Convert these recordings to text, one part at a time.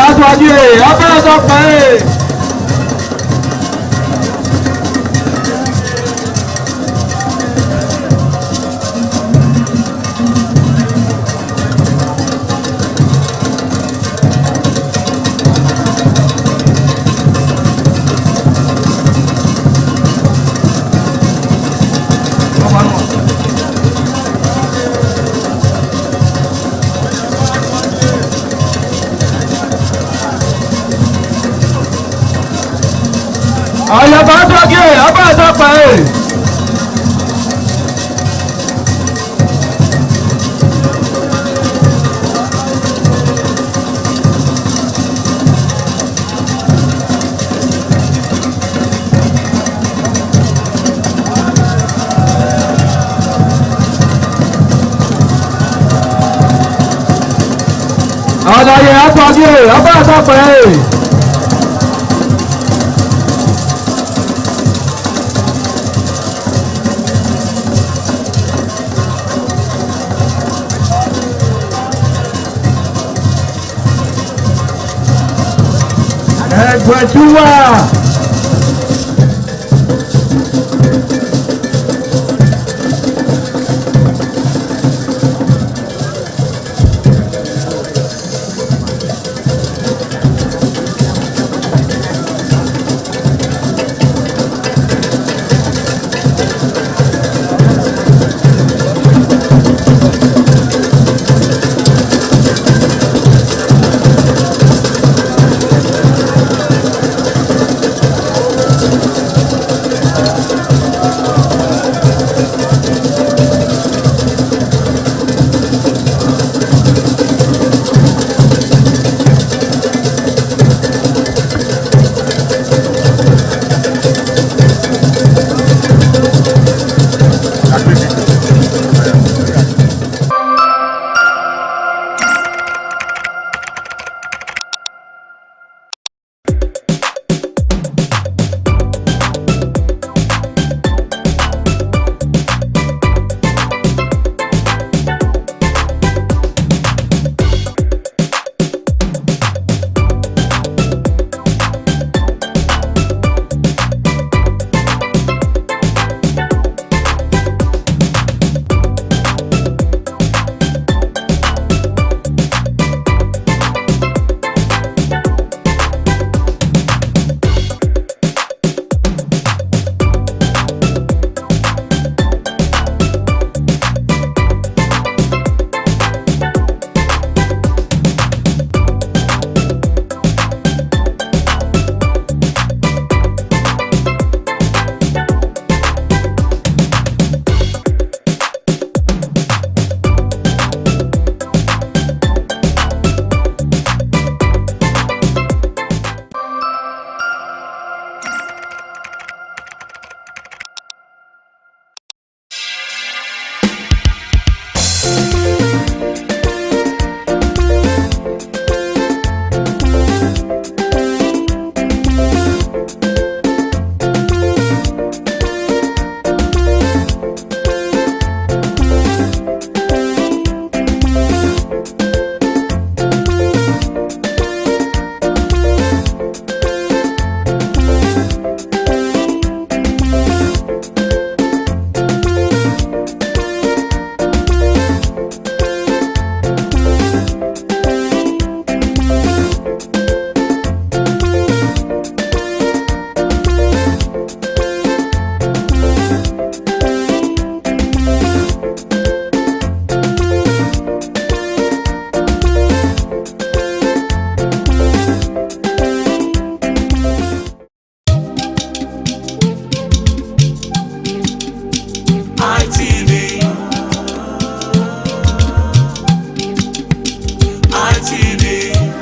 aṣáájú ẹ̀ abẹ́rẹ́ sọ pé. Ayaba aṣáájú ẹ̀ abẹ́rẹ́ sọ pé. Àlàyé aṣáájú ẹ̀ abẹ́rẹ́ sọ pé. Ẹgbẹ̀júwà.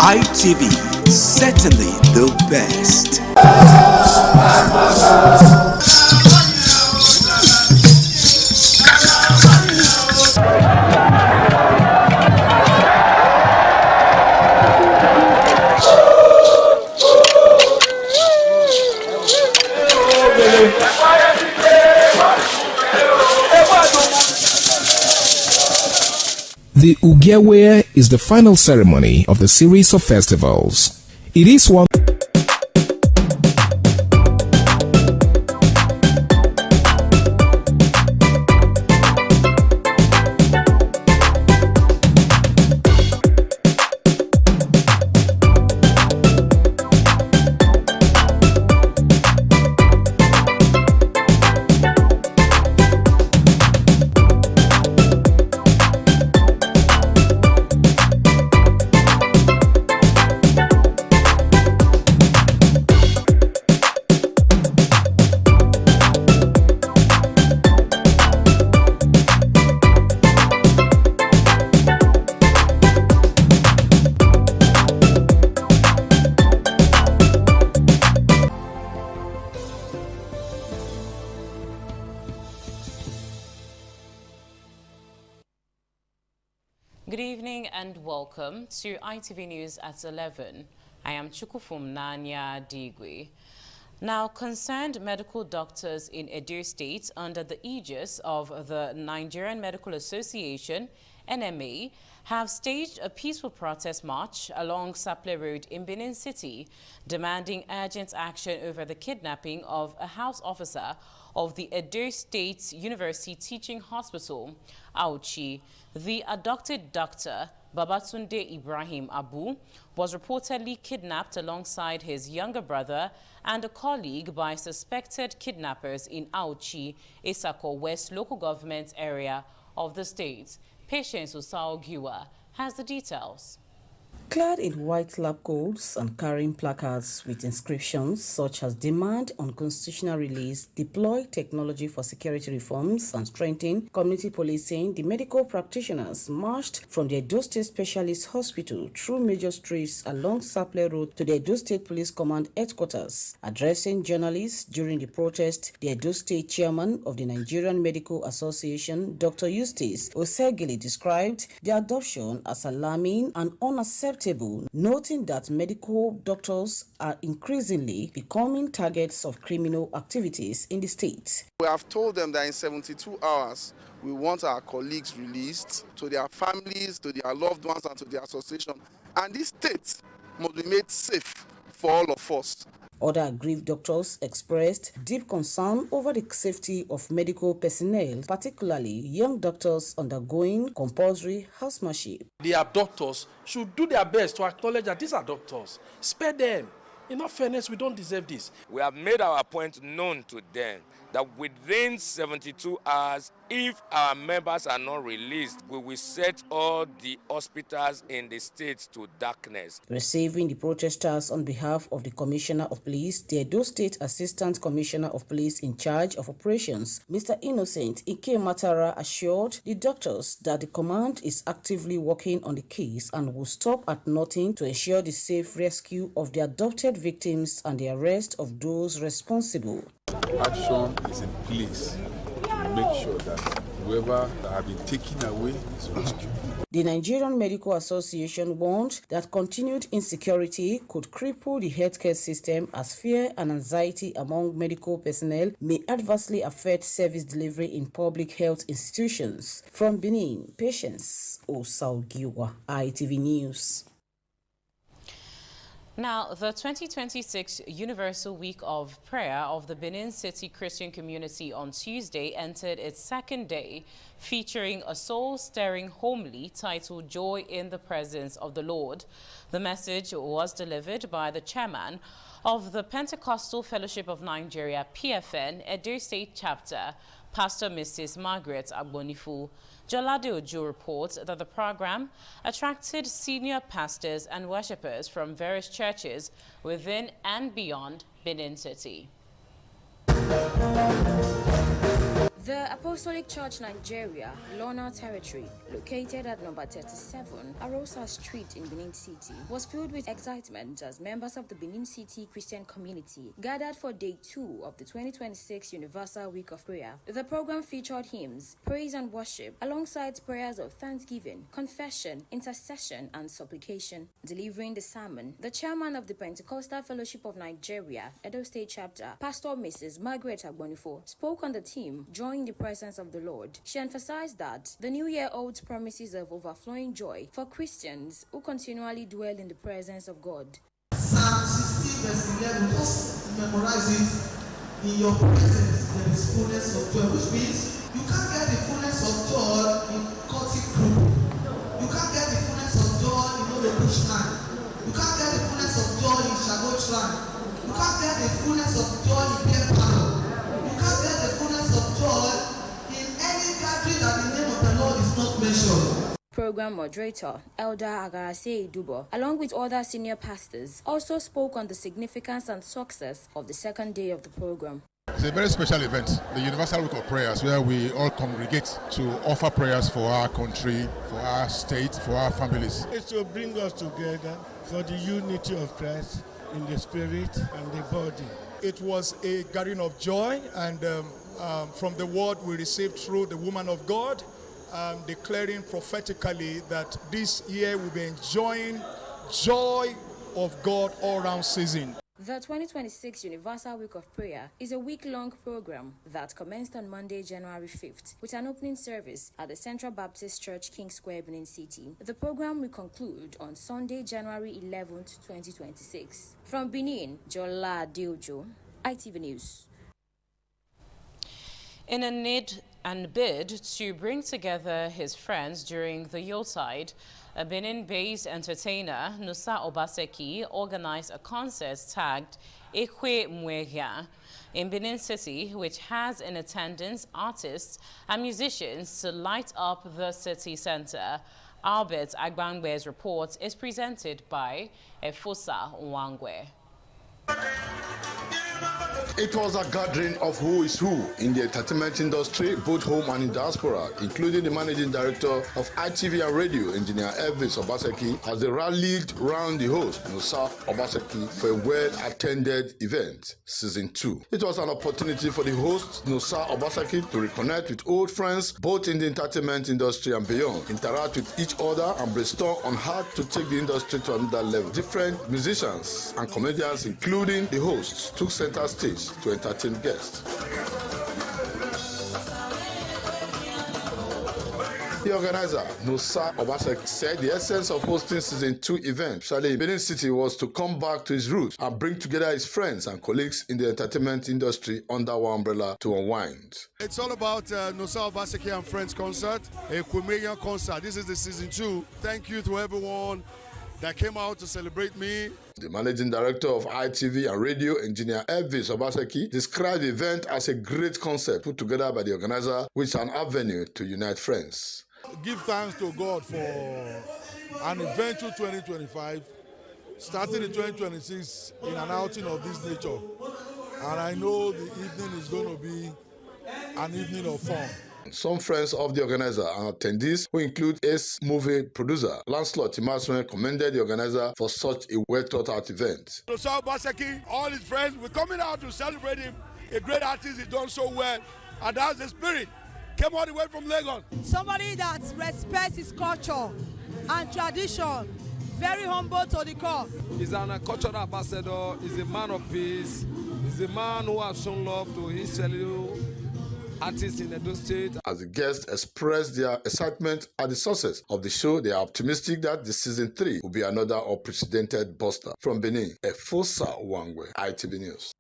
ITV, certainly the best. The Ugewe is the final ceremony of the series of festivals. It is one Good evening and welcome to ITV News at 11. I am Chukufum Nanya Digwe. Now, concerned medical doctors in Edo State under the aegis of the Nigerian Medical Association, NMA, have staged a peaceful protest march along Saple Road in Benin City, demanding urgent action over the kidnapping of a house officer of the Edo State University Teaching Hospital, Auchi. The abducted doctor, Babatunde Ibrahim Abu, was reportedly kidnapped alongside his younger brother and a colleague by suspected kidnappers in Auchi, Esako West local government area of the state. Patience Usao Giwa has the details. Clad in white lab coats and carrying placards with inscriptions such as demand unconstitutional release, deploy technology for security reforms and strengthen community policing, the medical practitioners marched from the Edo State Specialist Hospital through major streets along Saple Road to the Edo State Police Command headquarters. Addressing journalists during the protest, the Edo State chairman of the Nigerian Medical Association, Dr. Eustace Osegili, described the adoption as alarming and unacceptable, noting that medical doctors are increasingly becoming targets of criminal activities in the state. We have told them that in 72 hours, we want our colleagues released to their families, to their loved ones, and to the association. And this state must be made safe for all of us. Other aggrieved doctors expressed deep concern over the safety of medical personnel, particularly young doctors undergoing compulsory housemanship. The abductors should do their best to acknowledge that these are doctors. Spare them. In all fairness, we don't deserve this. We have made our point known to them that within 72 hours, if our members are not released, we will set all the hospitals in the state to darkness. Receiving the protesters on behalf of the Commissioner of Police, the Edo State Assistant Commissioner of Police in charge of operations, Mr. Innocent Ike Matara, assured the doctors that the command is actively working on the case and will stop at nothing to ensure the safe rescue of the adopted victims and the arrest of those responsible. Action is in place to make sure that whoever have been taken away is rescued. The Nigerian Medical Association warned that continued insecurity could cripple the healthcare system as fear and anxiety among medical personnel may adversely affect service delivery in public health institutions. From Benin, Patience Osaugiwa, ITV News. Now, the 2026 Universal Week of Prayer of the Benin City Christian Community on Tuesday entered its second day, featuring a soul-stirring homily titled Joy in the Presence of the Lord. The message was delivered by the chairman of the Pentecostal Fellowship of Nigeria, PFN, Edo State Chapter, Pastor Mrs. Margaret Agbonifu. Jolade Ojo reports that the program attracted senior pastors and worshippers from various churches within and beyond Benin City. The Apostolic Church Nigeria, Lona Territory, located at number 37, Arosa Street in Benin City, was filled with excitement as members of the Benin City Christian community gathered for day 2 of the 2026 Universal Week of Prayer. The program featured hymns, praise and worship, alongside prayers of thanksgiving, confession, intercession, and supplication. Delivering the sermon, the chairman of the Pentecostal Fellowship of Nigeria, Edo State Chapter, Pastor Mrs. Margaret Agbonifo, spoke on the theme, Join enjoying the presence of the Lord. She emphasized that the new year holds promises of overflowing joy for Christians who continually dwell in the presence of God. Psalm 16 verse 11, just memorize it. In your presence there is fullness of joy, which means you can't get the fullness of joy in Celtic group. You can't get the fullness of joy in the Bushland. You can't get the fullness of joy in Shagotran. You can't get the fullness of joy in Pierre. You can't get the fullness of joy in any country that the name of the Lord is not mentioned. Program moderator Elder Agarase Idubo, along with other senior pastors, also spoke on the significance and success of the second day of the program. It's a very special event, the Universal Week of Prayers, where we all congregate to offer prayers for our country, for our state, for our families. It's to bring us together for the unity of Christ in the spirit and the body. It was a gathering of joy, and from the word we received through the woman of God, declaring prophetically that this year we'll be enjoying joy of God all round season. The 2026 Universal Week of Prayer is a week-long program that commenced on Monday, January 5th, with an opening service at the Central Baptist Church, King Square, Benin City. The program will conclude on Sunday, January 11th, 2026. From Benin, Jola Diojo, ITV News. In a need and bid to bring together his friends during the Yuletide, a Benin-based entertainer, Nusa Obaseki, organized a concert tagged Ekwe Mwehia in Benin City, which has in attendance artists and musicians to light up the city center. Albert Agbangwe's report is presented by Efosa Nwangwe. It was a gathering of who is who in the entertainment industry, both home and in diaspora, including the managing director of ITV and Radio, Engineer Elvis Obaseki, as they rallied round the host, Nusa Obaseki, for a well-attended event, Season 2. It was an opportunity for the host, Nusa Obaseki, to reconnect with old friends, both in the entertainment industry and beyond, interact with each other and brainstorm on how to take the industry to another level. Different musicians and comedians, including the hosts, took center stage to entertain guests. The organizer, Nusa Obaseki, said the essence of hosting Season 2 event, especially in Benin City, was to come back to his roots and bring together his friends and colleagues in the entertainment industry under one umbrella to unwind. It's all about Nusa Obaseki and Friends concert, a Kumenya concert. This is the Season 2. Thank you to everyone that came out to celebrate me. The managing director of ITV and Radio, Engineer Elvis Obaseki, described the event as a great concept put together by the organizer, which is an avenue to unite friends. Give thanks to God for an eventful 2025, starting in 2026 in an outing of this nature. And I know the evening is going to be an evening of fun. Some friends of the organizer and attendees, who include Ace movie producer Lancelot Timaswen, commended the organizer for such a well-thought-out event. Nusa Obaseki, all his friends, we're coming out to celebrate him. A great artist, he's done so well, and that's the spirit. Came all the way from Lagos. Somebody that respects his culture and tradition, very humble to the core. He's an cultural ambassador, he's a man of peace, he's a man who has shown love to his fellow artists in Edo State. As the guests expressed their excitement at the success of the show, they are optimistic that the Season 3 will be another unprecedented buster. From Benin, Efosa Nwangwe, ITV News.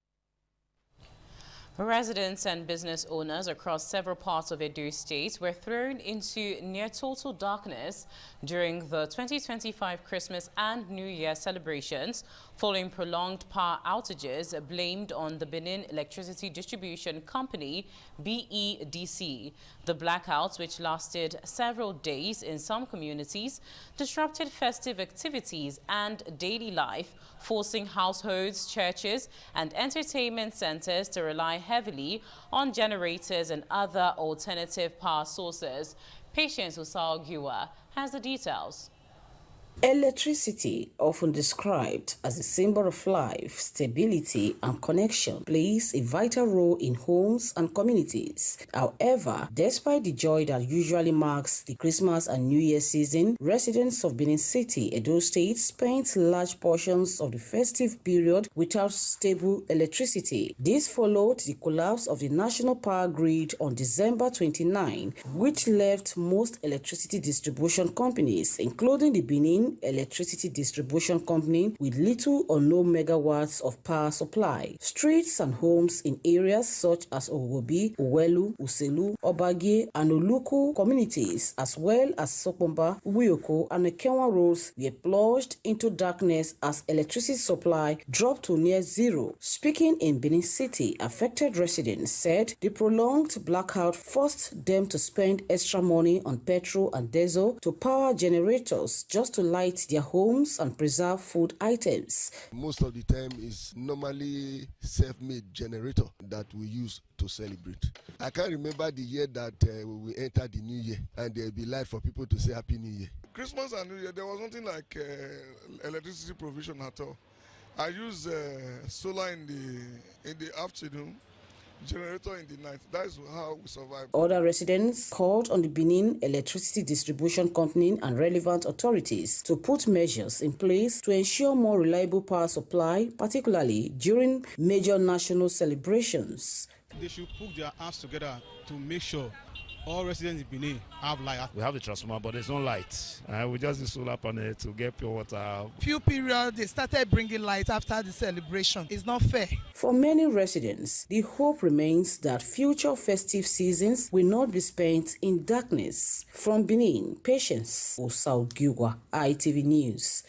Residents and business owners across several parts of Edo State were thrown into near total darkness during the 2025 Christmas and New Year celebrations following prolonged power outages blamed on the Benin Electricity Distribution Company, BEDC. The blackouts, which lasted several days in some communities, disrupted festive activities and daily life, forcing households, churches, and entertainment centers to rely heavily on generators and other alternative power sources. Patience Usao Giwa has the details. Electricity, often described as a symbol of life, stability, and connection, plays a vital role in homes and communities. However, despite the joy that usually marks the Christmas and New Year season, residents of Benin City, Edo State, spent large portions of the festive period without stable electricity. This followed the collapse of the national power grid on December 29, which left most electricity distribution companies, including the Benin Electricity Distribution Company, with little or no megawatts of power supply. Streets and homes in areas such as Owobi, Owelu, Uselu, Obagie, and Oluku communities, as well as Sopomba, Uyoko, and Ekenwa roads, were plunged into darkness as electricity supply dropped to near zero. Speaking in Benin City, affected residents said the prolonged blackout forced them to spend extra money on petrol and diesel to power generators just to light their homes and preserve food items. Most of the time is normally self-made generator that we use to celebrate. I can't remember the year that we entered the new year and there'll be light for people to say Happy New Year. Christmas and New Year, there was nothing like electricity provision at all. I use solar in the afternoon, generator in the night. That is how we survive. Other residents called on the Benin Electricity Distribution Company and relevant authorities to put measures in place to ensure more reliable power supply, particularly during major national celebrations. They should put their hands together to make sure all residents in Benin have light. We have the transformer, but there's no light. We just use solar panel to get pure water. Few periods they started bringing light after the celebration. It's not fair. For many residents, the hope remains that future festive seasons will not be spent in darkness. From Benin, Patience Osaogiwa, ITV News.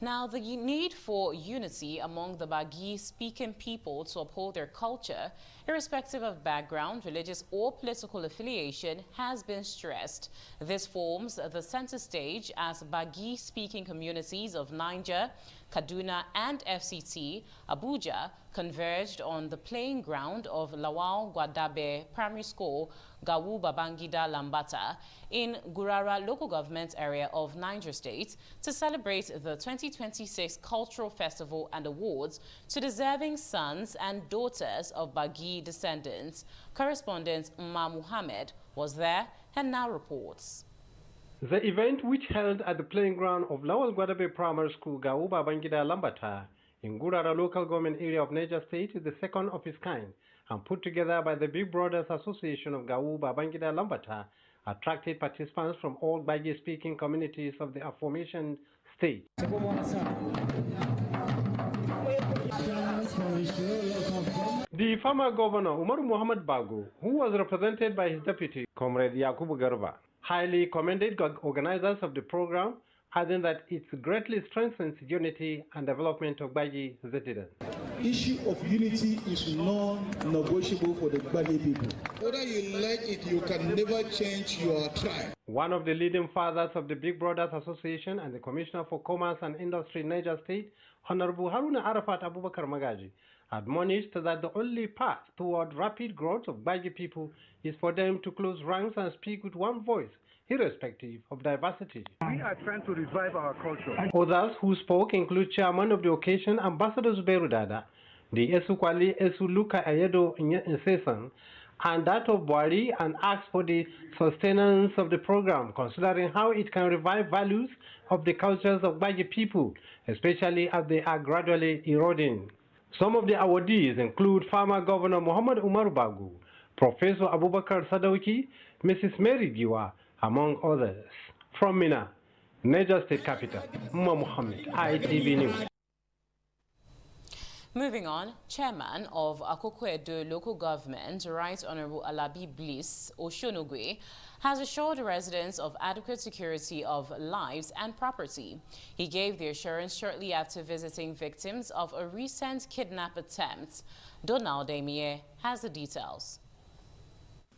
Now, the need for unity among the Bagi-speaking people to uphold their culture, irrespective of background, religious or political affiliation, has been stressed. This forms the center stage as Bagi-speaking communities of Niger, Kaduna, and FCT, Abuja, converged on the playing ground of Lawal Gwadabe Primary School, Gawu Babangida Lambata, in Gurara local government area of Niger State to celebrate the 2026 Cultural Festival and Awards to deserving sons and daughters of Bagi descendants. Correspondent Umar Muhammad was there and now reports. The event, which held at the playing ground of Lawal Gwadabe Primary School, Gawu Babangida Lambata, in Gurara local government area of Niger State, is the second of its kind and put together by the Big Brothers Association of Gawu Babangida Lambata, attracted participants from all Bagi-speaking communities of the aforementioned state. The former governor, Umaru Muhammad Bago, who was represented by his deputy, Comrade Yakubu Garba, highly commended organizers of the program, adding that it greatly strengthens unity and development of Bagi residents. Issue of unity is non-negotiable for the Bagi people. Whether you like it, you can never change your tribe. One of the leading fathers of the Big Brothers Association and the Commissioner for Commerce and Industry in Niger State, Honorable Haruna Arafat Abubakar Magaji, admonished that the only path toward rapid growth of Bagi people is for them to close ranks and speak with one voice, irrespective of diversity. We are trying to revive our culture. Others who spoke include Chairman of the occasion, Ambassador Zubairu Dada, the Esukwali Esuluka Ayedo Nsesan, and that of Buhari, and asked for the sustenance of the program, considering how it can revive values of the cultures of Bagi people, especially as they are gradually eroding. Some of the awardees include former Governor Muhammad Umar Bagu, Professor Abubakar Sadauki, Mrs. Mary Giwa, among others. From Mina, Niger State Capital, Umar Muhammad, ITV News. Moving on, Chairman of Akoko-Edo Local Government, Right Honorable Alabi Bliss Oshonogwe, has assured the residents of adequate security of lives and property. He gave the assurance shortly after visiting victims of a recent kidnap attempt. Donald Demie has the details.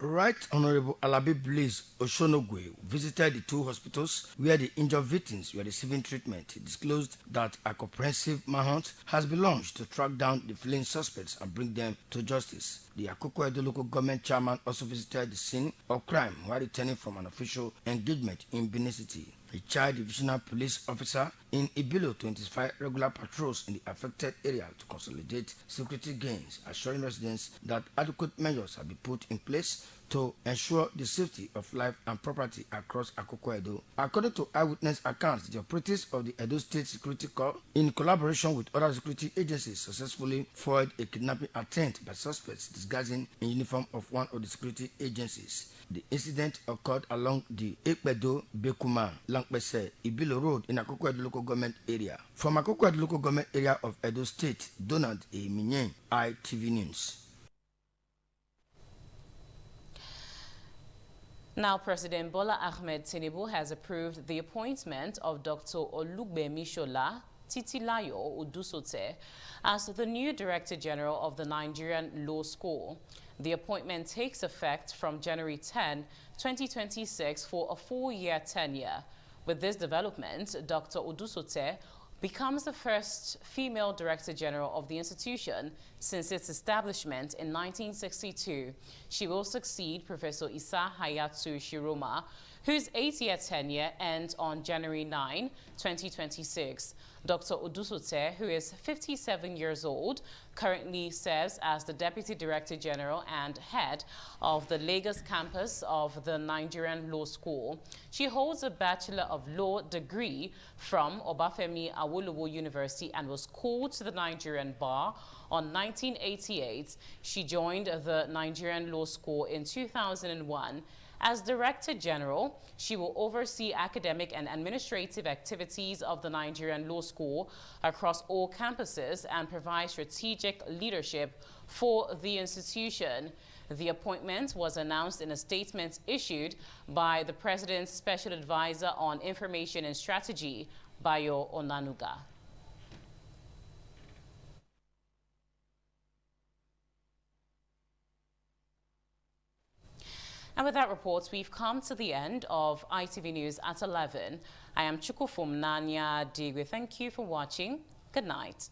Right Honorable Alabi Bliss Oshonogwe visited the two hospitals where the injured victims were receiving treatment. He disclosed that a comprehensive manhunt has been launched to track down the fleeing suspects and bring them to justice. The Akoko-Edo local government chairman also visited the scene of crime while returning from an official engagement in Benin City. a child divisional police officer in Ibilo to intensify regular patrols in the affected area to consolidate security gains, assuring residents that adequate measures have been put in place to ensure the safety of life and property across Akoko Edo. According to eyewitness accounts, the operatives of the Edo State Security Corps, in collaboration with other security agencies, successfully foiled a kidnapping attempt by suspects disguising in uniform of one of the security agencies. The incident occurred along the Ekpedo Bekuma Langpese Ibilo Road in Akoko Edo local government area. From Akoko Edo local government area of Edo State, Donald A. Minyen, ITV News. Now, President Bola Ahmed Tinubu has approved the appointment of Dr. Olugbemi Shola Titilayo Odusote as the new Director General of the Nigerian Law School. The appointment takes effect from January 10, 2026 for a 4-year tenure. With this development, Dr. Odusote becomes the first female Director General of the institution since its establishment in 1962. She will succeed Professor Isa Hayatu Shiroma, whose 8-year tenure ends on January 9, 2026. Dr. Odusote, who is 57 years old, currently serves as the Deputy Director General and head of the Lagos campus of the Nigerian Law School. She holds a Bachelor of Law degree from Obafemi Awolowo University and was called to the Nigerian bar on 1988. She joined the Nigerian Law School in 2001. As Director General, she will oversee academic and administrative activities of the Nigerian Law School across all campuses and provide strategic leadership for the institution. The appointment was announced in a statement issued by the President's Special Advisor on Information and Strategy, Bayo Onanuga. And with that report, we've come to the end of ITV News at 11. I am Chukufum Nanya Digwe. Thank you for watching. Good night.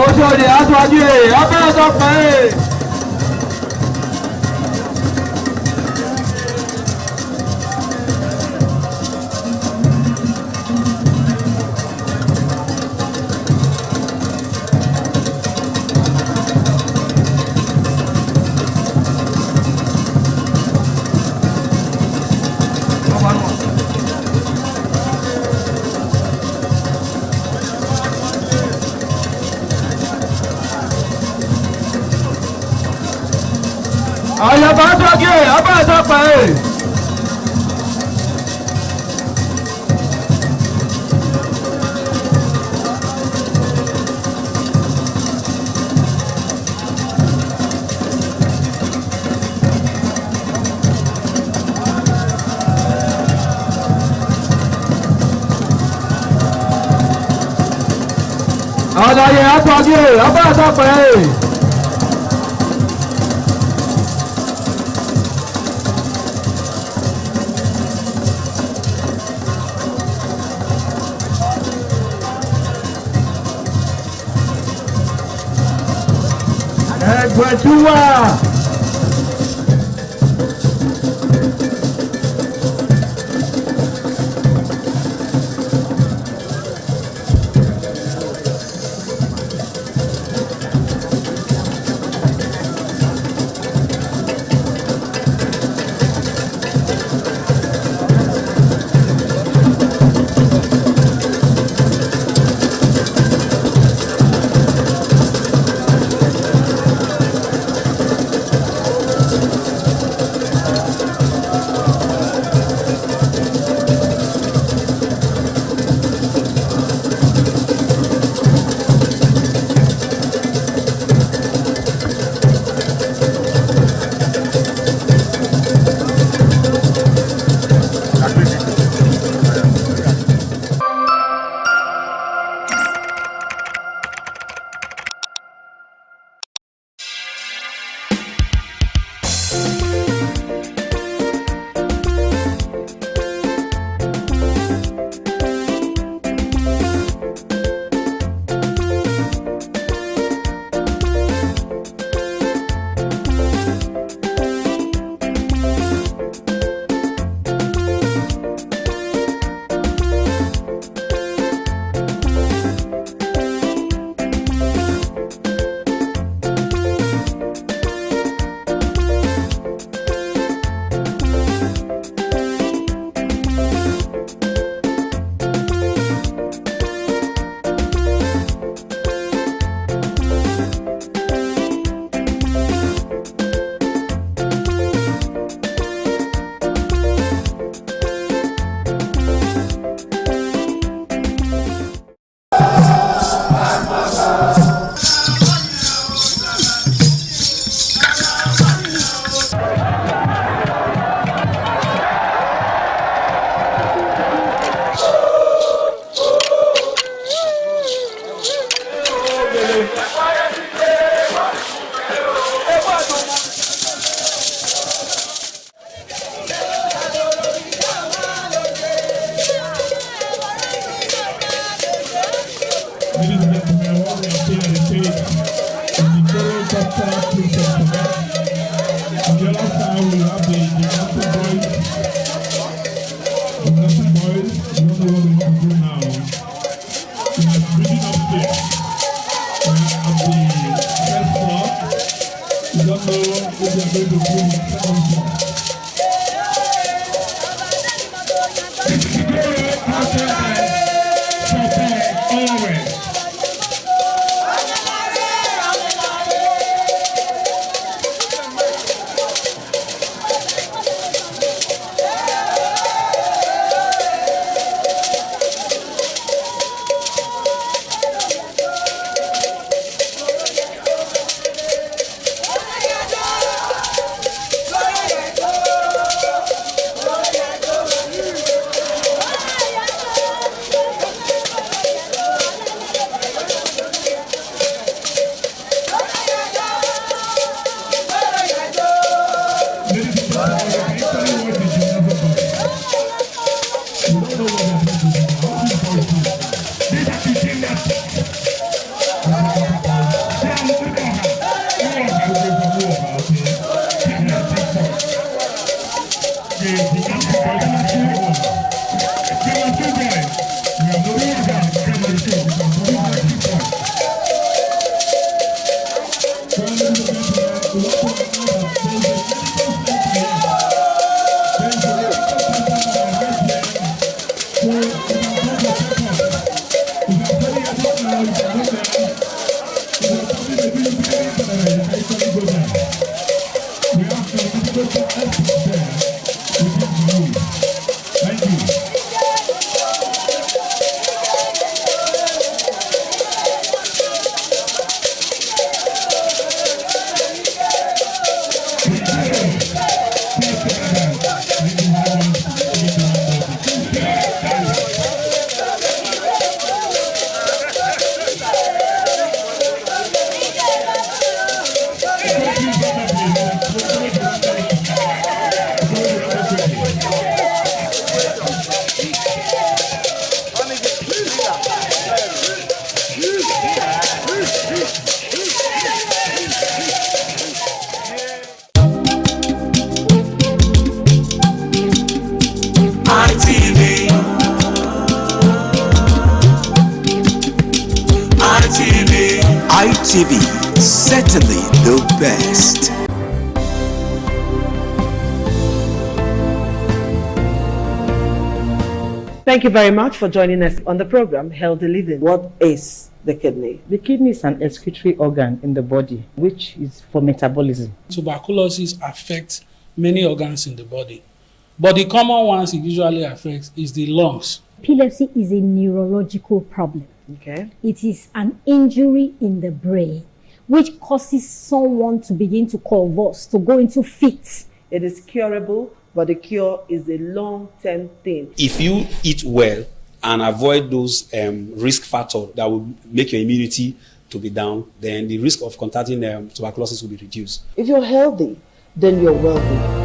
Ojúde aṣáájú abẹ́ẹ̀dọ́ pé. Àyàbá sọ́kè abẹ́ẹ̀dọ́ pé. Àlàyé àtọ́jú abẹ́ẹ̀dọ́ pé. Ẹgbẹ̀dúwà. ITV, certainly the best. Thank you very much for joining us on the program Healthy Living. What is the kidney? The kidney is an excretory organ in the body, which is for metabolism. Tuberculosis affects many organs in the body, but the common ones it usually affects is the lungs. Epilepsy is a neurological problem. Okay. It is an injury in the brain which causes someone to begin to convulse, to go into fits. It is curable, but the cure is a long-term thing. If you eat well and avoid those risk factors that will make your immunity to be down, then the risk of contracting tuberculosis will be reduced. If you're healthy, then you're wealthy.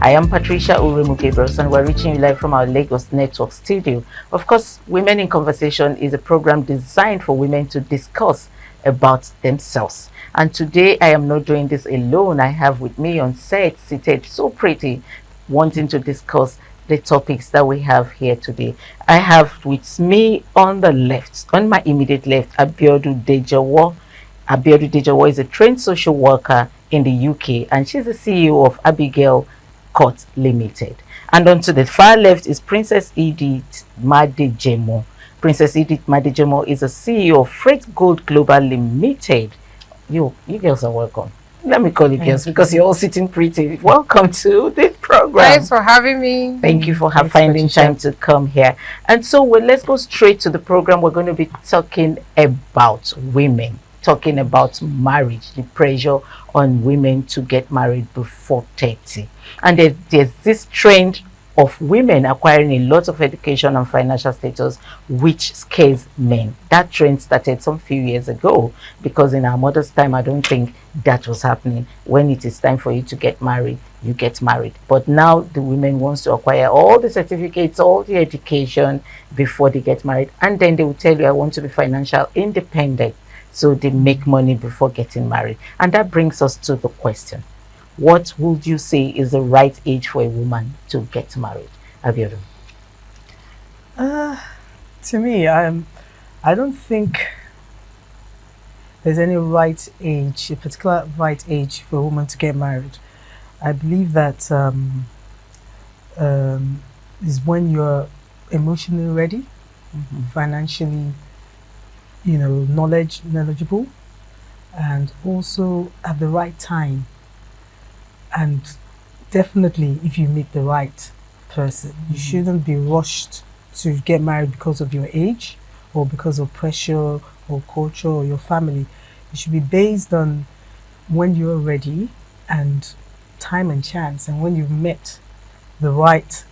I am Patricia Uremugebros and we're reaching you live from our Lagos Network studio. Of course, Women in Conversation is a program designed for women to discuss about themselves. And today I am not doing this alone. I have with me on set, seated so pretty, wanting to discuss the topics that we have here today. I have with me on the left, on my immediate left, Abiodun Dejawo. Abiodun Dejawo is a trained social worker in the UK and she's the CEO of Abigail Court Limited. And on to the far left is Princess Edith Madejemo. Princess Edith Madejemo is a CEO of Freight Gold Global Limited. You girls are welcome. Let me call you girls because you're all sitting pretty. Welcome to the program. Thanks for having me. Thank you for finding time to come here. And so let's go straight to the program. We're going to be talking about women, talking about marriage, the pressure on women to get married before 30. And there's this trend of women acquiring a lot of education and financial status, which scares men. That trend started some few years ago, because in our mother's time, I don't think that was happening. When it is time for you to get married, you get married. But now the women wants to acquire all the certificates, all the education before they get married. And then they will tell you, I want to be financial independent. So they make money before getting married. And that brings us to the question. What would you say is the right age for a woman to get married? Abiodun? To me, I don't think there's any right age, a particular right age for a woman to get married. I believe that is when you're emotionally ready, financially, knowledgeable, and also at the right time. And definitely, if you meet the right person, you shouldn't be rushed to get married because of your age or because of pressure or culture or your family. It should be based on when you're ready and time and chance, and when you've met the right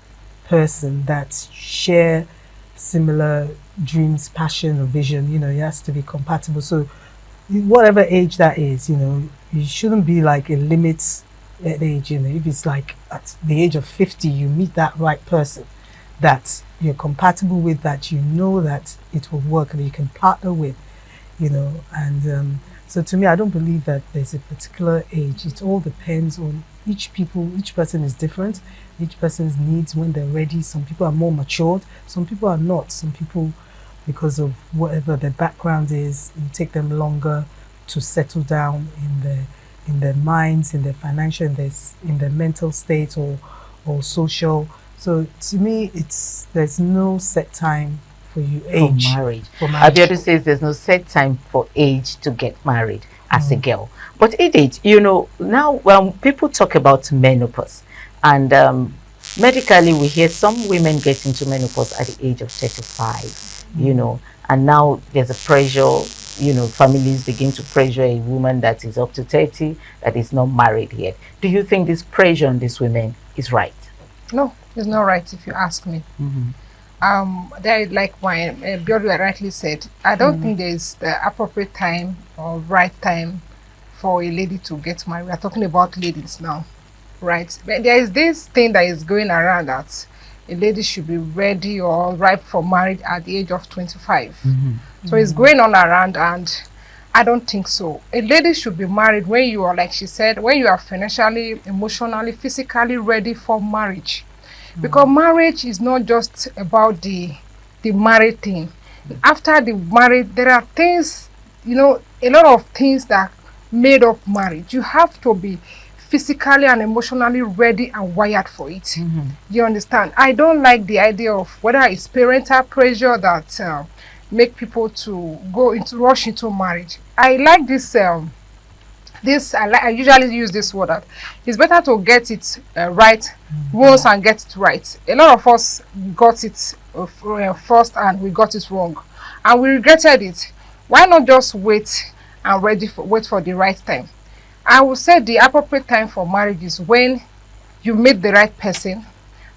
person that share similar dreams, passion, or vision. It has to be compatible. So whatever age that is, you shouldn't be like a limit at age. If it's like at the age of 50 you meet that right person that you're compatible with, that that it will work and you can partner with, and so to me, I don't believe that there's a particular age. It all depends on each person is different, each person's needs when they're ready. Some people are more matured, some people are not. Some people, because of whatever their background is, it take them longer to settle down in their minds, in their financial, in their mental state or social. So to me, there's no set time for you age for marriage. Abiodun says there's no set time for age to get married as a girl. But Edith, now when people talk about menopause, and medically we hear some women get into menopause at the age of 35, and now there's a pressure. Families begin to pressure a woman that is up to 30 that is not married yet. Do you think this pressure on these women is right? No, it's not right if you ask me. There, like my Biodun rightly said, I don't think there's the appropriate time or right time for a lady to get married. We're talking about ladies now, right? But there is this thing that is going around that a lady should be ready or ripe for marriage at the age of 25. So it's going on around, and I don't think so. A lady should be married when you are, like she said, when you are financially, emotionally, physically ready for marriage. Because marriage is not just about the married thing. After the marriage, there are things, a lot of things that made up marriage. You have to be physically and emotionally ready and wired for it. You understand? I don't like the idea of whether it's parental pressure that make people to rush into marriage. I like this. I usually use this word that it's better to get it right once and get it right. A lot of us got it first and we got it wrong, and we regretted it. Why not just wait and wait for the right time? I would say the appropriate time for marriage is when you meet the right person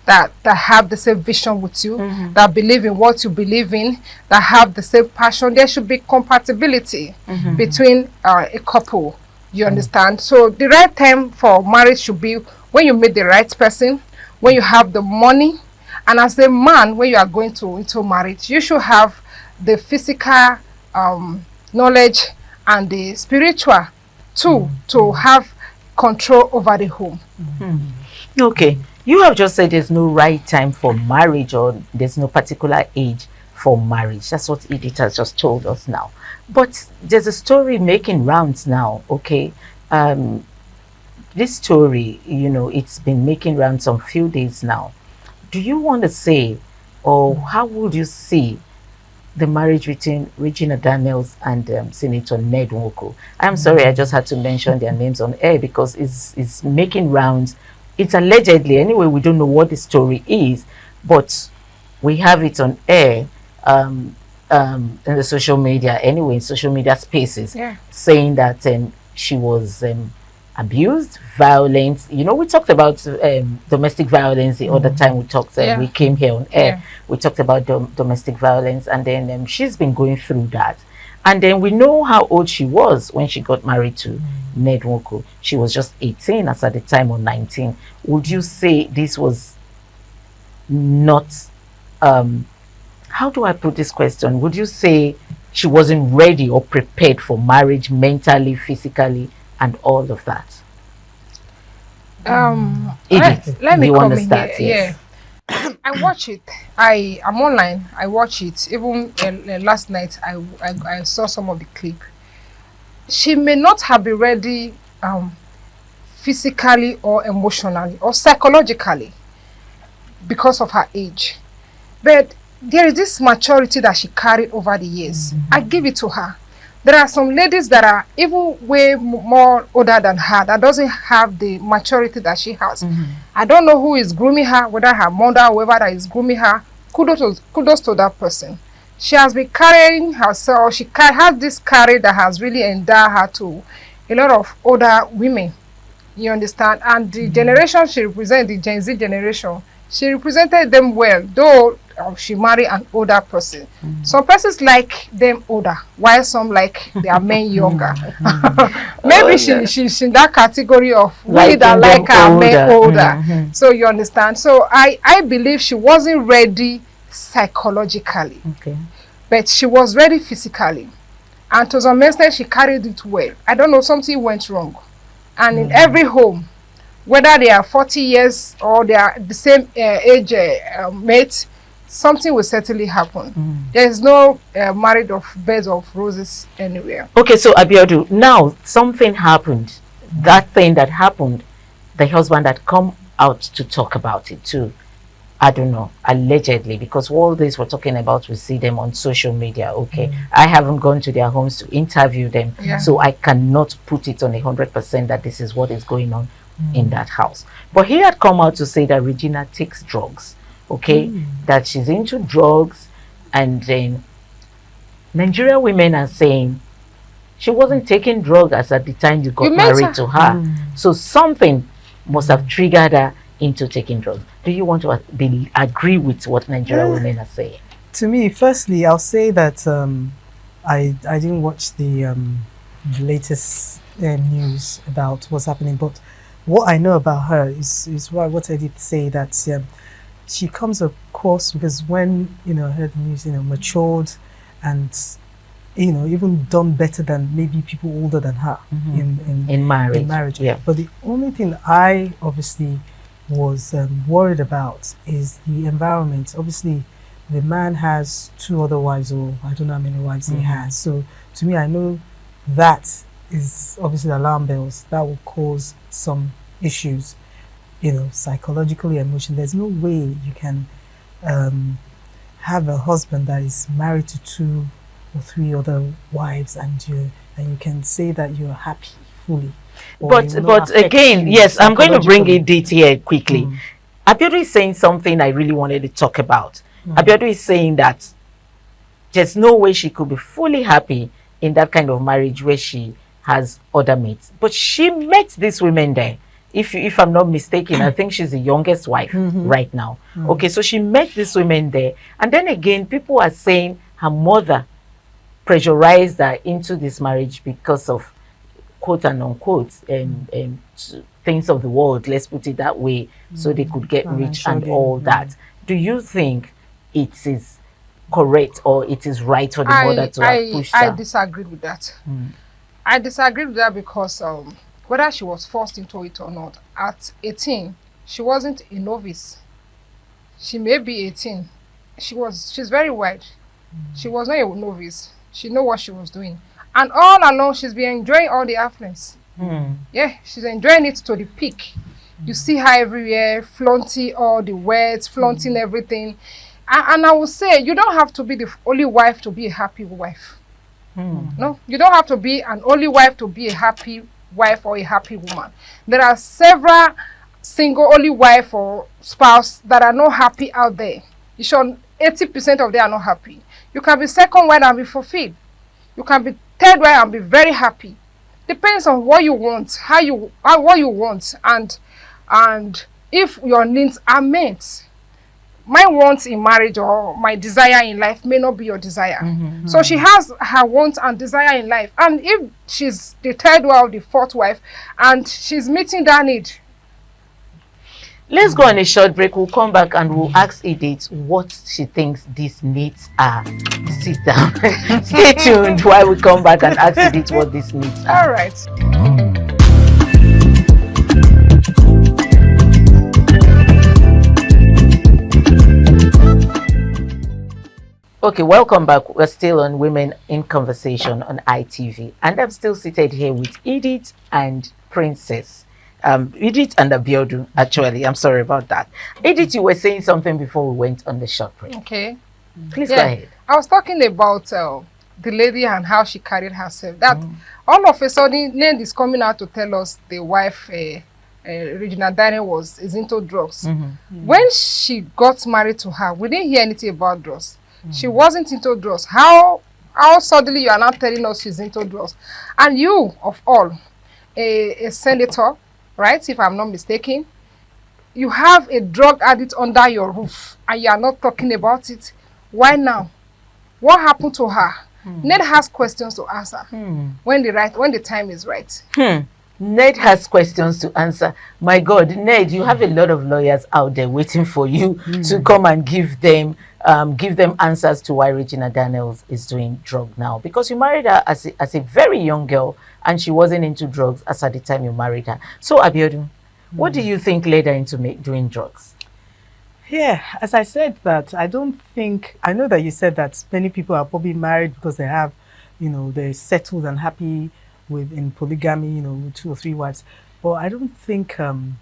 that have the same vision with you, that believe in what you believe in, that have the same passion. There should be compatibility between a couple. You understand? So the right time for marriage should be when you meet the right person, when you have the money, and as a man, when you are going into marriage, you should have the physical knowledge and the spiritual too to have control over the home. Okay, you have just said there's no right time for marriage, or there's no particular age for marriage. That's what Edith has just told us now. But there's a story making rounds now, okay? This story, it's been making rounds some few days now. Do you want to say, or how would you see the marriage between Regina Daniels and Senator Ned Nwoko? I'm sorry, I just had to mention their names on air because it's making rounds. It's allegedly, anyway, we don't know what the story is, but we have it on air in the social media, anyway, in social media spaces, saying that she was abused, violence. You know, we talked about domestic violence the other time we talked. We came here on air. We talked about domestic violence, and then she's been going through that. And then we know how old she was when she got married to Ned Nwoko. She was just 18 as at the time, or 19. Would you say this was not, how do I put this question? Would you say she wasn't ready or prepared for marriage mentally, physically, and all of that? Let me come in here. Yes. Yeah. I watch it. I'm online. I watch it. Even last night, I saw some of the clip. She may not have been ready physically or emotionally or psychologically because of her age. But there is this maturity that she carried over the years. I give it to her. There are some ladies that are even way more older than her that doesn't have the maturity that she has. I don't know who is grooming her, whether her mother or whoever that is grooming her. Kudos to that person. She has been carrying herself. She has this carry that has really endowed her to a lot of older women. You understand? And the generation she represents, the Gen Z generation, she represented them well, though she married an older person. Some persons like them older, while some like their men younger. Maybe she's in that category of we that like our men older. So you understand? So I believe she wasn't ready psychologically, but she was ready physically. And to some extent, she carried it well. I don't know, something went wrong. And in every home, whether they are 40 years or they are the same age mates, something will certainly happen. There is no marriage of beds of roses anywhere. Okay, so Abiodun, now something happened. That thing that happened, the husband had come out to talk about it too. I don't know, allegedly, because all this we're talking about, we see them on social media. Okay, I haven't gone to their homes to interview them, so I cannot put it on 100% that this is what is going on in that house. But he had come out to say that Regina takes drugs, that she's into drugs, and then Nigerian women are saying she wasn't taking drugs as at the time you got married to her. So something must have triggered her into taking drugs. Do you want to agree with what Nigerian women are saying? To me, firstly, I'll say that I didn't watch the latest news about what's happening, but what I know about her is what I did say, that she comes across, because when I heard the news, matured and even done better than maybe people older than her in marriage. Yeah. But the only thing I obviously was worried about is the environment. Obviously, the man has 2 other wives, or I don't know how many wives he has. So to me, I know that is obviously alarm bells that will cause some issues, psychologically, emotionally. There's no way you can have a husband that is married to 2 or 3 other wives, and you can say that you're happy fully. But again, yes, I'm going to bring it here quickly. Abiodun is saying something I really wanted to talk about. Abiodun is saying that there's no way she could be fully happy in that kind of marriage where she has other mates. But she met these women there. If I'm not mistaken, I think she's the youngest wife right now. Okay, so she met these women there. And then again, people are saying her mother pressurized her into this marriage because of quote and unquote things of the world, let's put it that way, so they could get rich and all that. Do you think it is correct or it is right for the mother to have pushed her? I disagree with that. I disagree with that because whether she was forced into it or not, at 18, she wasn't a novice. She may be 18. She's very wide. She was not a novice. She knew what she was doing. And all along, she's been enjoying all the affluence. Yeah, she's enjoying it to the peak. You see her everywhere, flaunting all the words, flaunting everything. And I will say, you don't have to be the only wife to be a happy wife. No, you don't have to be an only wife to be a happy wife or a happy woman. There are several single only wife or spouse that are not happy out there. You should 80% of them are not happy. You can be second wife and be fulfilled. You can be third wife and be very happy. Depends on what you want, what you want, and if your needs are met. My wants in marriage or my desire in life may not be your desire. So she has her wants and desire in life, and if she's the third wife, the fourth wife, and she's meeting that need. Let's go on a short break. We'll come back and we'll ask Edith what she thinks these needs are. Sit down. Stay tuned while we come back and ask Edith what these needs are. All right. Okay, welcome back. We're still on Women in Conversation on ITV, and I'm still seated here with Edith and Princess. Edith and Abiodun, actually. I'm sorry about that. Edith, you were saying something before we went on the short break. Okay. Please go ahead. I was talking about the lady and how she carried herself. That all of a sudden, Ned is coming out to tell us the wife, Regina Daniel, is into drugs. When she got married to her, we didn't hear anything about drugs. She wasn't into drugs. How suddenly you are now telling us she's into drugs? And you, of all, a senator, right, if I'm not mistaken, you have a drug addict under your roof and you are not talking about it. Why now? What happened to her? Ned has questions to answer when the time is right. Ned has questions to answer. My God, Ned, you have a lot of lawyers out there waiting for you to come and give them answers to why Regina Daniels is doing drug now. Because you married her as a very young girl and she wasn't into drugs as at the time you married her. So, Abiodun, what do you think led her into doing drugs? Yeah, as I said that, I know that you said that many people are probably married because they have, they're settled and happy in polygamy, with 2 or 3 wives. But I don't think, from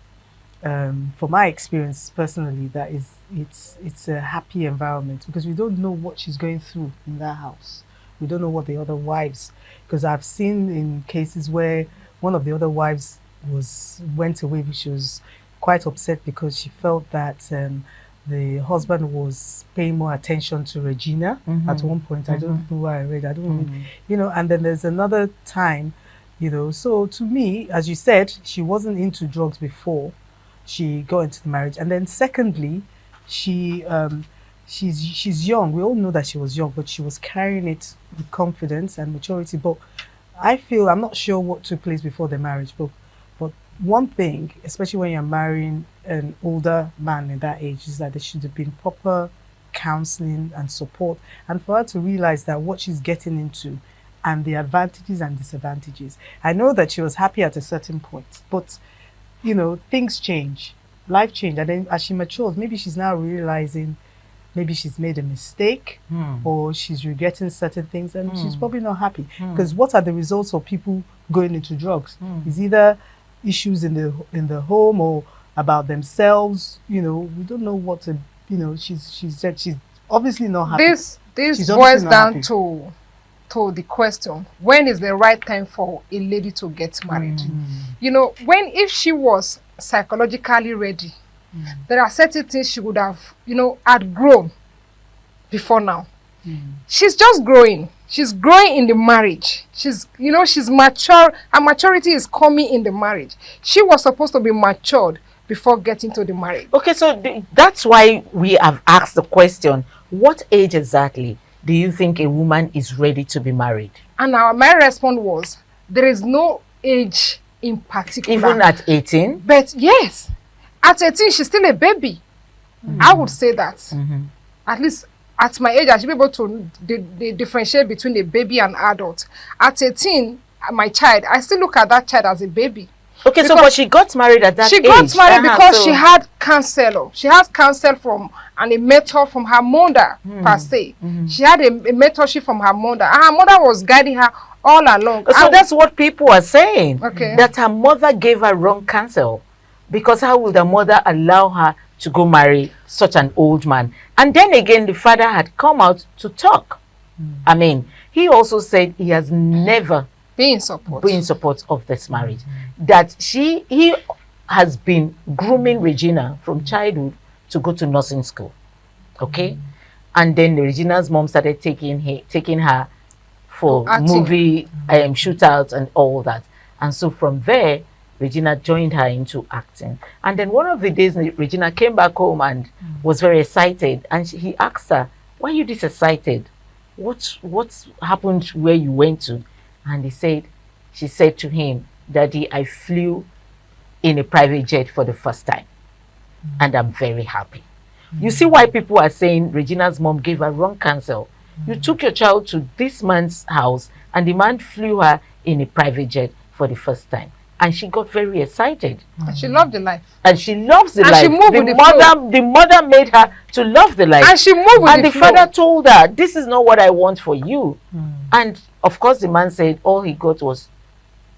my experience personally, that it's a happy environment, because we don't know what she's going through in that house. We don't know what the other wives, because I've seen in cases where one of the other wives went away. She was quite upset because she felt that the husband was paying more attention to Regina at one point. I don't know why I read. I don't know, and then there's another time, so to me, as you said, she wasn't into drugs before she got into the marriage. And then secondly, she's young. We all know that she was young, but she was carrying it with confidence and maturity. But I'm not sure what took place before the marriage, but one thing, especially when you're marrying an older man in that age, is that there should have been proper counseling and support, and for her to realize that what she's getting into and the advantages and disadvantages. I know that she was happy at a certain point, but things change, life change, and then as she matures, maybe she's now realizing maybe she's made a mistake or she's regretting certain things, and she's probably not happy. Because what are the results of people going into drugs? It's either issues in the home or about themselves. We don't know what to. She's obviously not happy. This boils down to the question: when is the right time for a lady to get married? If she was psychologically ready, there are certain things she would have outgrown before now. She's just growing. She's growing in the marriage. She's mature. Her maturity is coming in the marriage. She was supposed to be matured before getting to the marriage. Okay, so that's why we have asked the question, what age exactly do you think a woman is ready to be married? And my response was, there is no age in particular. Even at 18? But yes, at 18, she's still a baby. I would say that. At least at my age, I should be able to differentiate between a baby and adult. At 18, my child, I still look at that child as a baby. Okay, so but she got married at that age. She got married because she had counsel. She has counsel and a mentor from her mother, per se. She had a mentorship from her mother. And her mother was guiding her all along. So that's what people are saying. Okay. That her mother gave her wrong counsel. Because how would the mother allow her to go marry such an old man? And then again, the father had come out to talk. I mean, he also said he has never been in support of this marriage. That he has been grooming Regina from childhood to go to nursing school. Okay? And then Regina's mom started taking her for movie shootouts and all that. And so from there, Regina joined her into acting. And then one of the days, Regina came back home and was very excited. And he asked her, why are you this excited? What's happened where you went to? And she said to him, Daddy, I flew in a private jet for the first time. And I'm very happy. You see why people are saying Regina's mom gave her wrong counsel. You took your child to this man's house and the man flew her in a private jet for the first time. And she got very excited. And she loved the life. And she loves the life. She moved with the mother made her to love the life. And she moved with and the flow. father told her, this is not what I want for you. And of course the man said all he got was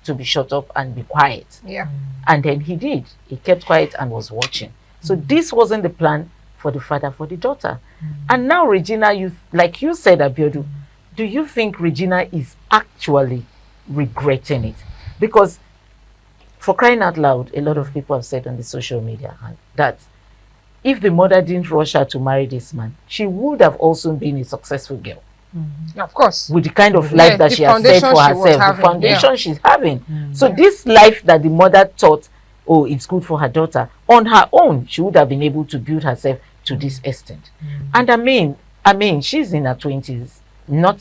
to be shut up and be quiet. Yeah. And then he did. He kept quiet and was watching. So this wasn't the plan for the father, for the daughter. And now Regina, like you said, Abiodun, do you think Regina is actually regretting it? Because for crying out loud, a lot of people have said on the social media that if the mother didn't rush her to marry this man, she would have also been a successful girl. Of course. With the kind of life that she has set for herself, the foundation she's having. So this life that the mother thought, oh, it's good for her daughter, on her own, she would have been able to build herself to this extent. And I mean, she's in her 20s,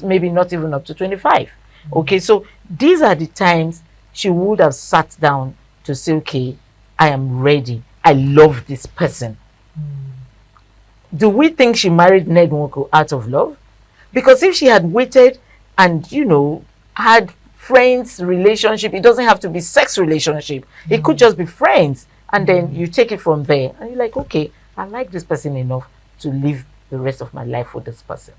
maybe not even up to 25. Okay, so these are the times she would have sat down to say, okay, I am ready. I love this person. Do we think she married Ned Nwoko out of love? Because if she had waited and, had friends, relationship, it doesn't have to be sex relationship. It could just be friends. And then you take it from there. And you're like, okay, I like this person enough to live the rest of my life with this person.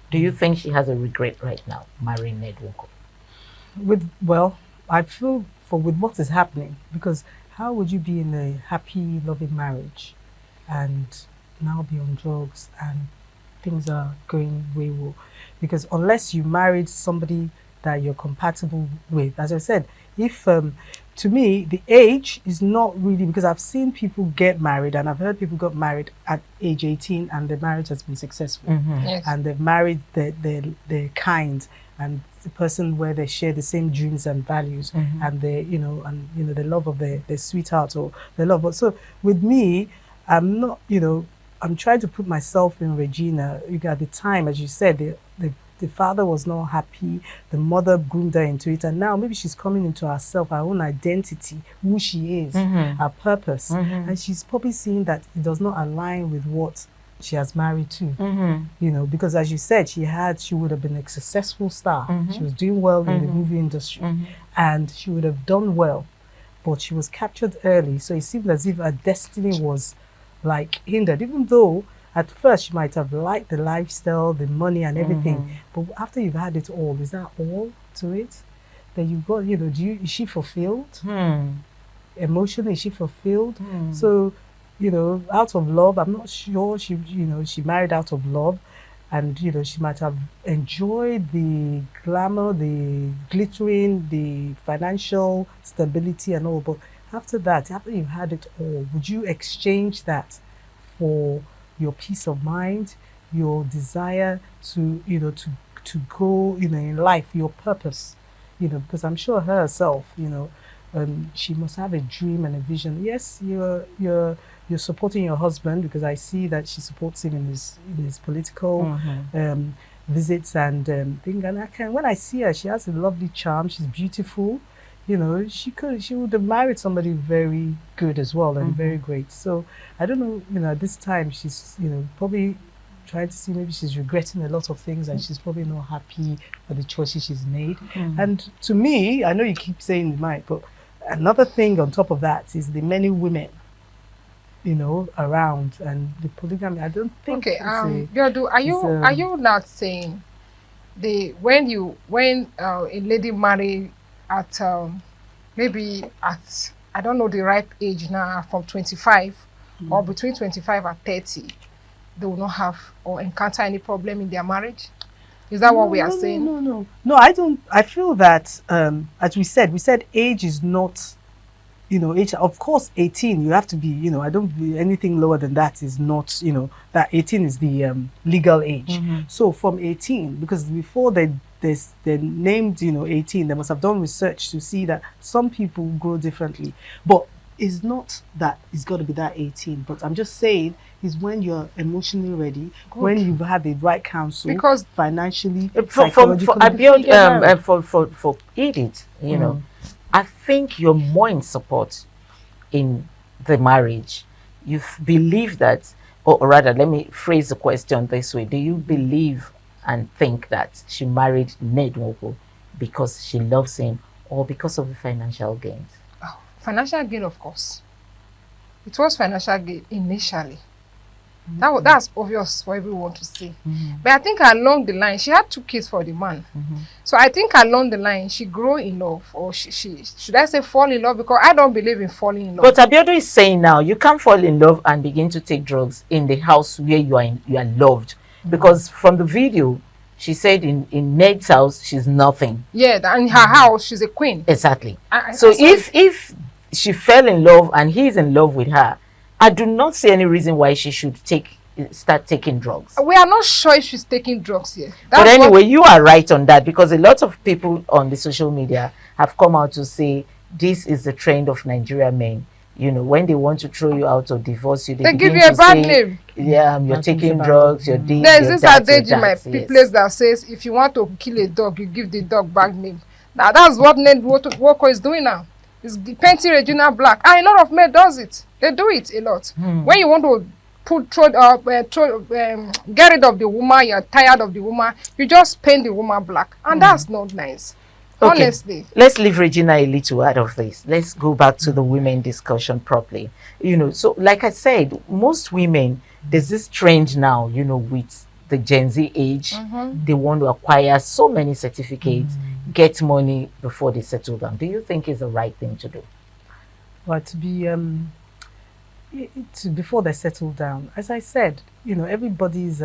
Do you think she has a regret right now, marrying Ned Nwoko? Well, I feel with what is happening, because how would you be in a happy, loving marriage and now be on drugs and things are going wayward? Because unless you married somebody that you're compatible with, as I said, if to me the age is not really, because I've seen people get married and I've heard people got married at age 18 and the marriage has been successful. Yes. And they've married their kind and the person where they share the same dreams and values and the the love of their sweetheart or the love. So with me, I'm not, I'm trying to put myself in Regina. At the time, as you said, the father was not happy, the mother groomed her into it, and now maybe she's coming into herself, her own identity, who she is, her purpose, and she's probably seeing that it does not align with what she has married to. Because as you said, she would have been a successful star. She was doing well in the movie industry, and she would have done well, but she was captured early, so it seemed as if her destiny was like hindered, even though at first she might have liked the lifestyle, the money and everything, but after you've had it all, is that all to it? That you've got, is she fulfilled? Emotionally, is she fulfilled? So, out of love, I'm not sure she married out of love, and she might have enjoyed the glamour, the glittering, the financial stability and all, but after that, after you've had it all, would you exchange that for your peace of mind, your desire to go in life, your purpose? Because I'm sure herself, she must have a dream and a vision. Yes, you're supporting your husband, because I see that she supports him in his political visits and things. And when I see her, she has a lovely charm. She's beautiful. She would have married somebody very good as well and very great. So I don't know, at this time she's, probably trying to see, maybe she's regretting a lot of things and she's probably not happy for the choices she's made. And to me, I know you keep saying you might, but another thing on top of that is the many women, around and the polygamy. I don't think. Okay, Biodu, are you not saying when a lady marry at maybe at, I don't know the right age now, from 25 or between 25 and 30, they will not have or encounter any problem in their marriage? Is that what we are saying? No, I don't. I feel that as we said age is not, age. Of course, 18, you have to be, I don't be anything lower than that is not, that 18 is the legal age. So from 18, because before they they named 18. They must have done research to see that some people grow differently, but it's not that it's got to be that 18. But I'm just saying is when you're emotionally ready, when you've had the right counsel, because financially, for Edith, I think you're more in support in the marriage. You believe that, or rather, let me phrase the question this way: do you believe and think that she married Ned Nwoko because she loves him or because of the financial gains? Oh, financial gain, of course. It was financial gain initially. That's obvious for everyone to see. But I think along the line, she had 2 kids for the man. So I think along the line, she grew in love, or she should I say fall in love? Because I don't believe in falling in love. But Abiodun is saying now, you can't fall in love and begin to take drugs in the house where you are loved. Because from the video, she said in Ned's house, she's nothing. Yeah, and in her house, she's a queen. Exactly. So if she fell in love and he's in love with her, I do not see any reason why she should start taking drugs. We are not sure if she's taking drugs here. But anyway, you are right on that, because a lot of people on the social media have come out to say this is the trend of Nigerian men. When they want to throw you out or divorce you, they give you a bad name. Yeah, you're taking drugs, you're this. There's this adage in my place that says, if you want to kill a dog, you give the dog bad name. Now that's what Ned Nwoko is doing now. It's painting Regina black. And a lot of men does it. They do it a lot. When you want to get rid of the woman, you're tired of the woman, you just paint the woman black. And that's not nice. Okay. Honestly. Let's leave Regina a little out of this. Let's go back to the women discussion properly. So like I said, most women, there's this trend now, with the Gen Z age, they want to acquire so many certificates, get money before they settle down. Do you think it's the right thing to do? Well, to be before they settle down, as I said, everybody's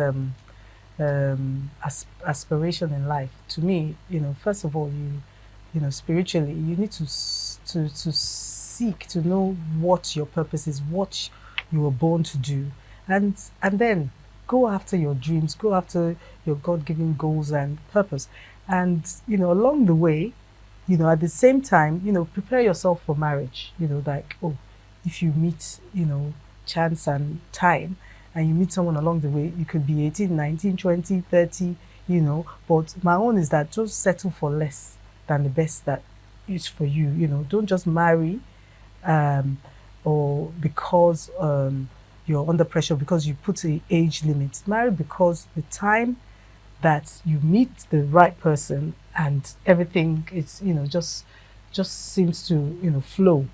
aspiration in life. To me, first of all, spiritually, you need to seek to know what your purpose is, what you were born to do, and then go after your dreams, go after your God-given goals and purpose. And along the way, at the same time, prepare yourself for marriage. If you meet chance and time, and you meet someone along the way, you could be 18, 19, 20, 30, but my own is that just settle for less than the best that is for you. Don't just marry or because you're under pressure, because you put an age limit. Marry because the time that you meet the right person and everything is just seems to flow.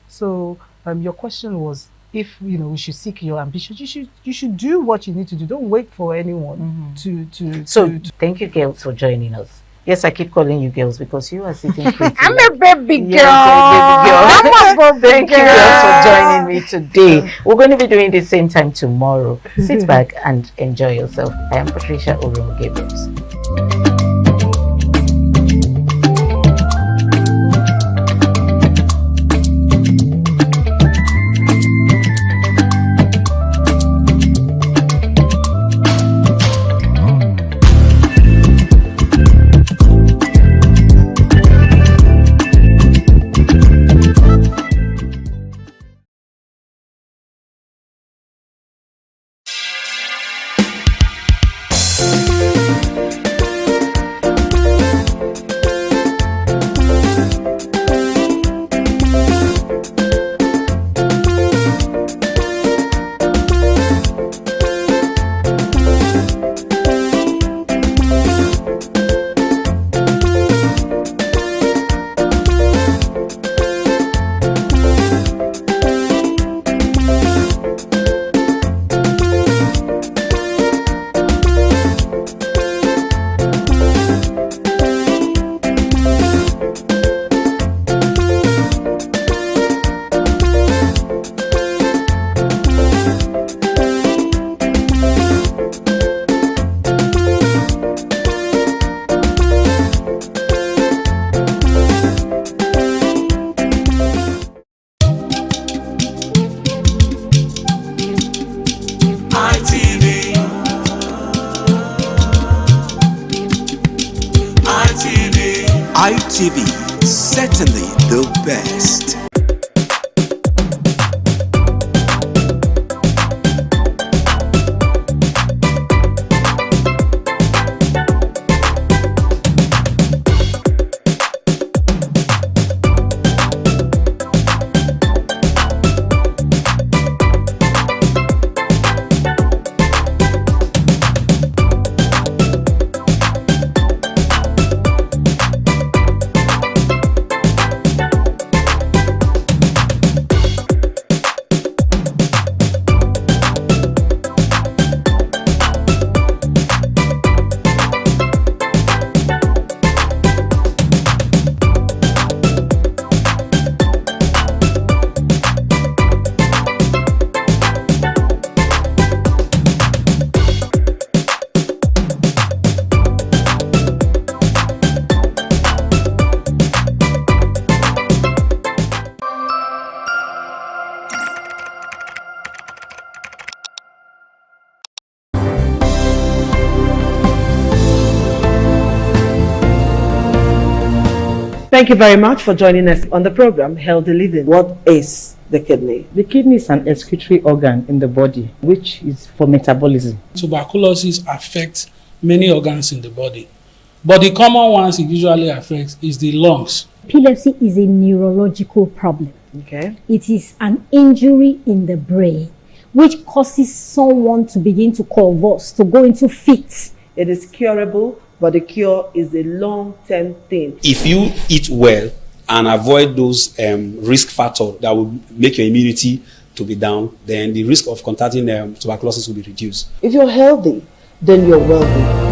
So your question was, if we should seek your ambition, you should do what you need to do. Don't wait for anyone to thank you, girls, for joining us. Yes, I keep calling you girls because you are sitting pretty. I'm a baby girl. Yes, I'm a baby girl. Thank you, girls, for joining me today. We're going to be doing the same time tomorrow. Sit back and enjoy yourself. I am Patricia Urum Gabriels. ITV, certainly the best. Thank you very much for joining us on the program Healthy Living. What is the kidney? The kidney is an excretory organ in the body which is for metabolism. Tuberculosis affects many organs in the body, but the common ones it usually affects is the lungs. Epilepsy is a neurological problem. Okay. It is an injury in the brain which causes someone to begin to convulse, to go into fits. It is curable, but the cure is a long-term thing. If you eat well and avoid those risk factors that will make your immunity to be down, then the risk of contracting tuberculosis will be reduced. If you're healthy, then you're wealthy.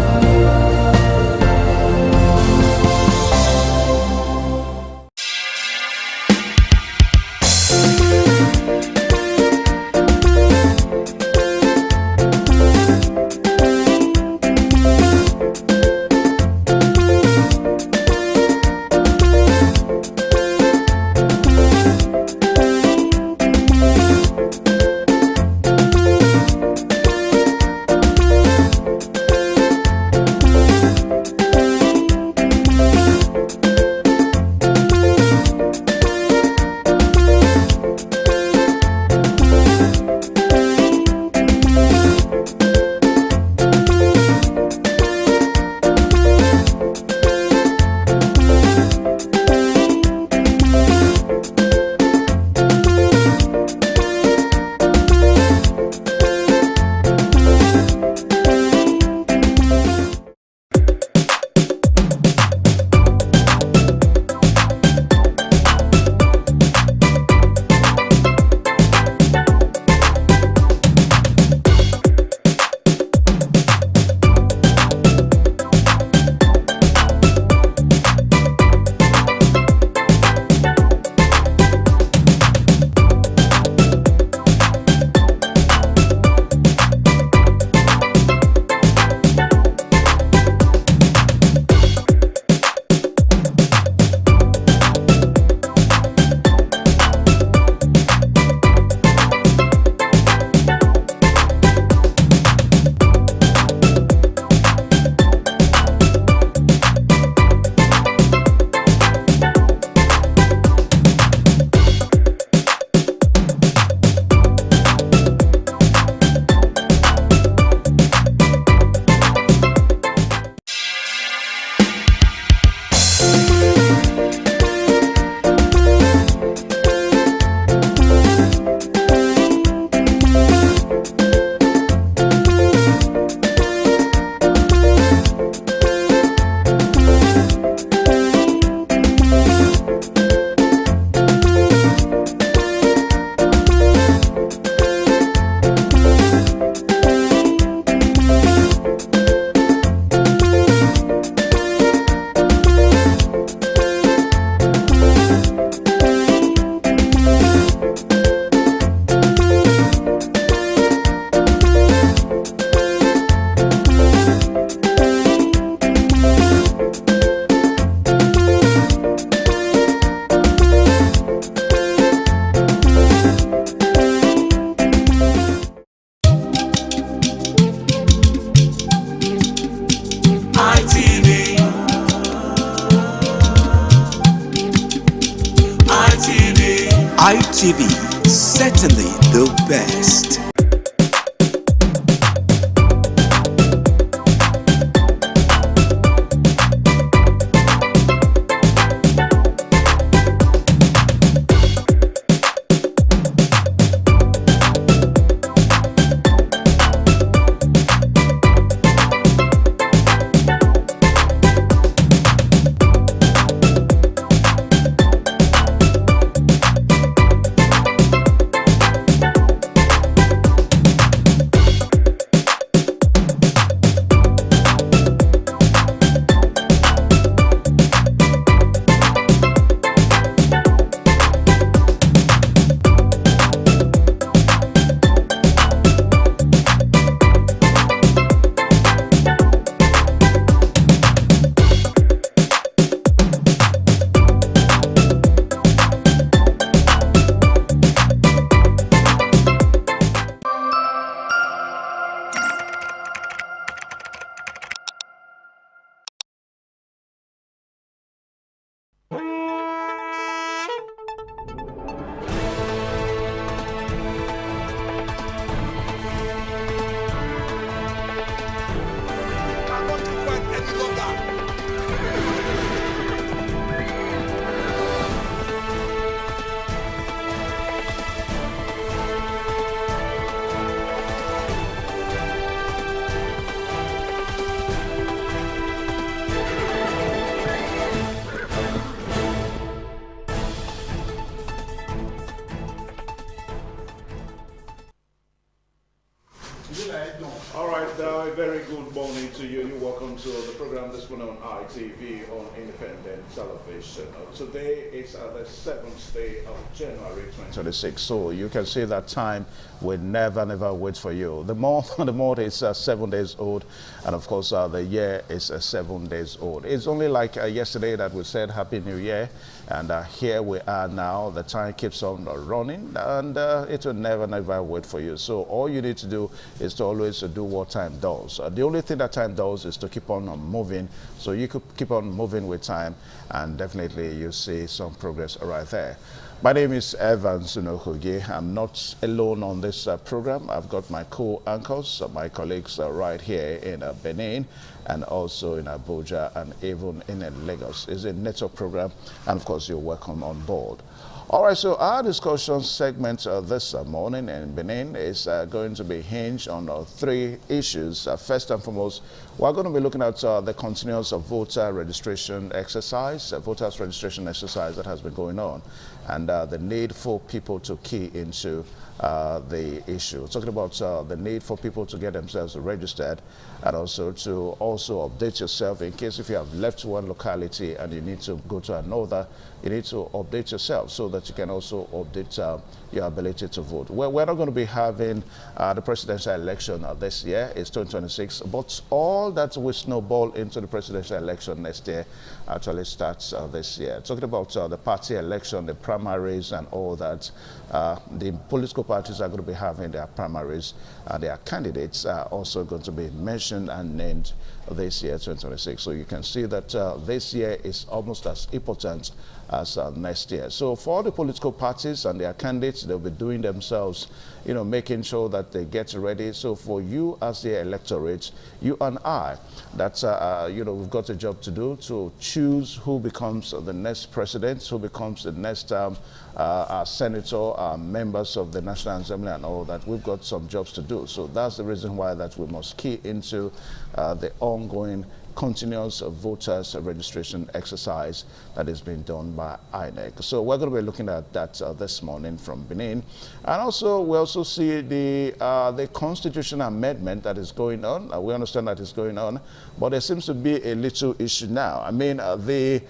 ITV, certainly the best. All right, a very good morning to you. You're welcome to the program this morning on ITV on Independent Television. Today is the 7th day of January 2026. So you can see that time will never wait for you. The month is 7 days old, and of course the year is 7 days old. It's only like yesterday that we said Happy New Year, and here we are now. The time keeps on running, and it will never wait for you. So all you need to do is to always do what time does. The only thing that time does is to keep on moving. So you could keep on moving with time, and definitely you see some progress right there. My name is Evans Unohugi. I'm not alone on this program. I've got my co-anchors, my colleagues right here in Benin, and also in Abuja, and even in Lagos. It's a network program, and of course you're welcome on board. All right, so our discussion segment this morning in Benin is going to be hinged on 3 issues. First and foremost, we're going to be looking at the continuous voter registration exercise, voters registration exercise that has been going on, and the need for people to key into the issue. Talking about the need for people to get themselves registered, and also to update yourself in case if you have left one locality and you need to go to another, you need to update yourself so that you can also update your ability to vote. We're not going to be having the presidential election this year. It's 2026, but all that will snowball into the presidential election next year actually starts this year. Talking about the party election, the primaries and all that, the political parties are going to be having their primaries, and their candidates are also going to be mentioned and named this year, 2026. So you can see that this year is almost as important as next year. So for the political parties and their candidates, they'll be doing themselves, making sure that they get ready. So for you as the electorate, you and I, that's, we've got a job to do to choose who becomes the next president, who becomes the next senator, members of the National Assembly and all that. We've got some jobs to do. So that's the reason why that we must key into the ongoing continuous voters registration exercise that is being done by INEC. So we're going to be looking at that this morning from Benin. And also, we also see the constitutional amendment that is going on. We understand that is going on, but there seems to be a little issue now. I mean, the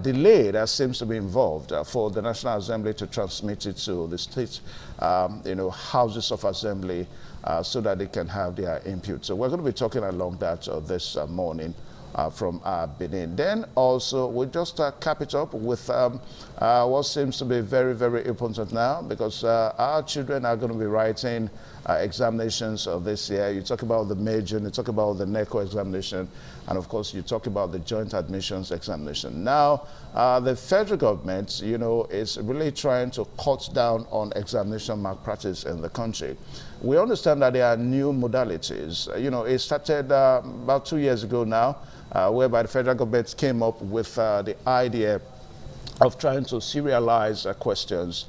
delay that seems to be involved for the National Assembly to transmit it to the state, houses of assembly, so that they can have their input. So we're going to be talking along that this morning from Benin. Then also we just cap it up with what seems to be very, very important now, because our children are going to be writing examinations of this year. You talk about the major, you talk about the NECO examination, and of course you talk about the joint admissions examination. Now the federal government, you know, is really trying to cut down on examination malpractice in the country. We understand that there are new modalities. You know, it started about 2 years ago now, whereby the federal government came up with the idea of trying to serialize questions,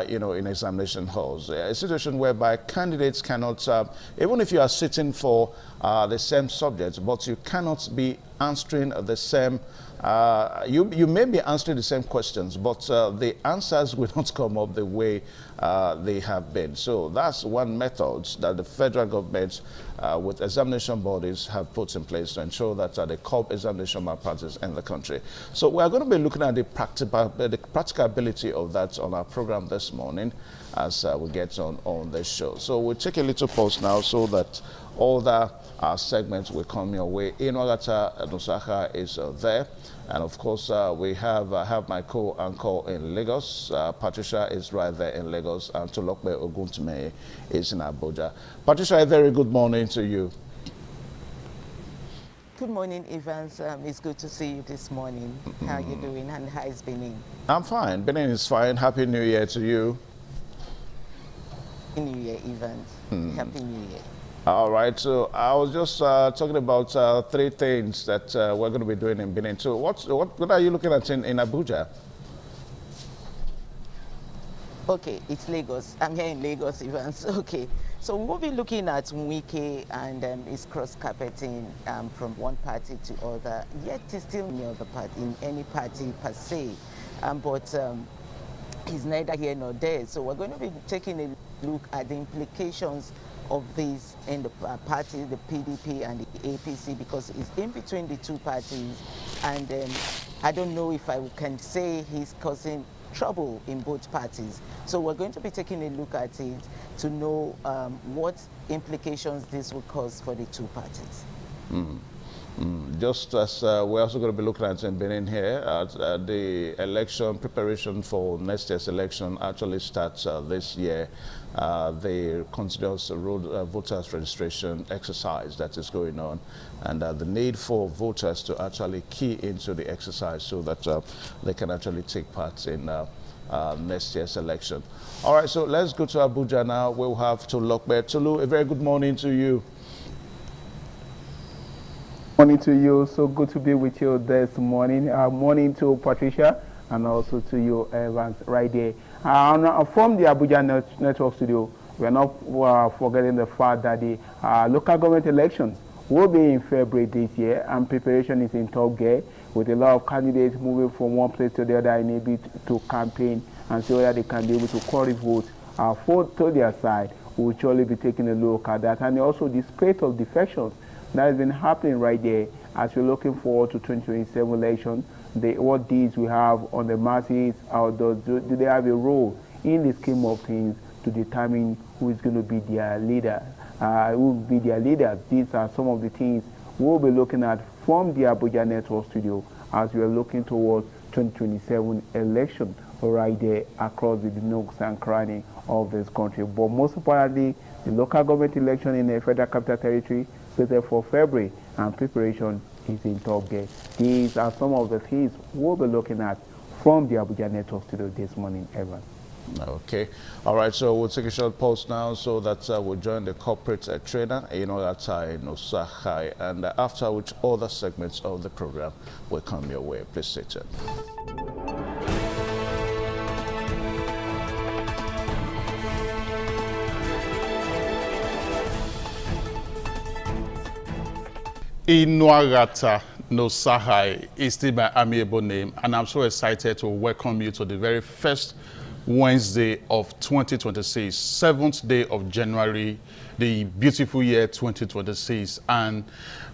you know, in examination halls. A situation whereby candidates cannot, even if you are sitting for the same subject, but you cannot be answering the same, you may be answering the same questions, but the answers will not come up the way they have been. So that's one method that the federal government with examination bodies have put in place to ensure that they curb examination malpractice in the country. So we are going to be looking at the practicability of that on our program this morning as we get on this show. So we'll take a little pause now so that all the segments will come your way. Inwagata Nosaka is there. And of course, we have my co-anchor in Lagos. Patricia is right there in Lagos, and Tolokbe Oguntume is in Abuja. Patricia, a very good morning to you. Good morning, Evans. It's good to see you this morning. How are you doing, and how is Benin? I'm fine. Benin is fine. Happy New Year to you. Happy New Year, Evans. Happy New Year. All right, so I was just talking about 3 things that we're going to be doing in Benin. So what are you looking at in Abuja? Okay, it's Lagos. I'm here in Lagos, Evans. Okay, so we'll be looking at Wike and his cross-carpeting from one party to other, yet he's still in the other party, in any party per se. But he's neither here nor there. So we're going to be taking a look at the implications of this in the party, the PDP and the APC, because it's in between the two parties, and I don't know if I can say he's causing trouble in both parties. So we're going to be taking a look at it to know what implications this will cause for the two parties. Just as we're also going to be looking at in Benin here, the election preparation for next year's election actually starts this year. The continuous voters registration exercise that is going on, and the need for voters to actually key into the exercise so that they can actually take part in next year's election. All right, so let's go to Abuja now. We'll have Tolokbe. Tolu, a very good morning to you. Morning to you. So good to be with you this morning. Morning to Patricia and also to you, Evans, right there. From the Abuja Network Studio, we are not forgetting the fact that the local government elections will be in February this year, and preparation is in top gear, with a lot of candidates moving from one place to the other in a bid to campaign and see whether they can be able to qualify votes to their side. We'll surely be taking a look at that, and also the spate of defections that has been happening right there as we're looking forward to 2027 election. What deeds we have on the masses, do they have a role in the scheme of things to determine who is going to be their leader, who will be their leaders? These are some of the things we'll be looking at from the Abuja Network Studio as we are looking towards 2027 election right there across the nooks and crannies of this country. But most importantly, the local government election in the Federal Capital Territory slated for February, and preparation is in top gear. These are some of the things we'll be looking at from the Abuja Network Studio this morning, Evan. Okay. All right, so we'll take a short pause now so that we'll join the corporate trainer, Inwagata Nosaka, and after which other segments of the program will come your way. Please stay tuned. Inwagata Nosahai is still my amiable name, and I'm so excited to welcome you to the very first Wednesday of 2026, 7th day of January, the beautiful year 2026. And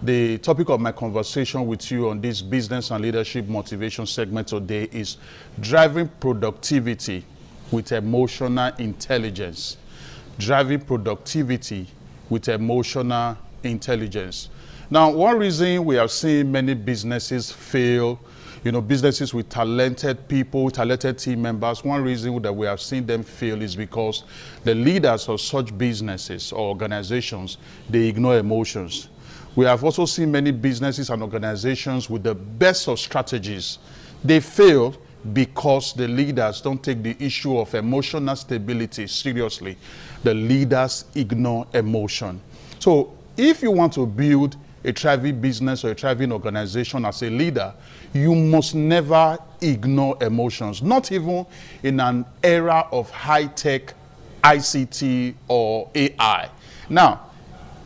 the topic of my conversation with you on this business and leadership motivation segment today is driving productivity with emotional intelligence. Driving productivity with emotional intelligence. Now, one reason we have seen many businesses fail, you know, businesses with talented people, talented team members, one reason that we have seen them fail is because the leaders of such businesses or organizations, they ignore emotions. We have also seen many businesses and organizations with the best of strategies. They fail because the leaders don't take the issue of emotional stability seriously. The leaders ignore emotion. So if you want to build a thriving business or a thriving organization as a leader, you must never ignore emotions, not even in an era of high-tech ICT or AI. Now,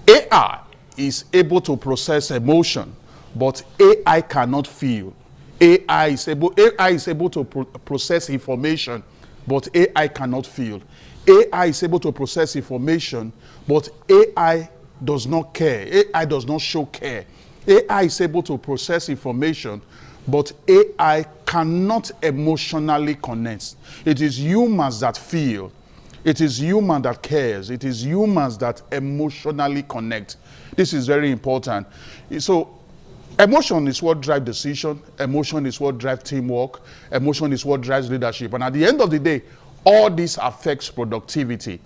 AI is able to process emotion, but AI cannot feel. AI is able to process information, but AI cannot feel. AI is able to process information, but AI does not care. AI does not show care. AI is able to process information, but AI cannot emotionally connect. It is humans that feel. It is human that cares. It is humans that emotionally connect. This is very important. So emotion is what drives decision. Emotion is what drives teamwork. Emotion is what drives leadership. And at the end of the day, all this affects productivity.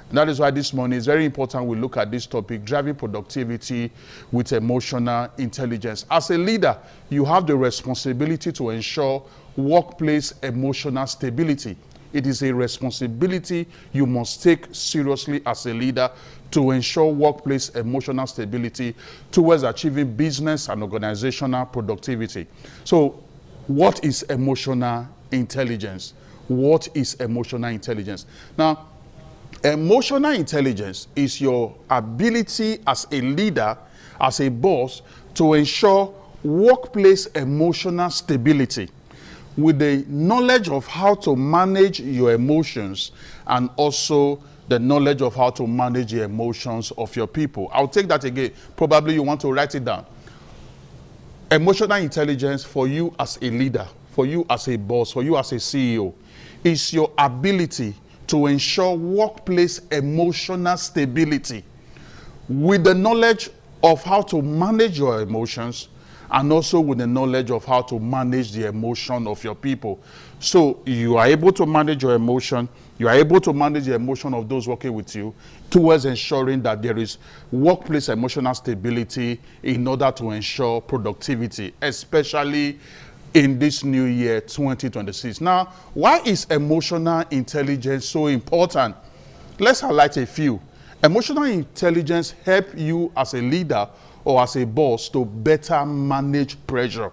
And that is why this morning it's very important we look at this topic, driving productivity with emotional intelligence. As a leader, you have the responsibility to ensure workplace emotional stability. It is a responsibility you must take seriously as a leader to ensure workplace emotional stability towards achieving business and organizational productivity. So, what is emotional intelligence? What is emotional intelligence? Now, emotional intelligence is your ability as a leader, as a boss, to ensure workplace emotional stability with the knowledge of how to manage your emotions and also the knowledge of how to manage the emotions of your people. I'll take that again. Probably you want to write it down. Emotional intelligence for you as a leader, for you as a boss, for you as a CEO, is your ability to ensure workplace emotional stability with the knowledge of how to manage your emotions and also with the knowledge of how to manage the emotion of your people. So you are able to manage your emotion, you are able to manage the emotion of those working with you towards ensuring that there is workplace emotional stability in order to ensure productivity, especially in this new year 2026. Now, why is emotional intelligence so important? Let's highlight a few. Emotional intelligence helps you as a leader or as a boss to better manage pressure.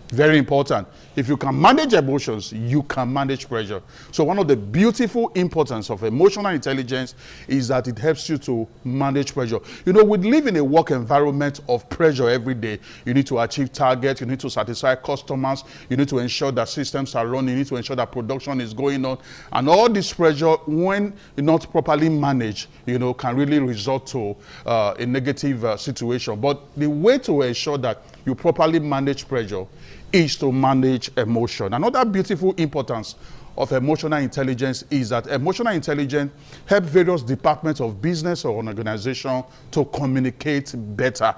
Very important. If you can manage emotions, you can manage pressure. So one of the beautiful importance of emotional intelligence is that it helps you to manage pressure. You know, we live in a work environment of pressure every day. You need to achieve targets, you need to satisfy customers, you need to ensure that systems are running, you need to ensure that production is going on. And all this pressure, when not properly managed, you know, can really result to a negative situation. But the way to ensure that you properly manage pressure is to manage emotion. Another beautiful importance of emotional intelligence is that emotional intelligence helps various departments of business or an organization to communicate better.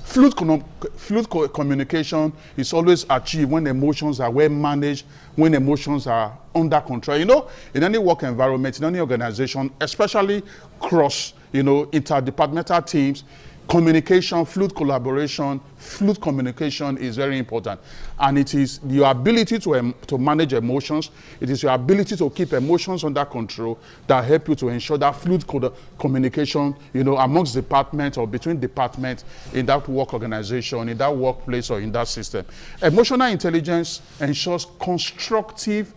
Fluid communication is always achieved when emotions are well managed, when emotions are under control. You know, in any work environment, in any organization, especially cross, you know, interdepartmental teams, communication, fluid collaboration, fluid communication is very important. And it is your ability to manage emotions, it is your ability to keep emotions under control that help you to ensure that fluid communication, you know, amongst departments or between departments in that work organization, in that workplace or in that system. Emotional intelligence ensures constructive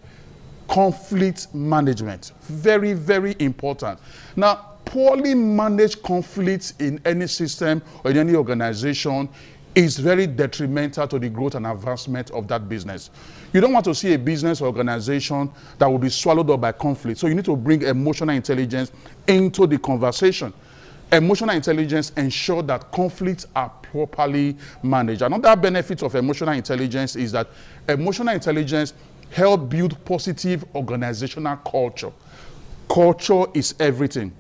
conflict management. Very, very important. Now, poorly managed conflicts in any system or in any organization is very detrimental to the growth and advancement of that business. You don't want to see a business or organization that will be swallowed up by conflict. So you need to bring emotional intelligence into the conversation. Emotional intelligence ensures that conflicts are properly managed. Another benefit of emotional intelligence is that emotional intelligence helps build positive organizational culture. Culture is everything.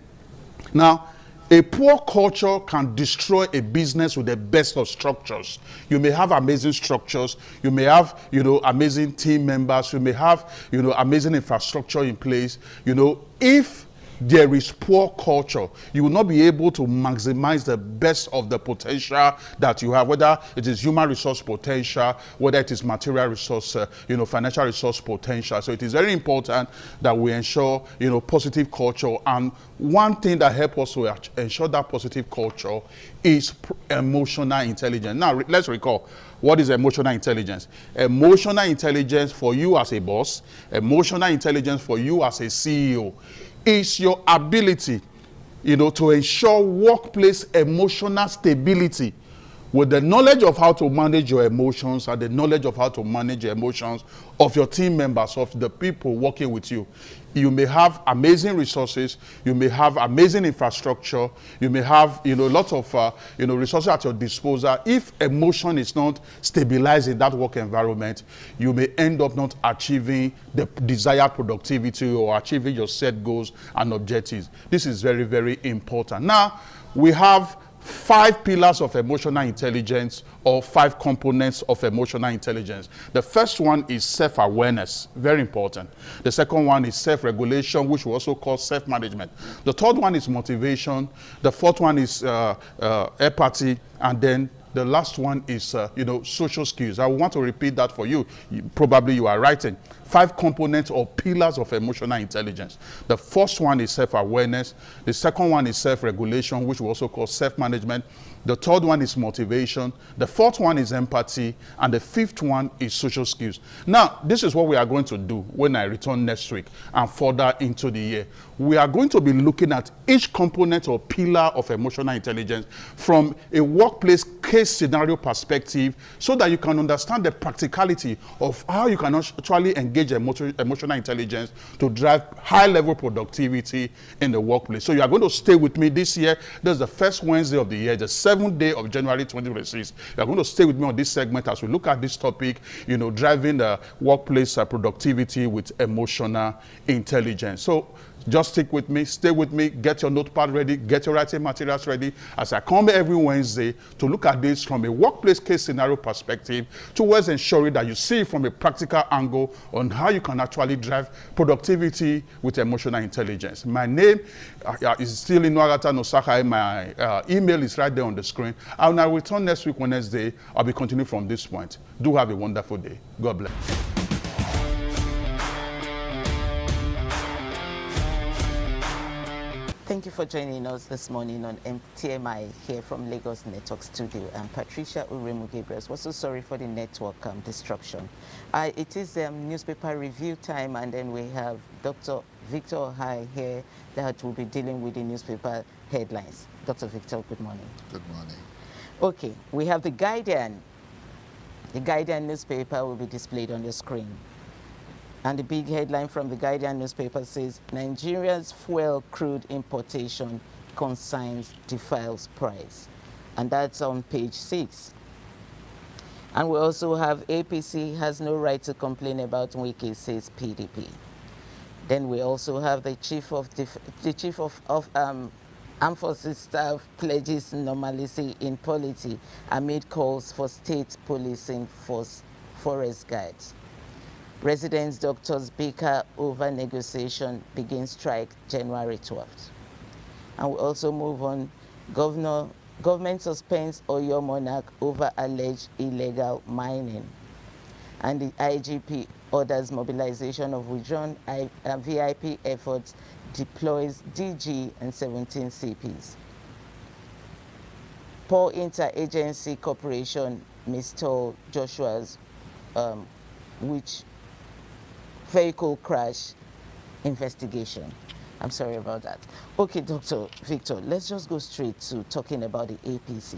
Now, A poor culture can destroy a business with the best of structures. You may have amazing structures. You may have, amazing team members. You may have, amazing infrastructure in place. If there is poor culture, you will not be able to maximize the best of the potential that you have, whether it is human resource potential, whether it is material resource, financial resource potential. So it is very important that we ensure, positive culture. And one thing that helps us to ensure that positive culture is emotional intelligence. Now, let's recall, what is emotional intelligence? Emotional intelligence for you as a boss, emotional intelligence for you as a CEO, is your ability, to ensure workplace emotional stability with the knowledge of how to manage your emotions and the knowledge of how to manage your emotions of your team members, of the people working with you. You may have amazing resources, you may have amazing infrastructure, you may have, lots of, resources at your disposal. If emotion is not stabilized in that work environment, you may end up not achieving the desired productivity or achieving your set goals and objectives. This is very, very important. Now, we have 5 pillars of emotional intelligence, or 5 components of emotional intelligence. The first one is self-awareness, very important. The second one is self-regulation, which we also call self-management. The third one is motivation. The fourth one is empathy. And then the last one is, social skills. I want to repeat that for you. Probably you are writing. 5 components or pillars of emotional intelligence. The first one is self-awareness. The second one is self-regulation, which we also call self-management. The third one is motivation. The fourth one is empathy. And the fifth one is social skills. Now, this is what we are going to do when I return next week and further into the year. We are going to be looking at each component or pillar of emotional intelligence from a workplace case scenario perspective, so that you can understand the practicality of how you can actually engage emotional intelligence to drive high-level productivity in the workplace. So you are going to stay with me this year. This is the first Wednesday of the year, the 7th day of January 2026. You are going to stay with me on this segment as we look at this topic, driving the workplace productivity with emotional intelligence. So just stick with me, stay with me, get your notepad ready, get your writing materials ready as I come every Wednesday to look at this from a workplace case scenario perspective, towards ensuring that you see it from a practical angle on how you can actually drive productivity with emotional intelligence. My name is still Inuagata Nosaka. My email is right there on the screen. And I will return next week Wednesday. I'll be continuing from this point. Do have a wonderful day. God bless. Thank you for joining us this morning on TMI here from Lagos Network Studio. I'm Patricia Uremu Gabriel. We're so sorry for the network disruption. It is newspaper review time, and then we have Dr. Victor Ohai here that will be dealing with the newspaper headlines. Dr. Victor, good morning. Good morning. Okay, we have The Guardian. The Guardian newspaper will be displayed on your screen. And the big headline from the Guardian newspaper says, Nigeria's fuel crude importation consigns defiles price. And that's on page 6. And we also have APC has no right to complain about Wike, says PDP. Then we also have the chief of Armed Forces Staff pledges normalcy in polity amid calls for state policing forest guards. Residents, doctors bicker over negotiation, begin strike January 12th. And we also move on. Government suspends Oyo Monarch over alleged illegal mining. And the IGP orders mobilization of withdrawn VIP efforts, deploys DG and 17 CPs. Poor interagency cooperation misstalled Joshua's vehicle crash investigation. I'm sorry about that. Okay, Dr. Victor, let's just go straight to talking about the APC.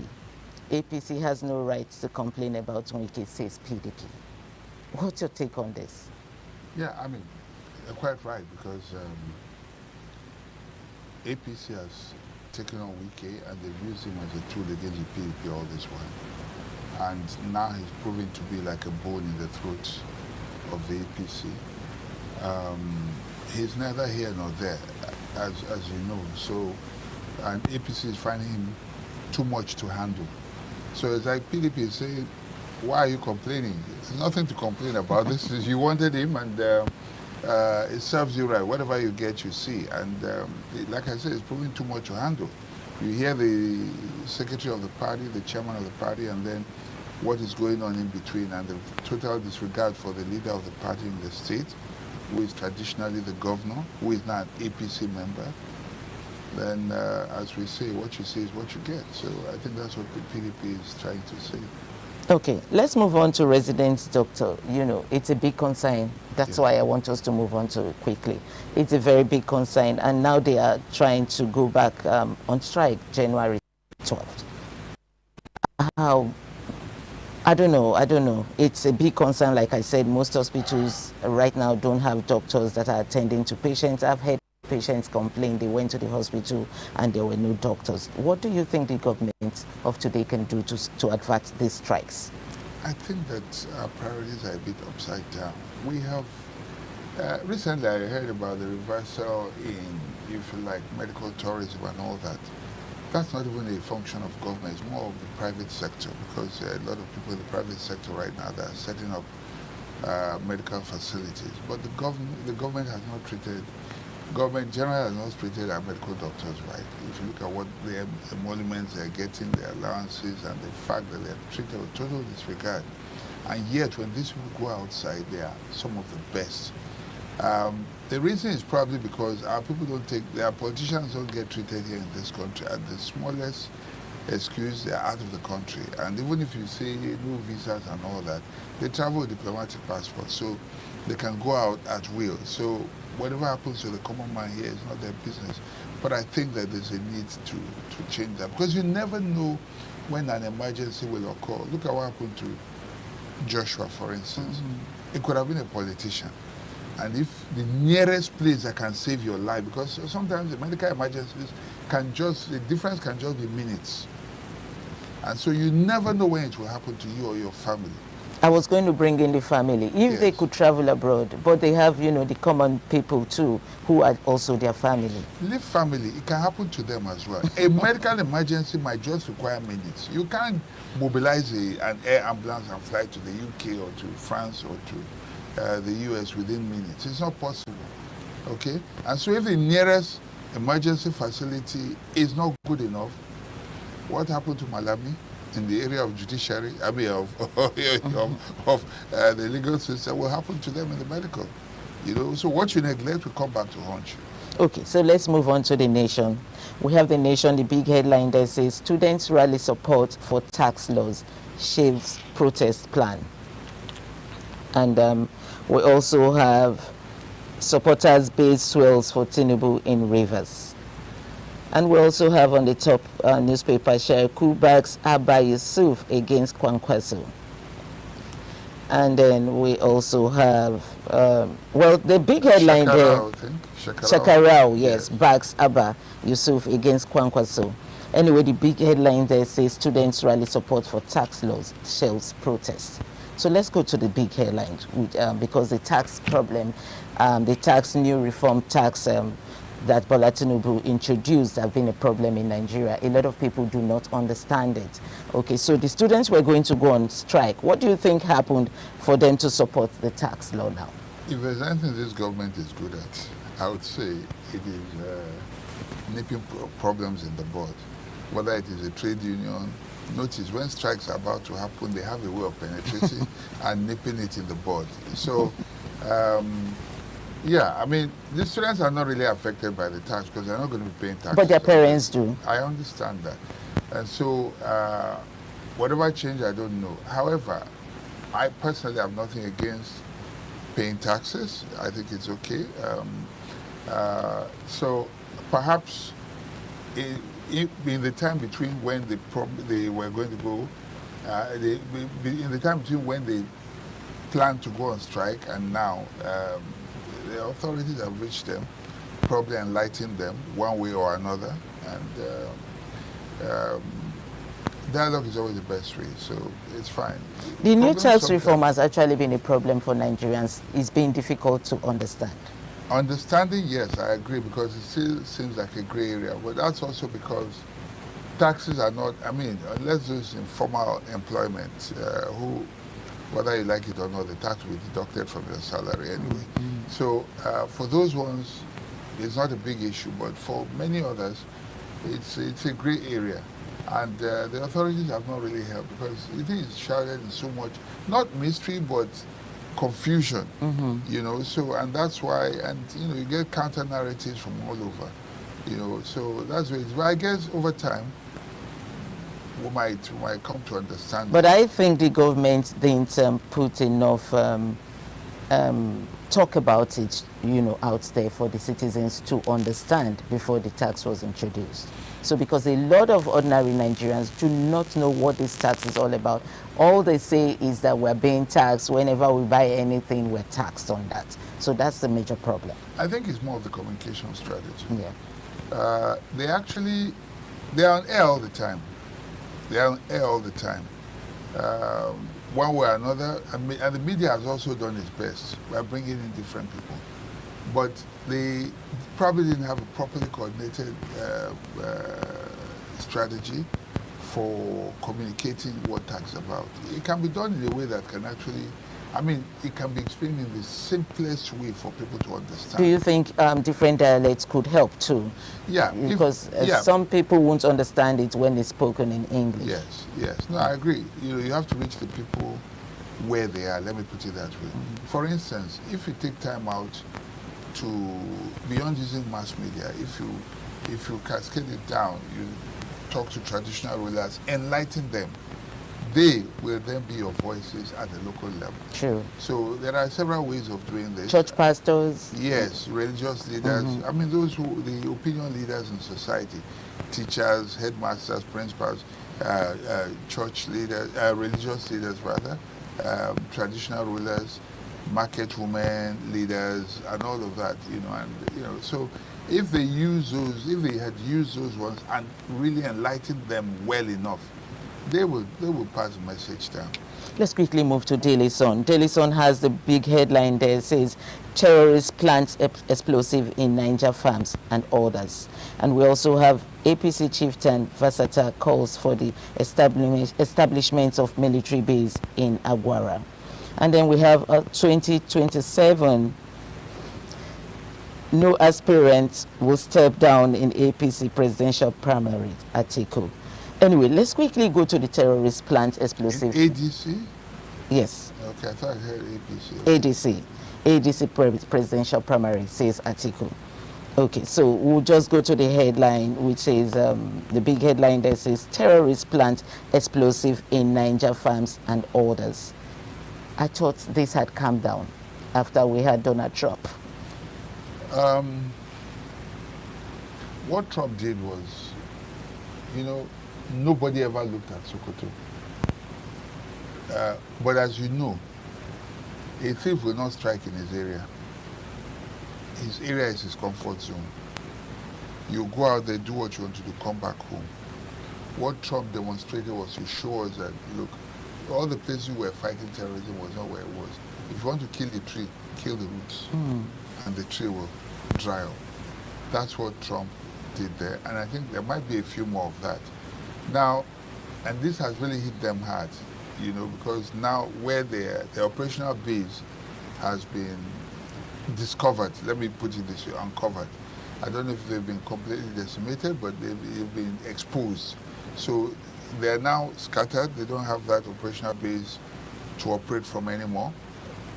APC has no right to complain about Wike, says PDP. What's your take on this? Yeah, I mean, you're quite right, because APC has taken on Wike and they've used him as a tool against the PDP all this while. And now he's proving to be like a bone in the throat of the APC. He's neither here nor there, as you know. So and APC is finding him too much to handle. So it's like PDP is saying, why are you complaining? There's nothing to complain about. This is, you wanted him, and it serves you right. Whatever you get, you see. And like I said, it's proving too much to handle. You hear the secretary of the party, the chairman of the party, and then what is going on in between, and the total disregard for the leader of the party in the state, who is traditionally the governor, who is now an APC member. Then, as we say, what you see is what you get. So I think that's what the PDP is trying to say. Okay, let's move on to resident doctor. You know, it's a big concern. That's why I want us to move on to it quickly. It's a very big concern, and now they are trying to go back on strike January 12th. How? I don't know. It's a big concern. Like I said, most hospitals right now don't have doctors that are attending to patients. I've heard patients complain they went to the hospital and there were no doctors. What do you think the government of today can do to avert these strikes? I think that our priorities are a bit upside down. We have, recently I heard about the reversal in, if you like, medical tourism and all that. That's not even a function of government, it's more of the private sector, because there are a lot of people in the private sector right now that are setting up medical facilities. But the government has not treated, government generally has not treated our medical doctors right. If you look at what the emoluments they're getting, their allowances, and the fact that they're treated with total disregard. And yet, when these people go outside, they are some of the best. The reason is probably because our people don't take, our politicians don't get treated here in this country. At the smallest excuse, they're out of the country. And even if you say no visas and all that, they travel with diplomatic passports, so they can go out at will. So whatever happens to the common man here is not their business. But I think that there's a need to change that, because you never know when an emergency will occur. Look at what happened to Joshua, for instance. It could have been a politician. And if the nearest place that can save your life, because sometimes the medical emergencies can just, the difference can just be minutes. And so you never know when it will happen to you or your family. I was going to bring in the family. If they could travel abroad, but they have, you know, the common people too, who are also their family. Leave family, it can happen to them as well. A medical emergency might just require minutes. You can't mobilize an air ambulance and fly to the UK or to France or to the US within minutes. It's not possible, okay? And so if the nearest emergency facility is not good enough, what happened to Malami in the area of judiciary, I mean of the legal system, will happen to them in the medical, you know? So what you neglect will come back to haunt you. Okay, so let's move on to the Nation. We have the Nation, the big headline that says, students rally support for tax laws, shaves protest plan. And we also have supporters base swells for Tinubu in Rivers. And we also have on the top newspaper, Sheriku backs Abba Yusuf against Kwankwaso. And then we also have, well, the big headline Shekarau, there, Shekarau, yes, backs Abba Yusuf against Kwankwaso. Anyway, the big headline there says students rally support for tax laws, shelves protest. So let's go to the big headlines, because the tax problem, the tax new reform tax that Bola Tinubu introduced have been a problem in Nigeria. A lot of people do not understand it. Okay, so the students were going to go on strike. What do you think happened for them to support the tax law now? If there's anything this government is good at, I would say it is nipping problems in the bud. Whether it is a trade union, notice when strikes are about to happen, they have a way of penetrating and nipping it in the bud. So, yeah, I mean, the students are not really affected by the tax because they're not going to be paying taxes. But their parents do. I understand that. And so, whatever change, I don't know. However, I personally have nothing against paying taxes. I think it's okay. So, perhaps in the time between when they were going to go, in the time between when they planned to go on strike and now, the authorities have reached them, probably enlightened them one way or another, and dialogue is always the best way, so it's fine. The new tax reform has actually been a problem for Nigerians. It's been difficult to understand. Understanding, yes, I agree, because it still seems like a gray area. But that's also because taxes are not, I mean, unless those in formal employment, who, whether you like it or not, the tax will be deducted from your salary anyway. So for those ones, it's not a big issue, but for many others, it's a gray area. And the authorities have not really helped, because it is shrouded in so much, not mystery, but confusion, you know, so, and that's why, and, you know, you get counter narratives from all over, you know, so that's what it is. But I guess over time, we might come to understand. But I think the government didn't put enough talk about it, you know, out there for the citizens to understand before the tax was introduced. So because a lot of ordinary Nigerians do not know what this tax is all about. All they say is that we're being taxed. Whenever we buy anything, we're taxed on that. So that's the major problem. I think it's more of the communication strategy. Yeah. They're on air all the time. They're on air all the time. One way or another, and the media has also done its best by bringing in different people. But they probably didn't have a properly coordinated strategy for communicating what tax is about. It can be done in a way that can actually, I mean, it can be explained in the simplest way for people to understand. Do you think different dialects could help too? Yeah. Because some people won't understand it when it's spoken in English. Yes, yes. No, I agree. You know, you have to reach the people where they are. Let me put it that way. For instance, if you take time out to, beyond using mass media, if you cascade it down, you talk to traditional rulers, enlighten them, they will then be your voices at the local level. True. So there are several ways of doing this. Church pastors. Yes, religious leaders. I mean, those who, the opinion leaders in society, teachers, headmasters, principals, church leaders, religious leaders rather, traditional rulers, market women, leaders, and all of that, you know, and, you know, so if they use those, if they had used those ones and really enlightened them well enough, they will pass the message down. Let's quickly move to Daily Sun. Daily Sun has the big headline there. It says, terrorist plants explosive in Niger farms and others. And we also have APC chieftain Vasata calls for the establishment of military base in Agwara. And then we have 2027, no aspirant will step down in APC presidential primary, Atiku. Anyway, let's quickly go to the terrorist plant explosive. ADC? Yes. Okay, I thought I heard APC. ADC presidential primary, says Atiku. Okay, so we'll just go to the headline, which is the big headline that says terrorist plant explosive in Niger farms and others. I thought this had calmed down after we had Donald Trump. What Trump did was, you know, nobody ever looked at Sokoto. But as you know, a thief will not strike in his area. His area is his comfort zone. You go out there, do what you want to do, come back home. What Trump demonstrated was to show us that, look, all the places we were fighting terrorism was not where it was. If you want to kill the tree, kill the roots, and the tree will dry up. That's what Trump did there, and I think there might be a few more of that. Now, and this has really hit them hard, you know, because now where their operational base has been discovered, let me put it this way, uncovered. I don't know if they've been completely decimated, but they've been exposed. So they're now scattered. They don't have that operational base to operate from anymore.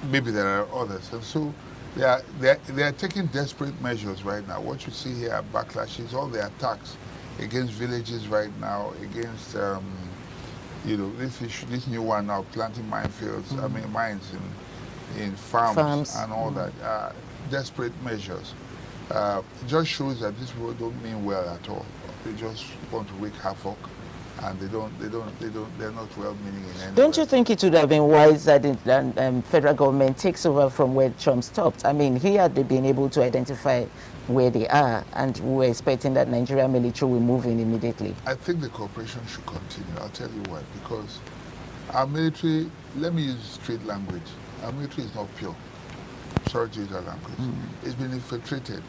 Maybe there are others. And so they are taking desperate measures right now. What you see here are backlashes, all the attacks against villages right now, against, you know, this new one now, planting minefields, I mean mines in farms and all that. Desperate measures. It just shows that these people don't mean well at all. They just want to wreak havoc, and they're not well-meaning in any Don't way. you think it would have been wise that the federal government takes over from where Trump stopped? I mean, he had been able to identify where they are, and we were expecting that Nigerian military will move in immediately. I think the cooperation should continue. I'll tell you why. Because our military, let me use street language, our military is not pure. sorry to use that language, it's been infiltrated.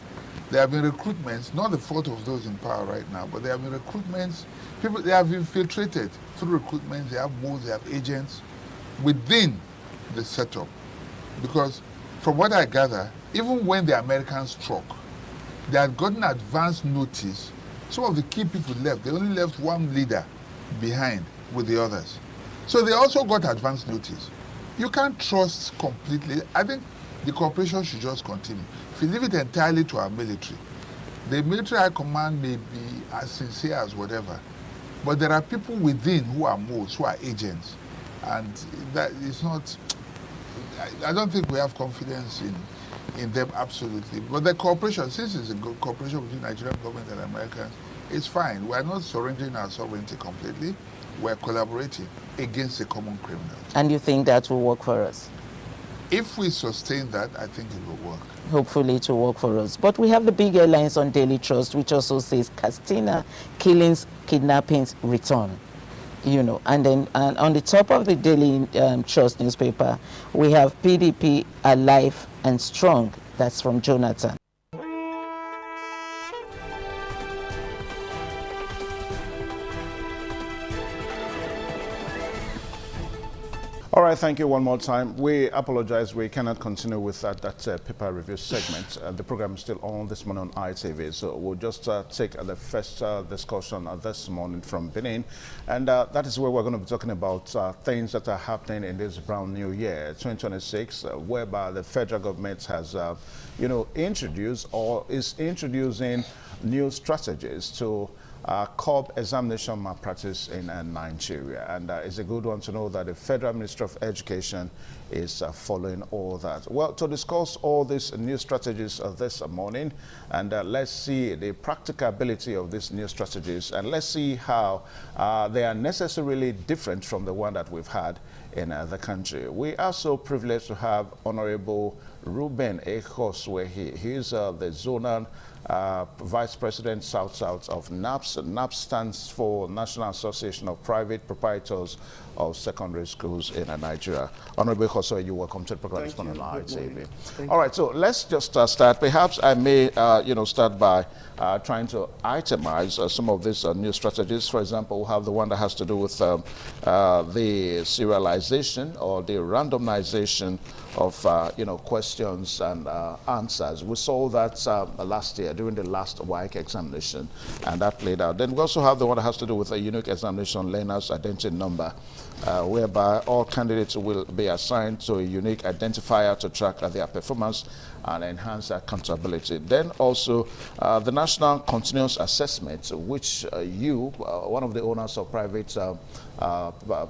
There have been recruitments, not the fault of those in power right now, but there have been recruitments. People, they have infiltrated through recruitment. They have modes, they have agents within the setup. Because from what I gather, even when the Americans struck, they had gotten advance notice. Some of the key people left. They only left one leader behind with the others. So they also got advance notice. You can't trust completely. I think the cooperation should just continue. If you leave it entirely to our military, the military high command may be as sincere as whatever, but there are people within who are modes, who are agents, and that is not. I don't think we have confidence in them absolutely. But the cooperation, since it's a good cooperation between Nigerian government and Americans, it's fine. We are not surrendering our sovereignty completely. We are collaborating against a common criminal. And you think that will work for us? If we sustain that, I think it will work. Hopefully it will work for us. But we have the big headlines on Daily Trust, which also says Castina killings, kidnappings, return. You know, and then on the top of the Daily Trust newspaper, we have PDP alive and strong. That's from Jonathan. All right, thank you one more time. We apologize, we cannot continue with that paper review segment. The program is still on this morning on ITV, so we'll just take the first discussion this morning from Benin. And that is where we're going to be talking about things that are happening in this brand new year, 2026, whereby the federal government has, introduced or is introducing new strategies to curb examination malpractice in Nigeria. And it's a good one to know that the Federal Ministry of Education is following all that. Well, to discuss all these new strategies this morning, and let's see the practicability of these new strategies, and let's see how they are necessarily different from the one that we've had in the country. We are so privileged to have Honorable Ruben Ekoswe. He is the zonal Vice President South-South of NAPS. NAPS stands for National Association of Private Proprietors of Secondary Schools in Nigeria. Honorable Ekoswe, you're welcome to the program this morning on ITV. All right, so let's just start. Perhaps I may, start by trying to itemize some of these new strategies. For example, we have the one that has to do with the serialization or the randomization of questions and answers. We saw that last year during the last WAEC examination, and that played out. Then we also have the one that has to do with a unique examination learner's identity number, whereby all candidates will be assigned to a unique identifier to track their performance and enhance accountability. Then also the National Continuous Assessment, which one of the owners of private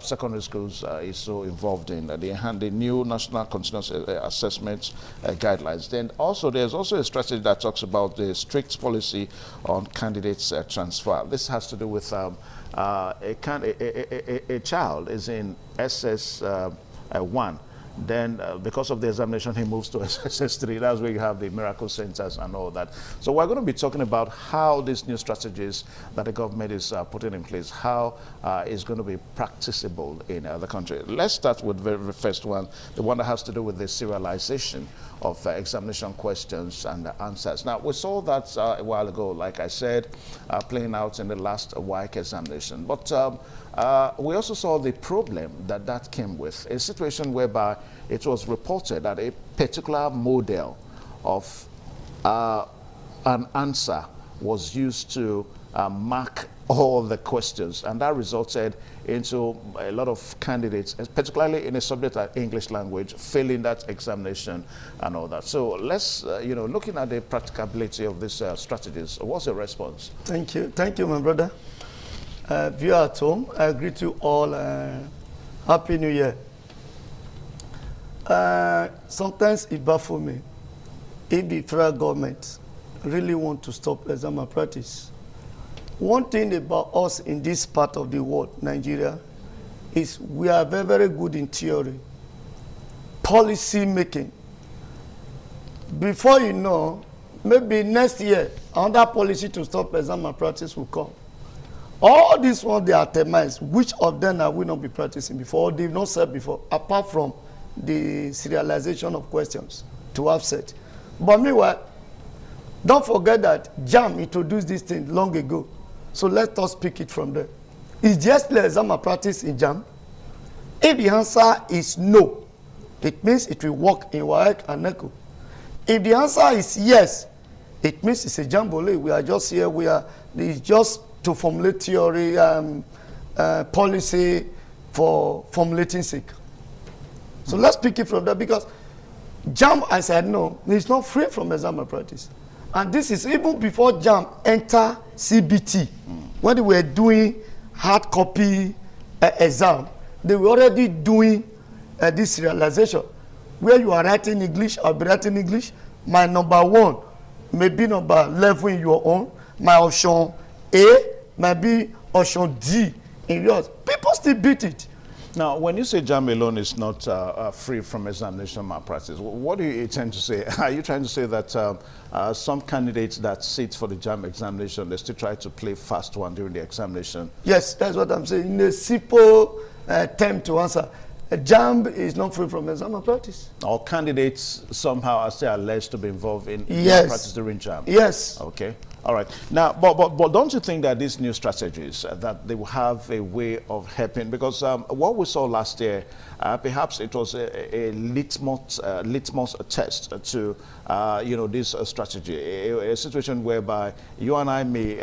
secondary schools, is so involved in, the new National Continuous Assessment guidelines. Then also there's also a strategy that talks about the strict policy on candidates transfer. This has to do with a child is in SS1. Then because of the examination, he moves to SS3. That's where you have the miracle centers and all that. So we're going to be talking about how these new strategies that the government is putting in place, how is going to be practicable in the country. Let's start with the very first one, the one that has to do with the serialization of examination questions and answers. Now, we saw that a while ago, like I said, playing out in the last WAEC examination. But we also saw the problem that came with, a situation whereby it was reported that a particular model of an answer was used to mark all the questions, and that resulted into a lot of candidates, particularly in a subject like English language, failing that examination and all that. So let's, looking at the practicability of these strategies, what's the response? Thank you, my brother. Viewer at home, I greet you all. Happy New Year. Sometimes it baffles me if the federal government really want to stop exam malpractice. One thing about us in this part of the world, Nigeria, is we are very, very good in theory, policy making. Before you know, maybe next year, another policy to stop exam malpractice will come. All these ones, they are termites. Which of them have we not been practicing before? Or they've not said before, apart from the serialization of questions. to have said. But meanwhile, don't forget that JAM introduced this thing long ago. So let us pick it from there. Is the SPLA exam malpractice in JAM? If the answer is no, it means it will work in WAEC and NECO. If the answer is yes, it means it's a jamboree. We are just here. It's just to formulate theory, policy for formulating sake. So let's pick it from there, because JAM, I said no, is not free from exam malpractice. And this is even before JAM enter CBT. When they were doing hard copy exam, they were already doing this realization. Where you are writing English, I'll be writing English. My number 1 may be number 11 in your own. My option A may be option D in yours. People still beat it. Now, when you say JAM alone is not free from examination malpractice, what do you intend to say? Are you trying to say that some candidates that sit for the JAM examination, they still try to play fast one during the examination? Yes, that's what I'm saying. In a simple term to answer, JAM is not free from exam malpractice. All candidates somehow are still alleged to be involved in malpractice during JAM? Yes. Okay. All right. Now, but don't you think that these new strategies, that they will have a way of helping? Because what we saw last year, perhaps it was a litmus test to, this strategy, a situation whereby you and I may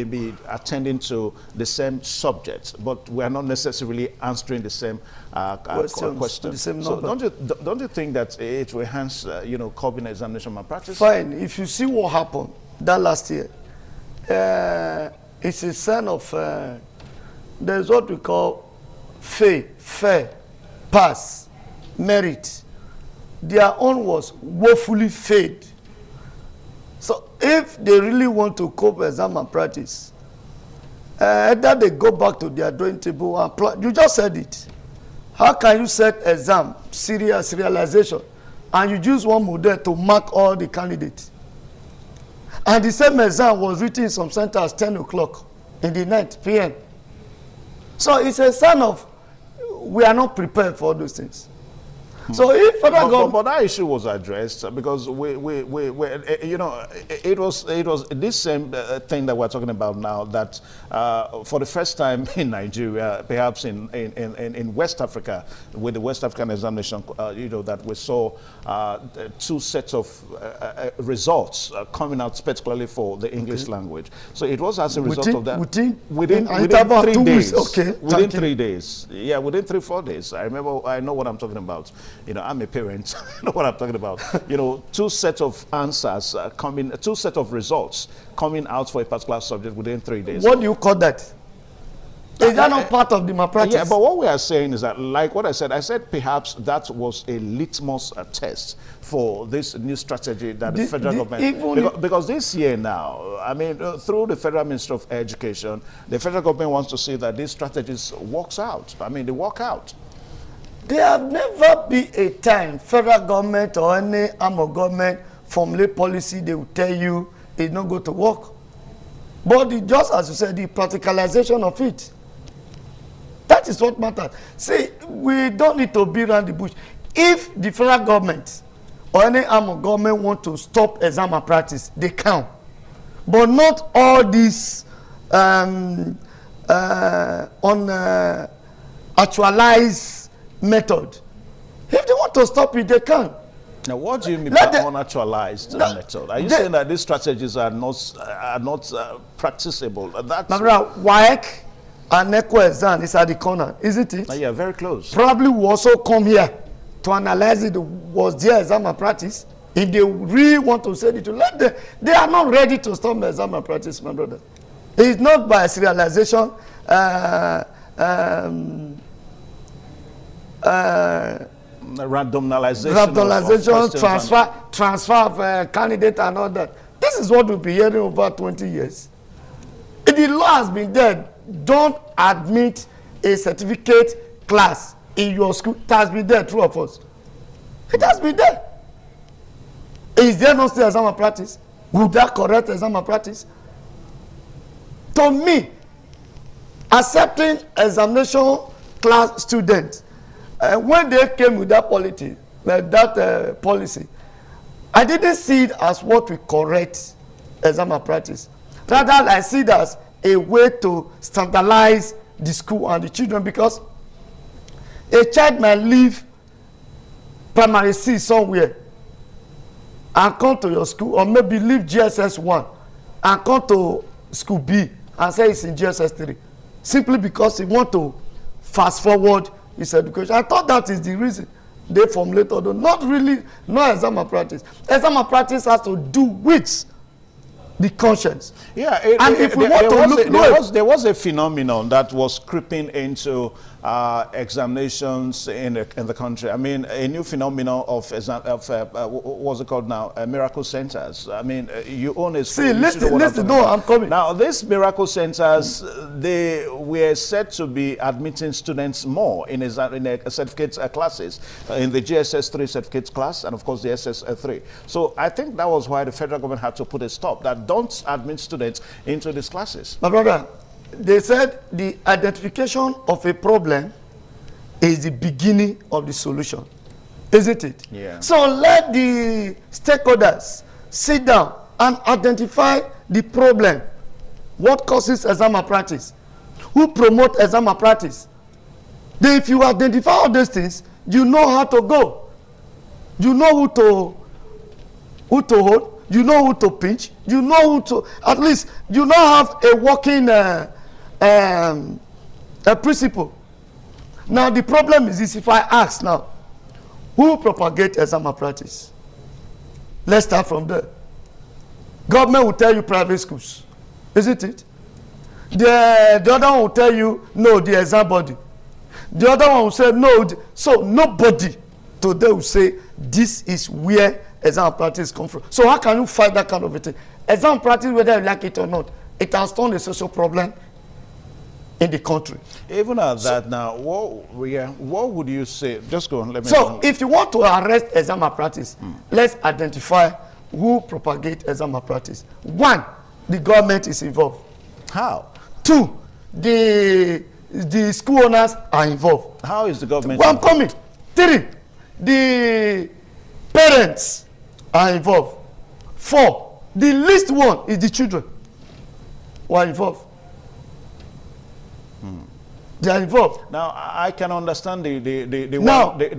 be attending to the same subject, but we are not necessarily answering the same question. So don't you think that it will enhance, curbing examination malpractice? Fine. If you see what happened that last year, it's a sign of there's what we call fair, pass, merit. Their own was woefully failed. So if they really want to cope exam malpractice, either they go back to their drawing table and apply. You just said it. How can you set exam serialization and you use one model to mark all the candidates? And the same exam was written in some centers 10 o'clock in the night, PM. So it's a sign of we are not prepared for all those things. So if federal government, but that issue was addressed because it was this same thing that we're talking about now, that for the first time in Nigeria, perhaps in West Africa, with the West African examination, that we saw 2 sets of results coming out, particularly for the English language. So it was as a result of that. Within 3 days. Okay. Within 3 days. Yeah, within 3-4 days. I know what I'm talking about. I'm a parent. I know what I'm talking about. 2 sets of answers 2 sets of results coming out for a particular subject within 3 days. What do you call that? Is that not part of the malpractice? Yeah, but what we are saying is that, like what I said perhaps that was a litmus test for this new strategy that the federal government, because this year now, through the Federal Ministry of Education, the federal government wants to see that these strategies works out. They work out. There have never been a time federal government or any arm of government formulate policy they will tell you it's not going to work. But just as you said, the practicalization of it, that is what matters. See, we don't need to beat around the bush. If the federal government or any arm of government want to stop exam malpractice, they can. But not all this actualized method. If they want to stop it, they can. Now, what do you mean by unactualized method? Are you saying that these strategies are not practicable? WAEC and NECO exam is at the corner, isn't it? Yeah, very close. Probably will also come here to analyze it. Was their exam malpractice? If they really want to say it, let them. They are not ready to stop exam malpractice, my brother. It's not by serialization. Randomization, transfer of candidate and all that. This is what we've been hearing over 20 years. If the law has been there, don't admit a certificate class in your school. It has been there, true of us. It has been there. Is there no still exam malpractice? Would that correct exam malpractice? To me, accepting examination class students, when they came with that policy, policy, I didn't see it as what we correct exam malpractice. Rather, I see it as a way to standardize the school and the children, because a child might leave primary C somewhere and come to your school, or maybe leave GSS 1 and come to school B and say it's in GSS 3, simply because he want to fast forward his education. I thought that is the reason they formulated, although not really, no exam malpractice. Exam malpractice has to do with the conscience. Yeah, there was a phenomenon that was creeping into examinations in the country. I mean, a new phenomenon of what's it called now? Miracle centers. I mean, you own a school. See, listen. No, I'm coming. Now, these miracle centers, they were said to be admitting students more in a certificate classes, in the GSS 3 certificate class, and of course the SS 3. So I think that was why the federal government had to put a stop. That don't admit students into these classes. My brother, they said the identification of a problem is the beginning of the solution, isn't it? Yeah. So let the stakeholders sit down and identify the problem. What causes exam malpractice? Who promote exam malpractice? Then if you identify all these things, you know how to go. You know who to hold. You know who to pinch. You know who to, at least you now have a working a principle. Now the problem is this: if I ask now, who propagate exam malpractice? Let's start from there. Government will tell you private schools, isn't it? The other one will tell you no, the exam body. The other one will say no. So nobody today will say this is where exam malpractice come from. So how can you fight that kind of a thing? Exam malpractice, whether you like it or not, it has turned a social problem in the country. Even at that now, what would you say? Just go on, let me So if you want to arrest exam malpractice, let's identify who propagate exam malpractice. One, the government is involved. How? Two, the school owners are involved. How is the government Well, I'm coming. Three, the parents are involved. Four, the least one is the children who are involved. They are involved. Now, I can understand the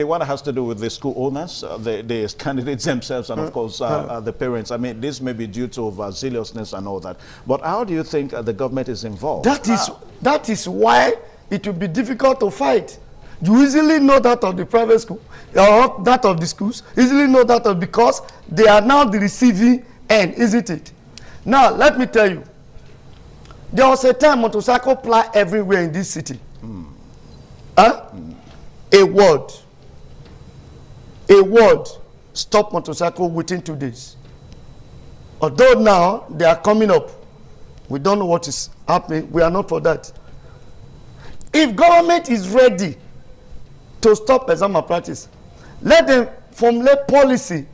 one that has to do with the school owners, the candidates themselves, and of course the parents. I mean, this may be due to overzealousness and all that. But how do you think the government is involved? That is why it will be difficult to fight. You easily know that of the private school, or that of the schools, easily know that of, because they are now the receiving end, isn't it? Now, let me tell you, there was a time motorcycle ply everywhere in this city. A word stop motorcycle within 2 days. Although now they are coming up, we don't know what is happening. We are not for that. If government is ready to stop exam malpractice, let them formulate policy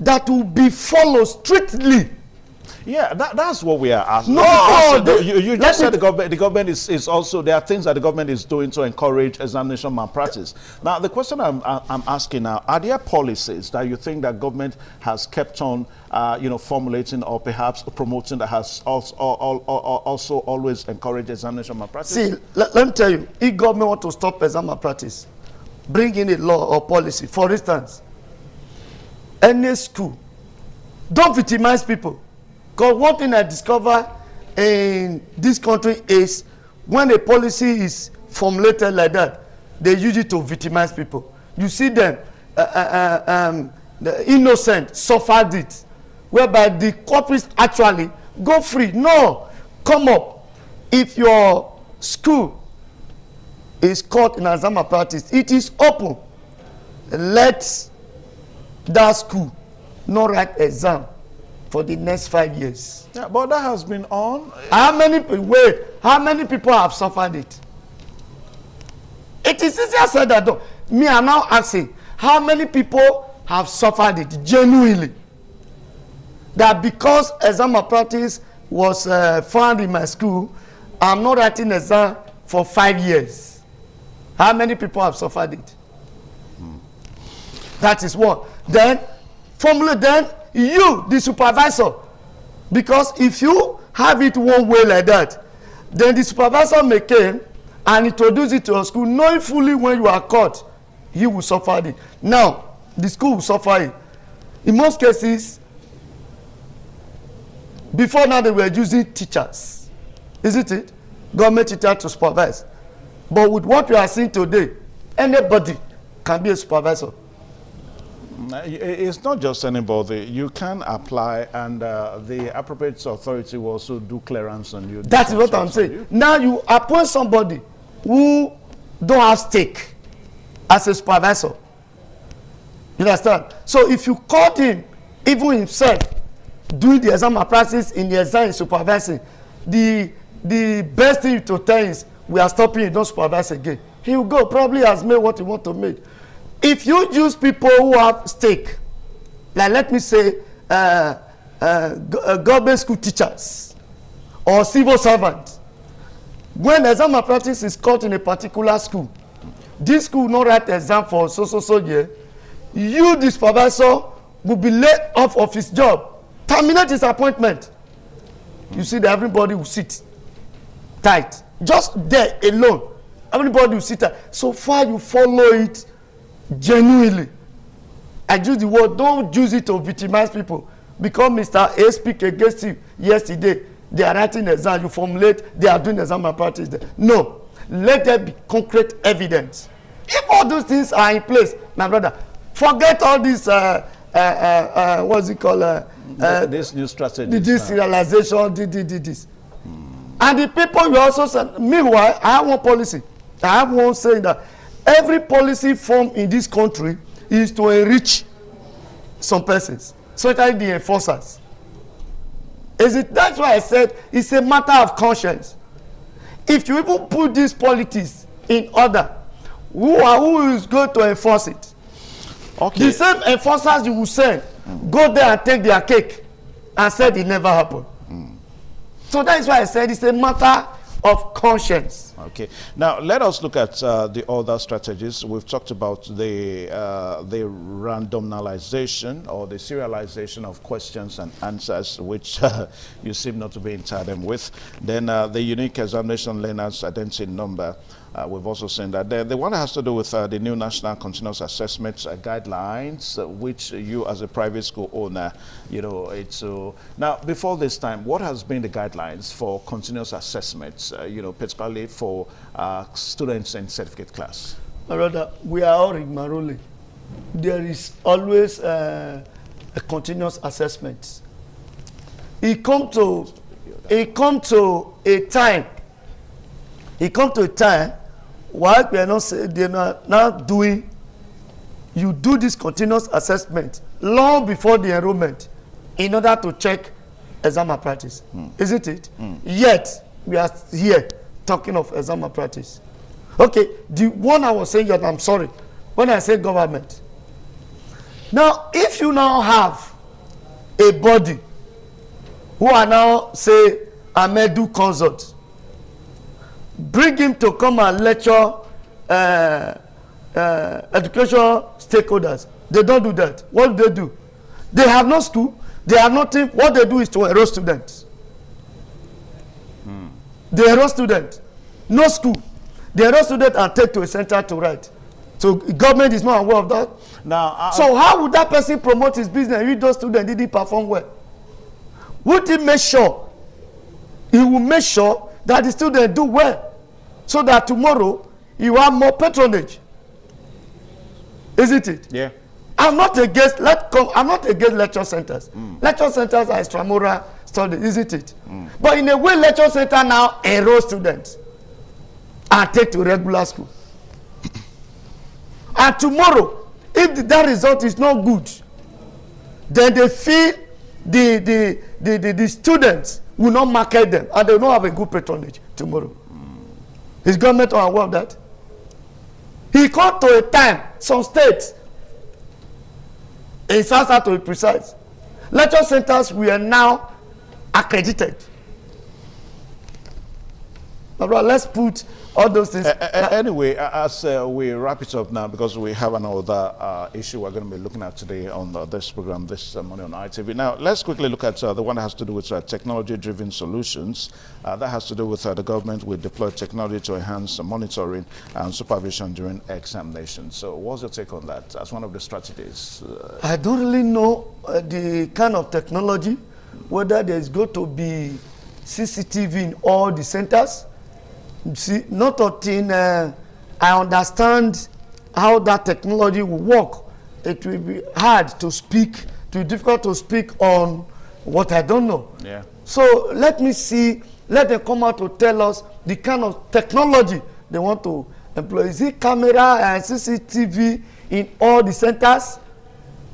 that will be followed strictly. Yeah, that's what we are asking. No, you just said the government is also, there are things that the government is doing to encourage examination malpractice. Now, the question I'm asking now, are there policies that you think that government has kept on, formulating or perhaps promoting that has also always encouraged examination malpractice? See, let me tell you, if government want to stop exam malpractice, bring in a law or policy. For instance, any school, don't victimize people. Because one thing I discover in this country is when a policy is formulated like that, they use it to victimize people. You see them, the innocent suffered it, whereby the culprits actually go free. No, come up. If your school is caught in exam malpractice, it is open. Let that school not write exam for the next 5 years. Yeah, but that has been on. How many people have suffered it? It is easier said than done. Me, I'm now asking, how many people have suffered it genuinely? That because exam malpractice was found in my school, I'm not writing exam for 5 years. How many people have suffered it? That is one. Then, formulate, then you, the supervisor, because if you have it one way like that, then the supervisor may come and introduce it to your school, knowing fully when you are caught, you will suffer it. Now, the school will suffer it. In most cases, before now they were using teachers, isn't it? Government teacher to supervise. But with what we are seeing today, anybody can be a supervisor. It's not just anybody. You can apply, and the appropriate authority will also do clearance on you. That is what I'm saying. Now you appoint somebody who don't have stake as a supervisor. You understand? So if you caught him, even himself, doing the exam practice in the exam supervising, the best thing to tell is, we are stopping you, don't supervise again. He will go, probably has made what he want to make. If you use people who have stake, like let me say government school teachers or civil servants, when exam practice is caught in a particular school, this school will not write exam for so year, you, the supervisor, will be laid off of his job, terminate his appointment. You see that everybody will sit tight. Just there alone, everybody will sit tight. So far you follow it genuinely. I use the word, don't use it to victimize people. Because Mr. A speak against you yesterday, they are writing exam, you formulate, they are doing exam practice there. No, let there be concrete evidence. If all those things are in place, my brother, forget all this what's it called, this new strategy, this realization, this. And the people you also said, meanwhile, I have one policy. I have one saying that every policy formed in this country is to enrich some persons, especially the enforcers. That's why I said it's a matter of conscience. If you even put these politics in order, who is going to enforce it? Okay. The same enforcers you will send go there and take their cake and said it never happened. So that is why I said it's a matter of conscience. Okay. Now let us look at the other strategies. We've talked about the randomization or the serialization of questions and answers, which you seem not to be in tandem with. Then the unique examination learners identity number. We've also seen that. The one that has to do with the new national continuous assessment guidelines, which you as a private school owner, you know, it's now before this time, what has been the guidelines for continuous assessments, you know, particularly for students in certificate class? My brother, we are all rigmarole. There is always a continuous assessment. It come to a time why we are not saying they are not doing, you do this continuous assessment long before the enrollment in order to check exam practice. Isn't it? Yet we are here talking of exam practice. Okay, the one I was saying, that I'm sorry, when I say government. Now, if you now have a body who are now, say, Amedu consult, bring him to come and lecture educational stakeholders. They don't do that. What do? They have no school. They have nothing. What they do is to enroll students. They enroll students. No school. They enroll students and take to a center to write. So government is not aware of that. Now, so how would that person promote his business if those students didn't perform well? Would he make sure? He will make sure that the students do well, so that tomorrow you have more patronage. Isn't it? Yeah. I'm not against lecture centers. Lecture centers are extramural studies, isn't it? But in a way, lecture center now enroll students and take to regular school. And tomorrow, if that result is not good, then they feel the students will not market them and they will not have a good patronage tomorrow. Is government aware of that? He come to a time, some states, in South to be precise, lecture centers were now accredited. My brother, let's put all those things. Anyway, as we wrap it up now, because we have another issue we're going to be looking at today on this program this morning on ITV. Now, let's quickly look at the one that has to do with technology-driven solutions. That has to do with the government will deploy technology to enhance monitoring and supervision during examinations. So what's your take on that as one of the strategies? I don't really know the kind of technology, whether there's going to be CCTV in all the centers. See, not until I understand how that technology will work, it will be hard to speak, it will be difficult to speak on what I don't know. Yeah. So let me see, let them come out to tell us the kind of technology they want to employ. Is it camera and CCTV in all the centers?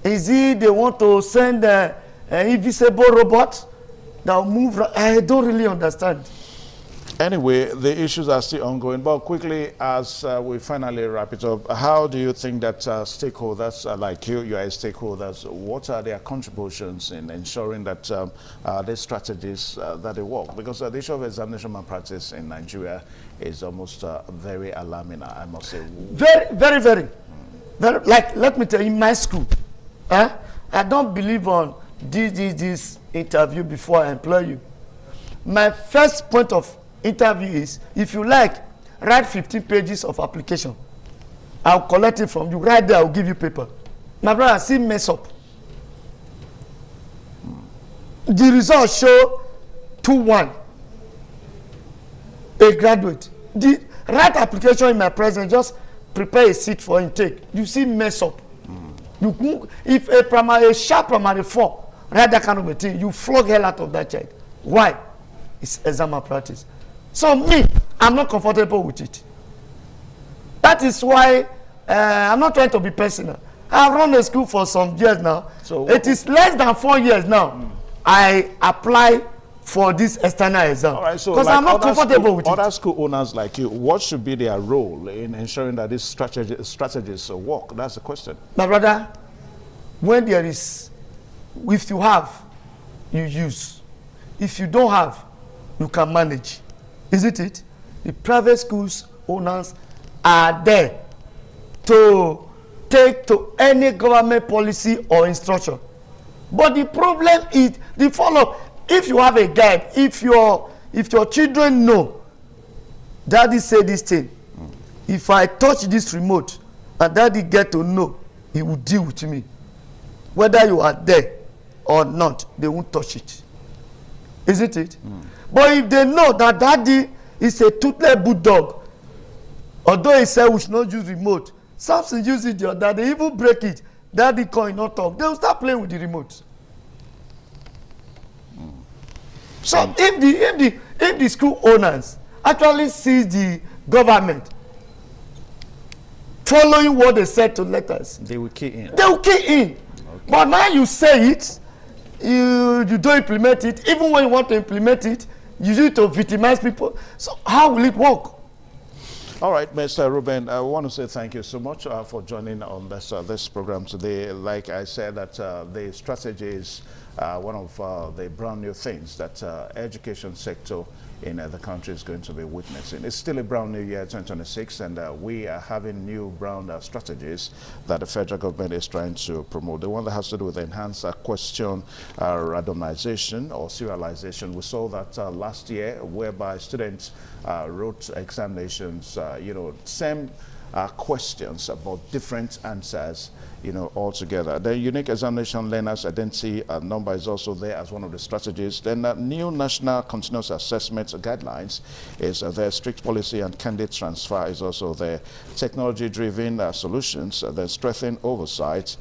Is it they want to send an invisible robot that will move? I don't really understand. Anyway, the issues are still ongoing, but quickly, as we finally wrap it up, how do you think that stakeholders like you are stakeholders, what are their contributions in ensuring that these strategies that they work? Because the issue of examination malpractice in Nigeria is almost very alarming, I must say. Very. Like, let me tell you, in my school, I don't believe on this interview before I employ you. My first point of interview is, if you like, write 15 pages of application. I'll collect it from you. Right there, I'll give you paper. My brother, see mess up. The results show 2-1. A graduate. The right application in my presence, just prepare a seat for intake. You see mess up. You, if a sharp primary 4, write that kind of a thing, you flog hell out of that child. Why? It's exam malpractice. So me, I'm not comfortable with it. That is why I'm not trying to be personal. I've run a school for some years now. So it is less than 4 years now. I apply for this external exam. All right, so because I'm not comfortable with it. Other school owners like you, what should be their role in ensuring that these strategies work? That's the question. My brother, when there is, if you have, you use. If you don't have, you can manage. Isn't it? The private schools owners are there to take to any government policy or instruction. But the problem is the follow-up. If you have a guide, if your children know, daddy say this thing, if I touch this remote and daddy get to know, he will deal with me. Whether you are there or not, they won't touch it. Isn't it? But if they know that daddy is a toothless bulldog, although he said we should not use remote, Samson use it the other, they even break it, daddy can not talk, they will start playing with the remote. So if the school owners actually see the government following what they said to letters, they will key in. They will key in. Okay. But now you say it, you don't implement it. Even when you want to implement it, you use it to victimize people. So how will it work? All right, Mr. Ruben, I want to say thank you so much for joining on this program today. Like I said, that the strategy is one of the brand new things that education sector in the country is going to be witnessing. It's still a brand new year, 2026, and we are having new brand strategies that the federal government is trying to promote. The one that has to do with enhanced question randomization or serialization. We saw that last year, whereby students wrote examinations, same questions about different answers, altogether. The unique examination learners identity number is also there as one of the strategies. Then new national continuous assessment guidelines is there. Strict policy and candidate transfer is also there. Technology-driven solutions, then strengthening oversight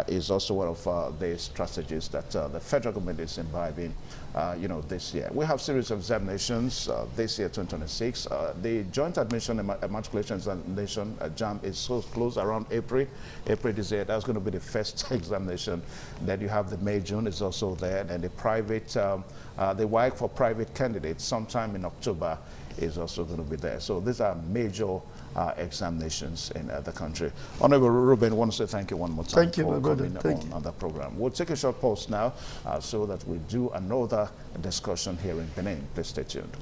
is also one of the strategies that the federal government is imbibing. This year. We have series of examinations this year, 2026. The Joint Admission and Matriculation Examination, JAMB, is so close around April this year. That's going to be the first examination. Then you have the May, June is also there. And the private, the WAEC for private candidates sometime in October is also going to be there. So these are major examinations in the country. Honorable Ruben, I want to say thank you one more time for coming on the program. We'll take a short pause now so that we do another discussion here in Benin. Please stay tuned.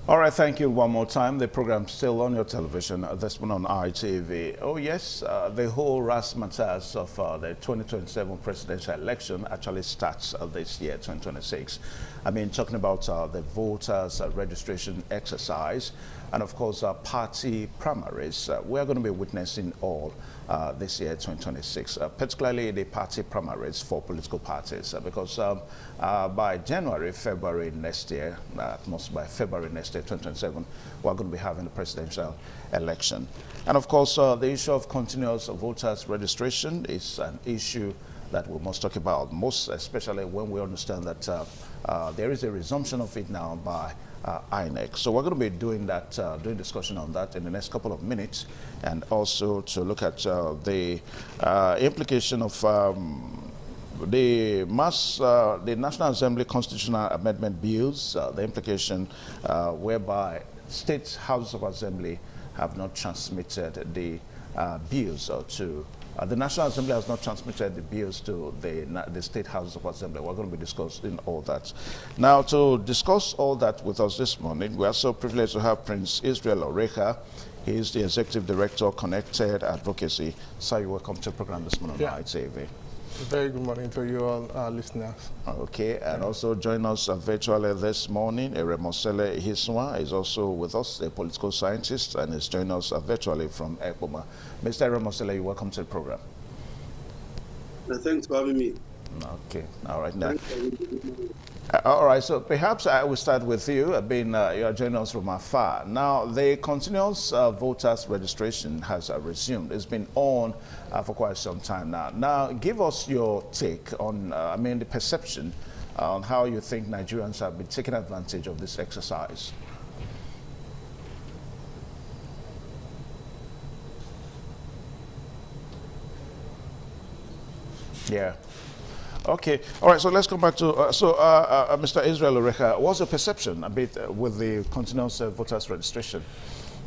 All right, thank you one more time. The program's still on your television, this one on ITV. Oh yes, the whole razzmatazz of the 2027 presidential election actually starts this year, 2026. I mean, talking about the voters registration exercise and of course party primaries. We're going to be witnessing all this year, 2026, particularly the party primaries for political parties, because by January, February next year, most by February next year, 2027, we're going to be having the presidential election. And of course, the issue of continuous voters registration is an issue that we must talk about, most especially when we understand that there is a resumption of it now by INEC. So we're going to be doing that, doing discussion on that in the next couple of minutes, and also to look at the implication of the National Assembly constitutional amendment bills, the implication whereby state houses of assembly have not transmitted the bills to the National Assembly has not transmitted the bills to the State Houses of Assembly. We're going to be discussing all that. Now, to discuss all that with us this morning, we are so privileged to have Prince Israel Oreka. He is the Executive Director, Connected Advocacy. Sir, you're welcome to the program this morning on ITV. Very good morning to you all, listeners. Okay, and also join us virtually this morning, Eremosele Hiswa is also with us, a political scientist, and is joining us virtually from Ekpoma. Mr. Eremosele, you're welcome to the program. Thanks for having me. Okay, all right. Now, all right, so perhaps I will start with you, being you are joining us from afar. Now, the continuous voters registration has resumed. It's been on for quite some time now. Now, give us your take on, I mean, the perception on how you think Nigerians have been taking advantage of this exercise. Yeah. Okay, all right, so let's come back to, Mr. Israel Oreka, what's the perception a bit with the continuous voters registration?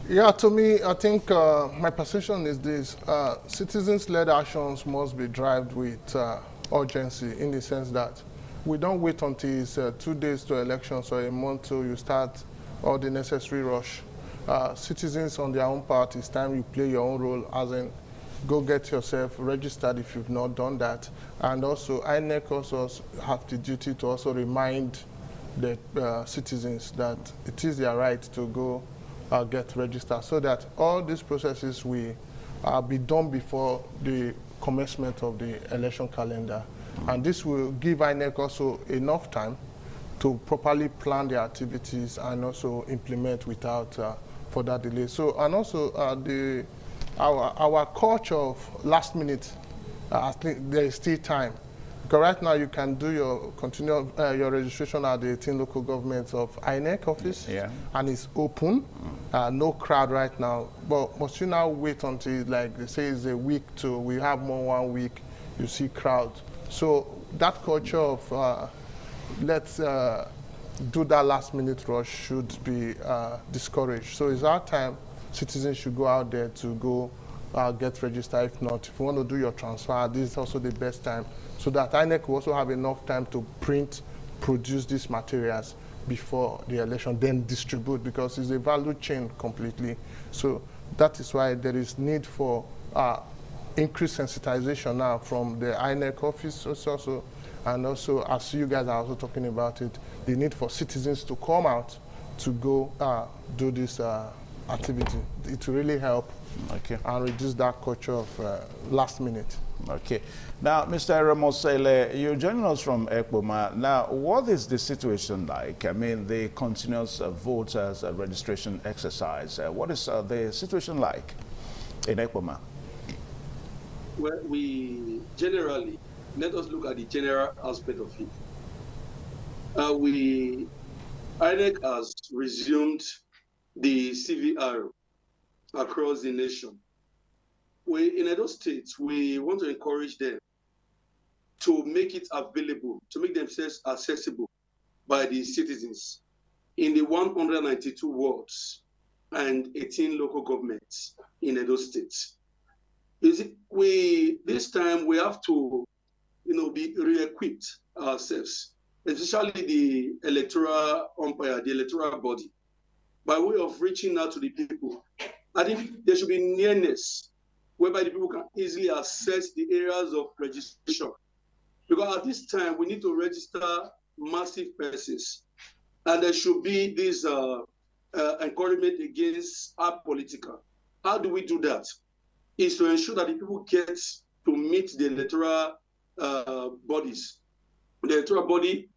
Yeah, to me, I think my perception is this. Citizens-led actions must be driven with urgency, in the sense that we don't wait until it's 2 days to elections or a month till you start all the necessary rush. Citizens on their own part, it's time you play your own role, as in go get yourself registered if you've not done that. And also, INEC also have the duty to also remind the citizens that it is their right to go get registered, so that all these processes will be done before the commencement of the election calendar. And this will give INEC also enough time to properly plan their activities and also implement without further delay. So, and also our culture of last minute, I think there is still time. Because right now you can do your your registration at the 18 local governments of INEC office, and it's open, no crowd right now. But must you now wait until, like they say, it's a week to, we have more 1 week, you see crowd. So that culture of let's do that last minute rush should be discouraged. So it's our time. Citizens should go out there to go get registered. If not, if you want to do your transfer, this is also the best time, so that INEC will also have enough time to produce these materials before the election, then distribute, because it's a value chain completely. So that is why there is need for increased sensitization now from the INEC office also, and also, as you guys are also talking about it, the need for citizens to come out to go do this activity. It will really help and reduce that culture of last minute. Okay. Now, Mr. Eremosele, you're joining us from Ekpoma. Now, what is the situation like? I mean, the continuous voters registration exercise. What is the situation like in Ekpoma? Well, let us look at the general aspect of it. INEC has resumed the CVR across the nation. In Edo State, we want to encourage them to make it available, to make themselves accessible by the citizens in the 192 wards and 18 local governments in Edo State. This time we have to, be re-equipped ourselves, especially the electoral umpire, the electoral body. by way of reaching out to the people. I think there should be nearness, whereby the people can easily access the areas of registration. Because at this time, we need to register massive persons. And there should be this encouragement against apolitical. How do we do that? Is to ensure that the people get to meet the electoral bodies. The electoral body,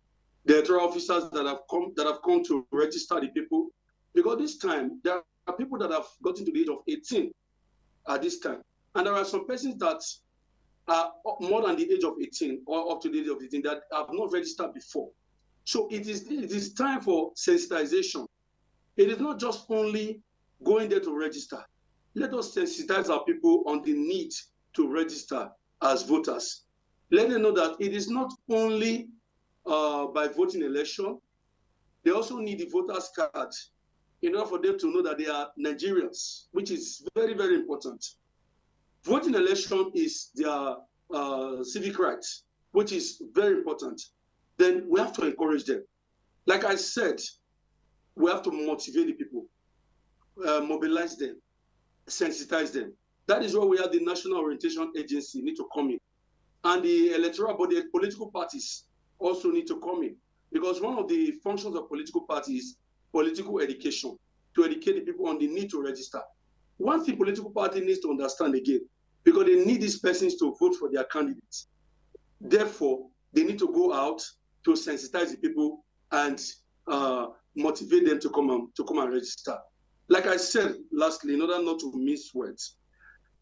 the electoral officers that have come to register the people. Because this time, there are people that have gotten to the age of 18 at this time. And there are some persons that are more than the age of 18 or up to the age of 18 that have not registered before. So it is time for sensitization. It is not just only going there to register. Let us sensitize our people on the need to register as voters. Let them know that it is not only by voting election, they also need the voters card in order for them to know that they are Nigerians, which is very, very important. Voting election is their civic rights, which is very important. Then we have to encourage them. Like I said, we have to motivate the people, mobilize them, sensitize them. That is where we have the National Orientation Agency need to come in. And the electoral body, political parties also need to come in. Because one of the functions of political parties is political education, to educate the people on the need to register. One thing political party needs to understand again, because they need these persons to vote for their candidates. Therefore, they need to go out to sensitize the people and motivate them to come and register. Like I said, lastly, in order not to miss words,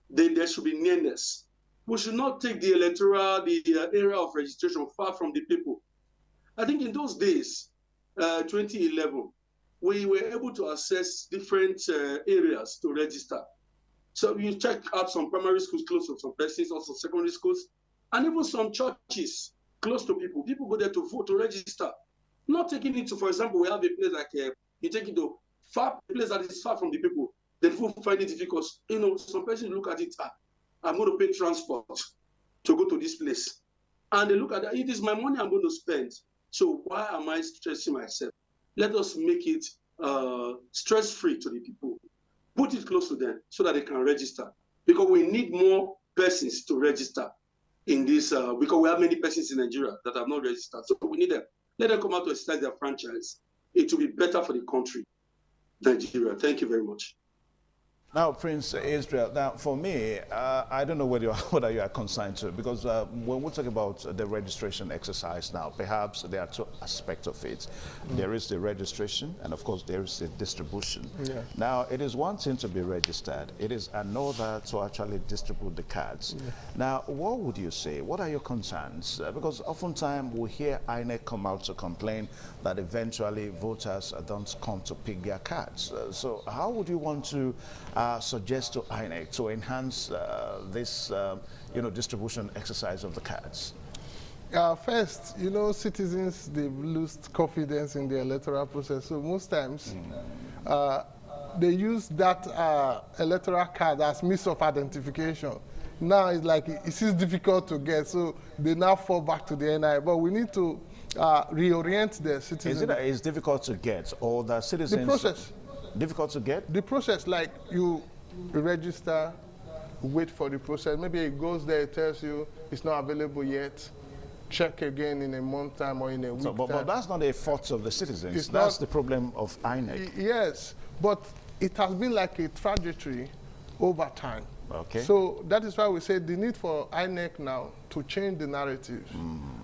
there should be nearness. We should not take the area of registration far from the people. I think in those days, 2011, we were able to access different areas to register. So you check out some primary schools close to some persons, also secondary schools, and even some churches close to people. People go there to vote, to register. Not taking it to, for example, we have a place like you take it to a place that is far from the people. Then people find it difficult. You know, some persons look at it, I'm going to pay transport to go to this place. And they look at it, it is my money I'm going to spend. So why am I stressing myself? Let us make it stress-free to the people. Put it close to them so that they can register. Because we need more persons to register in this, because we have many persons in Nigeria that have not registered. So we need them. Let them come out to exercise their franchise. It will be better for the country, Nigeria. Thank you very much. Now, Prince Israel, now for me, I don't know whether you are concerned to, because when we talk about the registration exercise now, perhaps there are two aspects of it. There is the registration, and of course there is the distribution. Yeah. Now, it is one thing to be registered. It is another to actually distribute the cards. Yeah. Now, what would you say? What are your concerns? Because oftentimes we hear INEC come out to complain that eventually voters don't come to pick their cards. So how would you want to suggest to INEC to enhance this distribution exercise of the cards? First, citizens, they've lost confidence in the electoral process. So most times, they use that electoral card as means of identification. Now it's like it is difficult to get, so they now fall back to the NI. But we need to reorient the citizens. Is it that it's difficult to get, or the citizens? The process. Difficult to get? The process, like you register, wait for the process. Maybe it goes there, it tells you it's not available yet. Check again in a month time or in a week time. But that's not a fault of the citizens. That's the problem of INEC. Yes, but it has been like a trajectory over time. Okay. So that is why we say the need for INEC now to change the narrative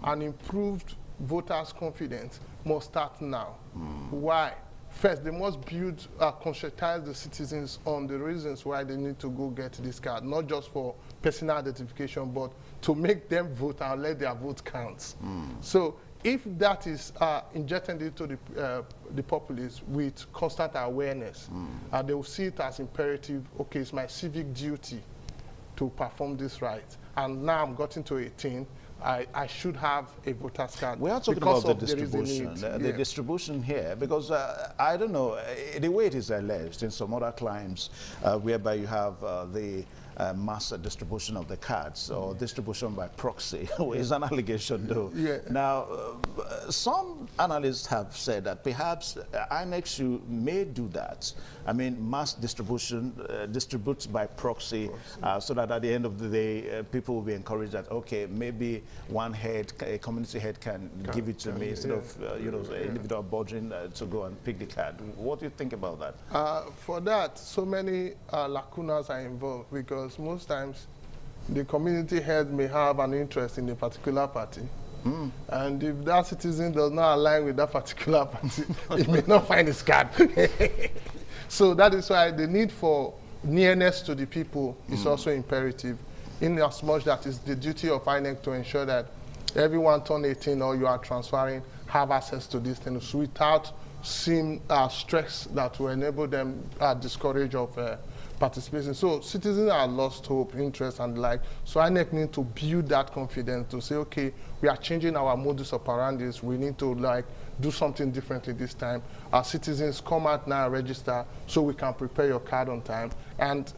and improved voters' confidence must start now. Why? First, they must build, conscientize the citizens on the reasons why they need to go get this card, not just for personal identification, but to make them vote and let their vote count. So if that is injected into the populace with constant awareness, they will see it as imperative, okay, it's my civic duty to perform this right. And now I'm gotten to 18, I should have a voter's card. We are talking about the distribution, the distribution here, because I don't know, the way it is alleged in some other climes, whereby you have the mass distribution of the cards or distribution by proxy. It's an allegation, though. Yeah. Now, some analysts have said that perhaps INEC may do that. I mean, mass distribution, distributes by proxy, so that at the end of the day, people will be encouraged that, okay, maybe one head, a community head can give it to me instead of, you know, individual boarding to go and pick the card. What do you think about that? For that, so many lacunas are involved, because most times the community head may have an interest in a particular party. And if that citizen does not align with that particular party, he may not find his card. So that is why the need for nearness to the people is also imperative, in as much that it's the duty of INEC to ensure that everyone turn 18 or you are transferring have access to these things without stress that will enable them discourage of participation. So citizens are lost hope, interest, and like. So INEC need to build that confidence to say, okay, we are changing our modus operandi. We need to like do something differently this time. Our citizens come out now and register so we can prepare your card on time. And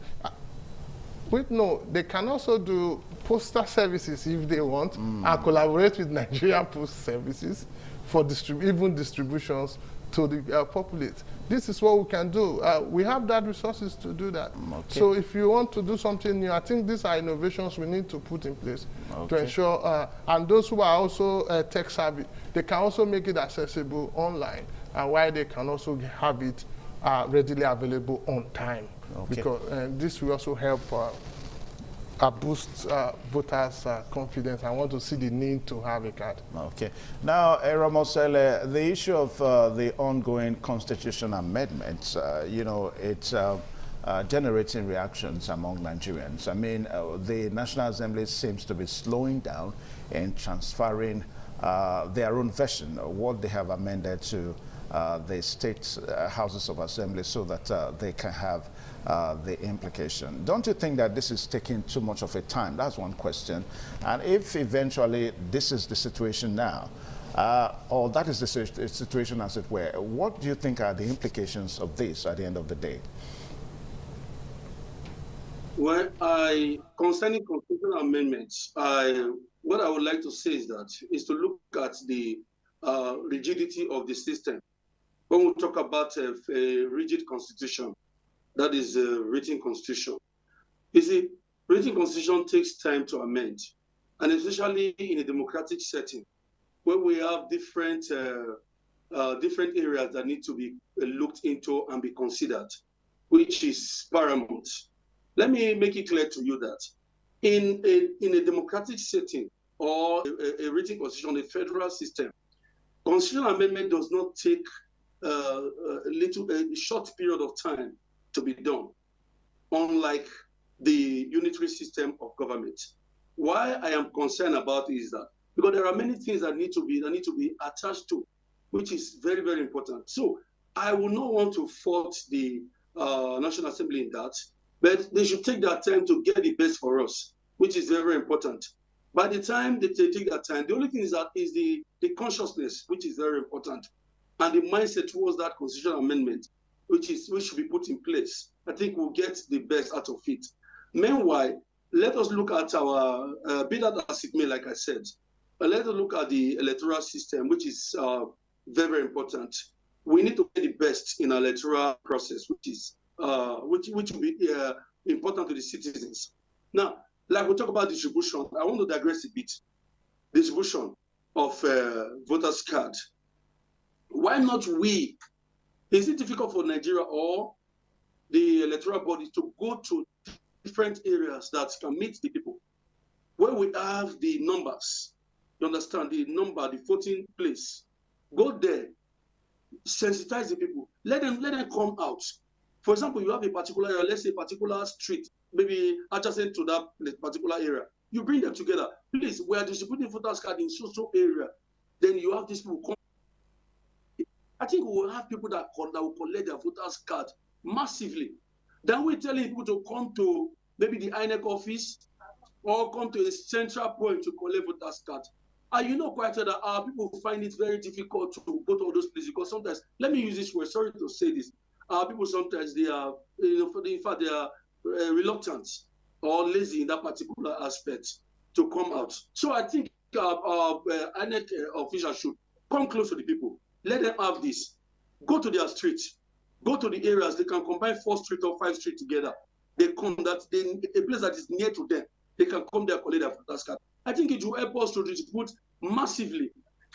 they can also do postal services if they want and collaborate with Nigerian Post Services for even distributions to the populate. This is what we can do. We have that resources to do that. So if you want to do something new, I think these are innovations we need to put in place to ensure, and those who are also tech savvy, they can also make it accessible online, and while they can also have it readily available on time. Because this will also help boost voters' confidence. I want to see the need to have a card. Okay. Now, Ramosele, the issue of the ongoing constitutional amendments, you know, it's generating reactions among Nigerians. I mean, the National Assembly seems to be slowing down and transferring their own version of what they have amended to the state houses of assembly so that they can have the implication. Don't you think that this is taking too much of a time? That's one question. And if eventually this is the situation now, or that is the situation as it were, what do you think are the implications of this at the end of the day? Well, concerning constitutional amendments, what I would like to say is to look at the rigidity of the system. When we talk about a rigid constitution, that is a written constitution. You see, written constitution takes time to amend, and especially in a democratic setting, where we have different areas that need to be looked into and be considered, which is paramount. Let me make it clear to you that in a democratic setting or a written constitution, a federal system, constitutional amendment does not take a short period of time to be done, unlike the unitary system of government. Why I am concerned about is that because there are many things that need to be attached to, which is very, very important. So I will not want to fault the National Assembly in that, but they should take that time to get the best for us, which is very, very important. By the time they take that time, the only thing is the consciousness, which is very important, and the mindset towards that constitutional amendment, which should be put in place. I think we'll get the best out of it. Meanwhile, let us look at our, be that as it may, like I said, let us look at the electoral system, which is very, very important. We need to get the best in our electoral process, which will be important to the citizens. Now, like we talk about distribution, I want to digress a bit. Distribution of voters' card. Why not we? Is it difficult for Nigeria or the electoral body to go to different areas that can meet the people, where we have the numbers? You understand the number, the voting place. Go there, sensitize the people. Let them come out. For example, you have a particular area, let's say a particular street, maybe adjacent to that particular area. You bring them together. Please, we are distributing voters card in so area. Then you have these people come. I think we will have people that will collect their voters card massively. Then we're telling people to come to maybe the INEC office or come to a central point to collect voters card. And you know quite well that our people find it very difficult to go to all those places because sometimes, let me use this word, sorry to say this, our people sometimes they are, in fact, they are reluctant or lazy in that particular aspect to come out. So I think INEC officials should come close to the people. Let them have this. Go to their streets. Go to the areas. They can combine 4 streets or 5 streets together. They come a place that is near to them. They can come there, collect their voters card. I think it will help us to distribute massively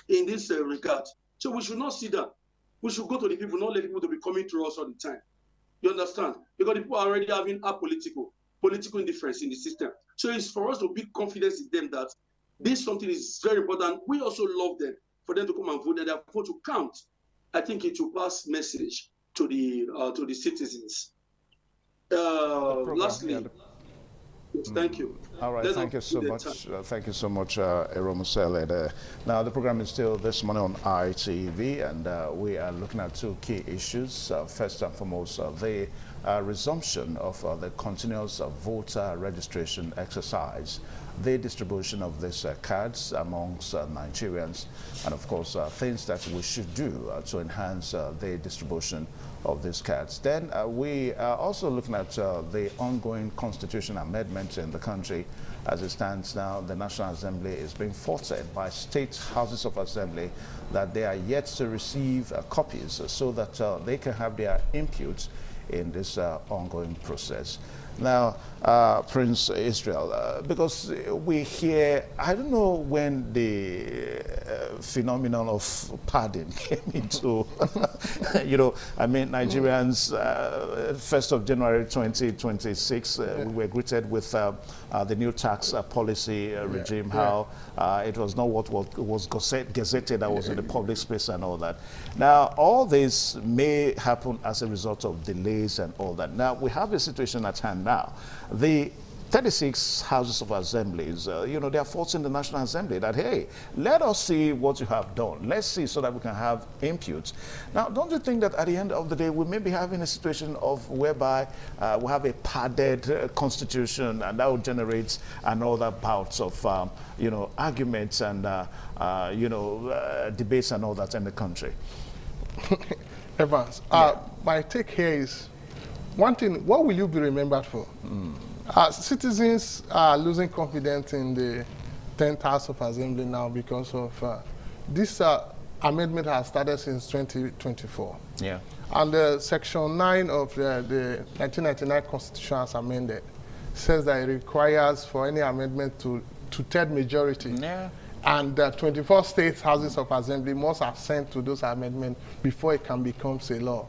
in this regard. So we should not sit down. We should go to the people, not let people to be coming to us all the time. You understand? Because the people are already having political indifference in the system. So it's for us to build confidence in them that this something is very important. We also love them, for them to come and vote and their vote to count. I think it will pass message to the citizens. Lastly, thank you. All right, thank you so much. Thank you so much, Eromusele. Now, the program is still this morning on ITV, and we are looking at 2 key issues. First and foremost, the resumption of the continuous voter registration exercise, the distribution of these cards amongst Nigerians, and of course, things that we should do to enhance the distribution of these cards. Then we are also looking at the ongoing constitution amendments in the country. As it stands now, the National Assembly is being faulted by state houses of assembly that they are yet to receive copies so that they can have their input in this ongoing process. Now, Prince Israel, because we hear, I don't know when the phenomenon of pardon came into, Nigerians, 1st of January 2026, we were greeted with the new tax policy regime, how it was not what was gazetted that was in the public space and all that. Now, all this may happen as a result of delays and all that. Now, we have a situation at hand now. The 36 houses of assemblies, they are forcing the National Assembly that, hey, let us see what you have done. Let's see so that we can have inputs. Now, don't you think that at the end of the day, we may be having a situation of whereby we have a padded constitution, and that will generate another bouts of, arguments and, debates and all that in the country? Evans, my take here is, one thing, what will you be remembered for? Citizens are losing confidence in the 10th House of Assembly now because of this amendment has started since 2024. Yeah. And Section 9 of the 1999 Constitution as amended says that it requires for any amendment to third majority. Yeah. And 24 state houses of assembly must assent to those amendments before it can become a law.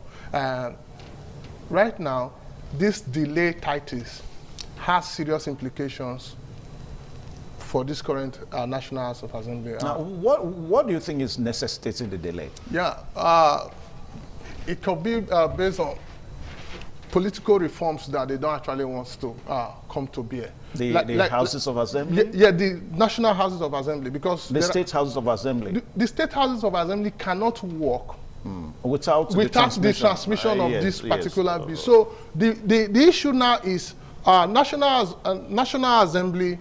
Right now, this delay tactics has serious implications for this current National House of Assembly. Now, what do you think is necessitating the delay? Yeah, it could be based on political reforms that they don't actually want to come to bear. The houses of assembly? Yeah, the national houses of assembly, because the state houses of assembly. The state houses of assembly cannot work without the transmission of this particular bill. So the issue now is National Assembly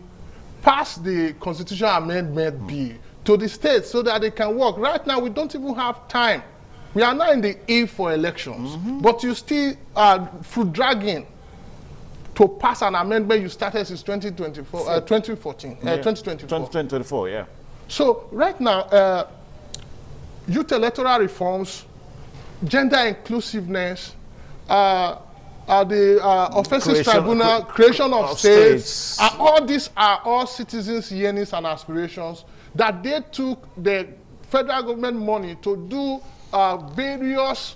passed the Constitutional Amendment Bill to the states so that they can work. Right now, we don't even have time. We are now in the eve for elections, but you still are through dragging to pass an amendment you started since 2024, yeah. So right now, youth electoral reforms, gender inclusiveness, the offensive tribunal, creation of states, all these are all citizens' yearnings and aspirations that they took the federal government money to do various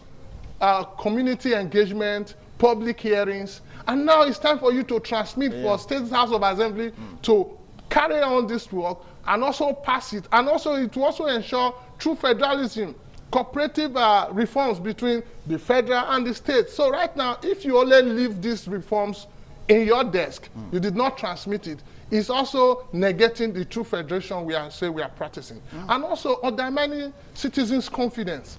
community engagement, public hearings, and now it's time for you to transmit for State House of Assembly to carry on this work and also pass it, and also it will also ensure true federalism, cooperative reforms between the federal and the state. So right now, if you only leave these reforms in your desk, you did not transmit it, it's also negating the true federation we are practicing. And also undermining citizens' confidence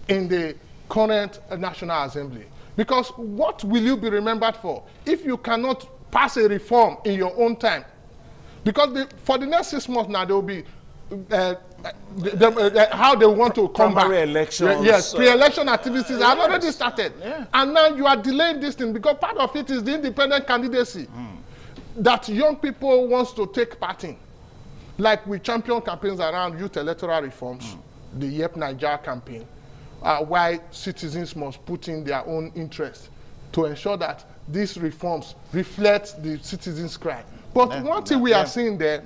in the current National Assembly. Because what will you be remembered for if you cannot pass a reform in your own time? Because for the next 6 months now, there will be how they want to come back. Elections. Yes, pre-election activities have already started. Yeah. And now you are delaying this thing because part of it is the independent candidacy. that young people wants to take part in. Like we champion campaigns around youth electoral reforms, the YEP Niger campaign, why citizens must put in their own interest to ensure that these reforms reflect the citizens' cry. But one thing we are seeing there,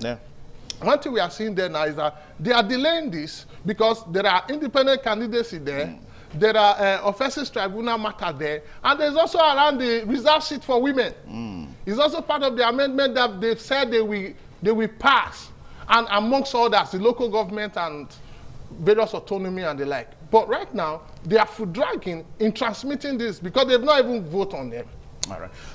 one thing we are seeing there now is that they are delaying this because there are independent candidacy there, there are offences tribunal matter there, and there's also around the reserve seat for women. It's also part of the amendment that they've said they will pass, and amongst others, the local government and various autonomy and the like. But right now, they are foot dragging in transmitting this because they've not even voted on them.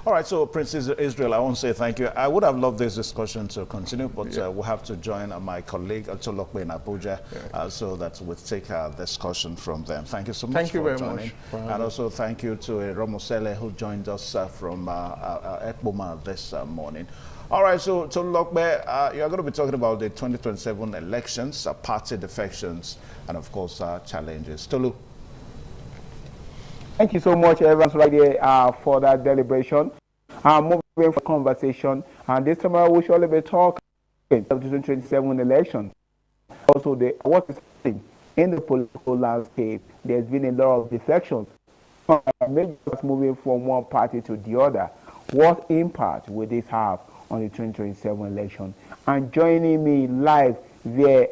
All right, so Prince Israel, I want to say thank you. I would have loved this discussion to continue, but we'll have to join my colleague, Atolokwe in Abuja, so that we'll take a discussion from them. Thank you so much for joining. And also thank you to Romosele, who joined us from Ekboma this morning. All right, so Lokbe, you're going to be talking about the 2027 elections, party defections, and of course, challenges. Tolu. Thank you so much, Evans, right there for that deliberation. Moving for conversation, and this time we shall be talking about the 2027 elections. Also, what is happening in the political landscape. There's been a lot of defections. Maybe just moving from one party to the other. What impact will this have on the 2027 election? And joining me live via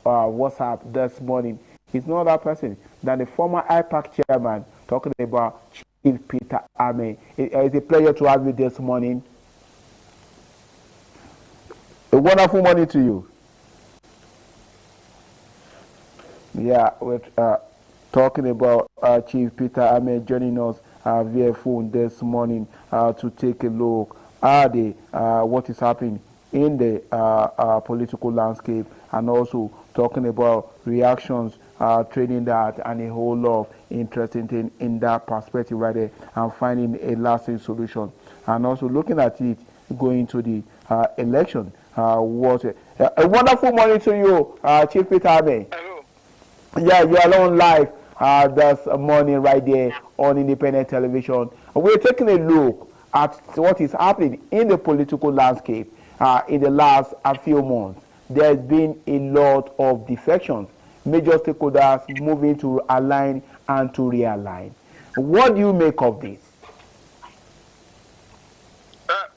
WhatsApp this morning is no other person than the former IPAC chairman, talking about Chief Peter Ame. It's a pleasure to have you this morning. A wonderful morning to you. Yeah, we're talking about Chief Peter Ame joining us via phone this morning to take a look at what is happening in the political landscape, and also talking about reactions, trading that, and a whole lot of interesting things in that perspective right there, and finding a lasting solution. And also looking at it going to the election. What a wonderful morning to you, Chief Peter Ame. Hello. Yeah, you're alone live this morning right there on independent television. We're taking a look at what is happening in the political landscape in the last few months. There's been a lot of defections, major stakeholders moving to align and to realign. What do you make of this?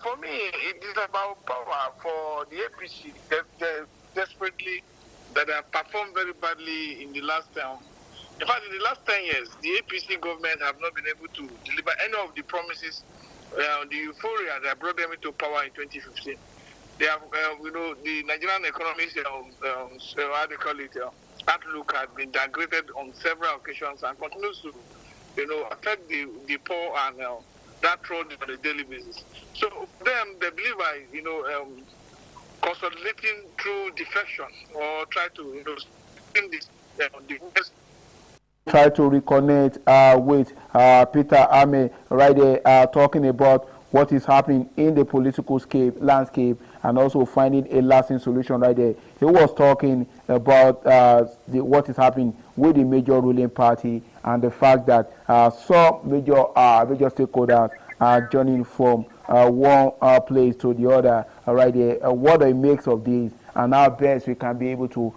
For me, it is about power for the APC. They desperately that have performed very badly in the last term. In fact, in the last 10 years, the APC government have not been able to deliver any of the promises, the euphoria that brought them into power in 2015. They have, the Nigerian economy's, how they call it, outlook has been downgraded on several occasions and continues to, affect the poor and that road on a daily basis. So them, they believe by, consolidating through defection or try to, in this, try to reconnect with Peter Ame right there, talking about what is happening in the political landscape, and also finding a lasting solution right there. He was talking about what is happening with the major ruling party, and the fact that some major stakeholders are joining from one place to the other right there. What it makes of this, and how best we can be able to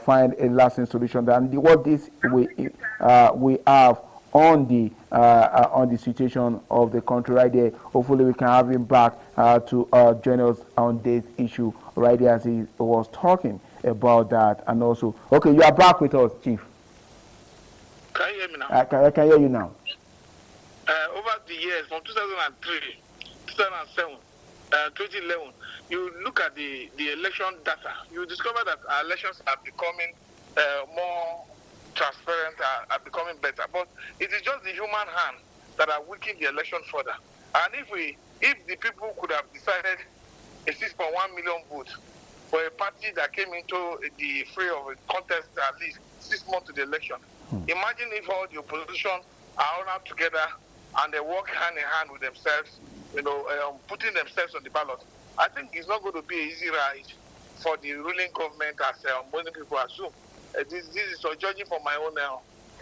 find a lasting solution. And what this we have on the situation of the country right there. Hopefully we can have him back to join us on this issue right there, as he was talking about that. And also, okay, you are back with us, Chief. Can you hear me now? I can hear you now. Over the years, from 2003, 2007, 2011, you look at the election data, you discover that our elections are becoming more transparent, are becoming better. But it is just the human hand that are weakening the election further. And if the people could have decided a 6.1 million vote for a party that came into the fray of a contest at least 6 months to the election, imagine if all the opposition are all out together and they work hand in hand with themselves, putting themselves on the ballot. I think it's not going to be an easy ride for the ruling government, as many people assume. This is judging from my own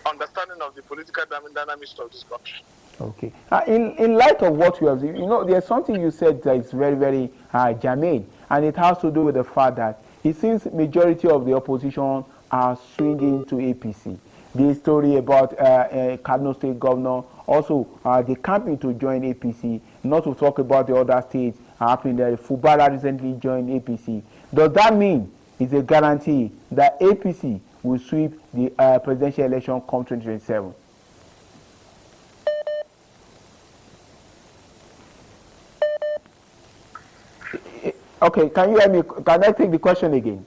understanding of the political dynamics of this country. Okay. In light of what you have, there's something you said that is very, very germane, and it has to do with the fact that it seems majority of the opposition are swinging to APC. The story about Kano State Governor, also the campaign to join APC, not to talk about the other states happening there. Fubara recently joined APC. Does that mean it's a guarantee that APC will sweep the presidential election come 2027? Okay, can you hear me? Can I take the question again?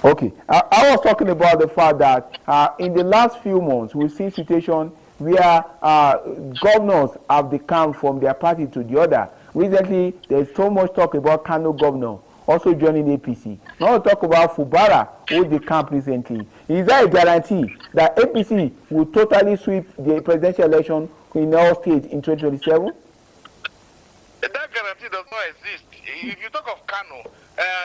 Okay, I was talking about the fact that in the last few months, we've seen situation where governors have decamped from their party to the other. Recently, there's so much talk about Kano governor also joining APC. Now talk about Fubara, who decamped recently. Is there a guarantee that APC will totally sweep the presidential election in all states in 2027? That guarantee does not exist. If you talk of Kano,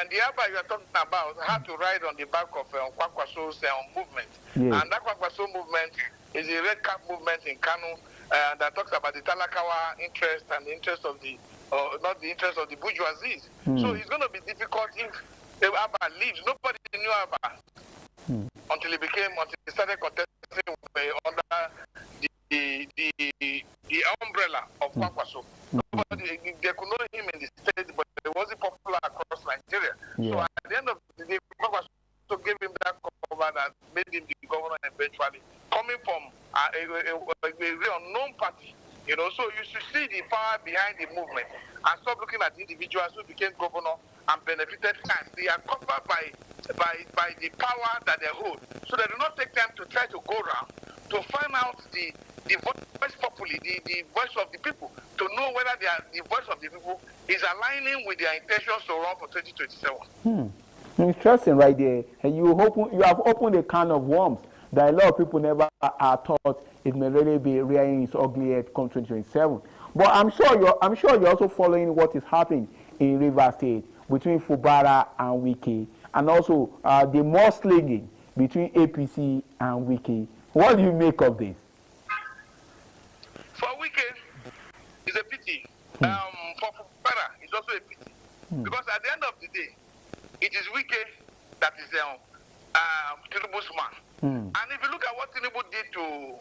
the Abba you are talking about had to ride on the back of Kwakwaso's movement. Yes. And that Kwakwaso movement is a red cap movement in Kano that talks about the Talakawa interest and the interest of the, not the interest of the bourgeoisie. So it's going to be difficult if Abba leaves. Nobody knew Abba until he started contesting under the umbrella of Kwakwaso. Nobody, they could know him in the state, but he wasn't popular across Nigeria. So at the end of the day, Kwakwaso gave him that cover that made him the governor eventually, coming from a very unknown party. So you should see the power behind the movement and stop looking at individuals who became governor and benefited fans. They are covered by the power that they hold. So they do not take time to try to go around to find out the voice populi, the voice of the people, to know whether the voice of the people is aligning with their intentions to run for 2027. Interesting right there. You have opened a can of worms that a lot of people never thought it may really be rearing its ugly head come 2027. But I'm sure you're also following what is happening in Rivers State between Fubara and Wike, and also the mudslinging between APC and Wike. What do you make of this? For Wike, it's a pity. For Fubara, it's also a pity. Because at the end of the day, it is Wike that is Tinubu's man. And if you look at what Tinubu did to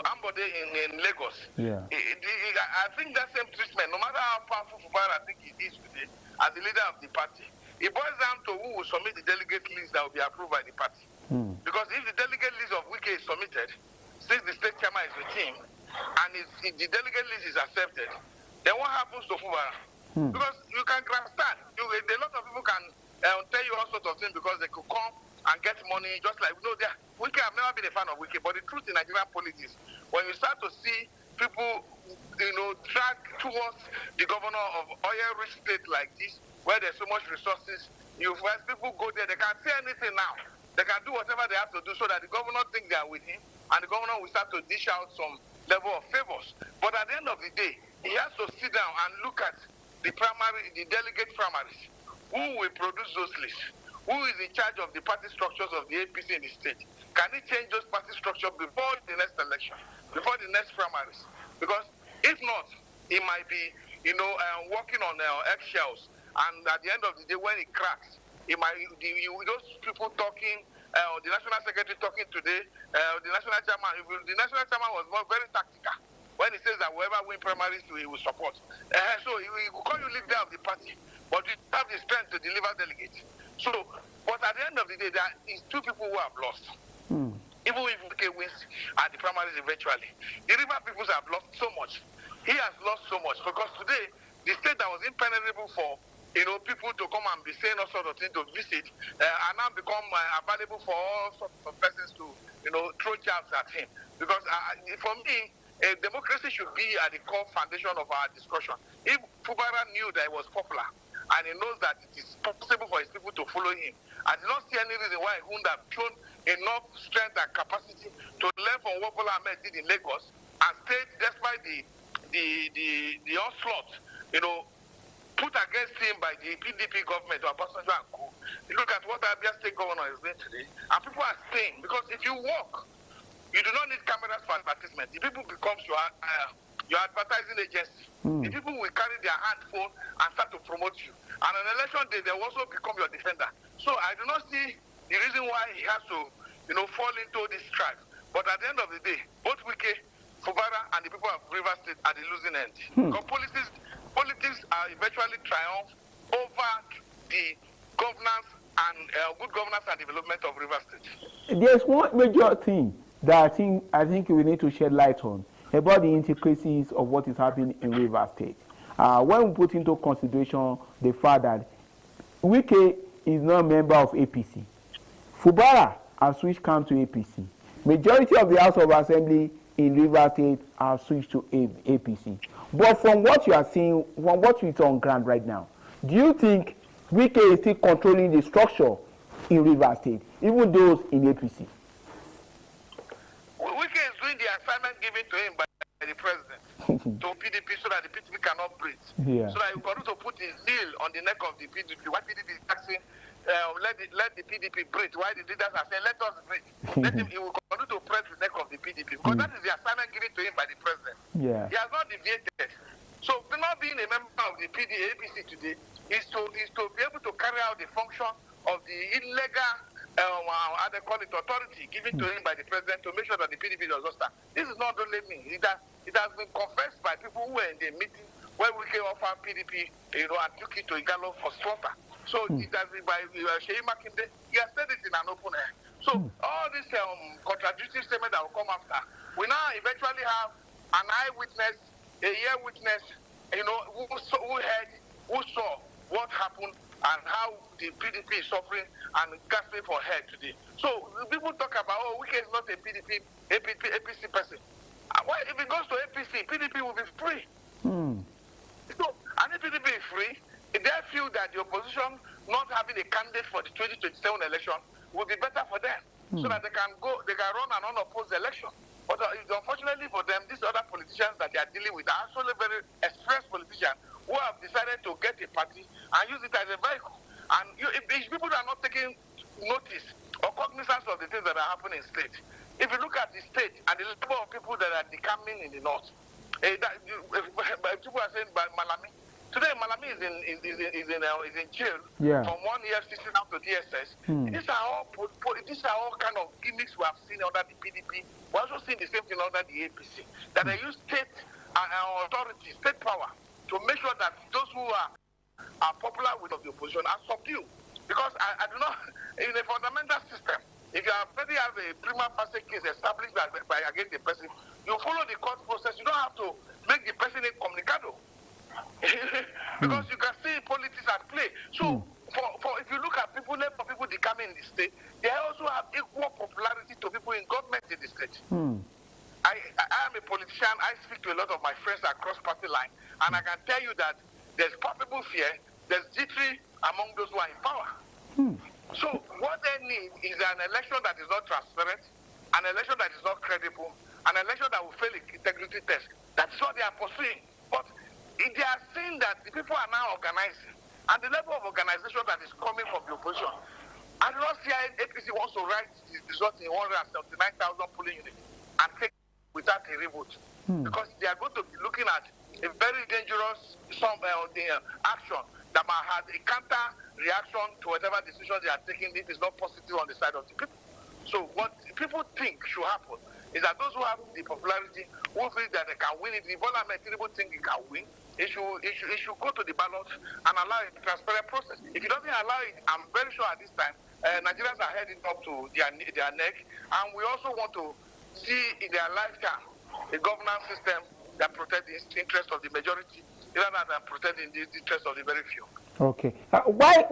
Ambode in Lagos, I think that same treatment, no matter how powerful Fubara I think he is today, as the leader of the party, it boils down to who will submit the delegate list that will be approved by the party. Because if the delegate list of Wike is submitted, since the state chairman is with him, and if the delegate list is accepted, then what happens to Fubara? Because you can grandstand. A lot of people can tell you all sorts of things because they could come and get money, just like, Wike, I've never been a fan of Wike, but the truth in Nigerian politics, when you start to see people, drag towards the governor of oil-rich state like this, where there's so much resources, first people go there, they can't say anything now. They can do whatever they have to do so that the governor thinks they are with him, and the governor will start to dish out some level of favors. But at the end of the day, he has to sit down and look at the delegate primaries. Who will produce those lists? Who is in charge of the party structures of the APC in the state? Can he change those party structures before the next election, before the next primaries? Because if not, he might be, working on eggshells. And at the end of the day, when it cracks, those people talking, the national secretary talking today, the national chairman was very tactical when he says that whoever win primaries, he will support. So he will call you leader of the party, but you have the strength to deliver delegates. So, but at the end of the day, there is two people who have lost. Even if Wike wins at the primaries eventually, the river peoples have lost so much. He has lost so much because today, the state that was impenetrable for people to come and be saying all sorts of things to visit, and now become available for all sorts of persons to, throw jabs at him. Because for me, democracy should be at the core foundation of our discussion. If Fubara knew that he was popular, and he knows that it is possible for his people to follow him, I do not see any reason why he wouldn't have shown enough strength and capacity to learn from what Bola Ahmed did in Lagos and stayed despite the onslaught, put against him by the PDP government or Obasanjo and co. You look at what Abia State governor is doing today, and people are staying because if you walk, You do not need cameras for advertisement. The people becomes your advertising agency. The people will carry their handphone and start to promote you. And on election day, they will also become your defender. So I do not see the reason why he has to, fall into this strife. But at the end of the day, both Wike, Fubara, and the people of Rivers State are the losing end. Because politics are eventually triumph over the governance and good governance and development of Rivers State. There's one major thing that I think we need to shed light on about the intricacies of what is happening in Rivers State. When we put into consideration the fact that Wike is not a member of APC, Fubara has switched camp to APC. Majority of the House of Assembly in Rivers State have switched to APC. But from what you are seeing, from what is on ground right now, do you think Wike is still controlling the structure in Rivers State, even those in APC? Wike is doing the assignment given to him by the president to PDP so that the PDP cannot breathe. Yeah. So that he will continue to put his nail on the neck of the PDP. Why PDP is asking, let the PDP breathe. Why the leaders are saying, let us breathe. He will continue to press the neck of the PDP. Because that is the assignment given to him by the president. Yeah. He has not deviated. So not being a member of the APC today is to be able to carry out the function of the illegal how they call it, authority given to him by the president to make sure that the PDP does not stand. This is not only me. It has been confessed by people who were in the meeting where we came off our PDP, and took it to Igalo for slaughter. So it has been by Sheyi Makinde. He has said it in an open air. So all this contradictory statement that will come after, we now eventually have an eyewitness, a ear witness, who heard, who saw what happened and how the PDP is suffering and gasping for help today. So people talk about, Wike is not a APC person. Why, if it goes to APC, PDP will be free. So, and if PDP is free, they feel that the opposition not having a candidate for the 2027 election will be better for them, so that they can run an unopposed election. But unfortunately for them, these other politicians that they are dealing with are actually very experienced politicians who have decided to get a party and use it as a vehicle. And if these people are not taking notice or cognizance of the things that are happening in the state, if you look at the state and the number of people that are decaming in the north, people are saying by Malami. Today, Malami is in jail from 1 year 16 out to DSS. These are all kind of gimmicks we have seen under the PDP. We also seen the same thing under the APC. That they use state authority, state power, to make sure that those who are popular with the opposition are subdued. Because I do not, in a fundamental system, if you already have a prima facie case established by against the person, you follow the court process. You don't have to make the person incommunicado. Because you can see politics at play. So, for if you look at people decoming in the state, they also have equal popularity to people in government in the state. I am a politician. I speak to a lot of my friends across party line, and I can tell you that there's palpable fear, there's jittery among those who are in power. So what they need is an election that is not transparent, an election that is not credible, an election that will fail the integrity test. That is what they are pursuing. But if they are seeing that the people are now organizing, and the level of organization that is coming from the opposition, I do not see how APC wants to write the result in 179,000 polling units and take without a revote. Because they are going to be looking at a very dangerous action that might have a counter reaction to whatever decision they are taking if it's not positive on the side of the people. So what people think should happen is that those who have the popularity, who feel that they can win it, the Bola Ahmed Tinubu think he can win, it should go to the ballot and allow a transparent process. If it doesn't allow it, I'm very sure at this time, Nigerians are heading up to their neck, and we also want to see in their lifetime a governance system that protects the interest of the majority rather than protecting the interest of the very few. Okay. Why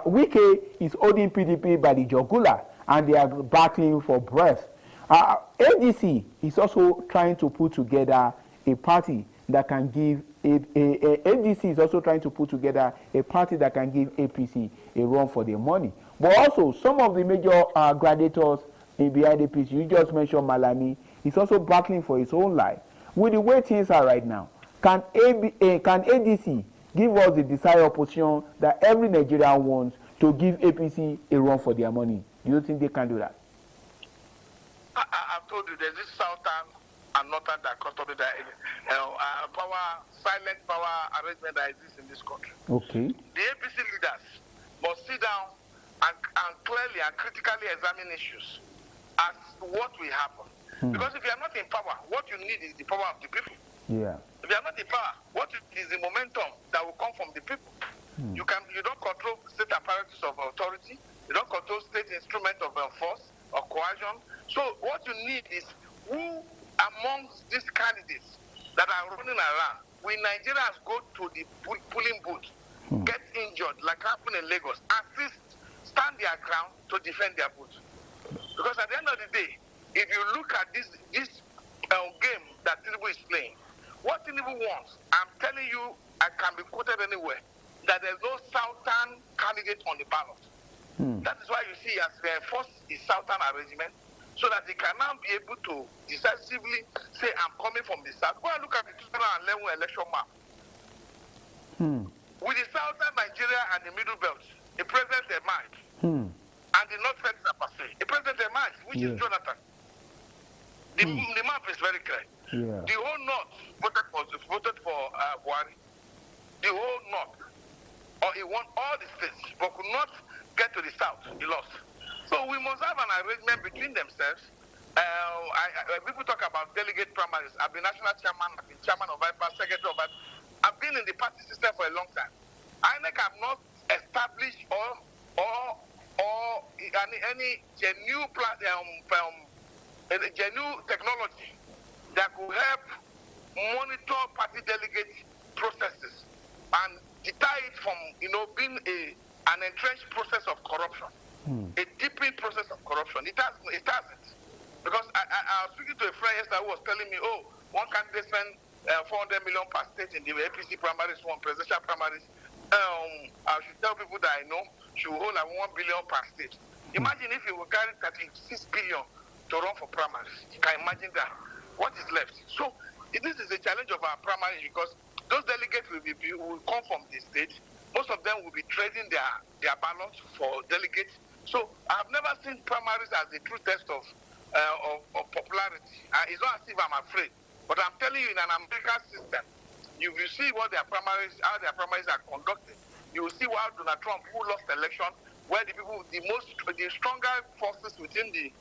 Wike is holding PDP by the jugular and they are battling for breath? ADC is also trying to put together a party that can give ADC is also trying to put together a party that can give APC a run for their money. But also some of the major gladiators behind APC, you just mentioned Malami, is also battling for his own life. With the way things are right now, can ADC give us the desired opposition that every Nigerian wants to give APC a run for their money? Do you think they can do that? I've told you there's this southern and northern dichotomy, silent power arrangement that exists in this country. Okay. The APC leaders must sit down and clearly and critically examine issues as what will happen. Because if you are not in power, what you need is the power of the people. Yeah. If you are not in power, what is the momentum that will come from the people? You don't control state apparatus of authority. You don't control state instrument of force or coercion. So what you need is who amongst these candidates that are running around, when Nigerians go to the polling booth, get injured like happened in Lagos, assist, stand their ground to defend their booth. Because at the end of the day, if you look at this game that Tinubu is playing, what Tinubu wants, I'm telling you, I can be quoted anywhere, that there's no southern candidate on the ballot. That is why you see as the first is southern arrangement, so that they can now be able to decisively say, I'm coming from the south. Go and look at the 2011 election map. With the southern Nigeria and the middle belt, the president emerged. And the north side per se, the president emerged, which is Jonathan. The map is very clear. Yeah. The whole north voted for Buhari. The whole north. Or he won all the states, but could not get to the south. He lost. So we must have an arrangement between themselves. People talk about delegate primaries. I've been national chairman, I've been chairman of VIPA, secretary of VIPA. I've been in the party system for a long time. INEC have not established or any genuine genuine technology that could help monitor party delegate processes and deter it from being an entrenched process of corruption, a deepening process of corruption. It hasn't. Because I was speaking to a friend yesterday who was telling me, one candidate spent 400 million per state in the APC primaries, one presidential primaries. I should tell people that I know she will hold like 1 billion per state. Imagine if you will carry 36 billion to run for primaries. You can imagine that. What is left? So this is a challenge of our primaries because those delegates will come from the state. Most of them will be trading their ballots for delegates. So I've never seen primaries as a true test of popularity. It's not as if I'm afraid, but I'm telling you, in an American system, you will see how their primaries are conducted. You will see how Donald Trump, who lost the election, where the stronger forces within the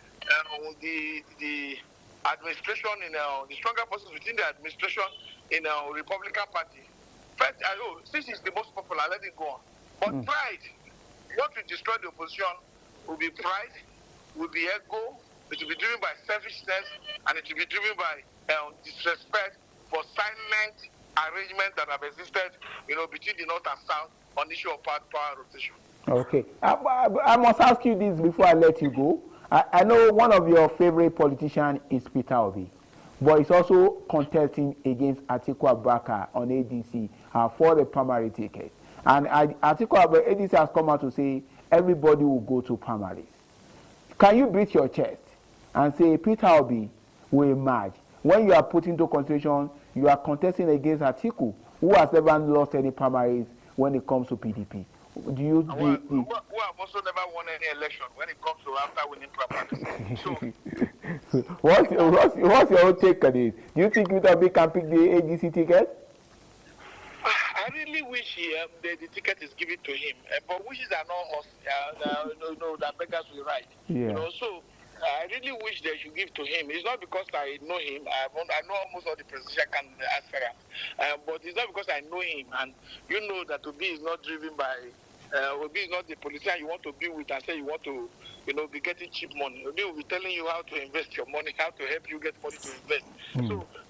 administration the stronger forces within the administration in Republican Party. First, since he's the most popular, let it go on. But pride, what will destroy the opposition will be pride, will be ego, it will be driven by selfishness, and it will be driven by disrespect for silent arrangements that have existed, between the north and south on the issue of power rotation. Okay. I must ask you this before I let you go. I know one of your favorite politicians is Peter Obi, but he's also contesting against Atiku Abubakar on ADC for the primary ticket. And Atiku Abubakar, ADC has come out to say everybody will go to primaries. Can you beat your chest and say Peter Obi will emerge? When you are put into consideration, you are contesting against Atiku, who has never lost any primaries when it comes to PDP. Do you who have also never won any election when it comes to after winning primaries. What's your own take on this? Do you think Peter Obi can pick the ADC ticket? I really wish the ticket is given to him, but wishes are not horse, that beggars will ride. Yeah. So I really wish they should give to him. It's not because I know him. I know almost all the presidential candidates, but it's not because I know him. And you know that Obi is not driven by. Obi is not the politician you want to be with and say you want to, be getting cheap money. Obi will be telling you how to invest your money, how to help you get money to invest.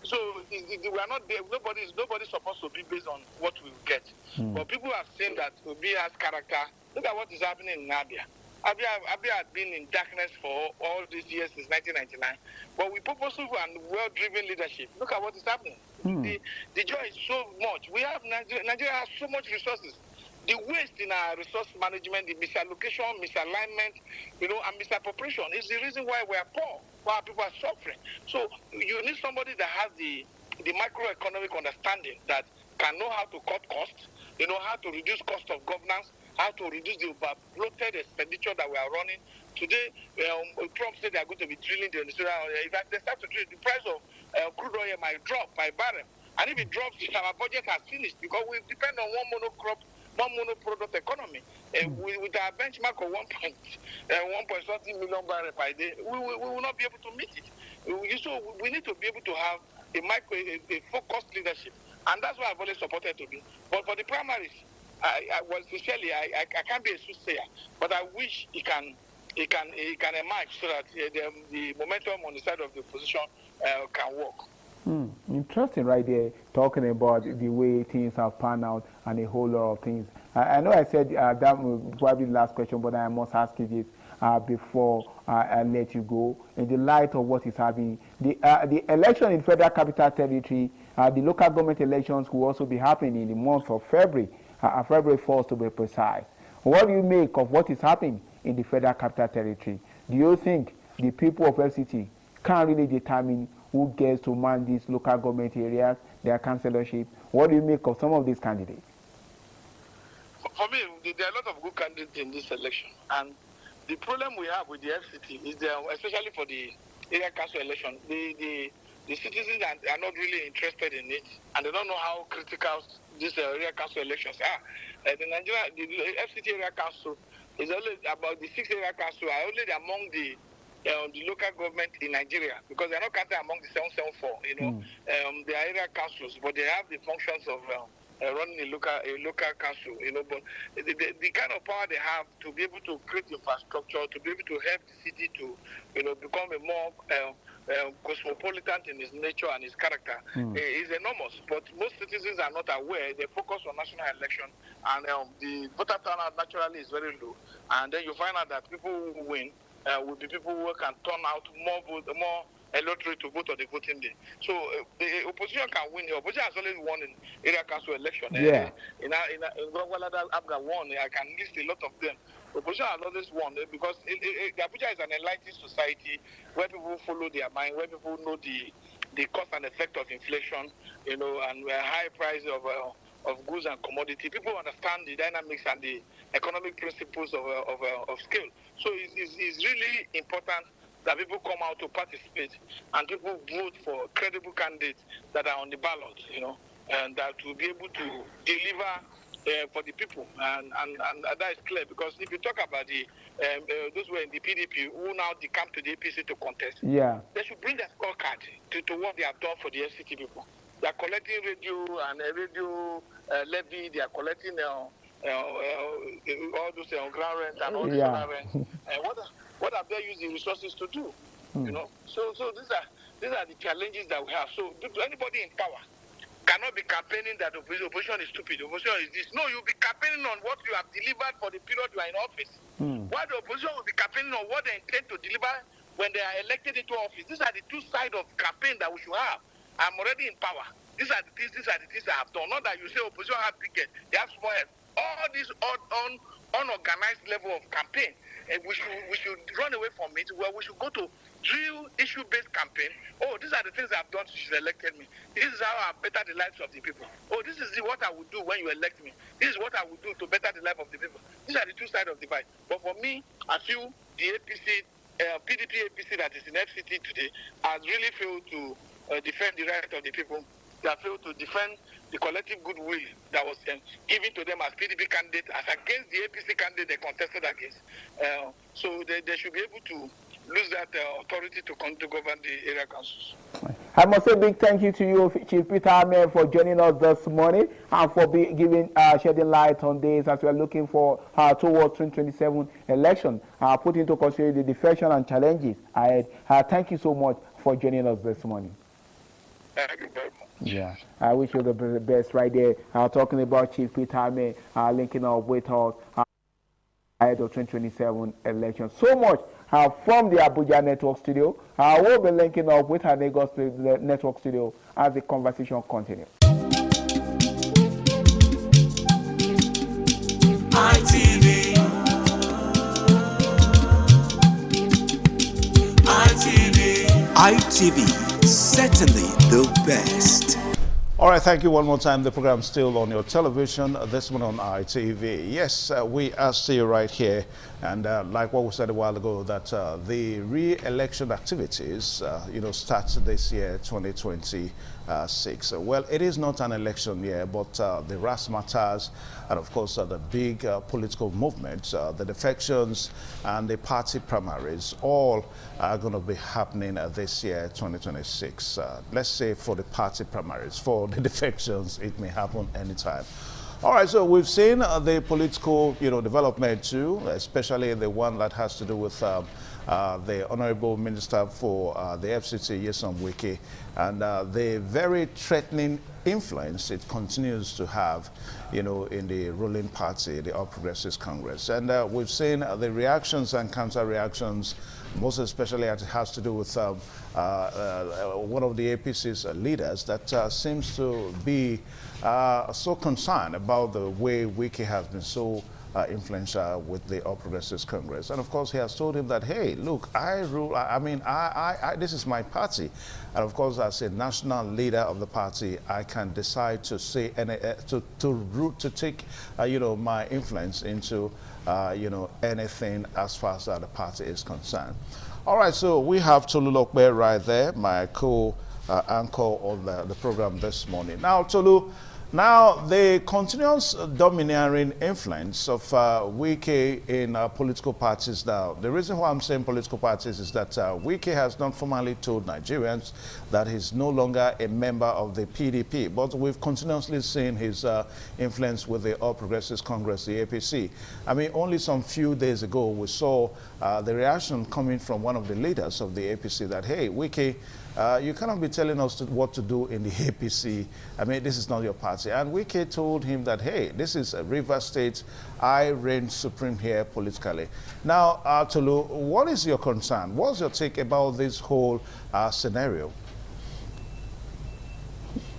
So we are not there. Nobody's supposed to be based on what we get. But people have seen that Obi has character. Look at what is happening in Abia. Abia had been in darkness for all these years since 1999. But with purposeful and well-driven leadership, look at what is happening. The joy is so much. We have Nigeria has so much resources. The waste in our resource management, the misallocation, misalignment, and misappropriation is the reason why we are poor, why people are suffering. So you need somebody that has the microeconomic understanding that can know how to cut costs, how to reduce cost of governance, how to reduce the bloated expenditure that we are running, Today, Trump said they are going to be drilling the industrial oil. If they start to drill, the price of crude oil might drop by barrel. And if it drops, our budget has finished because we depend on one monoproduct economy. With our benchmark of 1.something million barrels per day, we will not be able to meet it. So we need to be able to have a focused leadership. And that's why I've always supported to be. But for the primaries, I can't be a soothsayer, but I wish he can emerge so that the momentum on the side of the opposition can work. Interesting right there, talking about the way things have panned out and a whole lot of things. I know I said that was probably the last question, but I must ask you this before I let you go. In the light of what is happening, the election in Federal Capital Territory, the local government elections will also be happening in the month of February, February 4th to be precise. What do you make of what is happening in the Federal Capital Territory? Do you think the people of FCT can really determine who gets to man these local government areas, their councillorship? What do you make of some of these candidates? For me, there are a lot of good candidates in this election. And the problem we have with the FCT is especially for the area council election, the citizens are not really interested in it, and they don't know how critical these area council elections are. The FCT area council is only about the 6 area council are only among the local government in Nigeria, because they're not counted among the 774. They are area councils, but they have the functions of running a local council. But the kind of power they have to be able to create infrastructure, to be able to help the city to become a more cosmopolitan in its nature and its character is enormous. But most citizens are not aware. They focus on national election, and the voter turnout naturally is very low. And then you find out that people who win will be people who can turn out more electorate to vote on the voting day. So the opposition can win. The opposition has always won in area council election. Yeah. In Gwagwalada Abga won. I can list a lot of them. The opposition has always won because Abuja is an enlightened society where people follow their mind, where people know the cause and effect of inflation, and high price of goods and commodity. People understand the dynamics and the economic principles of scale. So it's really important that people come out to participate and people vote for credible candidates that are on the ballot, and that will be able to deliver for the people. And that is clear, because if you talk about those who are in the PDP who now decamp to the APC to contest, they should bring their scorecard to what they have done for the FCT people. They are collecting radio and radio levy, they are collecting all those ground rent and all this other rent. And what have they used the resources to do? So these are the challenges that we have. So anybody in power cannot be campaigning that opposition is stupid, opposition is this. No, you'll be campaigning on what you have delivered for the period you are in office. While the opposition will be campaigning on what they intend to deliver when they are elected into office. These are the two sides of campaign that we should have. I'm already in power. These are the things I have done. Not that you say opposition have big head, they have small head. All this unorganized level of campaign, we should run away from it. Well, we should go to real issue-based campaign. Oh, these are the things I've done since you elected me. This is how I better the lives of the people. Oh, this is what I would do when you elect me. This is what I would do to better the life of the people. These are the two sides of the fight. But for me, I feel the APC, PDP APC that is in FCT today has really failed to defend the right of the people. They have failed to defend the collective goodwill that was given to them as PDP candidates as against the APC candidate they contested against. So they should be able to lose that authority to govern the area councils. I must say a big thank you to you, Chief Peter Ahmed, for joining us this morning and for shedding light on this as we are looking for towards 2027 election, put into consideration the defection and challenges ahead. Thank you so much for joining us this morning. Thank you very much. Yeah, I wish you the best right there. Talking about Chief Peter Ahmed, linking up with us ahead of 2027 election. So much from the Abuja Network Studio. We'll be linking up with our Lagos Network Studio as the conversation continues. ITV, certainly the best. All right, thank you one more time. The program's still on your television, this one on ITV. Yes, we are still right here. And like what we said a while ago, that the re-election activities, start this year, 2026. Well, it is not an election year, but the razzmatazz and, of course, the big political movements, the defections and the party primaries, all are going to be happening this year, 2026. Let's say for the party primaries. For the defections, it may happen anytime. All right, so we've seen the political, development too, especially the one that has to do with the Honorable Minister for the FCT, Nyesom Wike, and the very threatening influence it continues to have, in the ruling party, the All Progressives Congress. And we've seen the reactions and counter-reactions, most especially as it has to do with one of the APC's leaders that seems to be so concerned about the way Wike has been so influential with the All Progressives Congress. And of course, he has told him that, hey, look, I rule, this is my party. And of course, as a national leader of the party, I can decide to say, to take, my influence into, anything as far as the party is concerned. All right, so we have Tolu Lokbe right there, my co-anchor on the program this morning. Now, Tolu, the continuous domineering influence of Wike in political parties now, the reason why I'm saying political parties is that Wike has not formally told Nigerians that he's no longer a member of the PDP, but we've continuously seen his influence with the All Progressives Congress, the APC. I mean, only some few days ago, we saw the reaction coming from one of the leaders of the APC that, hey, Wike, you cannot be telling us what to do in the APC. I mean, this is not your party. And Wike told him that, hey, this is a Rivers State. I reign supreme here politically. Now, Tolu, what is your concern? What's your take about this whole scenario?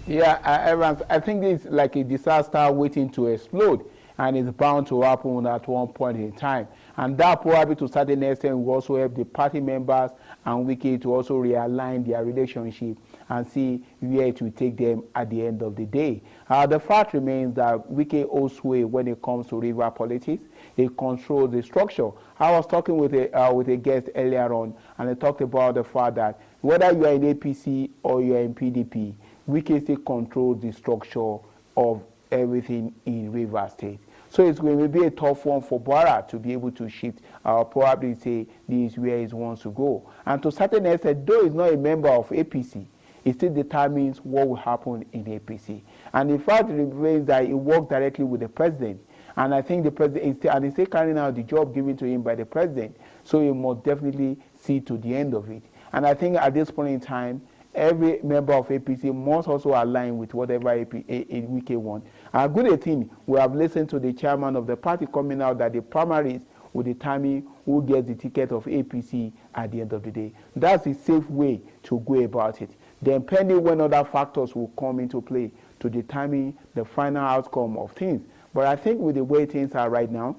Yeah, Evans, I think it's like a disaster waiting to explode, and it's bound to happen at one point in time. And that probably to a certain extent will also help the party members and Wike to also realign their relationship and see where it will take them at the end of the day. The fact remains that Wike holds sway when it comes to river politics. He controls the structure. I was talking with a guest earlier on, and I talked about the fact that whether you are in APC or you are in PDP, Wike still controls the structure of everything in Rivers State. So it's going to be a tough one for Bwara to be able to shift, probably say this is where he wants to go. And to a certain extent, though he's not a member of APC, it still determines what will happen in APC. And in fact, it remains that he works directly with the president. And I think the president is still carrying out the job given to him by the president. So he must definitely see to the end of it. And I think at this point in time, every member of APC must also align with whatever Wike wants. A good thing, we have listened to the chairman of the party coming out that the primaries will determine who gets the ticket of APC at the end of the day. That's a safe way to go about it. Then pending when other factors will come into play to determine the final outcome of things. But I think with the way things are right now,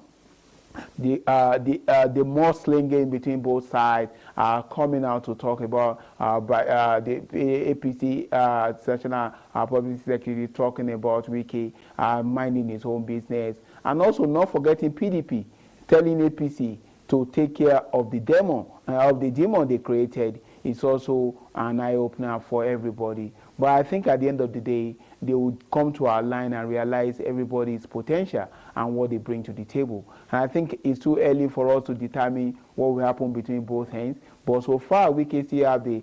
the more slinging between both sides are coming out to talk about the APC National Public Secretary talking about Wike minding his own business, and also not forgetting PDP telling APC to take care of the demon they created. It's also an eye-opener for everybody. But I think at the end of the day, they would come to our line and realize everybody's potential and what they bring to the table. And I think it's too early for us to determine what will happen between both ends. But so far, we can still have the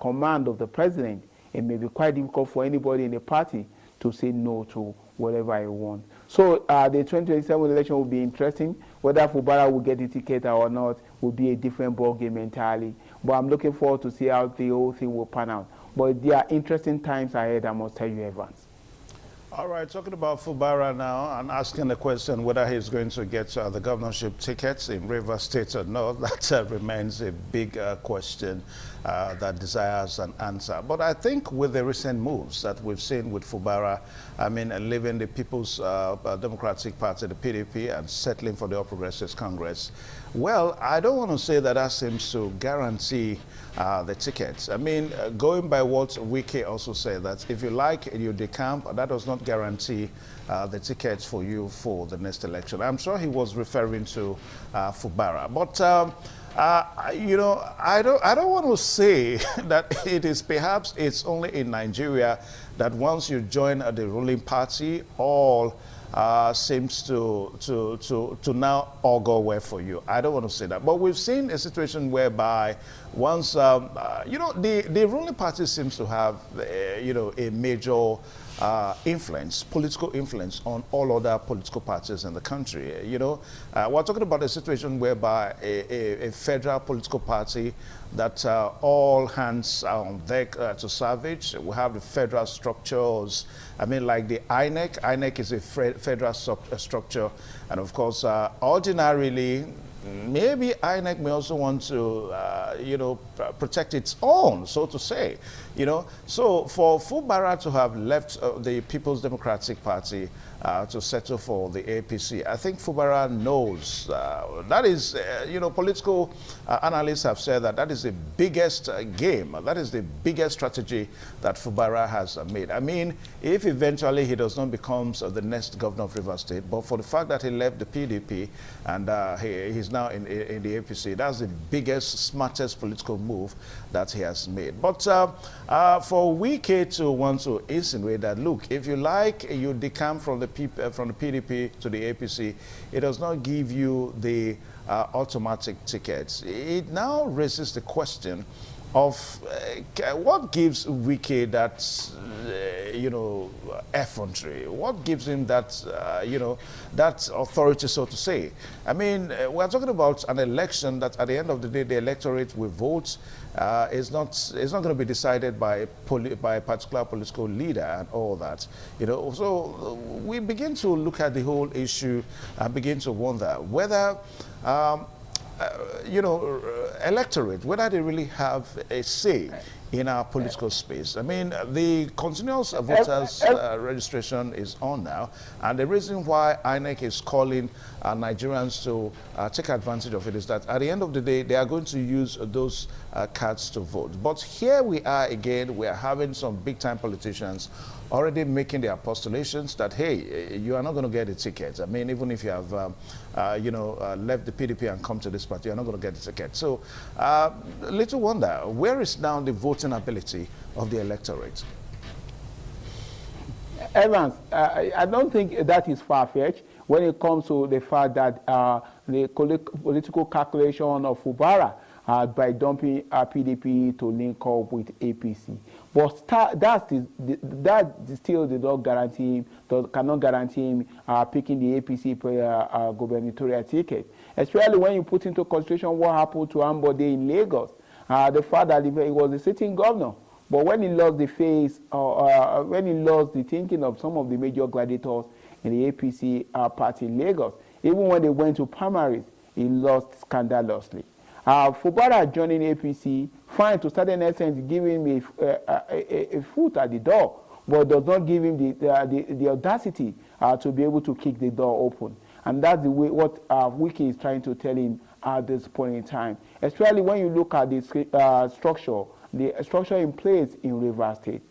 command of the president. It may be quite difficult for anybody in the party to say no to whatever he wants. So the 2027 election will be interesting. Whether Fubara will get the ticket or not will be a different ballgame entirely. But I'm looking forward to see how the whole thing will pan out. But there are interesting times ahead, I must tell you, Evans. All right, talking about Fubara now and asking the question whether he's going to get the governorship tickets in Rivers State or not, that remains a big question that desires an answer. But I think with the recent moves that we've seen with Fubara, I mean, leaving the People's Democratic Party, the PDP, and settling for the All Progressives Congress, Well, I don't want to say that that seems to guarantee the tickets. I mean, going by what Wike also said, that if you like, you decamp, that does not guarantee the tickets for you for the next election. I'm sure he was referring to Fubara. But, you know, I don't want to say that it is perhaps it's only in Nigeria that once you join the ruling party, all seems to now all go well for you. I don't want to say that. But we've seen a situation whereby once, you know, the ruling party seems to have, you know, a major influence, political influence on all other political parties in the country. You know, we're talking about a situation whereby a federal political party that all hands are on deck to salvage. We have the federal structures. I mean, like the INEC. INEC is a federal structure. And of course, ordinarily, maybe INEC may also want to, you know, protect its own, so to say, you know. So for Fubara to have left the People's Democratic Party to settle for the APC, I think Fubara knows that is, you know, political analysts have said that that is the biggest game, that is the biggest strategy that Fubara has made. I mean, if eventually he does not become the next governor of Rivers State, but for the fact that he left the PDP and he's now in the APC, that's the biggest, smartest political move that he has made. But for Wike to want to insinuate that, look, if you like, you decamp from the PDP to the APC, it does not give you the automatic tickets. It now raises the question of what gives Wike that, you know, effrontery? What gives him that, you know, that authority, so to say? I mean, we're talking about an election that at the end of the day, the electorate will vote. It's not going to be decided by a particular political leader and all that, you know. So we begin to look at the whole issue and begin to wonder whether you know, electorate, whether they really have a say in our political space. I mean, the continuous voters registration is on now, and the reason why INEC is calling Nigerians to take advantage of it is that at the end of the day, they are going to use those cards to vote. But here we are again, we are having some big-time politicians already making their postulations that, hey, you are not going to get a ticket. I mean, even if you have, you know, left the PDP and come to this party, you're not going to get a ticket. So, little wonder, where is now the voting ability of the electorate? Evans, I don't think that is far-fetched when it comes to the fact that the political calculation of Fubara by dumping PDP to link up with APC. But that still did not guarantee him, cannot guarantee him picking the APC gubernatorial ticket. Especially when you put into consideration what happened to Ambode in Lagos. The fact that he was a sitting governor. But when he lost the face, when he lost the thinking of some of the major gladiators in the APC party in Lagos, even when they went to primaries, he lost scandalously. Fubara joining APC, fine to certain extent, giving him a foot at the door, but does not give him the audacity to be able to kick the door open. And that's the way what Wike is trying to tell him at this point in time. Especially when you look at the structure in place in Rivers State.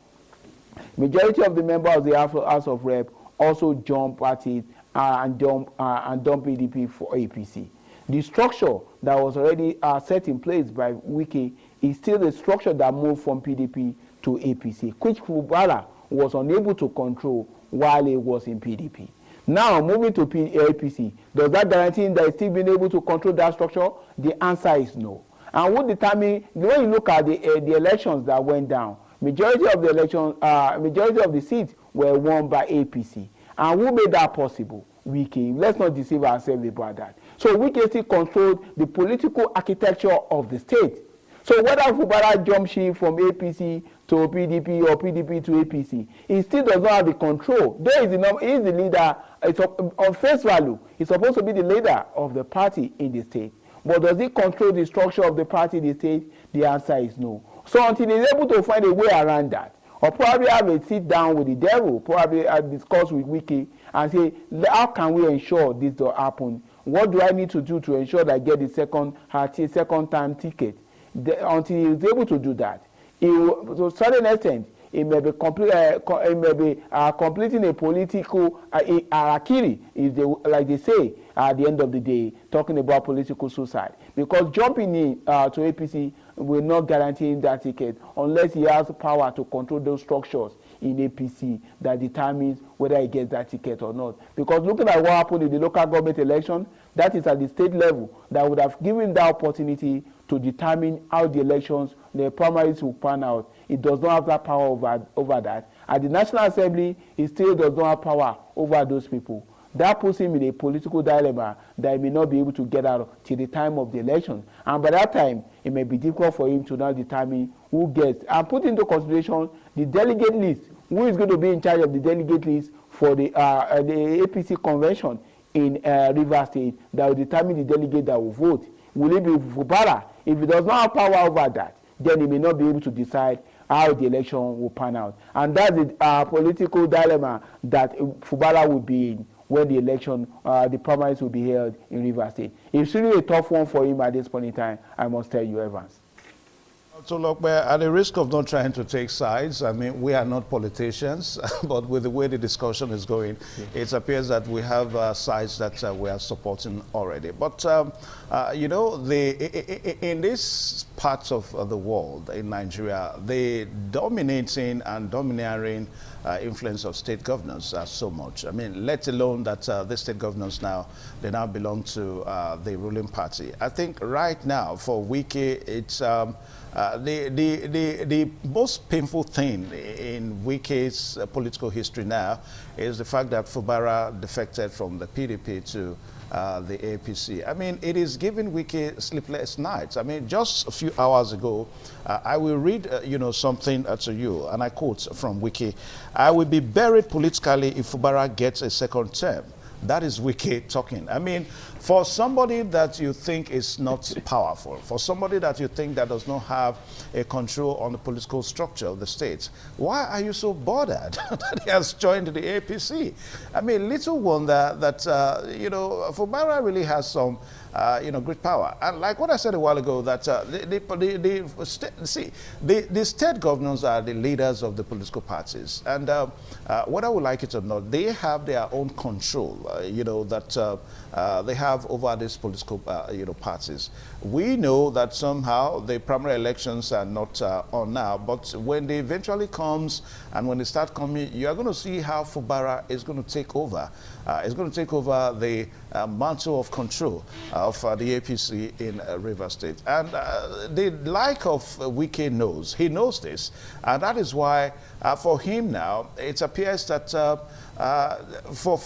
Majority of the members of the House of Rep also jump parties and dump PDP for APC. The structure that was already set in place by Wike is still the structure that moved from PDP to APC, which Fubara was unable to control while he was in PDP. Now, moving to APC, does that guarantee that he's still being able to control that structure? The answer is no. And what determines, when you look at the elections that went down, majority of the seats were won by APC. And who made that possible? Wike. Let's not deceive ourselves about that. So Wike still controlled the political architecture of the state. So whether Fubara jump ship from APC to PDP or PDP to APC, he still does not have the control. Though he is the leader, on face value, he's supposed to be the leader of the party in the state. But does he control the structure of the party in the state? The answer is no. So until he's able to find a way around that, or probably have a sit down with the devil, probably discuss with Wike and say, how can we ensure this will happen? What do I need to do to ensure that I get the second time ticket? Until he is able to do that, to a certain extent, it may be completing a political harakiri, like they say at the end of the day, talking about political suicide. Because jumping in to APC will not guarantee him that ticket unless he has power to control those structures in APC that determines whether he gets that ticket or not. Because looking at what happened in the local government election, that is at the state level, that would have given that opportunity to determine how the elections, the primaries will pan out. It does not have that power over that. At the National Assembly, it still does not have power over those people. That puts him in a political dilemma that he may not be able to get out till the time of the election. And by that time, it may be difficult for him to now determine who gets. And put into consideration the delegate list. Who is going to be in charge of the delegate list for the APC convention in Rivers State that will determine the delegate that will vote? Will it be Fubara? If he does not have power over that, then he may not be able to decide how the election will pan out. And that's the political dilemma that Fubara will be in when the election, the primaries will be held in Rivers State. It's really a tough one for him at this point in time, I must tell you, Evans. So, look, at the risk of not trying to take sides, I mean, we are not politicians, but with the way the discussion is going, it appears that we have sides that we are supporting already. But, you know, in this parts of the world, in Nigeria, the dominating and domineering influence of state governors so much. I mean, let alone that the state governors now, they now belong to the ruling party. I think right now, for Wike, it's the most painful thing in Wike's political history now is the fact that Fubara defected from the PDP to the APC. I mean, it is giving Wike sleepless nights. I mean, just a few hours ago, I will read, you know, something to you, and I quote from Wike. "I will be buried politically if Fubara gets a second term." That is Wike talking. I mean, for somebody that you think is not powerful, for somebody that you think that does not have a control on the political structure of the state, why are you so bothered that he has joined the APC? I mean, little wonder that, you know, Fubara really has some, you know, great power. And like what I said a while ago, that the state governors are the leaders of the political parties. And whether we like it or not, they have their own control, you know, that they have over these political, you know, parties. We know that somehow the primary elections are not on now, but when they eventually comes and when they start coming, you are going to see how Fubara is going to take over. It's going to take over the mantle of control of the APC in Rivers State. And the like of Wike knows, he knows this, and that is why for him now, it appears that for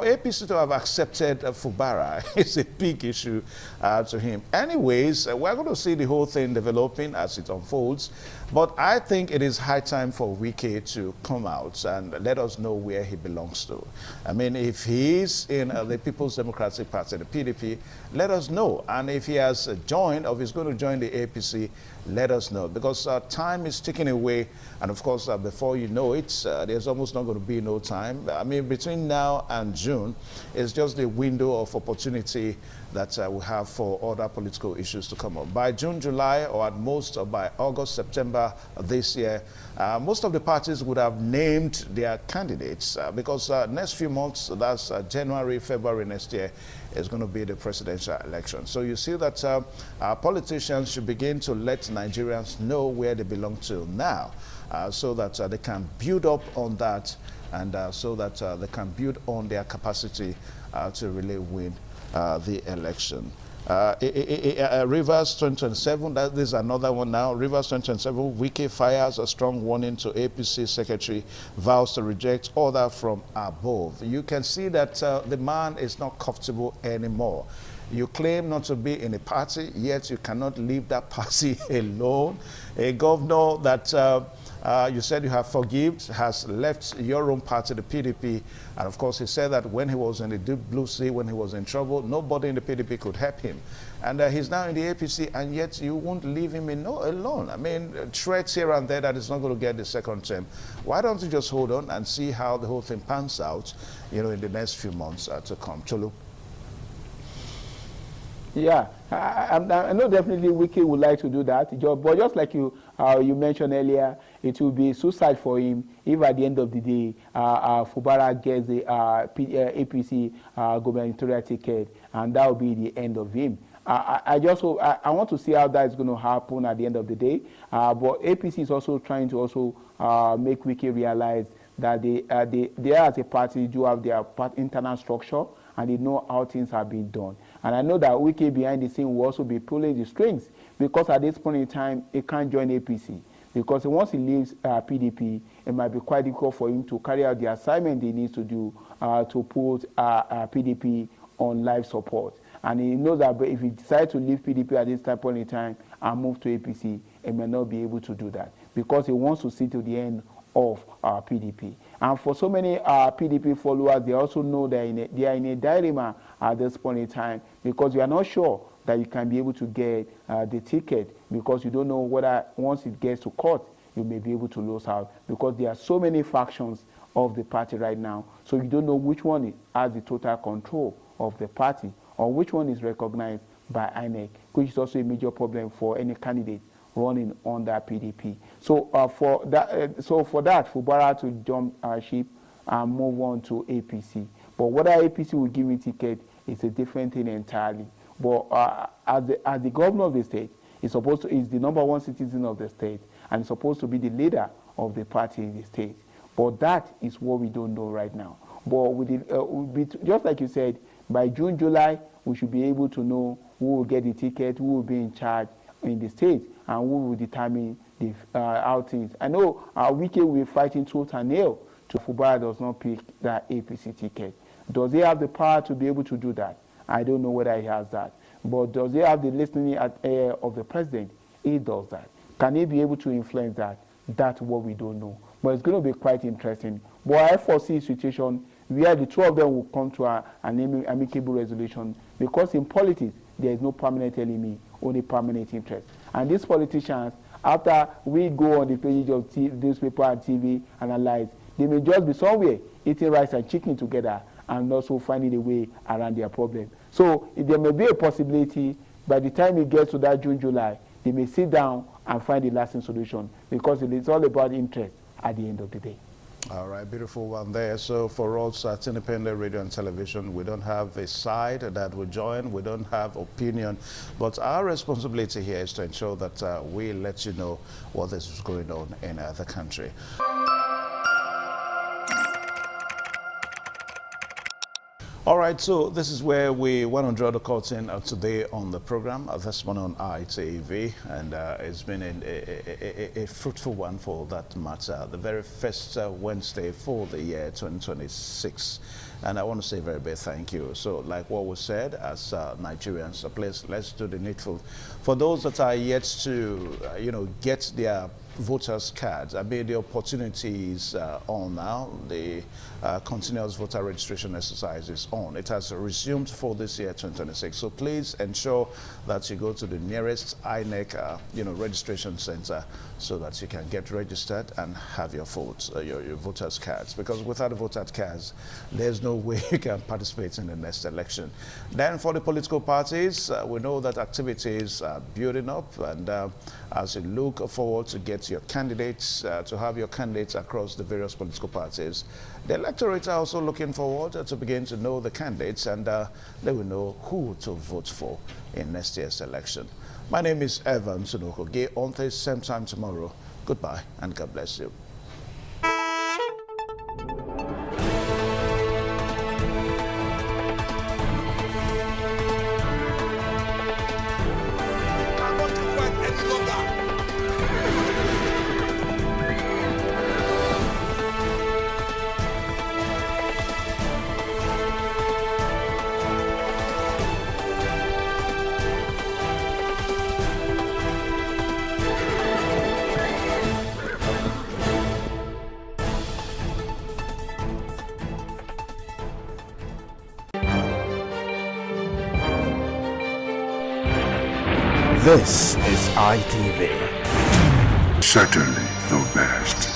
APC to have accepted Fubara is a big issue to him. Anyways, we're going to see the whole thing developing as it unfolds. But I think it is high time for Wike to come out and let us know where he belongs to. I mean, if he is in the People's Democratic Party, the PDP, let us know. And if he has joined, or if he's going to join the APC, let us know. Because time is ticking away. And of course, before you know it, there's almost not going to be no time. I mean, between now and June, it's just the window of opportunity that we have for other political issues to come up. By June, July, or at most by August, September this year, most of the parties would have named their candidates because next few months, that's January, February next year, is going to be the presidential election. So you see that our politicians should begin to let Nigerians know where they belong to now so that they can build up on that and so that they can build on their capacity to really win the election. Rivers 2027, this is another one now. Rivers 2027, Wike fires a strong warning to APC secretary, vows to reject order from above. You can see that the man is not comfortable anymore. You claim not to be in a party, yet you cannot leave that party alone. A governor that you said you have forgiven has left your own party, the PDP. And of course, he said that when he was in the deep blue sea, when he was in trouble, nobody in the PDP could help him. And he's now in the APC, and yet you won't leave him alone. I mean, threats here and there that he's not going to get the second term. Why don't you just hold on and see how the whole thing pans out, you know, in the next few months to come? Cholu. Yeah, I know definitely Wiki would like to do that, but just like you mentioned earlier, it will be suicide for him if at the end of the day Fubara gets the APC gubernatorial ticket, and that will be the end of him. I want to see how that is going to happen at the end of the day. But APC is also trying to make Wiki realize that they as a party do have their internal structure, and they know how things are being done. And I know that Wiki behind the scene will also be pulling the strings, because at this point in time, he can't join APC. Because once he leaves PDP, it might be quite difficult for him to carry out the assignment he needs to do to put PDP on life support. And he knows that if he decides to leave PDP at this point in time and move to APC, he may not be able to do that, because he wants to see to the end of PDP. And for so many PDP followers, they also know that they are in a dilemma at this point in time, because you are not sure that you can be able to get the ticket, because you don't know whether once it gets to court, you may be able to lose out, because there are so many factions of the party right now. So you don't know which one has the total control of the party, or which one is recognized by INEC, which is also a major problem for any candidate running under PDP. So for that, Fubara to jump ship and move on to APC. But whether APC will give him ticket is a different thing entirely. But as the governor of the state, is the #1 citizen of the state, and is supposed to be the leader of the party in the state. But that is what we don't know right now. But just like you said, by June, July, we should be able to know who will get the ticket, who will be in charge in the state, and who will determine the outings. I know Wike will be fighting tooth and nail to Fubara does not pick that APC ticket. Does he have the power to be able to do that? I don't know whether he has that. But does he have the listening ear of the president? He does that. Can he be able to influence that? That's what we don't know. But it's going to be quite interesting. But I foresee a situation where the two of them will come to an amicable resolution, because in politics, there is no permanent enemy, only permanent interest. And these politicians, after we go on the pages of newspaper and TV, analyze, they may just be somewhere eating rice and chicken together and also finding a way around their problem. So there may be a possibility, by the time it gets to that June, July, they may sit down and find a lasting solution, because it's all about interest at the end of the day. All right, beautiful one there. So for us at Independent Radio and Television, we don't have a side that we join, we don't have opinion, but our responsibility here is to ensure that we let you know what is going on in the country. All right, so this is where we want to draw the curtain today on the program, this one on ITV, and it's been a fruitful one for that matter, the very first Wednesday for the year 2026. And I want to say a very big thank you. So like what was said, as Nigerians, please, let's do the needful. For those that are yet to, get their voters cards, I mean, the opportunities on now. The continuous voter registration exercise is on. It has resumed for this year 2026. So please ensure that you go to the nearest INEC registration center, so that you can get registered and have your votes, your voters cards. Because without the voters cards, there's no way you can participate in the next election. Then for the political parties, we know that activities are building up, and as you look forward to get your candidates, to have your candidates across the various political parties, the electorate are also looking forward to begin to know the candidates, and they will know who to vote for in next year's election. My name is Evan Sunokoge. On this same time tomorrow. Goodbye and God bless you. This is ITV. Certainly the best.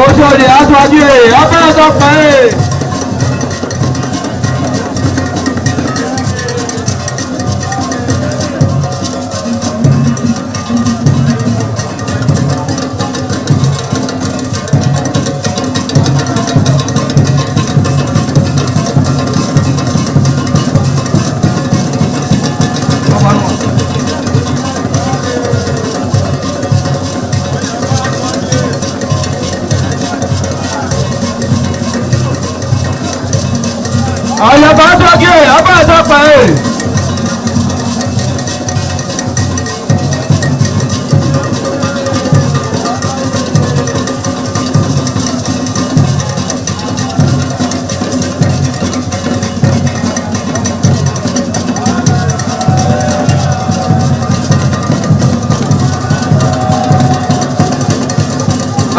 Ojúde aṣáájú ẹ̀ abẹ́rẹ́ pẹ́. Àyàbá sókè abẹ́rẹ́ pẹ́.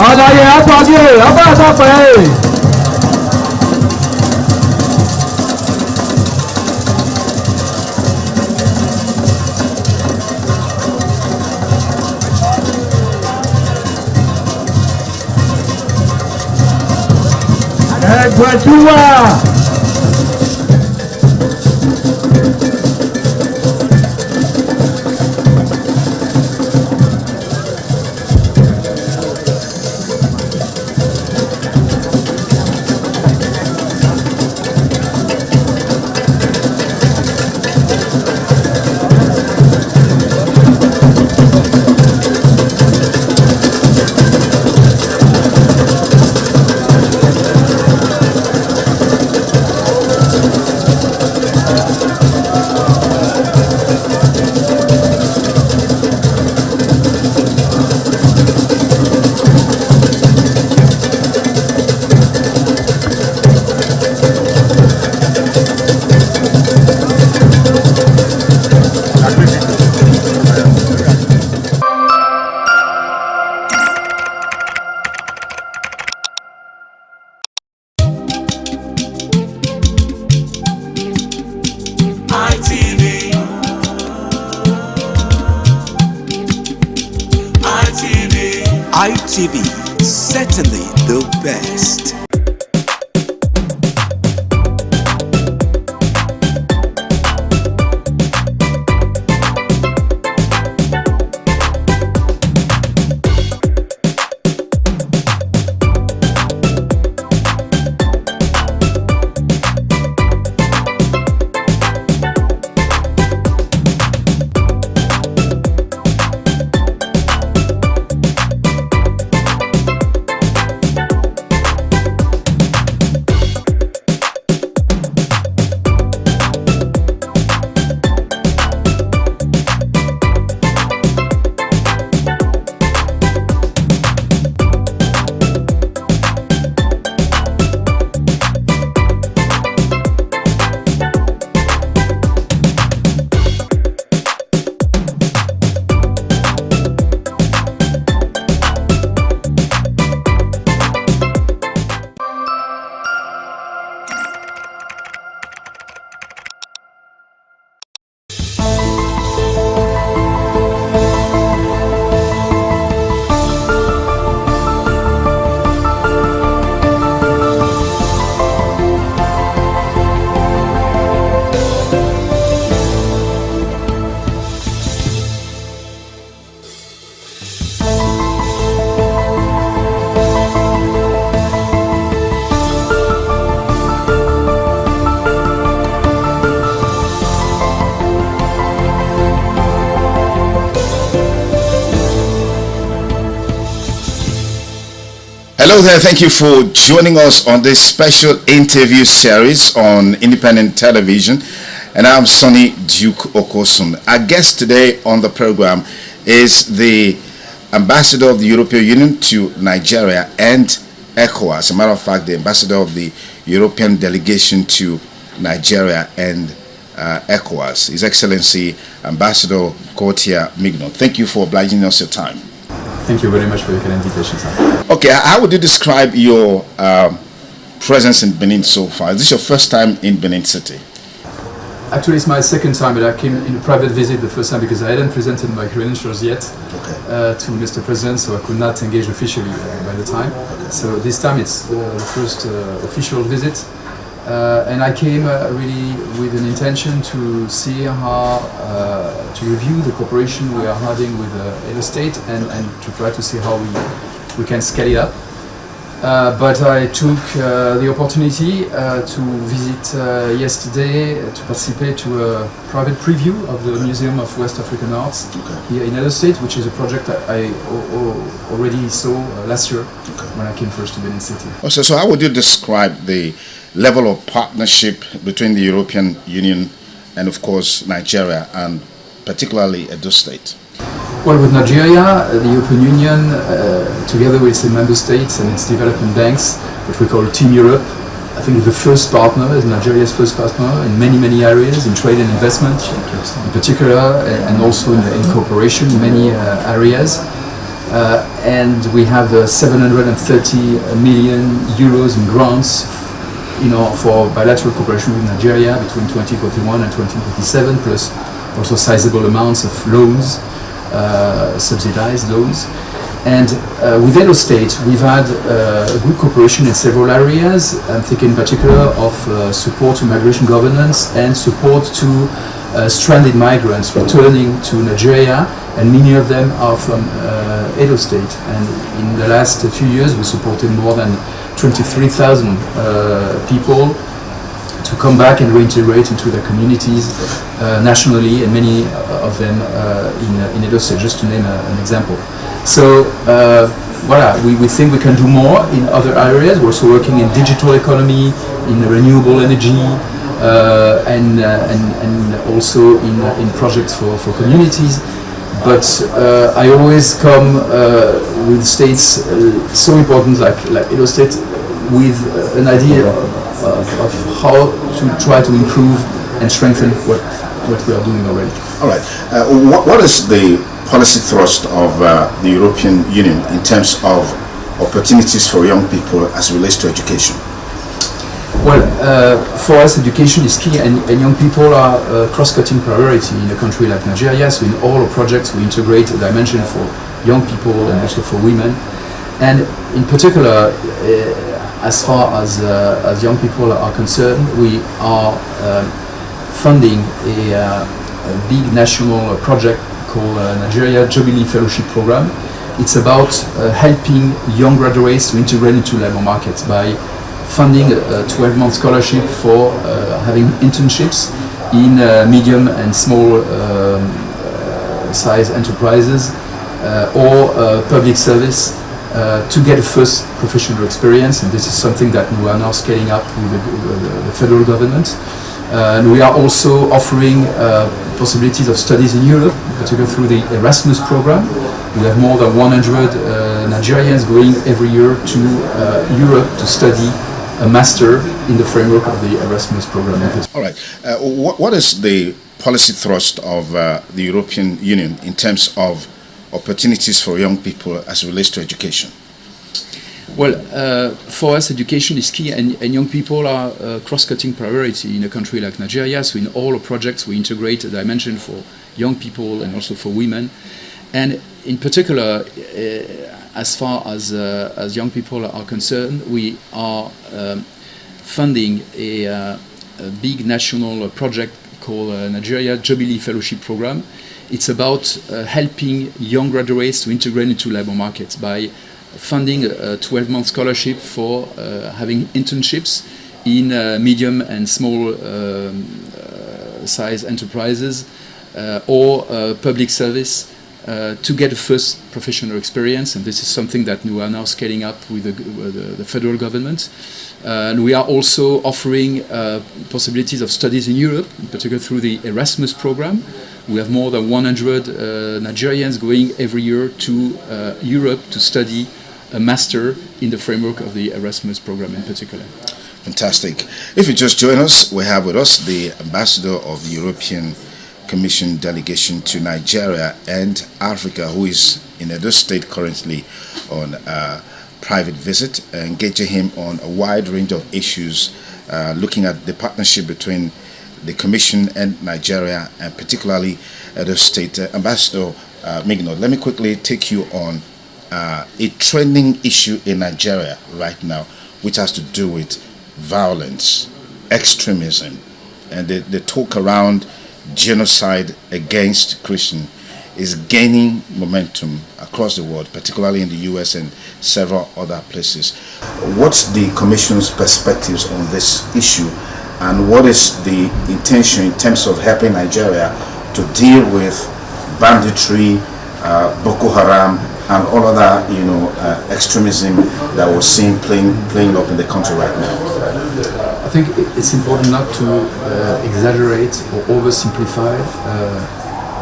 Àlàyé àtọ́jú abẹ́rẹ́ pẹ́. Ẹgbẹ̀júwà. ITV, certainly the best. Hello there, thank you for joining us on this special interview series on independent television. And I'm Sonny Duke Okosun. Our guest today on the program is the Ambassador of the European Union to Nigeria and ECOWAS. As a matter of fact, the Ambassador of the European Delegation to Nigeria and ECOWAS, His Excellency Ambassador Gauthier Mignon. Thank you for obliging us your time. Thank you very much for your kind invitation, sir. Okay, how would you describe your presence in Benin so far? Is this your first time in Benin City? Actually, it's my second time, but I came in a private visit the first time because I hadn't presented my credentials yet to Mr. President, so I could not engage officially by the time. So this time it's the first official visit. And I came really with an intention to see how, to review the cooperation we are having with Edo State and to try to see how we can scale it up. But I took the opportunity to visit yesterday to participate to a private preview of the Museum of West African Arts here in Edo State, which is a project that I already saw last year when I came first to Benin City. Also, so how would you describe the level of partnership between the European Union and, of course, Nigeria, and particularly Edo State? Well, with Nigeria, the European Union, together with its member states and its development banks, which we call Team Europe, I think is the first partner, is Nigeria's first partner in many areas, in trade and investment in particular, and also in cooperation in many areas. And we have 730 million euros in grants for bilateral cooperation with Nigeria between 2041 and 2027, plus also sizable amounts of loans, subsidized loans. And with Edo State, we've had good cooperation in several areas. I'm thinking in particular of support to migration governance and support to stranded migrants returning to Nigeria, and many of them are from Edo State. And in the last few years, we supported more than 23,000 people to come back and reintegrate into their communities nationally, and many of them in Edo State, just to name an example. So voilà, we think we can do more in other areas. We're also working in digital economy, in renewable energy, and also in projects for communities. But I always come with states so important like Edo State with an idea of how to try to improve and strengthen what we are doing already. All right. What is the policy thrust of the European Union in terms of opportunities for young people as it relates to education? Well, for us, education is key, and young people are a cross-cutting priority in a country like Nigeria. So in all our projects, we integrate a dimension for young people and also for women. And in particular, as far as young people are concerned, we are funding a big national project called Nigeria Jubilee Fellowship Program. It's about helping young graduates to integrate into labor markets by funding a 12-month scholarship for having internships in medium and small size enterprises or public service to get a first professional experience, and this is something that we are now scaling up with the federal government. And we are also offering possibilities of studies in Europe, particularly through the Erasmus program. We have more than 100 Nigerians going every year to Europe to study a master in the framework of the Erasmus program. All right. What is the policy thrust of the European Union in terms of opportunities for young people as it relates to education? Well, for us, education is key, and young people are a cross-cutting priority in a country like Nigeria. So in all our projects, we integrate a dimension for young people and also for women. And in particular, as far as young people are concerned, we are funding a big national project called Nigeria Jubilee Fellowship Program. It's about helping young graduates to integrate into labor markets by funding a 12-month scholarship for having internships in medium and small size enterprises or public service to get a first professional experience, and this is something that we are now scaling up with the federal government. And we are also offering possibilities of studies in Europe, in particular through the Erasmus program. We have more than 100 Nigerians going every year to Europe to study a master in the framework of the Erasmus program in particular. Fantastic. If you just join us, we have with us the ambassador of the European Commission delegation to Nigeria and Africa, who is in Edo State currently on a private visit, engaging him on a wide range of issues, looking at the partnership between the Commission and Nigeria, and particularly Edo State. Ambassador Migno, let me quickly take you on a trending issue in Nigeria right now, which has to do with violence, extremism, and the talk around genocide against Christians is gaining momentum across the world, particularly in the US and several other places. What's the Commission's perspectives on this issue, and what is the intention in terms of helping Nigeria to deal with banditry, Boko Haram, and all other extremism that we're seeing playing up in the country right now? I think it's important not to exaggerate or oversimplify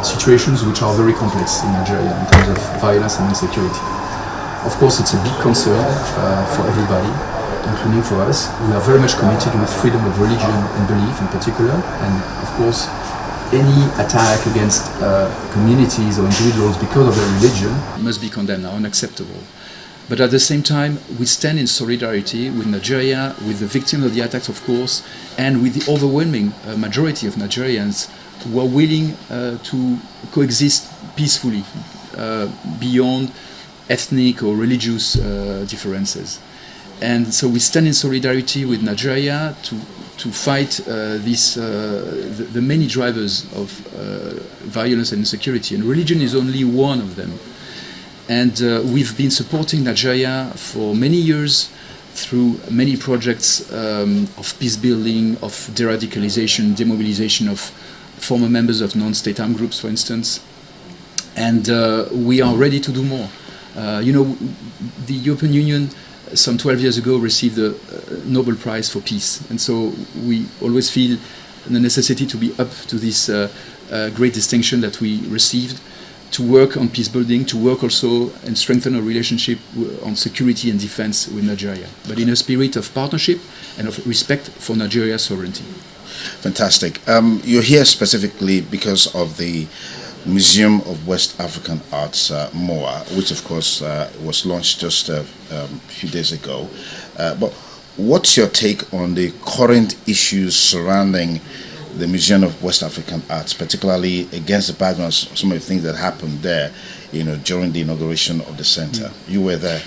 situations which are very complex in Nigeria in terms of violence and insecurity. Of course, it's a big concern for everybody, including for us. We are very much committed with freedom of religion and belief in particular, and of course, any attack against communities or individuals because of their religion must be condemned, unacceptable. But at the same time, we stand in solidarity with Nigeria, with the victims of the attacks, of course, and with the overwhelming majority of Nigerians who are willing to coexist peacefully beyond ethnic or religious differences. And so we stand in solidarity with Nigeria to fight the many drivers of violence and insecurity, and religion is only one of them. And we've been supporting Nigeria for many years through many projects of peace building, of de-radicalization, demobilization of former members of non-state armed groups, for instance. And we are ready to do more. The European Union some 12 years ago received the Nobel Prize for Peace. And so we always feel the necessity to be up to this great distinction that we received, to work on peace building, to work also and strengthen our relationship on security and defense with Nigeria, but in a spirit of partnership and of respect for Nigeria's sovereignty. Fantastic. You're here specifically because of the Museum of West African Arts, MOA, which of course was launched just a few days ago. But what's your take on the current issues surrounding the Museum of West African Arts, particularly against the background of some of the things that happened there, during the inauguration of the center? You were there.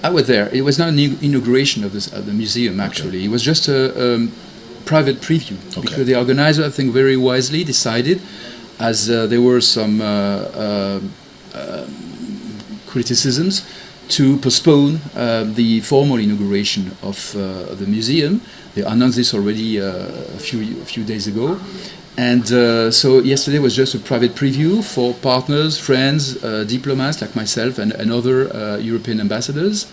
I was there. It was not an inauguration of the museum, actually. It was just a private preview, because the organizer, I think very wisely, decided, as there were some criticisms, to postpone the formal inauguration of the museum. They announced this already a few days ago. And so yesterday was just a private preview for partners, friends, diplomats like myself and other European ambassadors.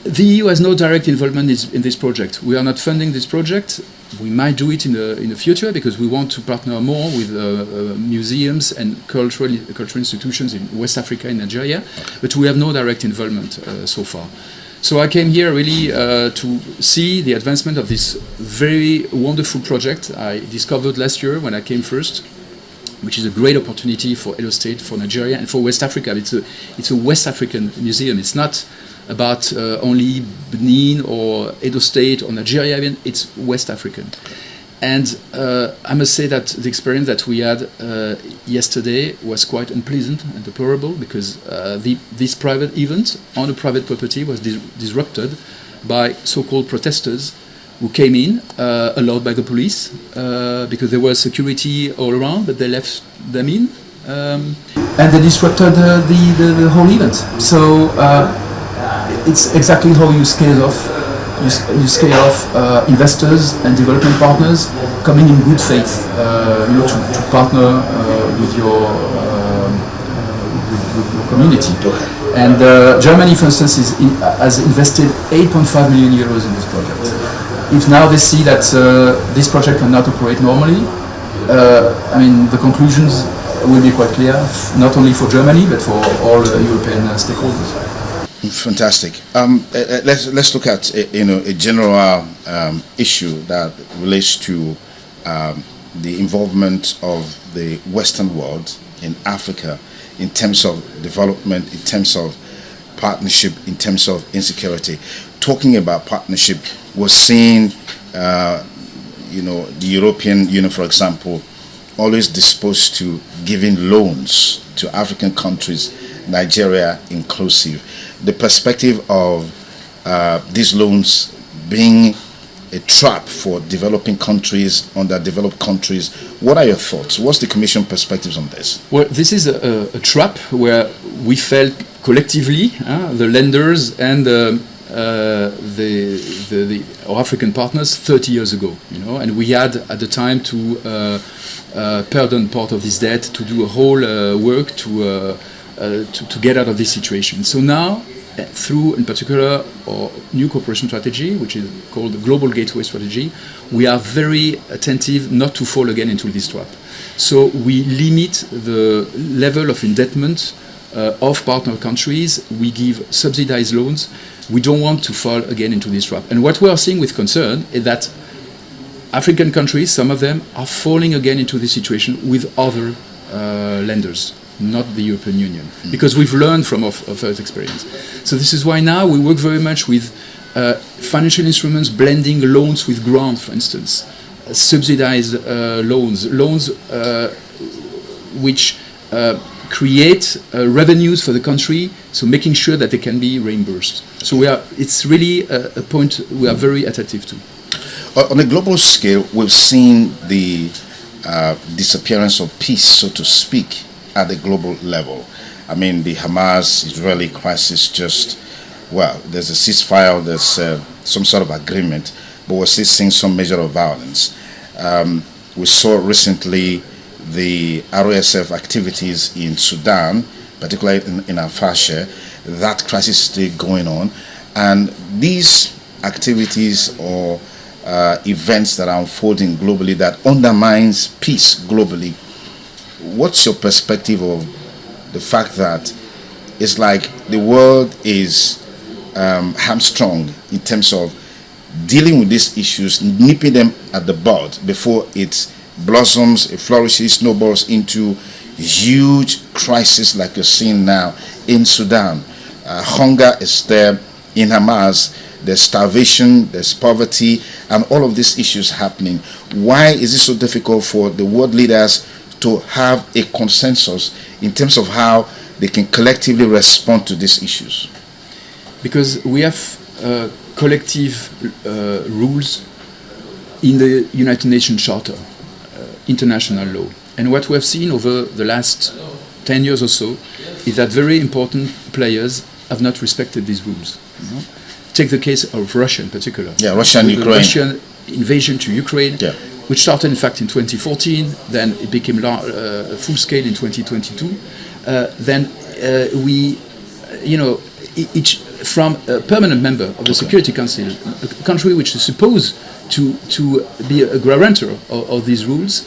The EU has no direct involvement in this project. We are not funding this project. We might do it in the future because we want to partner more with museums and cultural institutions in West Africa and Nigeria, but we have no direct involvement so far. So I came here really to see the advancement of this very wonderful project I discovered last year when I came first, which is a great opportunity for Edo State, for Nigeria, and for West Africa. It's a West African museum. It's not about only Benin or Edo State or Nigeria, it's West African. And I must say that the experience that we had yesterday was quite unpleasant and deplorable, because this private event on a private property was disrupted by so-called protesters who came in, allowed by the police, because there was security all around, but they left them in. And they disrupted the whole event. So it's exactly how you scale off. You scale off investors and development partners coming in good faith, to partner with your community. And Germany, for instance, has invested 8.5 million euros in this project. If now they see that this project cannot operate normally, the conclusions will be quite clear, not only for Germany but for all European stakeholders. Fantastic. Let's look at a general issue that relates to the involvement of the Western world in Africa in terms of development, in terms of partnership, in terms of insecurity. Talking about partnership, we're seeing the European Union, for example, always disposed to giving loans to African countries, Nigeria inclusive. The perspective of these loans being a trap for developing countries, underdeveloped countries. What are your thoughts? What's the Commission perspectives on this? Well, this is a trap where we felt collectively, the lenders and our African partners 30 years ago, and we had at the time to pardon part of this debt, to do a whole work to get out of this situation. So now, through, in particular, our new cooperation strategy, which is called the Global Gateway Strategy, we are very attentive not to fall again into this trap. So we limit the level of indebtedness of partner countries. We give subsidized loans. We don't want to fall again into this trap. And what we are seeing with concern is that African countries, some of them, are falling again into this situation with other lenders, not the European Union, because we've learned from our first experience. So this is why now we work very much with financial instruments, blending loans with grants, for instance, subsidized loans which create revenues for the country, so making sure that they can be reimbursed. So it's really a point we are very attentive to. On a global scale, we've seen the disappearance of peace, so to speak, at the global level. I mean, the Hamas-Israeli crisis there's a ceasefire, there's some sort of agreement, but we're still seeing some measure of violence. We saw recently the RSF activities in Sudan, particularly in Al-Fasher. That crisis is still going on. And these activities or events that are unfolding globally that undermines peace globally, what's your perspective of the fact that it's like the world is hamstrung in terms of dealing with these issues, nipping them at the bud before it blossoms, it flourishes, snowballs into huge crisis like you're seeing now in Sudan? Hunger is there in Hamas. There's starvation, there's poverty, and all of these issues happening. Why is it so difficult for the world leaders to have a consensus in terms of how they can collectively respond to these issues? because we have collective rules in the United Nations Charter, international law. And what we have seen over the last 10 years or so is that very important players have not respected these rules. You know? Take the case of Russia in particular. Yeah, Russia and Ukraine. Russian invasion to Ukraine, which started in fact in 2014, then it became full scale in 2022. Then we, you know, each from a permanent member of the Security Council, a country which is supposed to be a guarantor of these rules,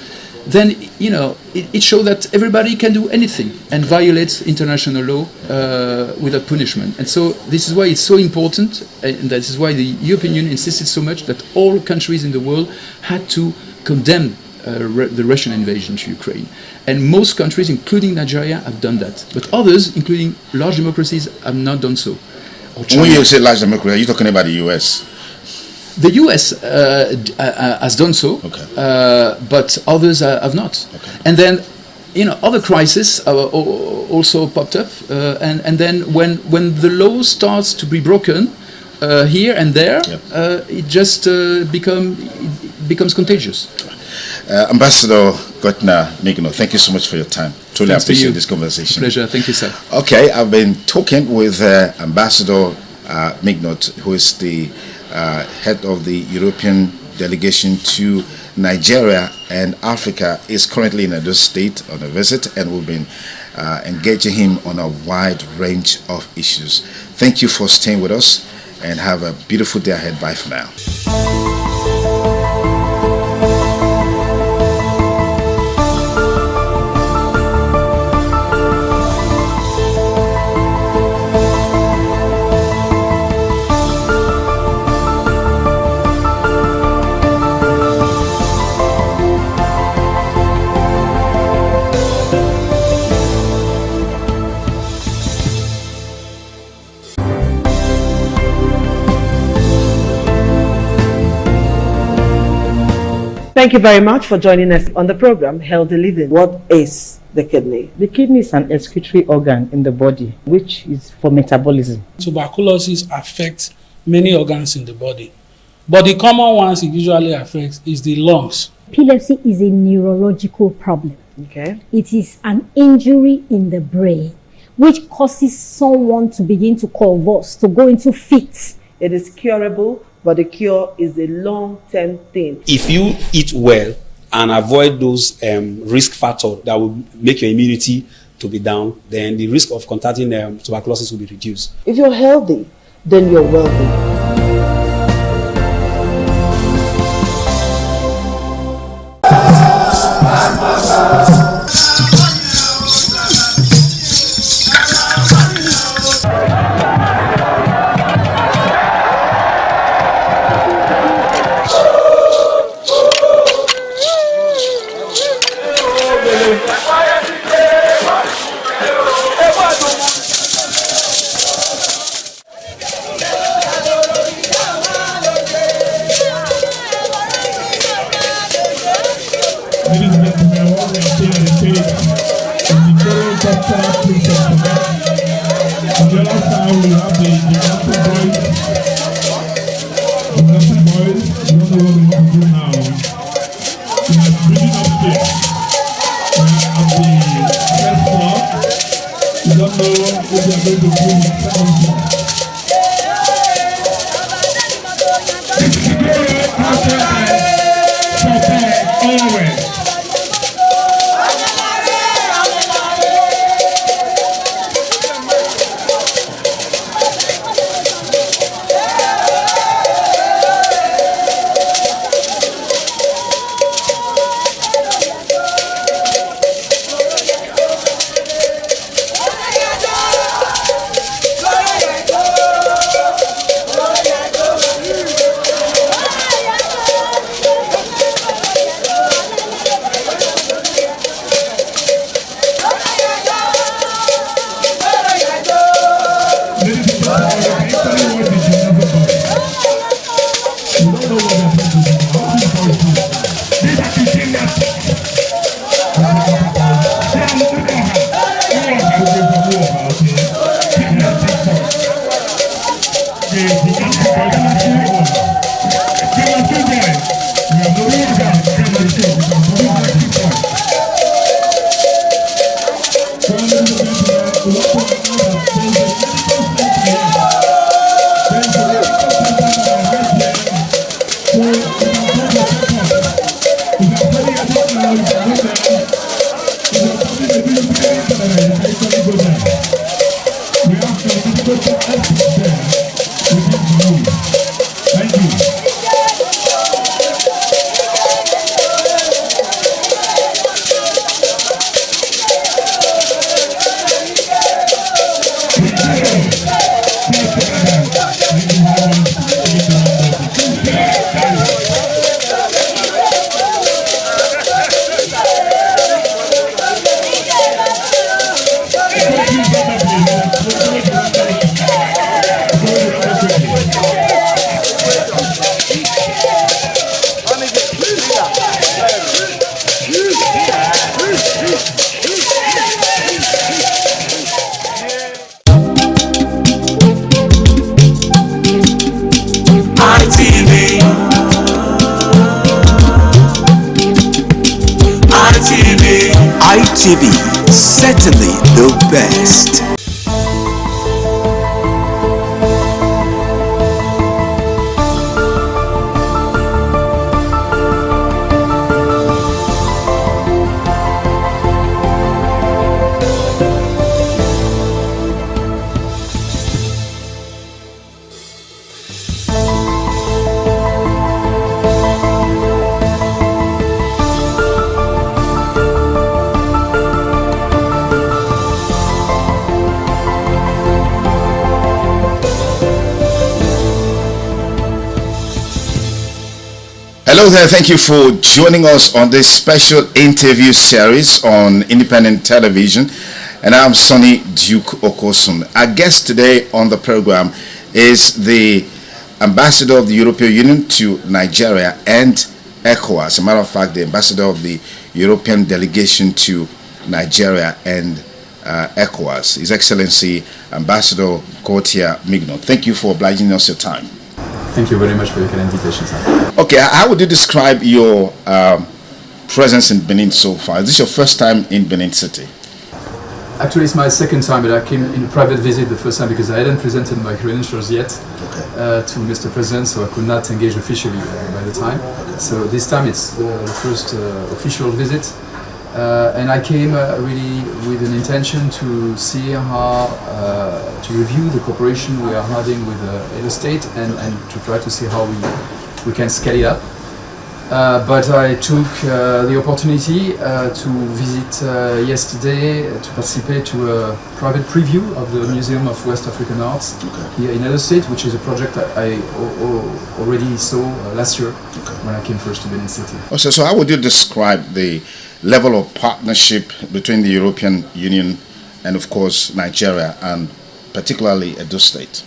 then, you know, it shows that everybody can do anything and violates international law without punishment. And so this is why it's so important, and that is why the European Union insisted so much that all countries in the world had to condemn the Russian invasion to Ukraine. And most countries, including Nigeria, have done that. But others, including large democracies, have not done so. When you say large democracy, are you talking about the US? The US has done so, but others have not. And then, you know, other crises also popped up. And then when the law starts to be broken here and there, it just becomes contagious. Ambassador Gotna Migno, thank you so much for your time. Truly appreciate this conversation. Pleasure. Thank you, sir. Okay, I've been talking with Ambassador Mignot, who is the head of the European delegation to Nigeria and Africa, is currently in Edo State on a visit, and we've been engaging him on a wide range of issues. Thank you for staying with us, and have a beautiful day ahead. Bye for now. Thank you very much for joining us on the program Healthy Living. What is the kidney? The kidney is an excretory organ in the body, which is for metabolism. Tuberculosis affects many organs in the body, but the common ones it usually affects is the lungs. Epilepsy is a neurological problem. Okay. It is an injury in the brain which causes someone to begin to convulse, to go into fits. It is curable, but the cure is a long-term thing. If you eat well and avoid those risk factors that will make your immunity to be down, then the risk of contracting tuberculosis will be reduced. If you're healthy, then you're wealthy. ITV, certainly the best. Hello there, thank you for joining us on this special interview series on independent television. And I'm Sonny Duke Okosun. Our guest today on the program is the Ambassador of the European Union to Nigeria and ECOWAS. As a matter of fact, the Ambassador of the European Delegation to Nigeria and ECOWAS, His Excellency Ambassador Gauthier Mignon. Thank you for obliging us your time. Thank you very much for your kind invitation, sir. Okay, how would you describe your presence in Benin so far? Is this your first time in Benin City? Actually, it's my second time, but I came in a private visit the first time because I hadn't presented my credentials yet to Mr. President, so I could not engage officially by the time. So this time it's the first official visit. And I came really with an intention to see how, to review the cooperation we are having with Edo State and to try to see how we can scale it up. But I took the opportunity to visit yesterday to participate to a private preview of the Museum of West African Arts here in Edo State, which is a project that I already saw last year when I came first to Benin City. Also, so how would you describe the level of partnership between the European Union and, of course, Nigeria, and particularly Edo State?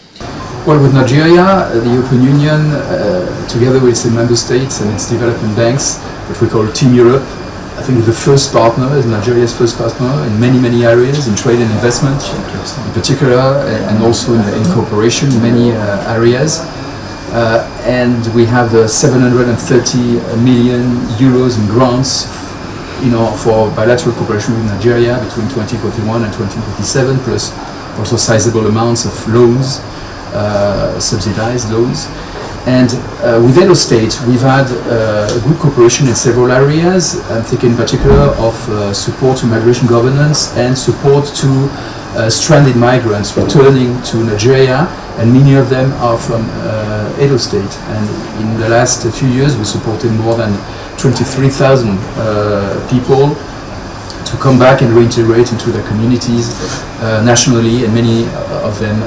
Well, with Nigeria, the European Union, together with its member states and its development banks, which we call Team Europe, I think the first partner, is Nigeria's first partner in many areas, in trade and investment in particular, and also in cooperation in many areas. And we have 730 million euros in grants for bilateral cooperation with Nigeria between 2041 and 2027, plus also sizable amounts of loans, subsidized loans. And with Edo State, we've had good cooperation in several areas. I'm thinking in particular of support to migration governance and support to stranded migrants returning to Nigeria, and many of them are from Edo State. And in the last few years, we supported more than 23,000 people to come back and reintegrate into their communities nationally, and many of them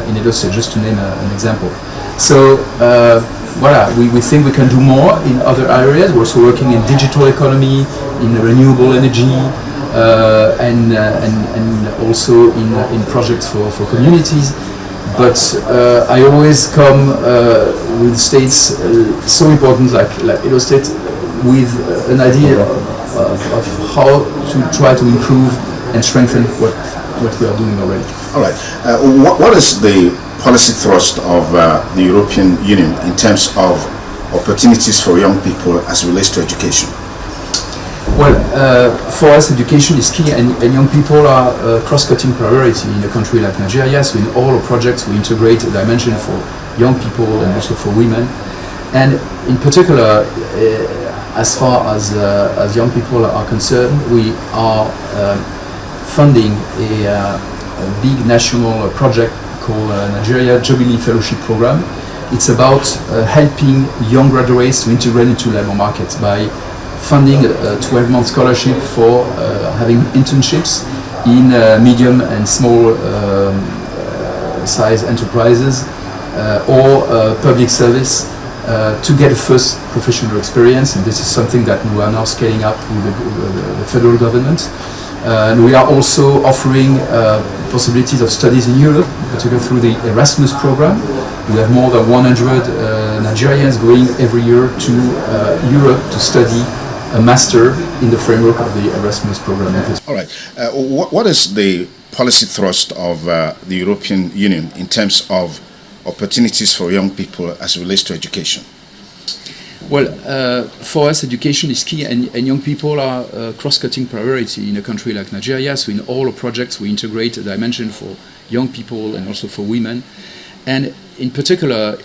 in Edo State, just to name an example. So voilà, we think we can do more in other areas. We're also working in digital economy, in renewable energy, and also in projects for communities. But I always come with states so important like Edo State with an idea of how to try to improve and strengthen what we are doing already. All right. What is the policy thrust of the European Union in terms of opportunities for young people as it relates to education? Well, for us, education is key, and young people are a cross-cutting priority in a country like Nigeria. So in all our projects, we integrate a dimension for young people and also for women. And in particular, as far as young people are concerned, we are funding a big national project called Nigeria Jubilee Fellowship Program. It's about helping young graduates to integrate into labor markets by funding a 12-month scholarship for having internships in medium and small size enterprises or public service to get a first professional experience, and this is something that we are now scaling up with the federal government. And we are also offering possibilities of studies in Europe, particularly through the Erasmus program. We have more than 100 Nigerians going every year to Europe to study a master in the framework of the Erasmus program. All right. What is the policy thrust of the European Union in terms of opportunities for young people as it relates to education? Well, for us, education is key, and young people are a cross-cutting priority in a country like Nigeria. So in all our projects, we integrate a dimension for young people and also for women. And in particular,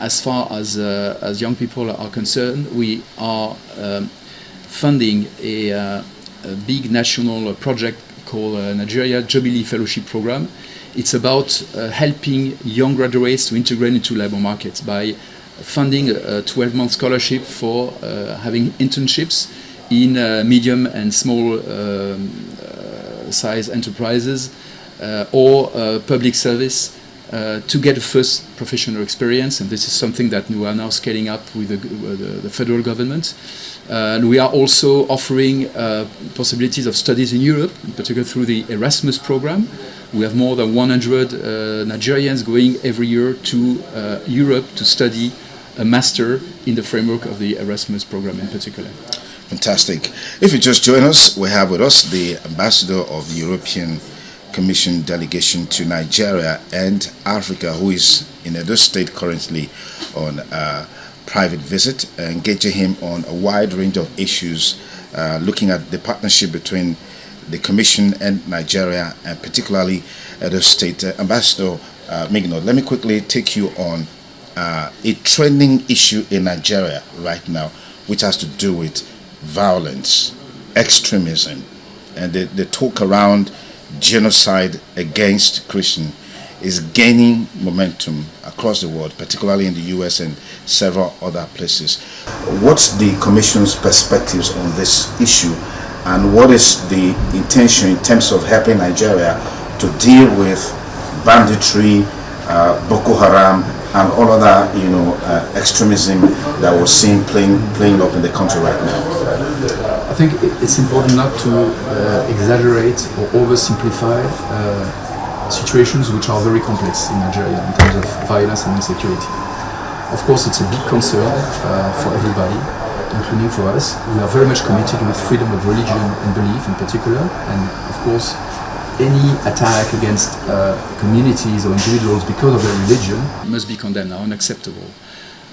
as far as young people are concerned, we are funding a big national project called Nigeria Jubilee Fellowship Program. It's about helping young graduates to integrate into labor markets by funding a 12-month scholarship for having internships in medium and small size enterprises or public service to get a first professional experience, and this is something that we are now scaling up with the federal government. And we are also offering possibilities of studies in Europe, in particular through the Erasmus program. We have more than 100 Nigerians going every year to Europe to study a master in the framework of the Erasmus program in particular. Fantastic. If you just join us, we have with us the ambassador of the European Commission delegation to Nigeria and Africa, who is in Edo State currently on a private visit, engaging him on a wide range of issues, looking at the partnership between the Commission and Nigeria, and particularly Edo State. Ambassador Migno, let me quickly take you on a trending issue in Nigeria right now, which has to do with violence, extremism, and the talk around genocide against Christians is gaining momentum across the world, particularly in the US and several other places. What's the Commission's perspectives on this issue, and what is the intention in terms of helping Nigeria to deal with banditry, Boko Haram, and all other extremism that we're seeing playing up in the country right now? I think it's important not to exaggerate or oversimplify situations which are very complex in Nigeria in terms of violence and insecurity. Of course, it's a big concern for everybody, including for us. We are very much committed with freedom of religion and belief in particular, and of course, any attack against communities or individuals because of their religion must be condemned, unacceptable.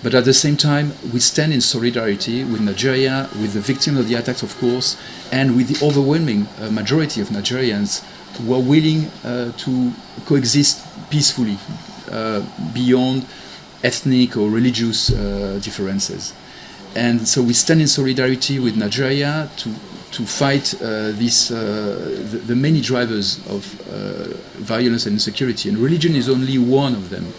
But at the same time, we stand in solidarity with Nigeria, with the victims of the attacks, of course, and with the overwhelming majority of Nigerians who are willing to coexist peacefully beyond ethnic or religious differences. And so we stand in solidarity with Nigeria to fight the many drivers of violence and insecurity, and religion is only one of them.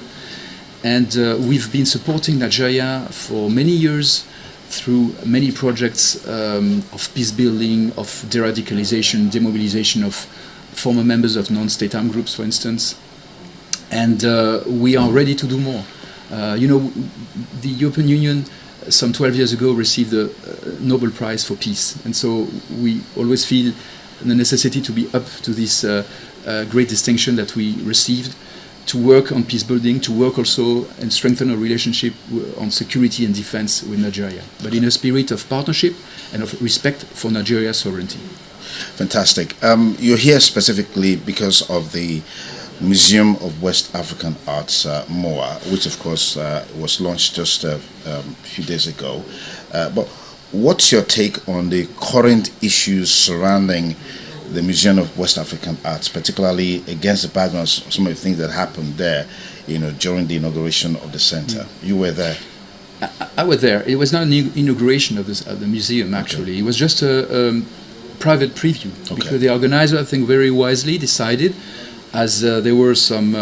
And we've been supporting Nigeria for many years through many projects of peace building, of de-radicalization, demobilization of former members of non-state armed groups, for instance. And we are ready to do more. The European Union some 12 years ago received the Nobel Prize for Peace. And so we always feel the necessity to be up to this great distinction that we received, to work on peace building, to work also and strengthen our relationship on security and defense with Nigeria, but in a spirit of partnership and of respect for Nigeria's sovereignty. Fantastic. You're here specifically because of the Museum of West African Arts, MOA, which of course was launched just a few days ago. But what's your take on the current issues surrounding the Museum of West African Arts, particularly against the background of some of the things that happened there, during the inauguration of the center? You were there. I was there. It was not an inauguration of the museum, actually. It was just a private preview, because the organizer, I think, very wisely decided, as there were some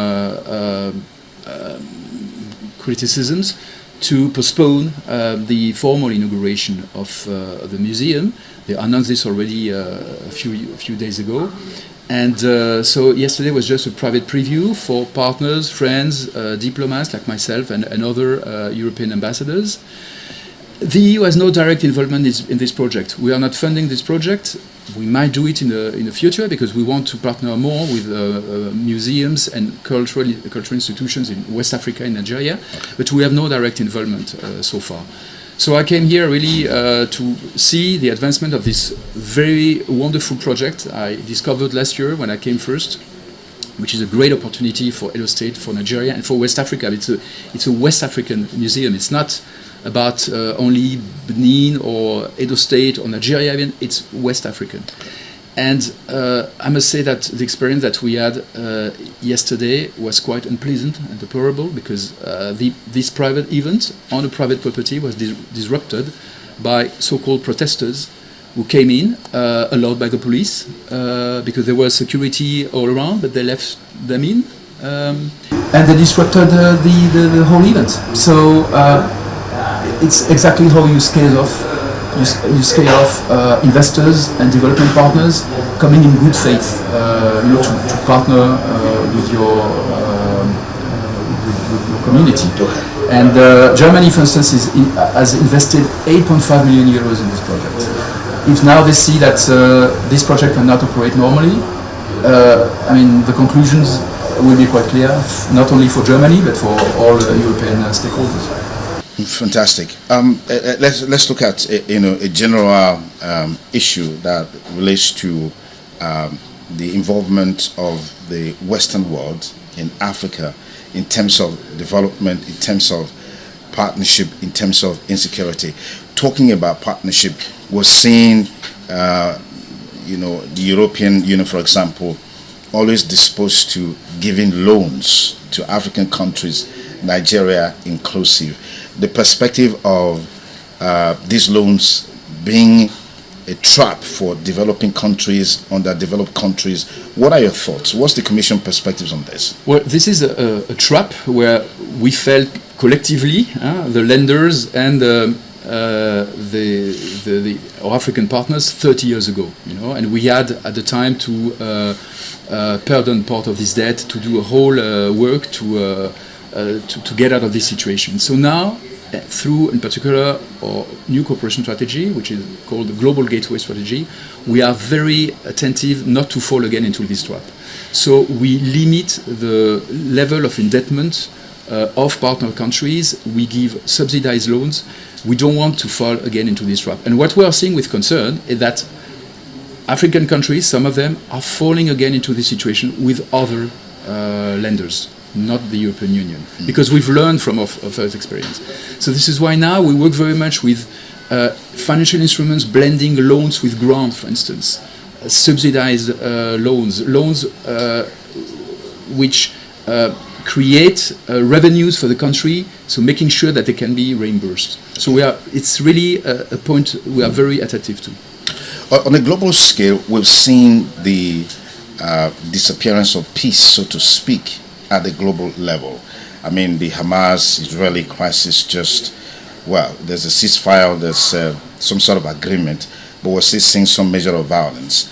criticisms, to postpone the formal inauguration of the museum. They announced this already a few days ago. And so yesterday was just a private preview for partners, friends, diplomats like myself and other European ambassadors. The EU has no direct involvement in this project. We are not funding this project. We might do it in the future, because we want to partner more with museums and cultural institutions in West Africa and Nigeria, but we have no direct involvement so far. So I came here really to see the advancement of this very wonderful project I discovered last year when I came first, which is a great opportunity for Edo State, for Nigeria, and for West Africa. It's a West African museum. It's not about only Benin or Edo State or Nigeria, even. It's West African. And I must say that the experience that we had yesterday was quite unpleasant and deplorable, because this private event on a private property was disrupted by so-called protesters who came in, allowed by the police, because there was security all around, but they left them in. And they disrupted the whole event. So it's exactly how you scale off. You scale off investors and development partners coming in good faith, to partner with your community. And Germany, for instance, has invested 8.5 million euros in this project. If now they see that this project cannot operate normally, the conclusions will be quite clear, not only for Germany but for all European stakeholders. Fantastic. Let's look at a general issue that relates to the involvement of the Western world in Africa in terms of development, in terms of partnership, in terms of insecurity. Talking about partnership, we're seeing the European Union, for example, always disposed to giving loans to African countries, Nigeria inclusive. The perspective of these loans being a trap for developing countries, underdeveloped countries. What are your thoughts? What's the Commission perspectives on this? Well, this is a trap where we felt collectively, the lenders and our African partners 30 years ago, and we had at the time to pardon part of this debt, to do a whole work to get out of this situation. So now, through, in particular, our new cooperation strategy, which is called the Global Gateway Strategy, we are very attentive not to fall again into this trap. So we limit the level of indebtedness of partner countries. We give subsidized loans. We don't want to fall again into this trap. And what we are seeing with concern is that African countries, some of them, are falling again into this situation with other lenders, not the European Union, because we've learned from our first experience. So this is why now we work very much with financial instruments, blending loans with grants, for instance, subsidized loans which create revenues for the country, so making sure that they can be reimbursed. So it's really a point we are very attentive to. On a global scale, we've seen the disappearance of peace, so to speak, at the global level. I mean, the Hamas-Israeli crisis there's a ceasefire, there's some sort of agreement, but we're still seeing some measure of violence.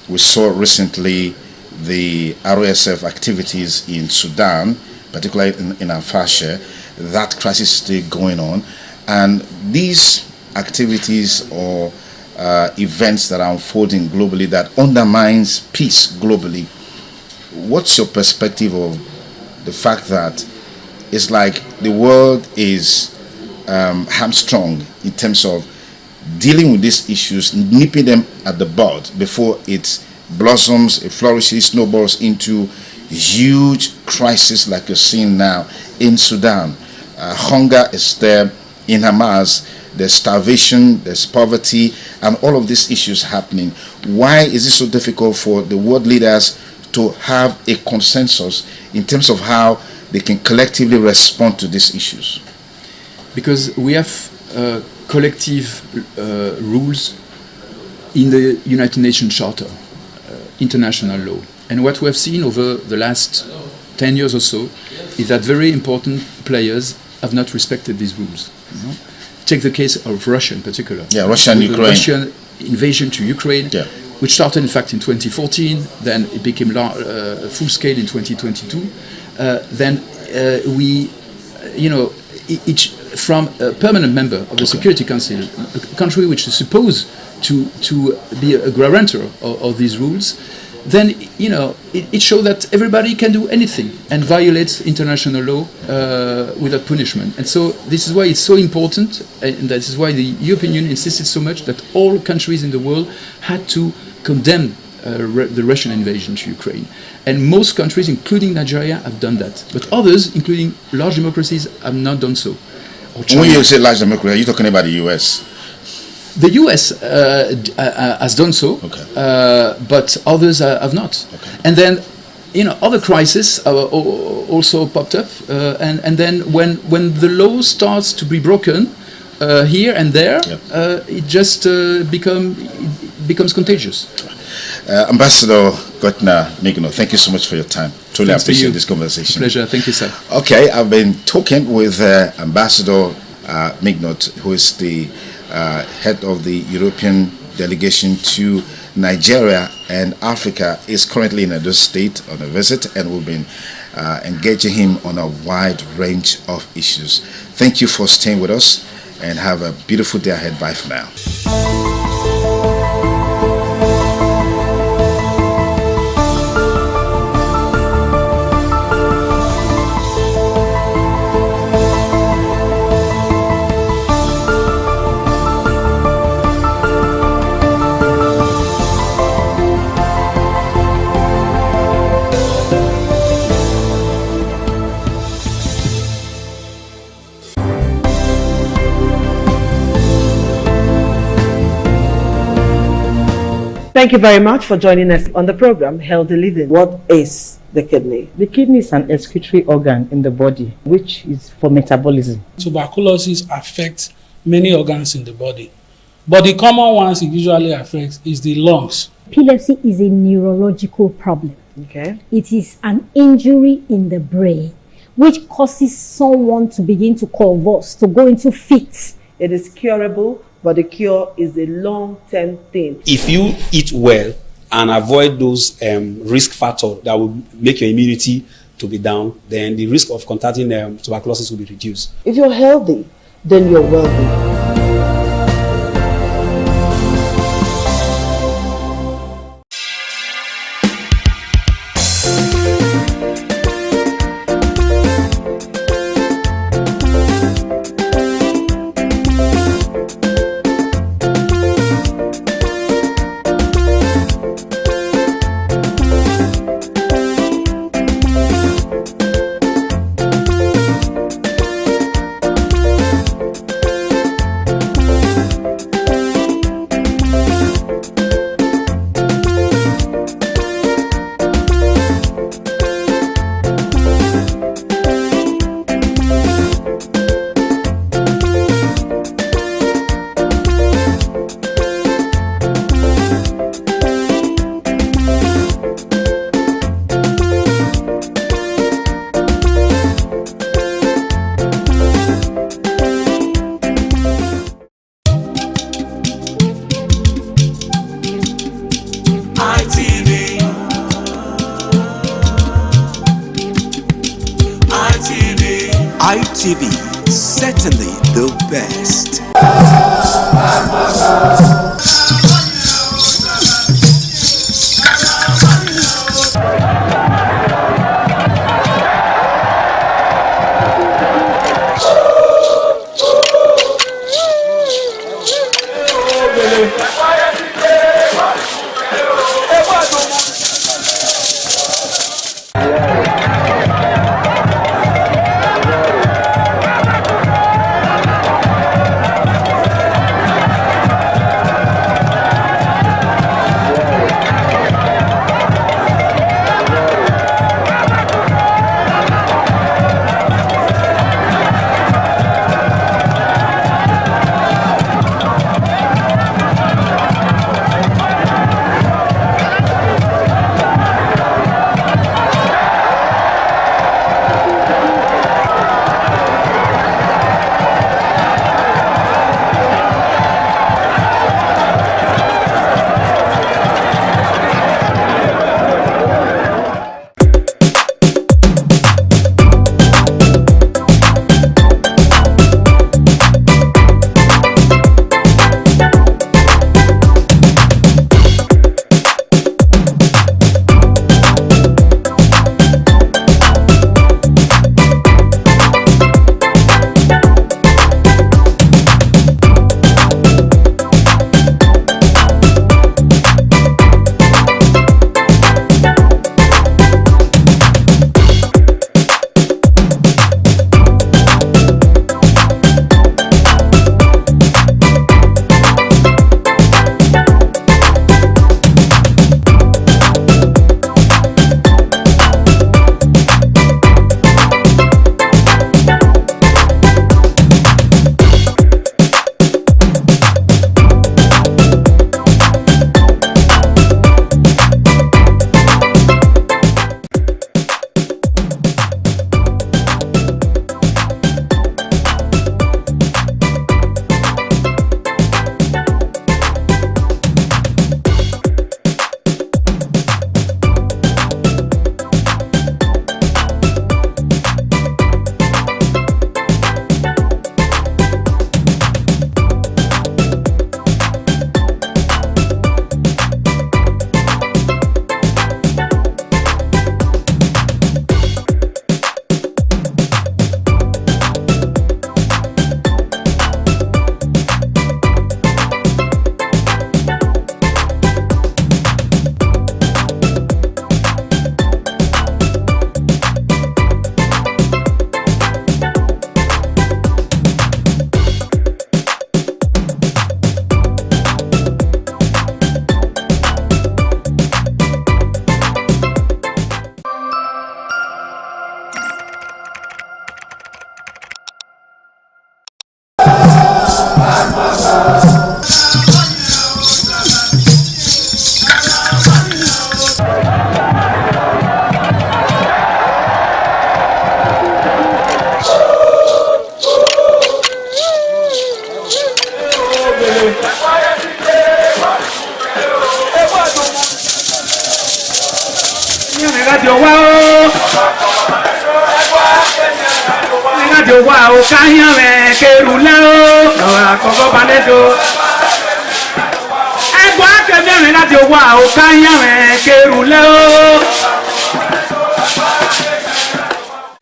We saw recently the RSF activities in Sudan, particularly in Al-Fasher. That crisis is still going on. And these activities or events that are unfolding globally that undermines peace globally, what's your perspective of the fact that it's like the world is hamstrung in terms of dealing with these issues, nipping them at the bud before it blossoms, it flourishes, snowballs into huge crisis like you're seeing now in Sudan? Hunger is there in Hamas. there's starvation, there's poverty, and all of these issues happening. Why is it so difficult for the world leaders to have a consensus in terms of how they can collectively respond to these issues? Because we have collective rules in the United Nations Charter, international law. And what we have seen over the last 10 years or so is that very important players have not respected these rules. You know? Take the case of Russia in particular. Yeah, Russia and Ukraine. The Russian invasion to Ukraine, yeah, which started in fact in 2014, then it became full scale in 2022. Then we, you know, each from a permanent member of the Security Council, a country which is supposed to be a guarantor of these rules, then, you know, it shows that everybody can do anything and violates international law without punishment. And so this is why it's so important, and this is why the European Union insisted so much that all countries in the world had to condemn the Russian invasion to Ukraine. And most countries, including Nigeria, have done that. But others, including large democracies, have not done so. When you say large democracy, are you talking about the US? The US has done so, but others have not. And then, you know, other crises also popped up. And then when the law starts to be broken here and there, it just becomes contagious. Ambassador Gotna Migno, thank you so much for your time. Truly appreciate this conversation. Pleasure. Thank you, sir. Okay, I've been talking with Ambassador Mignot, who is the head of the European delegation to Nigeria and Africa, is currently in Edo State on a visit, and we've been engaging him on a wide range of issues. Thank you for staying with us, and have a beautiful day ahead. Bye for now. Thank you very much for joining us on the program Healthy Living. What is the kidney? The kidney is an excretory organ in the body, which is for metabolism. Tuberculosis affects many organs in the body, but the common ones it usually affects is the lungs. Epilepsy is a neurological problem. Okay. It is an injury in the brain which causes someone to begin to convulse, to go into fits. It is curable, but the cure is a long-term thing. If you eat well and avoid those risk factors that will make your immunity to be down, then the risk of contracting tuberculosis will be reduced. If you're healthy, then you're wealthy. ITV, certainly the best.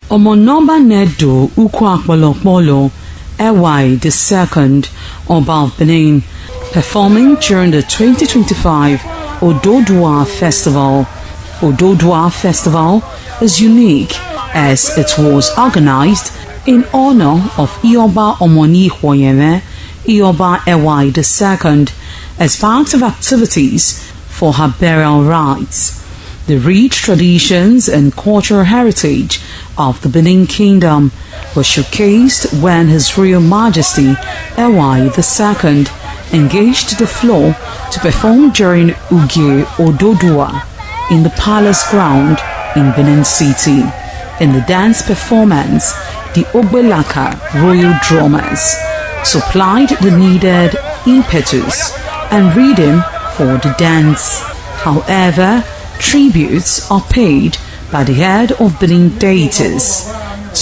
Omonomba Nedo Ukwakwalokpolo Ewai II, Oba of Benin, performing during the 2025 Ododua Festival. Ododua Festival is unique as it was organized in honor of Ioba Omoni Hwoyeme, Ioba Ewai II, as part of activities for her burial rites. The rich traditions and cultural heritage of the Benin Kingdom was showcased when His Royal Majesty Ewai II engaged the floor to perform during Uge Ododua in the palace ground in Benin City. In the dance performance, the Ogbelaka royal drummers supplied the needed impetus and rhythm for the dance. However, tributes are paid by the head of Benin deities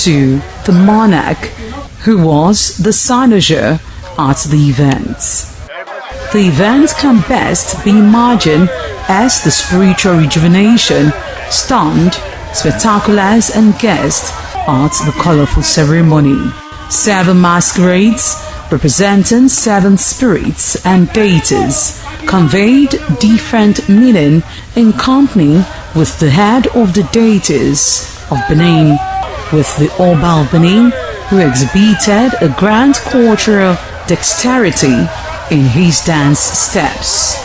to the monarch, who was the cynosure at the event. The event can best be imagined as the spiritual rejuvenation, stunned, spectaculars and guests at the colorful ceremony. 7 masquerades representing 7 spirits and deities conveyed different meaning in company with the head of the deities of Benin, with the Oba of Benin, who exhibited a grand cultural dexterity in his dance steps.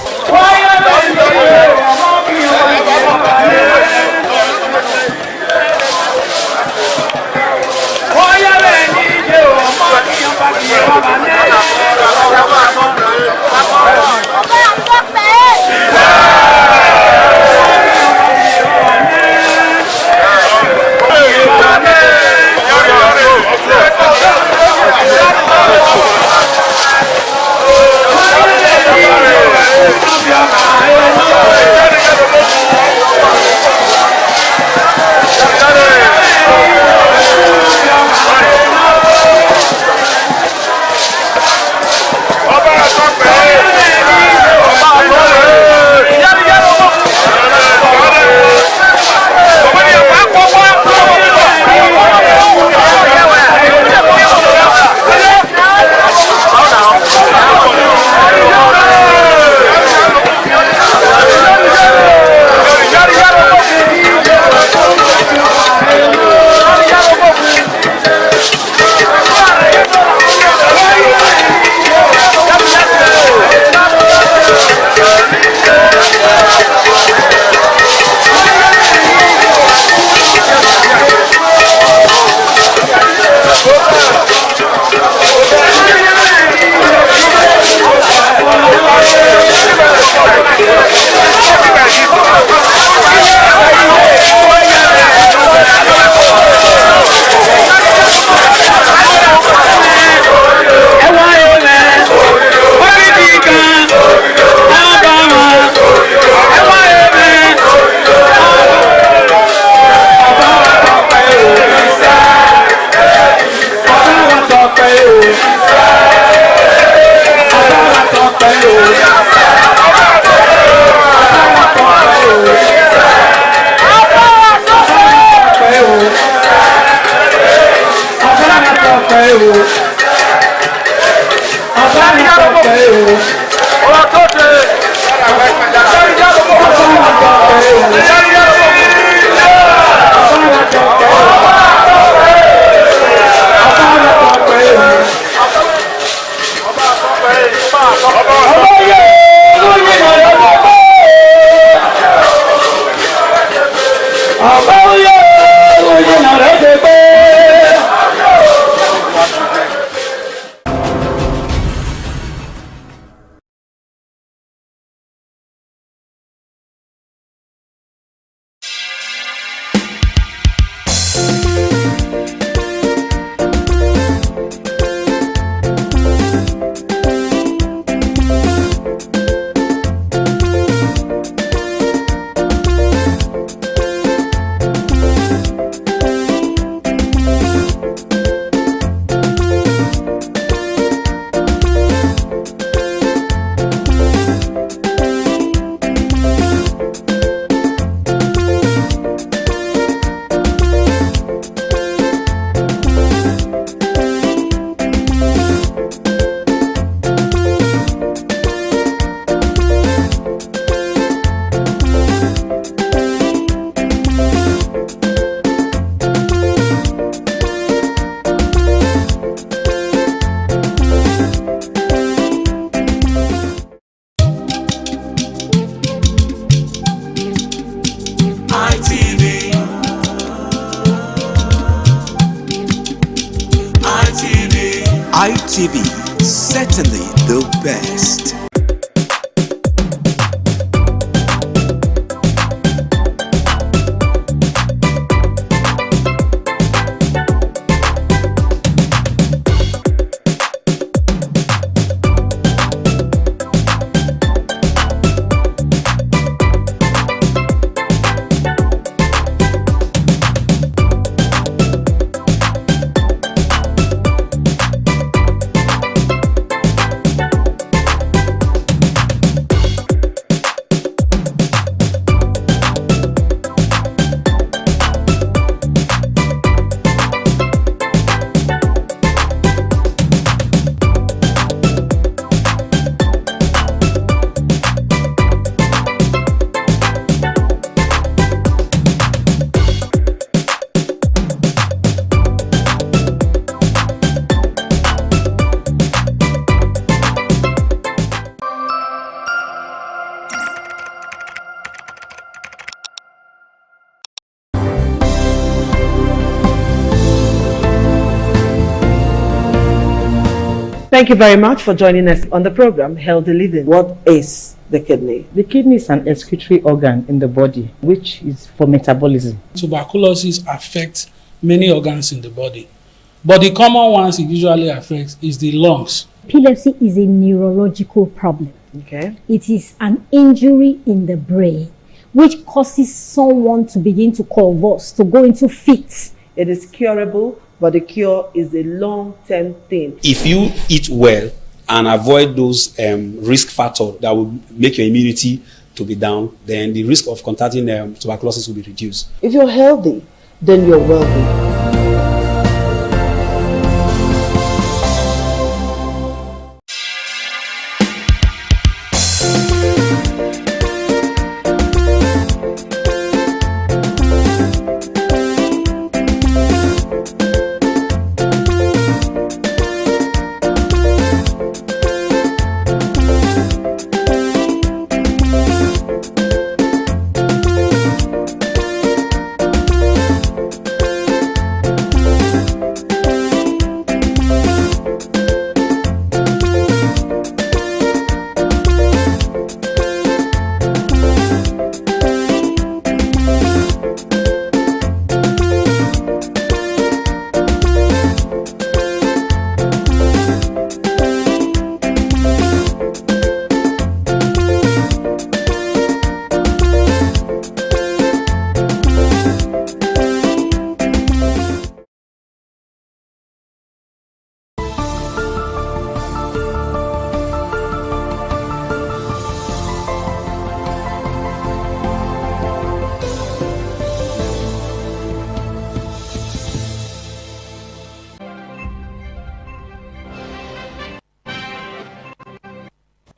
TV, certainly the best. Thank you very much for joining us on the program Healthy Living. What is the kidney? The kidney is an excretory organ in the body, which is for metabolism. Tuberculosis affects many organs in the body, but the common ones it usually affects is the lungs. Epilepsy is a neurological problem. Okay. It is an injury in the brain which causes someone to begin to convulse, to go into fits. It is curable, but the cure is a long-term thing. If you eat well and avoid those risk factors that will make your immunity to be down, then the risk of contracting tuberculosis will be reduced. If you're healthy, then you're wealthy.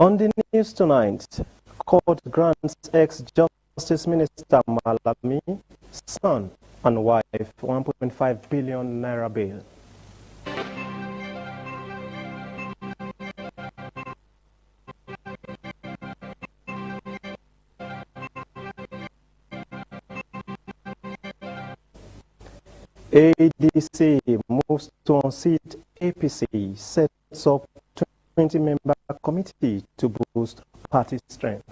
On the news tonight, court grants ex-Justice Minister Malami, son and wife 1.5 billion naira bail. ADC moves to unseat APC, sets up 20-member committee to boost party strength.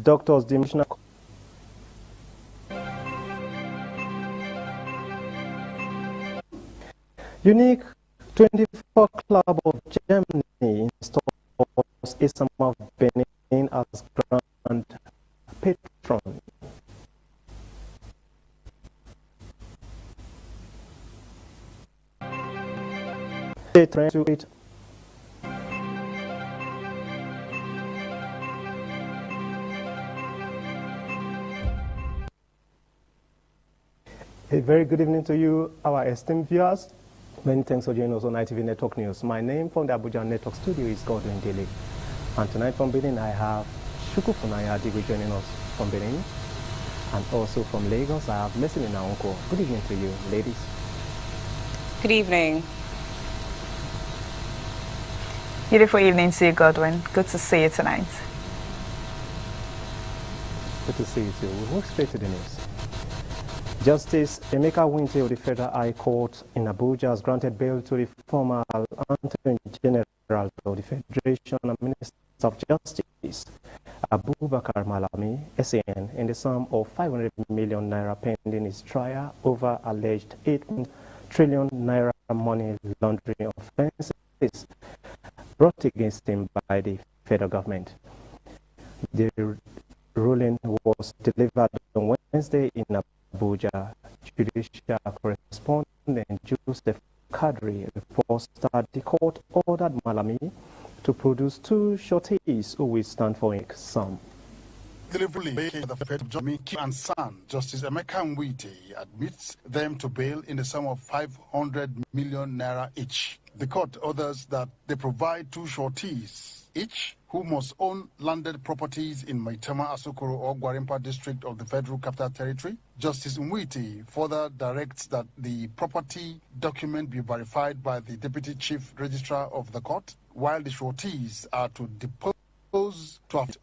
Doctors demission. Unique 24 Club of Germany installs Isam of Benin as grand patron. A very good evening to you, our esteemed viewers. Many thanks for joining us on ITV Network News. My name from the Abuja Network Studio is Godwin Dele. And tonight from Benin, I have Shuku Funaya Adigo joining us from Benin. And also from Lagos, I have Leslie Naonko. Good evening to you, ladies. Good evening. Beautiful evening to you, Godwin. Good to see you tonight. Good to see you too. We'll move straight to the news. Justice Emeka Winte of the Federal High Court in Abuja has granted bail to the former Attorney General of the Federation and Minister of Justice, Abubakar Malami, SAN, in the sum of 500 million naira pending his trial over alleged 8 trillion naira money laundering offenses brought against him by the federal government. The ruling was delivered on Wednesday in Abuja. Judicial correspondent Joseph Kadri reports that the court ordered Malami to produce 2 shorties who will stand for a sum. Delivery the fate of Johnny and son, Justice Emeka Nwite admits them to bail in the sum of 500 million naira each. The court orders that they provide 2 shorties each who must own landed properties in Maitama, Asokoro or Gwarimpa district of the Federal Capital Territory. Justice Nwite further directs that the property document be verified by the Deputy Chief Registrar of the court, while the sureties are to depose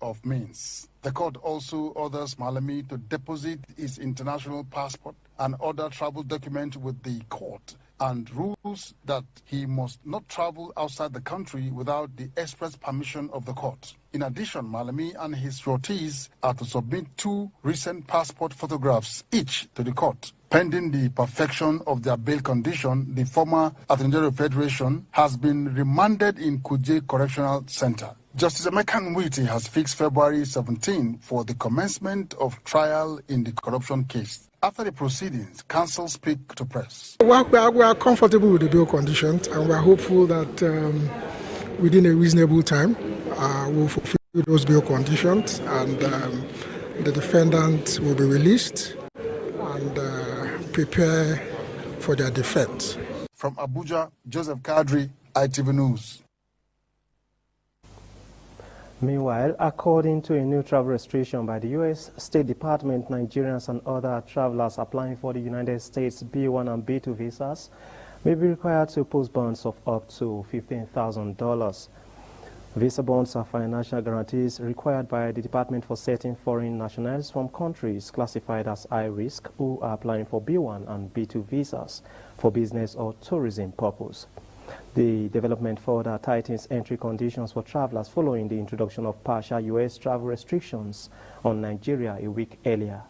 of means. The court also orders Malami to deposit his international passport and other travel documents with the court, and rules that he must not travel outside the country without the express permission of the court. In addition, Malami and his sureties are to submit 2 recent passport photographs each to the court. Pending the perfection of their bail condition, the former Attorney General Federation has been remanded in Kuje Correctional Center. Justice Emeka Nwite has fixed February 17 for the commencement of trial in the corruption case. After the proceedings, counsel speak to press. We are comfortable with the bail conditions, and we are hopeful that within a reasonable time, we'll fulfill those bail conditions, and the defendant will be released and prepare for their defense. From Abuja, Joseph Kadri, ITV News. Meanwhile, according to a new travel restriction by the U.S. State Department, Nigerians and other travelers applying for the United States B1 and B2 visas may be required to post bonds of up to $15,000. Visa bonds are financial guarantees required by the department for certain foreign nationals from countries classified as high risk who are applying for B1 and B2 visas for business or tourism purpose. The development further tightens entry conditions for travelers following the introduction of partial U.S. travel restrictions on Nigeria a week earlier.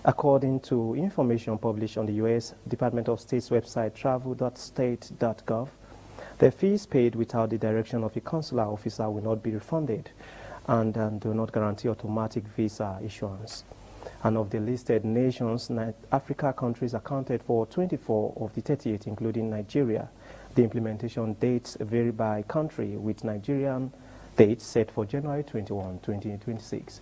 According to information published on the U.S. Department of State's website, travel.state.gov, the fees paid without the direction of a consular officer will not be refunded and do not guarantee automatic visa issuance. And of the listed nations, Africa countries accounted for 24 of the 38, including Nigeria. The implementation dates vary by country, with Nigerian dates set for January 21, 2026.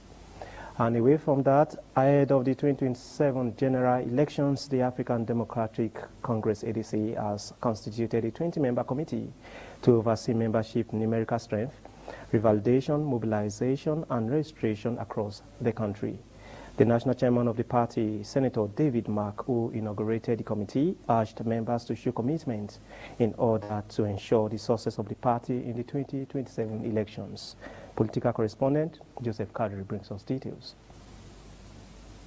And away from that, ahead of the 2027 general elections, the African Democratic Congress, ADC, has constituted a 20-member committee to oversee membership numerical strength, revalidation, mobilization, and registration across the country. The national chairman of the party, Senator David Mark, who inaugurated the committee, urged members to show commitment in order to ensure the success of the party in the 2027 elections. Political correspondent Joseph Kadri brings us details.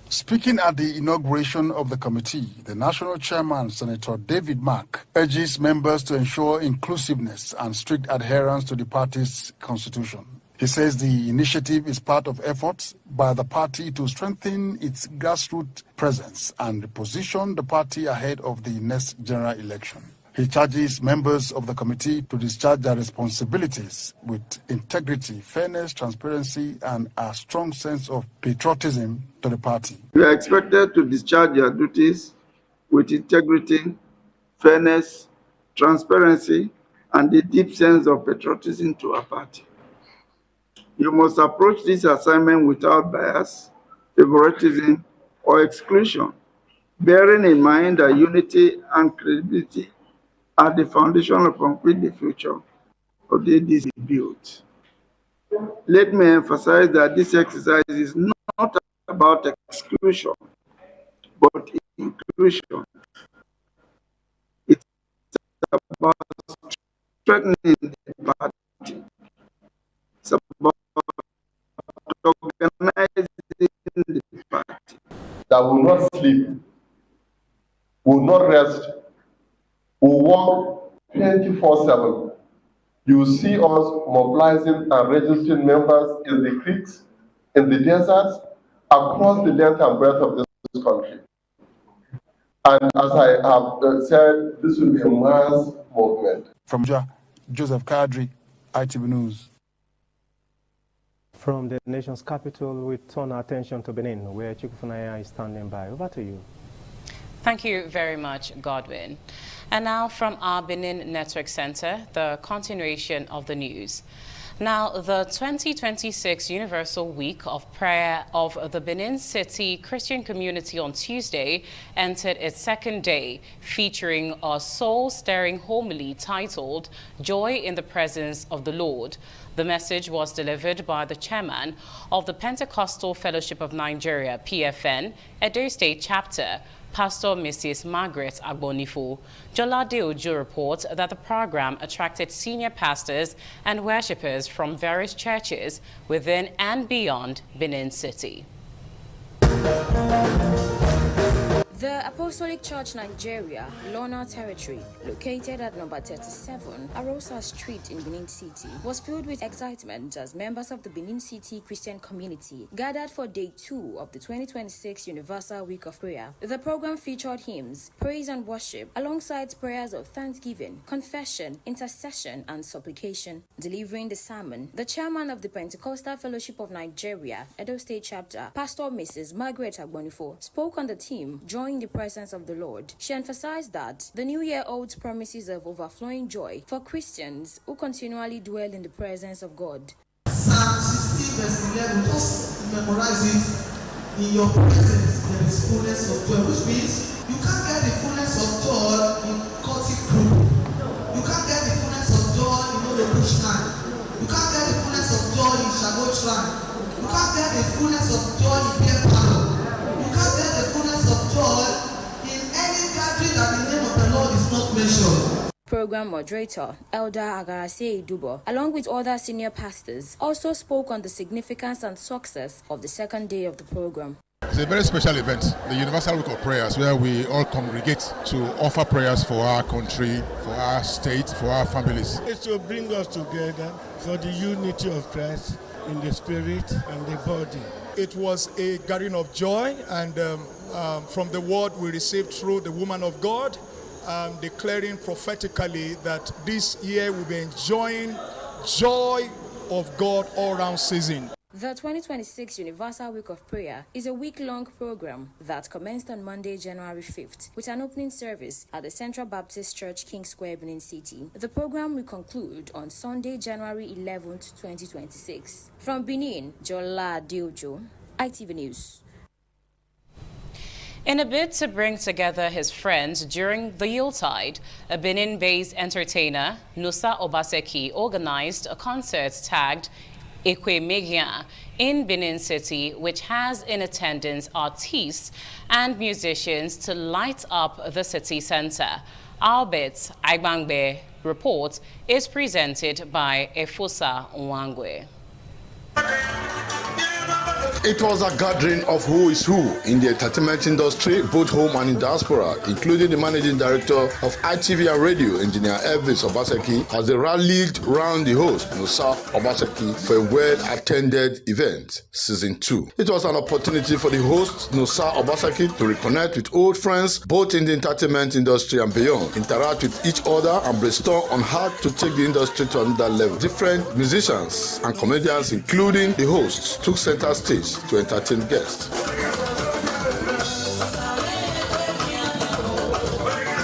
Speaking at the inauguration of the committee, the national chairman, Senator David Mark, urges members to ensure inclusiveness and strict adherence to the party's constitution. He says the initiative is part of efforts by the party to strengthen its grassroots presence and position the party ahead of the next general election. He charges members of the committee to discharge their responsibilities with integrity, fairness, transparency, and a strong sense of patriotism to the party. You are expected to discharge your duties with integrity, fairness, transparency, and a deep sense of patriotism to our party. You must approach this assignment without bias, favoritism, or exclusion, bearing in mind that unity and credibility are the foundation upon which the future of the ADC is built. Let me emphasize that this exercise is not about exclusion, but inclusion. It's about strengthening the party. It's about organizing the You will see us mobilizing and registering members in the creeks, in the deserts, across the length and breadth of this country. And as I have said, this will be a mass movement. From Joseph Kadri, ITV News. From the nation's capital, we turn our attention to Benin, where Chuku Funaya is standing by. Over to you. Thank you very much, Godwin. And now from our Benin Network Center, the continuation of the news. Now, the 2026 Universal Week of Prayer of the Benin City Christian Community on Tuesday entered its second day, featuring a soul-stirring homily titled Joy in the Presence of the Lord. The message was delivered by the chairman of the Pentecostal Fellowship of Nigeria, PFN, Edo State Chapter, Pastor Mrs. Margaret Agbonifo. Jolade Ojo reports that the program attracted senior pastors and worshippers from various churches within and beyond Benin City. The Apostolic Church Nigeria, Lona Territory, located at number 37, Arosa Street in Benin City, was filled with excitement as members of the Benin City Christian community gathered for Day 2 of the 2026 Universal Week of Prayer. The program featured hymns, praise and worship, alongside prayers of thanksgiving, confession, intercession, and supplication. Delivering the sermon, the chairman of the Pentecostal Fellowship of Nigeria, Edo State Chapter, Pastor Mrs. Margaret Agbonifo, spoke on the theme, Joy in the Presence of the Lord. She emphasized that the new year holds promises of overflowing joy for Christians who continually dwell in the presence of God. Psalm 16 verse 11, just memorize it. In your presence there is fullness of joy, which means you can't get the fullness of joy in Kotik group. You can't get the fullness of joy in Odo Shrine. You can't get the fullness of joy in Shagot Shrine. You can't get the fullness of joy in Pierre Palo. You can't get the fullness of joy in any country that the name of the Lord is not mentioned. Program moderator Elder Agarase Idubo, along with other senior pastors, also spoke on the significance and success of the second day of the program. It's a very special event, the Universal Week of Prayers, where we all congregate to offer prayers for our country, for our state, for our families. It's to bring us together for the unity of Christ in the spirit and the body. It was a gathering of joy, and from the word we received through the woman of God, declaring prophetically that this year we'll be enjoying joy of God all round season. The 2026 Universal Week of Prayer is a week-long program that commenced on Monday, January 5th, with an opening service at the Central Baptist Church, King Square, Benin City. The program will conclude on Sunday, January 11th, 2026. From Benin, Jola Diojo, ITV News. In a bid to bring together his friends during the Yuletide, a Benin-based entertainer, Nusa Obaseki, organized a concert tagged Ekwe Megia in Benin City, which has in attendance artists and musicians to light up the city center. Albert Agbangbe report is presented by Efusa Nwangwe. It was a gathering of who is who in the entertainment industry, both home and in diaspora, including the managing director of ITV and Radio, Engineer Elvis Obaseki, as they rallied round the host, Nusa Obaseki, for a well-attended event, Season 2. It was an opportunity for the host, Nusa Obaseki, to reconnect with old friends, both in the entertainment industry and beyond, interact with each other and brainstorm on how to take the industry to another level. Different musicians and comedians, including the hosts, took center stage to entertain guests.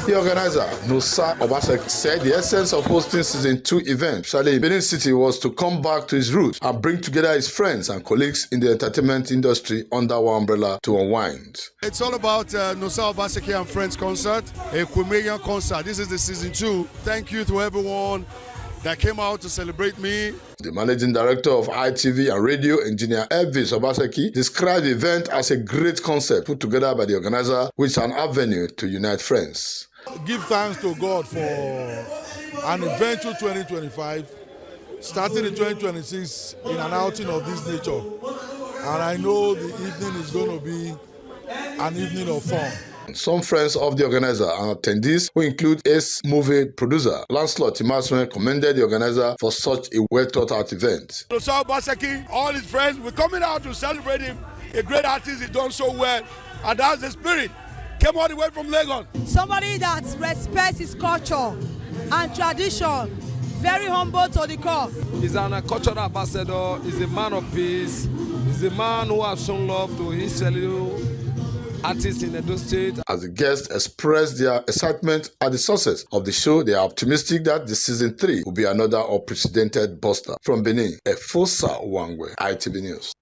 The organizer, Nusa Obaseki, said the essence of hosting Season 2 event, especially in Benin City, was to come back to his roots and bring together his friends and colleagues in the entertainment industry under one umbrella to unwind. It's all about Nusa Obaseki and Friends concert, a Kumerian concert. This is the Season 2. Thank you to everyone that came out to celebrate me. The managing director of ITV and Radio, Engineer Elvis Obaseki, described the event as a great concept put together by the organizer, which is an avenue to unite friends. Give thanks to God for an eventful 2025, starting in 2026 in an outing of this nature. And I know the evening is going to be an evening of fun. Chairman, some friends of the organizer and attendees, who include Ace movie producer Lancelot Timasme, commended the organizer for such a well-thought-out event. Osao Obaseki, all his friends, we're coming out to celebrate him. A great artist, he's done so well, and that's the spirit. Came all the way from Lagos. Somebody that respects his culture and tradition, very humble to the core. He's an cultural ambassador, he's a man of peace, he's a man who has shown love to his fellow artists in Edo State. As the guests expressed their excitement at the success of the show, they are optimistic that the season 3 will be another unprecedented buster. From Benin, Efosa Wangwe, ITV News.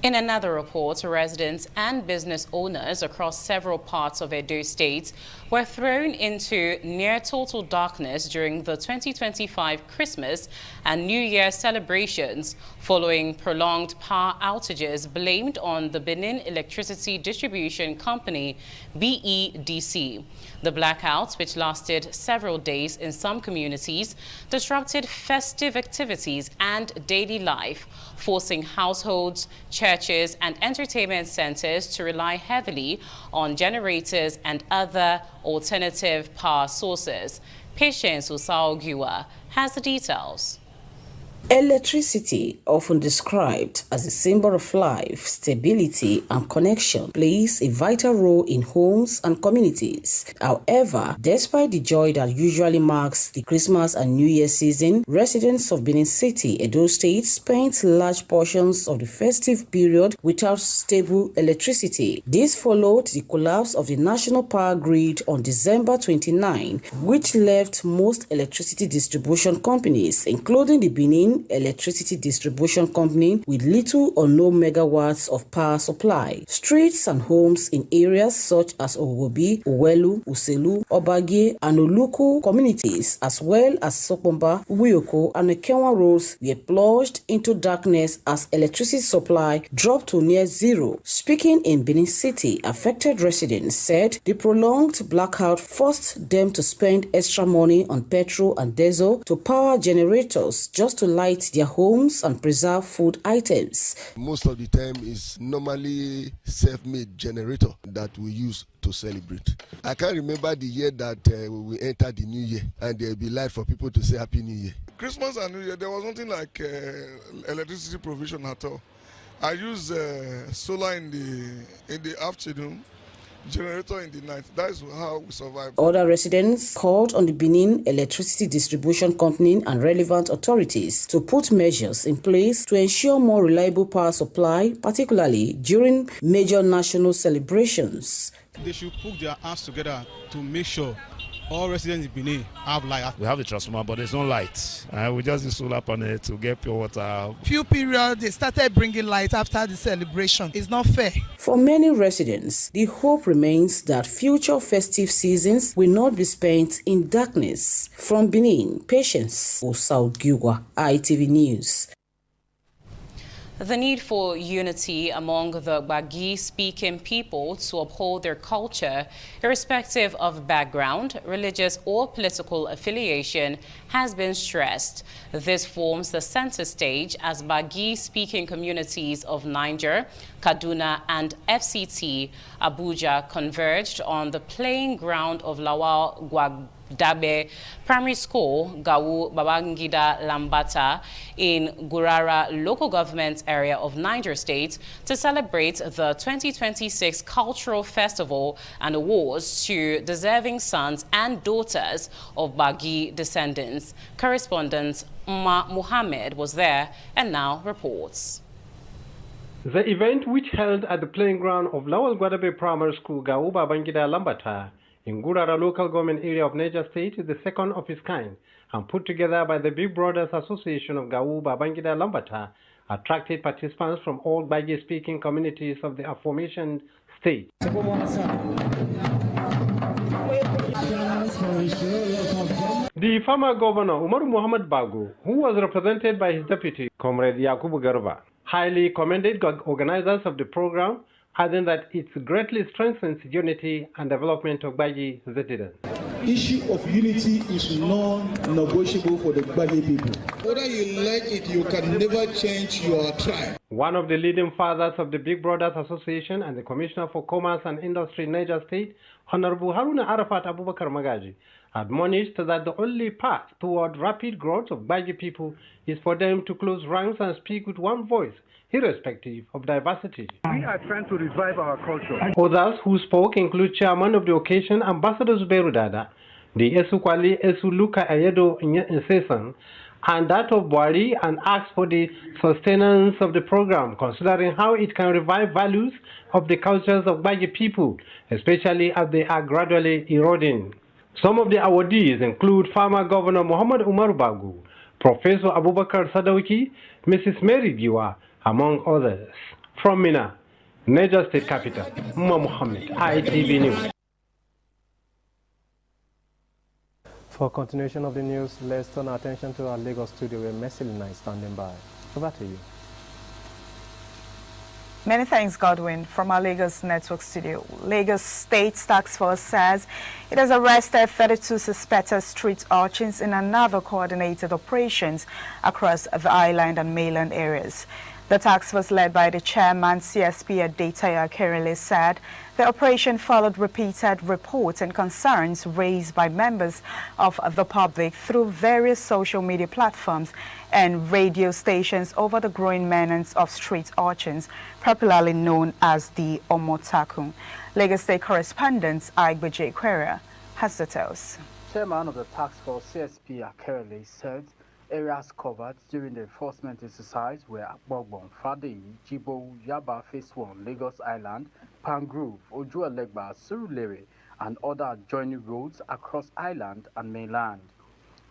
In another report, residents and business owners across several parts of Edo State were thrown into near total darkness during the 2025 Christmas and New Year celebrations following prolonged power outages blamed on the Benin Electricity Distribution Company, BEDC. The blackouts, which lasted several days in some communities, disrupted festive activities and daily life, forcing households, churches, and entertainment centers to rely heavily on generators and other alternative power sources. Patience Usaogiwa has the details. Electricity, often described as a symbol of life, stability, and connection, plays a vital role in homes and communities. However, despite the joy that usually marks the Christmas and New Year season, residents of Benin City, Edo State, spent large portions of the festive period without stable electricity. This followed the collapse of the national power grid on December 29, which left most electricity distribution companies, including the Benin Electricity Distribution Company, with little or no megawatts of power supply. Streets and homes in areas such as Owobi, Owelu, Uselu, Obage, and Oluku communities, as well as Sopomba, Uyoko, and Ekenwa roads, were plunged into darkness as electricity supply dropped to near zero. Speaking in Benin City, affected residents said the prolonged blackout forced them to spend extra money on petrol and diesel to power generators just to light their homes and preserve food items. Most of the time is normally self-made generator that we use to celebrate. I can't remember the year that we entered the new year and there'll be light for people to say Happy New Year. Christmas and New Year, there was nothing like electricity provision at all. I use solar in the afternoon, generator in the night. That is how we survive. Other residents called on the Benin Electricity Distribution Company and relevant authorities to put measures in place to ensure more reliable power supply, particularly during major national celebrations. They should put their hands together to make sure all residents in Benin have light. We have the transformer, but there's no light. We just use solar panel to get pure water. Few periods they started bringing light after the celebration. It's not fair. For many residents, the hope remains that future festive seasons will not be spent in darkness. From Benin, Patience Osaogiwa, ITV News. The need for unity among the Gbagi-speaking people to uphold their culture, irrespective of background, religious or political affiliation, has been stressed. This forms the center stage as Gbagi-speaking communities of Niger, Kaduna, and FCT Abuja converged on the playing ground of Lawal Gwadabe Primary School, Gawu Babangida Lambata, in Gurara local government area of Niger State to celebrate the 2026 Cultural Festival and awards to deserving sons and daughters of Gbagi descendants. Correspondent Umma Muhammad was there and now reports. The event, which held at the playing ground of Lawal Gwadabe Primary School, Gawu Babangida Lambata, in Gurara local government area of Niger State, is the second of its kind and put together by the Big Brothers Association of Gawu Babangida Lambata, attracted participants from all Gbagi-speaking communities of the aforementioned state. The former governor, Umaru Muhammad Bago, who was represented by his deputy, Comrade Yakubu Garba, highly commended organizers of the program, adding that it greatly strengthens unity and development of Gbagi residents. issue of unity is non-negotiable for the Gbagi people. Whether you like it, you can never change your tribe. One of the leading fathers of the Big Brothers Association and the Commissioner for Commerce and Industry in Niger State, Honorable Haruna Arafat Abubakar Magaji, admonished that the only path toward rapid growth of Gbagi people is for them to close ranks and speak with one voice, irrespective of diversity. We are trying to revive our culture. Others who spoke include Chairman of the occasion, Ambassador Zubairu Dada, the Esukwali Esuluka Ayedo Nsesan, and that of Buhari, and asked for the sustenance of the program, considering how it can revive values of the cultures of Gbagi people, especially as they are gradually eroding. Some of the awardees include former Governor Muhammad Umar Bagu, Professor Abubakar Sadauki, Mrs. Mary Biwa, among others. From Mina, Niger State Capital, Umar Mohammed, ITV News. For continuation of the news, let's turn our attention to our Lagos studio where Mercy Lina is standing by. Over to you. Many thanks, Godwin. From our Lagos Network studio, Lagos State Task Force says it has arrested 32 suspected street urchins in another coordinated operations across the island and mainland areas. The task force, led by the chairman, CSP Adetaya Akerele, said the operation followed repeated reports and concerns raised by members of the public through various social media platforms and radio stations over the growing menace of street urchins, popularly known as the Omotakun. Lagos State correspondent Aigbeje Queria has details. Chairman of the task force, CSP Akerele, said areas covered during the enforcement exercise were Akbogbon, Fadeyi, Jibo, Yaba Phase 1, Lagos Island, Pangrove, Ojuelegba, Surulere, and other adjoining roads across island and mainland.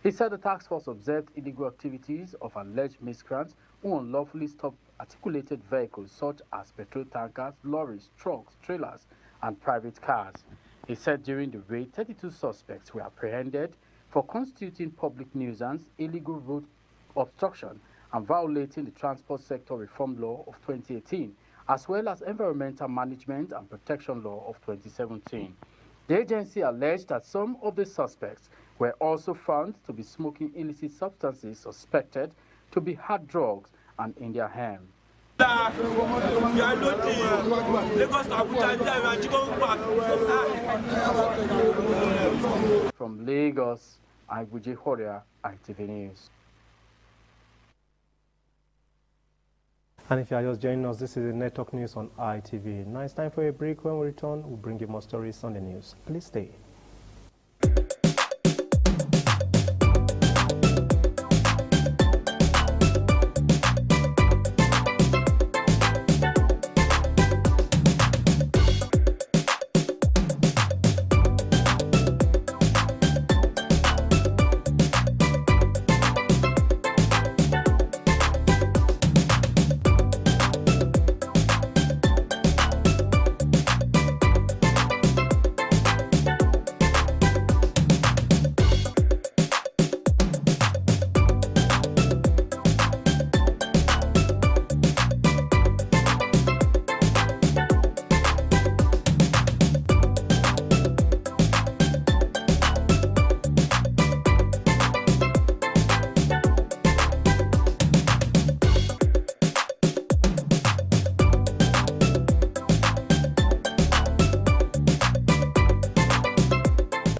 He said the task force observed illegal activities of alleged miscreants who unlawfully stopped articulated vehicles such as petrol tankers, lorries, trucks, trailers, and private cars. He said during the raid, 32 suspects were apprehended for constituting public nuisance, illegal road obstruction, and violating the Transport Sector Reform Law of 2018, as well as Environmental Management and Protection Law of 2017. The agency alleged that some of the suspects were also found to be smoking illicit substances suspected to be hard drugs and in their hands. From Lagos, Aigbeje Queria, ITV News. And if you are just joining us, this is the Network News on ITV. Now it's time for a break. When we return, we'll bring you more stories on the news. Please stay.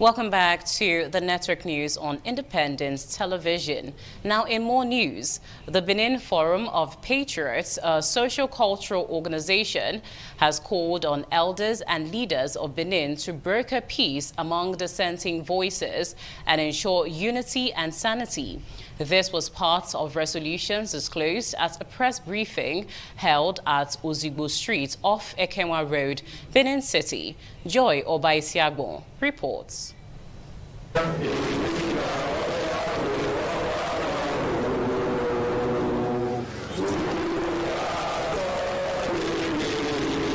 Welcome back to the Network News on Independence Television. Now, in more news, the Benin Forum of Patriots, a social-cultural organization, has called on elders and leaders of Benin to broker peace among dissenting voices and ensure unity and sanity. This was part of resolutions disclosed at a press briefing held at Ozigbo Street off Ekenwa Road, Benin City. Joy Obaisiagbon reports.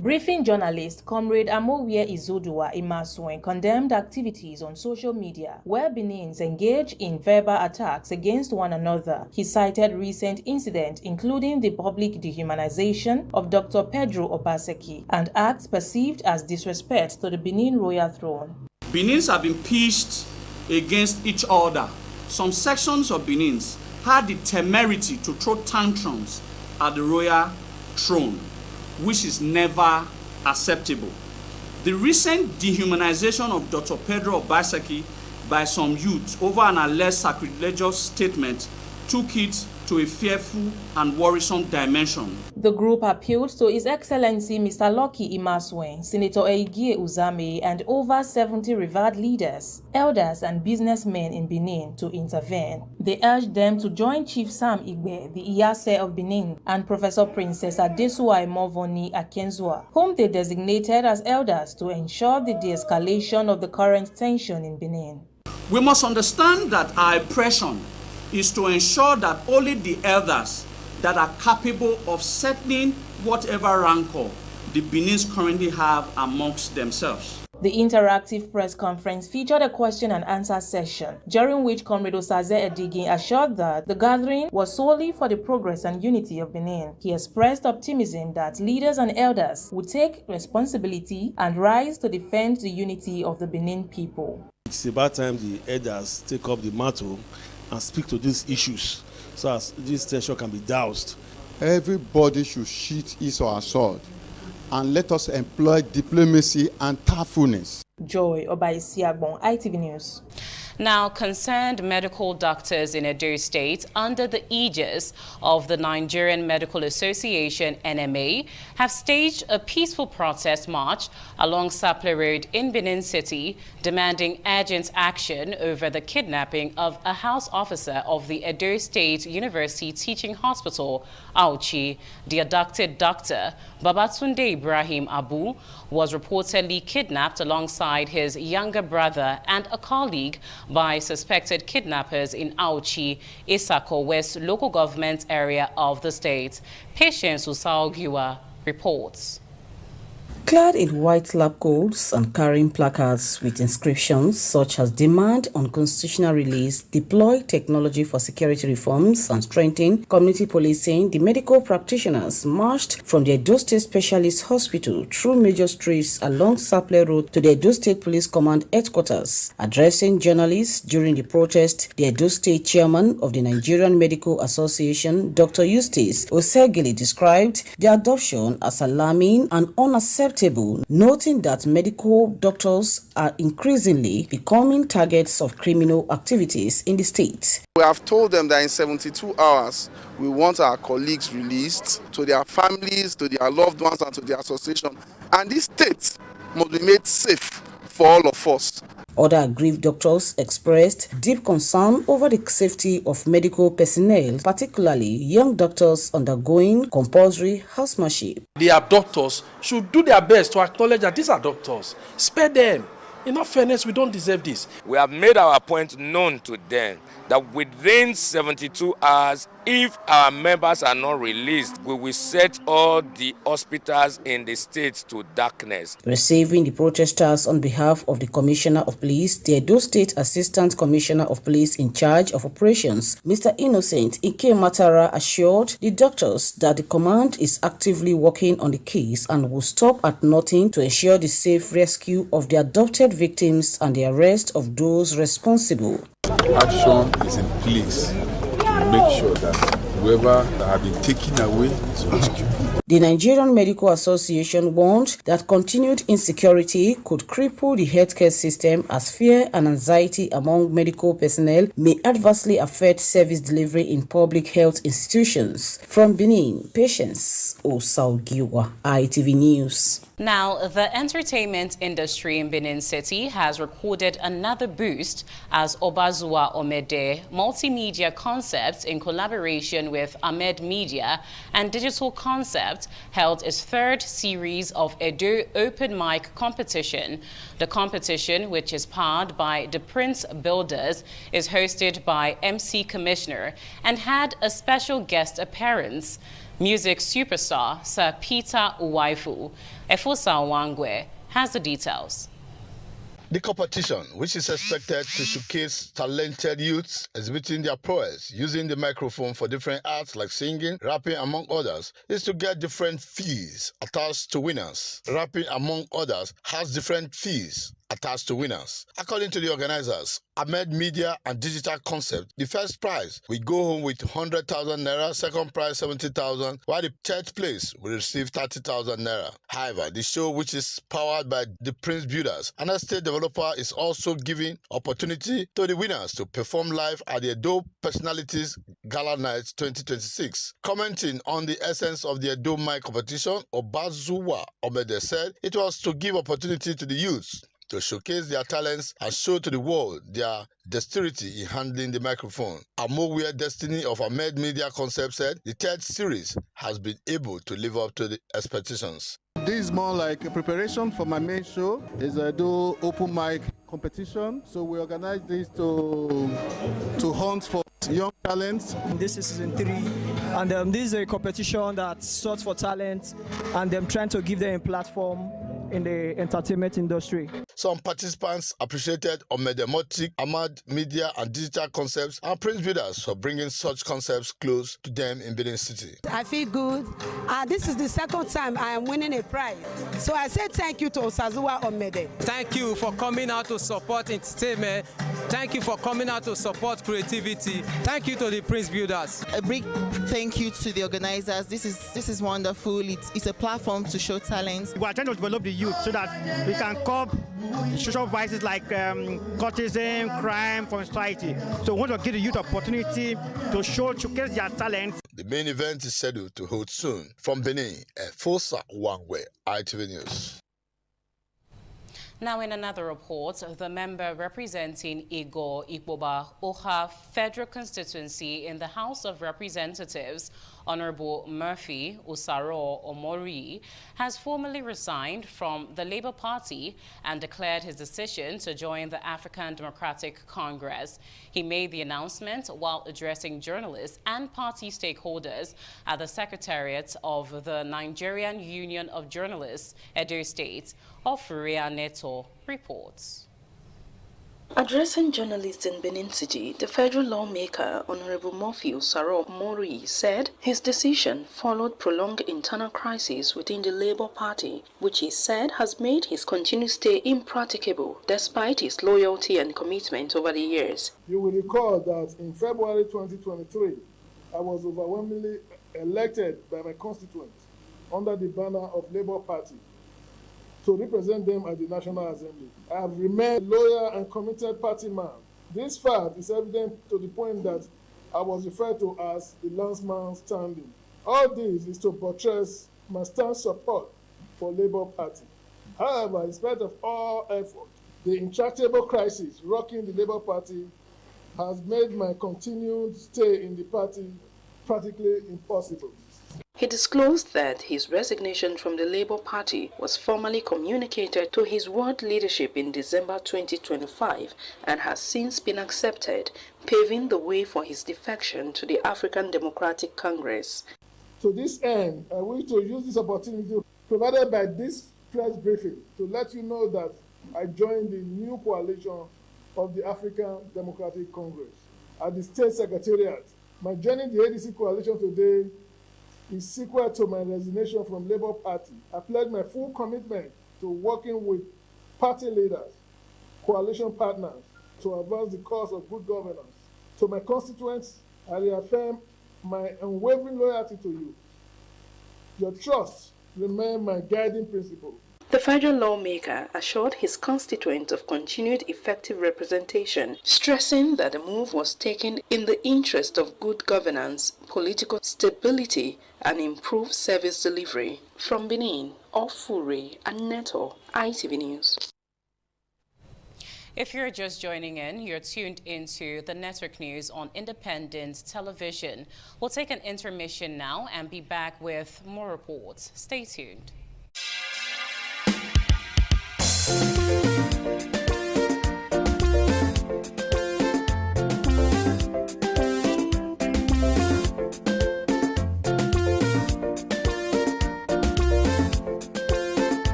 Briefing journalist Comrade Amowie Izodua Imasuen condemned activities on social media where Benins engage in verbal attacks against one another. He cited recent incidents including the public dehumanization of Dr. Pedro Obaseki and acts perceived as disrespect to the Benin royal throne. Benins have been pitched against each other. Some sections of Benins had the temerity to throw tantrums at the royal throne, which is never acceptable. The recent dehumanization of Dr. Pedro Obaseki by some youth over an alleged sacrilegious statement took it to a fearful and worrisome dimension. The group appealed to His Excellency Mr. Lucky Imasuen, Senator Eigie Uzame, and over 70 revered leaders, elders, and businessmen in Benin to intervene. They urged them to join Chief Sam Igbe, the Iyase of Benin, and Professor Princess Adesua Imovoni Akenzua, whom they designated as elders to ensure the de-escalation of the current tension in Benin. We must understand that our oppression is to ensure that only the elders that are capable of settling whatever rancor the Benins currently have amongst themselves. The interactive press conference featured a question and answer session, during which Comrade Osaze Edigin assured that the gathering was solely for the progress and unity of Benin. He expressed optimism that leaders and elders would take responsibility and rise to defend the unity of the Benin people. It's about time the elders take up the mantle and speak to these issues so as this tension can be doused. Everybody should sheath his or her sword and let us employ diplomacy and tactfulness. Joy Obaisiagbon, ITV News. Now, concerned medical doctors in Edo State, under the aegis of the Nigerian Medical Association, NMA, have staged a peaceful protest march along Saple Road in Benin City, demanding urgent action over the kidnapping of a house officer of the Edo State University Teaching Hospital, Auchi. The abducted doctor, Babatunde Ibrahim Abu, was reportedly kidnapped alongside his younger brother and a colleague by suspected kidnappers in Auchi, Isako West local government area of the state. Patience Usaogiwa reports. Clad in white lab coats and carrying placards with inscriptions such as demand unconstitutional release, deploy technology for security reforms, and strengthen community policing, the medical practitioners marched from the Edo State Specialist Hospital through major streets along Saple Road to the Edo State Police Command headquarters. Addressing journalists during the protest, the Edo State chairman of the Nigerian Medical Association, Dr. Eustace Osegili, described the adoption as alarming and unacceptable, noting that medical doctors are increasingly becoming targets of criminal activities in the state. We have told them that in 72 hours, we want our colleagues released to their families, to their loved ones, and to the association. And this state must be made safe for all of us. Other aggrieved doctors expressed deep concern over the safety of medical personnel, particularly young doctors undergoing compulsory housemanship. The abductors should do their best to acknowledge that these are doctors. Spare them. In all fairness, we don't deserve this. We have made our point known to them that within 72 hours, if our members are not released, we will set all the hospitals in the state to darkness. Receiving the protesters on behalf of the Commissioner of Police, the Edo State Assistant Commissioner of Police in charge of operations, Mr. Innocent Ike Matara, assured the doctors that the command is actively working on the case and will stop at nothing to ensure the safe rescue of the adopted victims and the arrest of those responsible. Action is in place to make sure that whoever that have been taken away is rescued. The Nigerian Medical Association warned that continued insecurity could cripple the healthcare system, as fear and anxiety among medical personnel may adversely affect service delivery in public health institutions. From Benin, Patience Osaogiwa, ITV News. Now, the entertainment industry in Benin City has recorded another boost as Obazua Omede Multimedia Concepts, in collaboration with Ahmed Media and Digital Concept, held its third series of Edo Open Mic competition. The competition, which is powered by the Prince Builders, is hosted by MC Commissioner and had a special guest appearance, music superstar Sir Peter Uwaifu. Efosa Wangwe has the details. The competition, which is expected to showcase talented youths exhibiting their prowess using the microphone for different arts like singing, rapping, among others, is to get different fees attached to winners. Rapping, among others, has different fees attached to winners. According to the organizers, Ahmed Media and Digital Concept, the first prize will go home with 100,000 naira, second prize 70,000, while the third place will receive 30,000 naira. However, the show, which is powered by the Prince Builders, an estate developer, is also giving opportunity to the winners to perform live at the Edo Personalities Gala Night 2026. Commenting on the essence of the Edo Mic competition, Obazuwa Omede said it was to give opportunity to the youths to showcase their talents and show to the world their dexterity in handling the microphone. Amowia Destiny of Ahmed Media Concept said the third series has been able to live up to the expectations. This is more like a preparation for my main show. It's a open mic competition. So we organize this to hunt for young talents. This is season 3, and this is a competition that sorts for talent, and I'm trying to give them a platform in the entertainment industry. Some participants appreciated Omedemotic, Ahmad Media and Digital Concepts and Prince Builders for bringing such concepts close to them in Benin City. I feel good. This is the second time I am winning a prize. So I say thank you to Osazuwa Omede. Thank you for coming out to support entertainment. Thank you for coming out to support creativity. Thank you to the Prince Builders. A big thank you to the organizers. This is wonderful. It's a platform to show talents. We are trying to develop the youth so that we can curb social vices like cultism, crime from society. So we want to give the youth opportunity to showcase their talents. The main event is scheduled to hold soon. From Benin, Fosa Wangwe, ITV News. Now, in another report, the member representing Igor Ikpoba Oha Federal Constituency in the House of Representatives, Honorable Murphy Usaro Omori, has formally resigned from the Labour Party and declared his decision to join the African Democratic Congress. He made the announcement while addressing journalists and party stakeholders at the Secretariat of the Nigerian Union of Journalists, Edo State. Ofuria Neto reports. Addressing journalists in Benin City, the federal lawmaker, Honorable Murphy Usaro Mori, said his decision followed prolonged internal crisis within the Labour Party, which he said has made his continued stay impracticable despite his loyalty and commitment over the years. You will recall that in February 2023, I was overwhelmingly elected by my constituents under the banner of Labour Party to represent them at the National Assembly. I have remained a loyal and committed party man. This fact is evident to the point that I was referred to as the landsman standing. All this is to buttress my stance support for Labour Party. However, in spite of all effort, the intractable crisis rocking the Labour Party has made my continued stay in the party practically impossible. He disclosed that his resignation from the Labour Party was formally communicated to his ward leadership in December 2025 and has since been accepted, paving the way for his defection to the African Democratic Congress. To this end, I wish to use this opportunity provided by this press briefing to let you know that I joined the new coalition of the African Democratic Congress at the State Secretariat. My joining the ADC coalition today is sequel to my resignation from Labour Party. I pledge my full commitment to working with party leaders, coalition partners, to advance the cause of good governance. To my constituents, I reaffirm my unwavering loyalty to you. Your trust remains my guiding principle. The federal lawmaker assured his constituents of continued effective representation, stressing that the move was taken in the interest of good governance, political stability, and improved service delivery. From Benin, Ofure and Neto, ITV News. If you're just joining in, you're tuned into the Network News on Independent Television. We'll take an intermission now and be back with more reports. Stay tuned.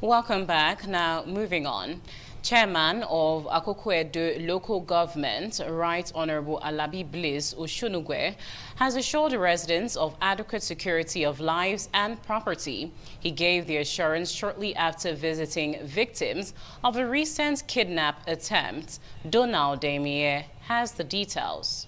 Welcome back. Now, moving on. Chairman of Akoko-Edo Local Government, Right Honorable Alabi Bliss Oshonugwe, has assured the residents of adequate security of lives and property. He gave the assurance shortly after visiting victims of a recent kidnap attempt. Donald Demie has the details.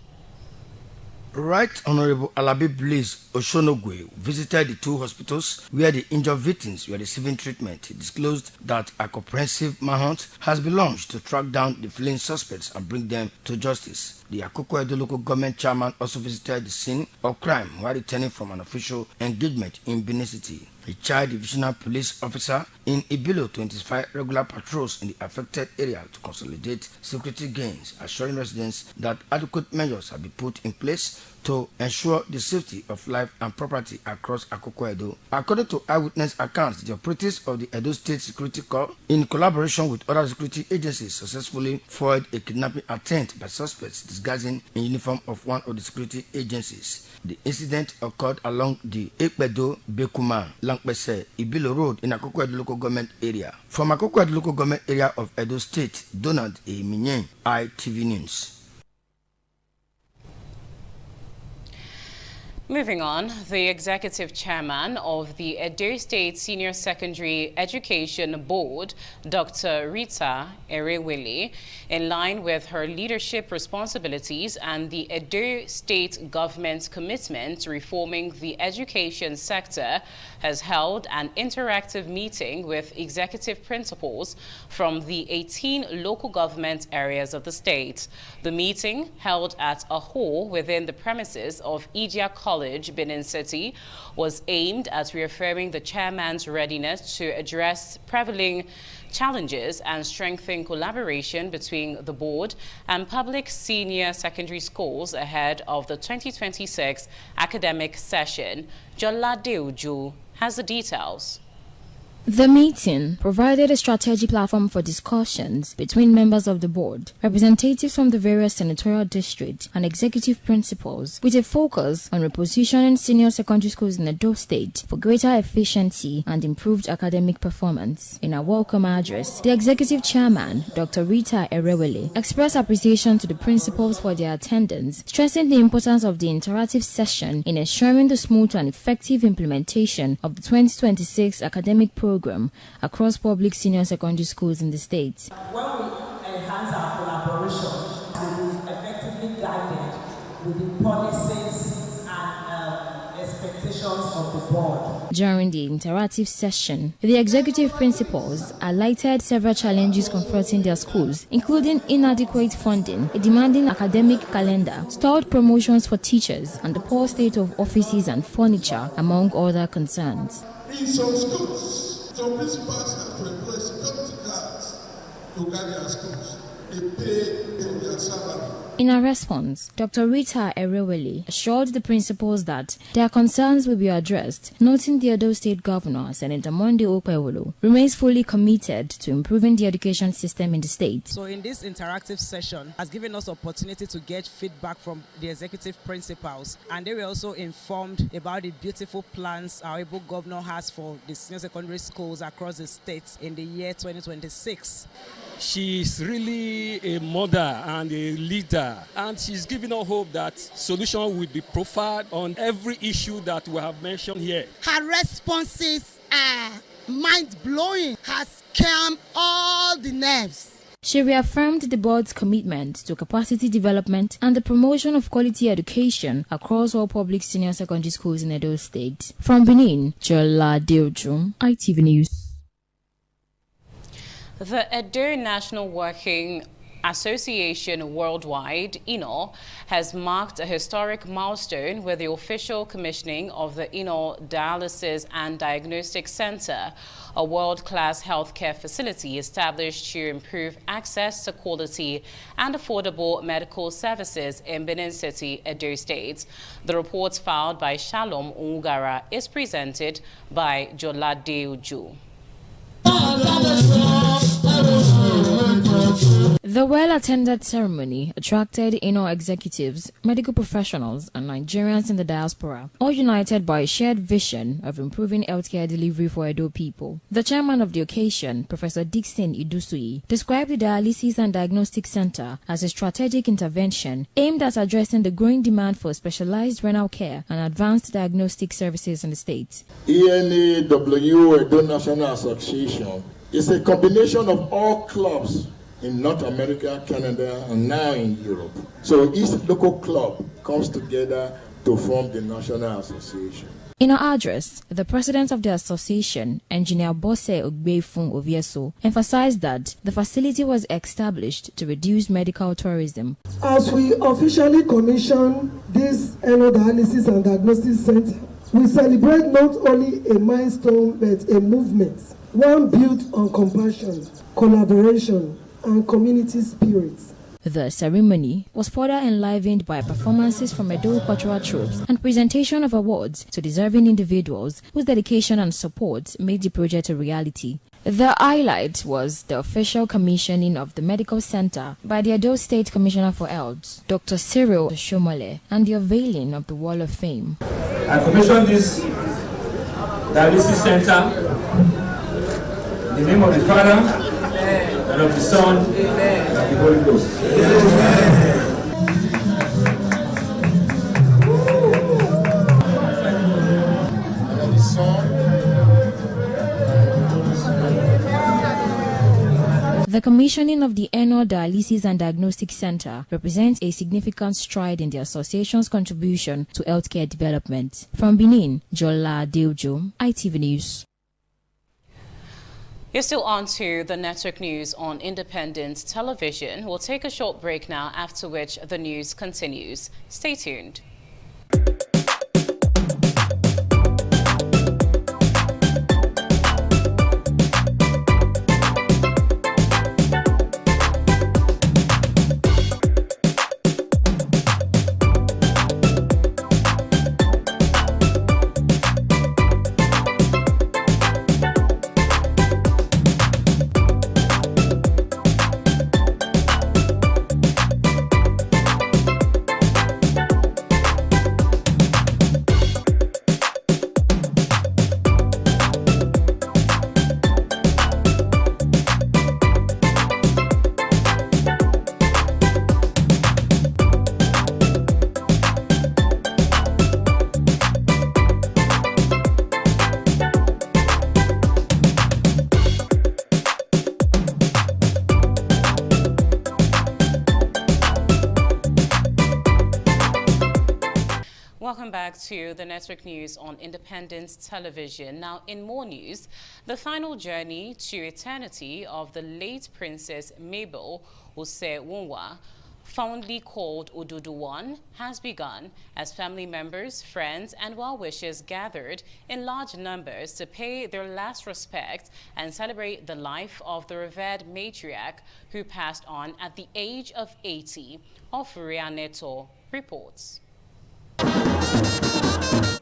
Right Honorable Alabi Bliss Oshonogwe visited the two hospitals where the injured victims were receiving treatment. He disclosed that a comprehensive manhunt has been launched to track down the fleeing suspects and bring them to justice. The Akoko-Edo Local Government Chairman also visited the scene of crime while returning from an official engagement in Benin City. A child divisional police officer in Ibilo 25 regular patrols in the affected area to consolidate security gains, assuring residents that adequate measures have been put in place to ensure the safety of life and property across Akoko-Edo. According to eyewitness accounts, the operatives of the Edo State Security Corps, in collaboration with other security agencies, successfully foiled a kidnapping attempt by suspects disguising in uniform of one of the security agencies. The incident occurred along the Ekpedo-Bekuma, Langpese, Ibilo Road in Akoko-Edo Local Government Area. From Akoko-Edo Local Government Area of Edo State, Donald A. Minyen, ITV News. Moving on, the executive chairman of the Edo State Senior Secondary Education Board, Dr. Rita Erewele, in line with her leadership responsibilities and the Edo State government's commitment to reforming the education sector, has held an interactive meeting with executive principals from the 18 local government areas of the state. The meeting, held at a hall within the premises of Idia College, Benin City, was aimed at reaffirming the chairman's readiness to address prevailing challenges and strengthen collaboration between the board and public senior secondary schools ahead of the 2026 academic session. Jolade Uju has the details. The meeting provided a strategic platform for discussions between members of the board, representatives from the various senatorial districts, and executive principals, with a focus on repositioning senior secondary schools in Edo State for greater efficiency and improved academic performance. In a welcome address, the executive chairman, Dr. Rita Erewele, expressed appreciation to the principals for their attendance, stressing the importance of the interactive session in ensuring the smooth and effective implementation of the 2026 academic program across public senior secondary schools in the state. When we enhance our collaboration, we will effectively guided with the policies and expectations of the board. During the interactive session, the executive principals highlighted several challenges confronting their schools, including inadequate funding, a demanding academic calendar, stalled promotions for teachers, and the poor state of offices and furniture, among other concerns. In some schools, some principals have to employ security guards to guard their schools. They pay from their salary. In a response, Dr. Rita Erewele assured the principals that their concerns will be addressed, noting the Edo State Governor, Senator Monday Okpewolo, remains fully committed to improving the education system in the state. So in this interactive session has given us opportunity to get feedback from the executive principals, and they were also informed about the beautiful plans our able governor has for the senior secondary schools across the state in the year 2026. She is really a mother and a leader, and she's giving us hope that solution will be profiled on every issue that we have mentioned here. Her responses are mind-blowing, has calmed all the nerves. She reaffirmed the board's commitment to capacity development and the promotion of quality education across all public senior secondary schools in Edo State. From Benin, Jolade Uju, ITV News. The Edo National Working Association Worldwide, INO, has marked a historic milestone with the official commissioning of the INO Dialysis and Diagnostic Center, a world-class healthcare facility established to improve access to quality and affordable medical services in Benin City, Edo State. The report filed by Shalom Ungara is presented by Jolade The well-attended ceremony attracted Eno executives, medical professionals, and Nigerians in the diaspora, all united by a shared vision of improving healthcare delivery for Edo people. The chairman of the occasion, Professor Dixon Idusui, described the Dialysis and Diagnostic Center as a strategic intervention aimed at addressing the growing demand for specialized renal care and advanced diagnostic services in the state. ENAW, Edo National Association, is a combination of all clubs in North America, Canada, and now in Europe. So each local club comes together to form the National Association. In her address, the president of the association, Engineer Bose Ogbefun Ovieso, emphasized that the facility was established to reduce medical tourism. As we officially commission this Eno Dialysis and Diagnostic Center, we celebrate not only a milestone but a movement, one built on compassion, collaboration, and community spirit. The ceremony was further enlivened by performances from Edo cultural troops and presentation of awards to deserving individuals whose dedication and support made the project a reality. The highlight was the official commissioning of the medical center by the Edo State Commissioner for Health, Dr. Cyril Shomole, and the unveiling of the Wall of Fame. I commissioned this dialysis center in the name of the Father, and of the Son, and of the Holy Ghost. And of the Son. The commissioning of the Eno Dialysis and Diagnostic Center represents a significant stride in the association's contribution to healthcare development. From Benin, Jola Deojo, ITV News. You're still on to the network news on Independent Television. We'll take a short break now, after which the news continues. Stay tuned. Welcome back to the network news on Independent Television. Now, in more news, the final journey to eternity of the late Princess Mabel Osewunwa, fondly called Oduduwan, has begun as family members, friends, and well-wishers gathered in large numbers to pay their last respect and celebrate the life of the revered matriarch who passed on at the age of 80. Ofuria Neto reports.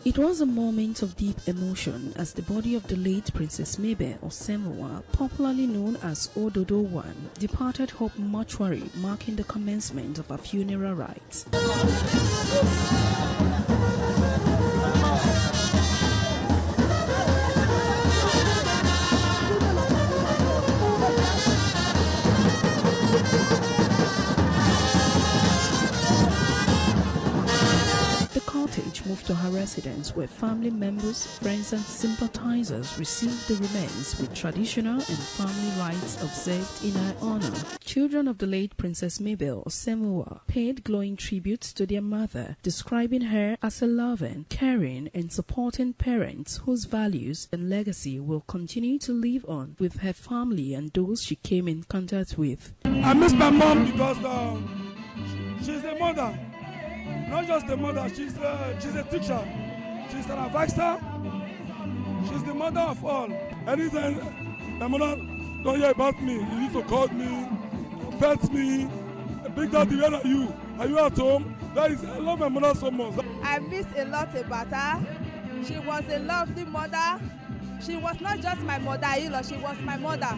It was a moment of deep emotion as the body of the late Princess Mabel Osewunwa, popularly known as Ododo-1, departed Hope Mortuary, marking the commencement of her funeral rites. Moved to her residence where family members, friends and sympathizers received the remains with traditional and family rites observed in her honor. Children of the late Princess Mabel Osewunwa paid glowing tributes to their mother, describing her as a loving, caring and supporting parent whose values and legacy will continue to live on with her family and those she came in contact with. I miss my mom because she's a mother. Not just a mother, she's a teacher, she's an advisor, she's the mother of all. Anytime my mother don't hear about me, he used to call me, pet me, Big Daddy, where are you? Are you at home? I love my mother so much. I miss a lot about her. She was a lovely mother. She was not just my mother-in-law, she was my mother.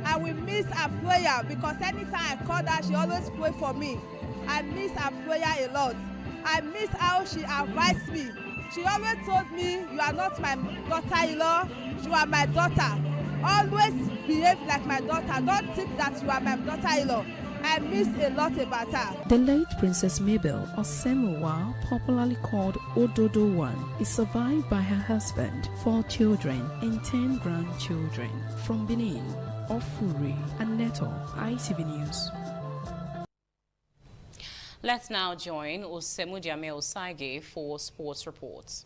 I I will miss her prayer because anytime I call her, she always pray for me. I miss her prayer a lot. I miss how she advised me. She always told me, you are not my daughter-in-law, you are my daughter. Always behave like my daughter. Don't think that you are my daughter-in-law. I miss a lot about her. The late Princess Mabel Osemuwa, popularly called Ododo One, is survived by her husband, 4 children, and 10 grandchildren. From Benin, Ofuri and Neto, ITV News. Let's now join Osemudiame Osage for sports reports.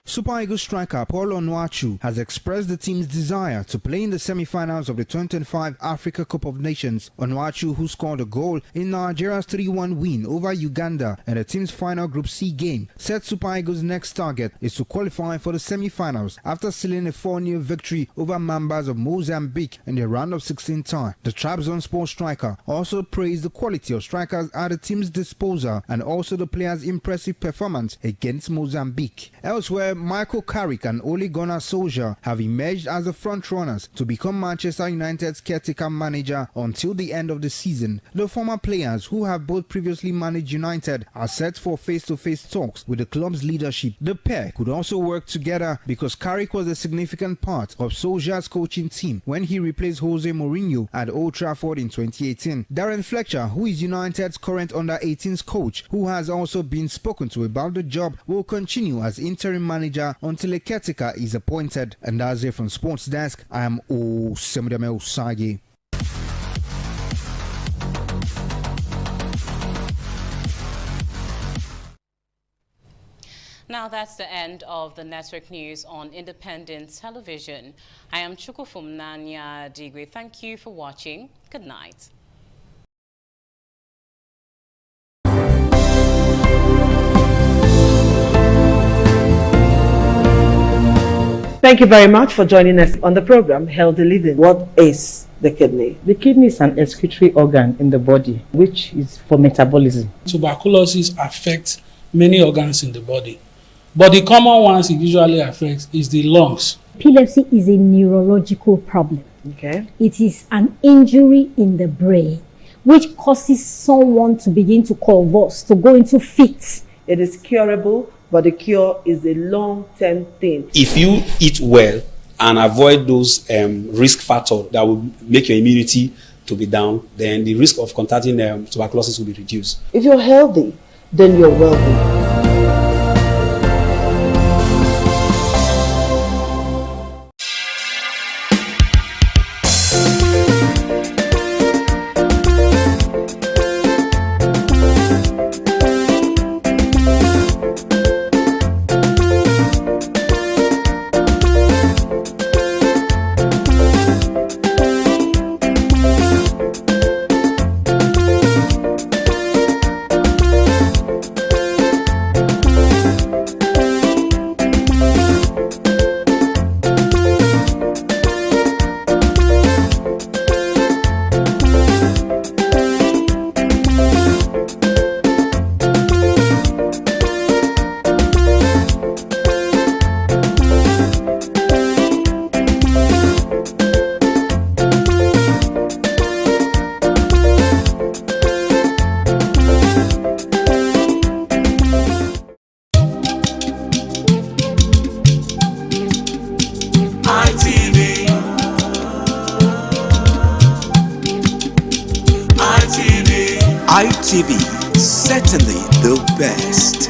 Super Eagles striker Paul Onuachu has expressed the team's desire to play in the semi-finals of the 2025 Africa Cup of Nations. Onuachu, who scored a goal in Nigeria's 3-1 win over Uganda in the team's final Group C game, said Super Eagles' next target is to qualify for the semi-finals after sealing a 4-0 victory over Mambas of Mozambique in the round of 16 tie. The Trabzon sports striker also praised the quality of strikers at the team's disposal and also the players' impressive performance against Mozambique. Elsewhere, Michael Carrick and Ole Gunnar Solskjaer have emerged as the front-runners to become Manchester United's caretaker manager until the end of the season. The former players, who have both previously managed United, are set for face-to-face talks with the club's leadership. The pair could also work together because Carrick was a significant part of Solskjaer's coaching team when he replaced Jose Mourinho at Old Trafford in 2018. Darren Fletcher, who is United's current under-18s coach, who has also been spoken to about the job, will continue as interim manager until a caretaker is appointed. And that's it from Sports Desk. I am Osemudame Osage. Now that's the end of the network news on Independent Television. I am Chukufum Nanya Digwe. Thank you for watching. Good night. Thank you very much for joining us on the program Healthy Living. What is the kidney? The kidney is an excretory organ in the body, which is for metabolism. Tuberculosis affects many organs in the body, but the common ones it usually affects is the lungs. Epilepsy is a neurological problem. Okay. It is an injury in the brain which causes someone to begin to convulse, to go into fits. It is curable, but the cure is a long-term thing. If you eat well and avoid those risk factors that will make your immunity to be down, then the risk of contracting tuberculosis will be reduced. If you're healthy, then you're wealthy. ITV, certainly the best.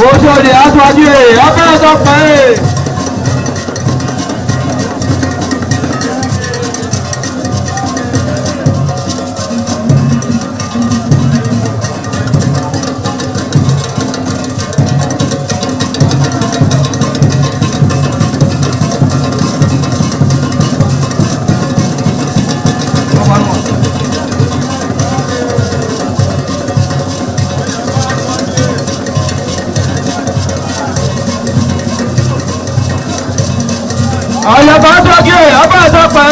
Ojúde aṣáájú abẹ́rẹ́ pé. Àyàbá sọ́kè abẹ́rẹ́ pé.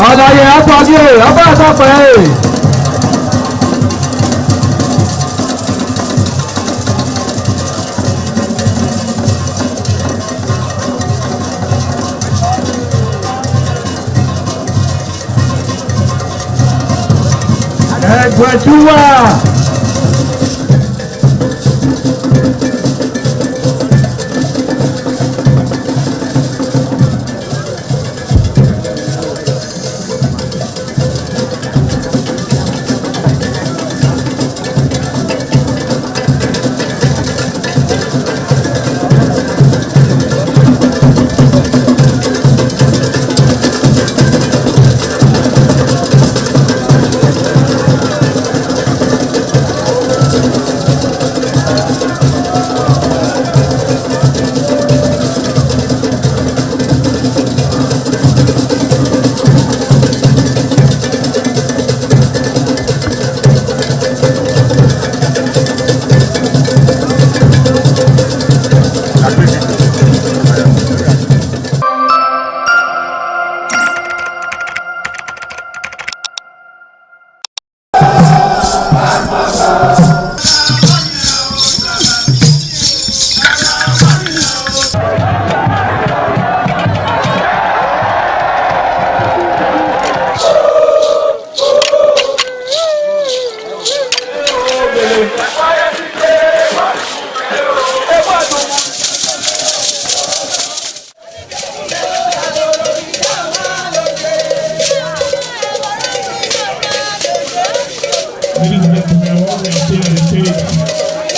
Àlàyé àtọ́jú abẹ́rẹ́ pé. Ẹgbẹ̀júwà. Ladies and gentlemen, I want to appear on the stage.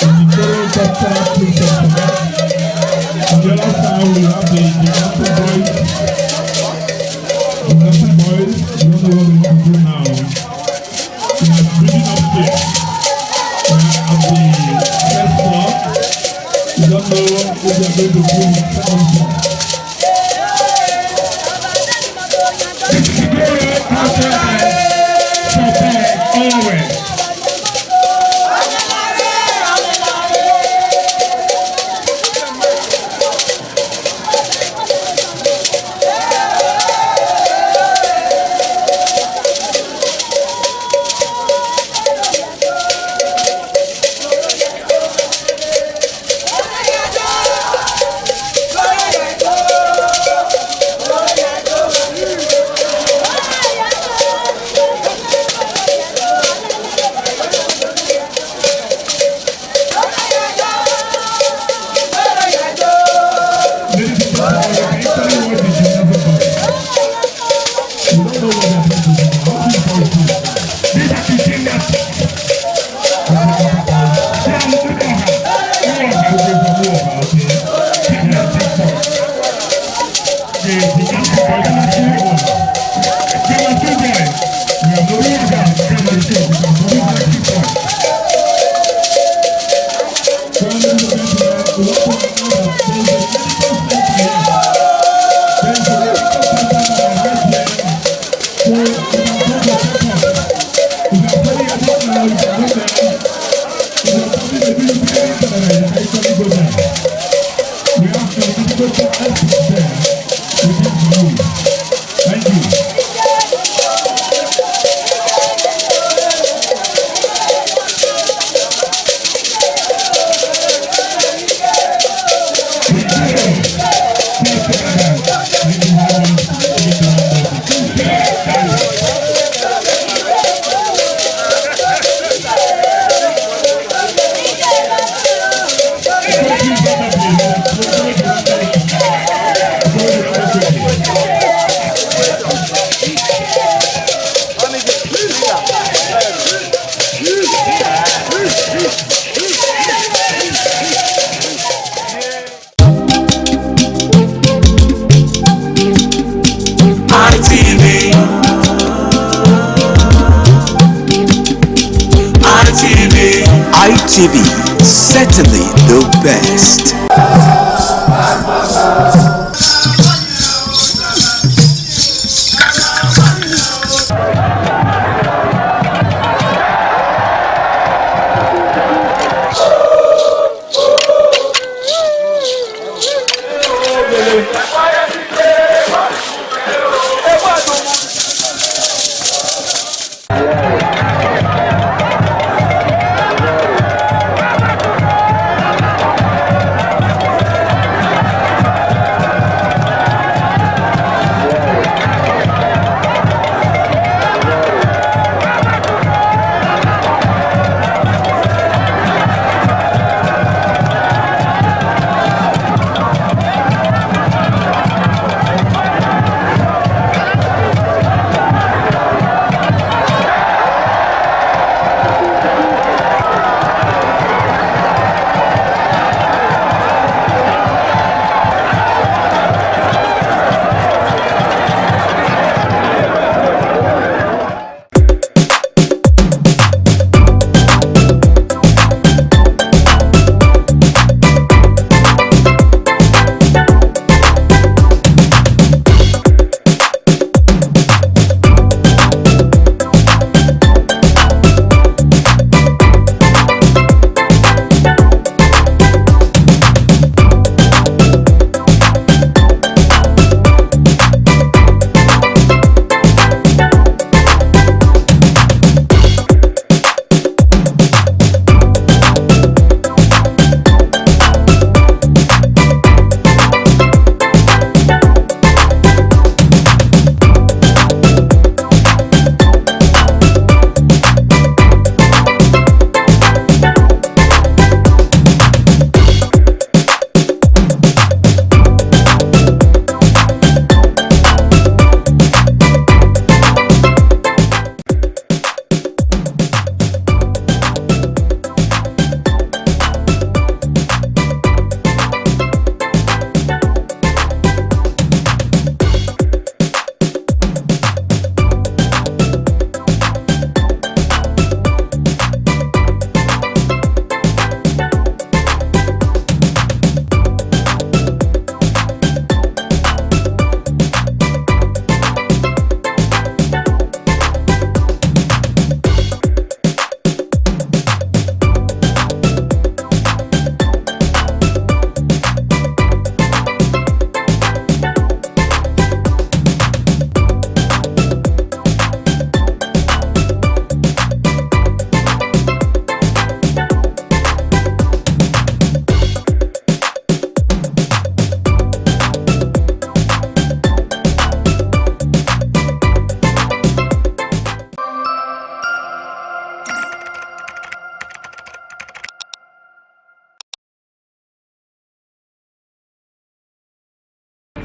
ITV, certainly the best.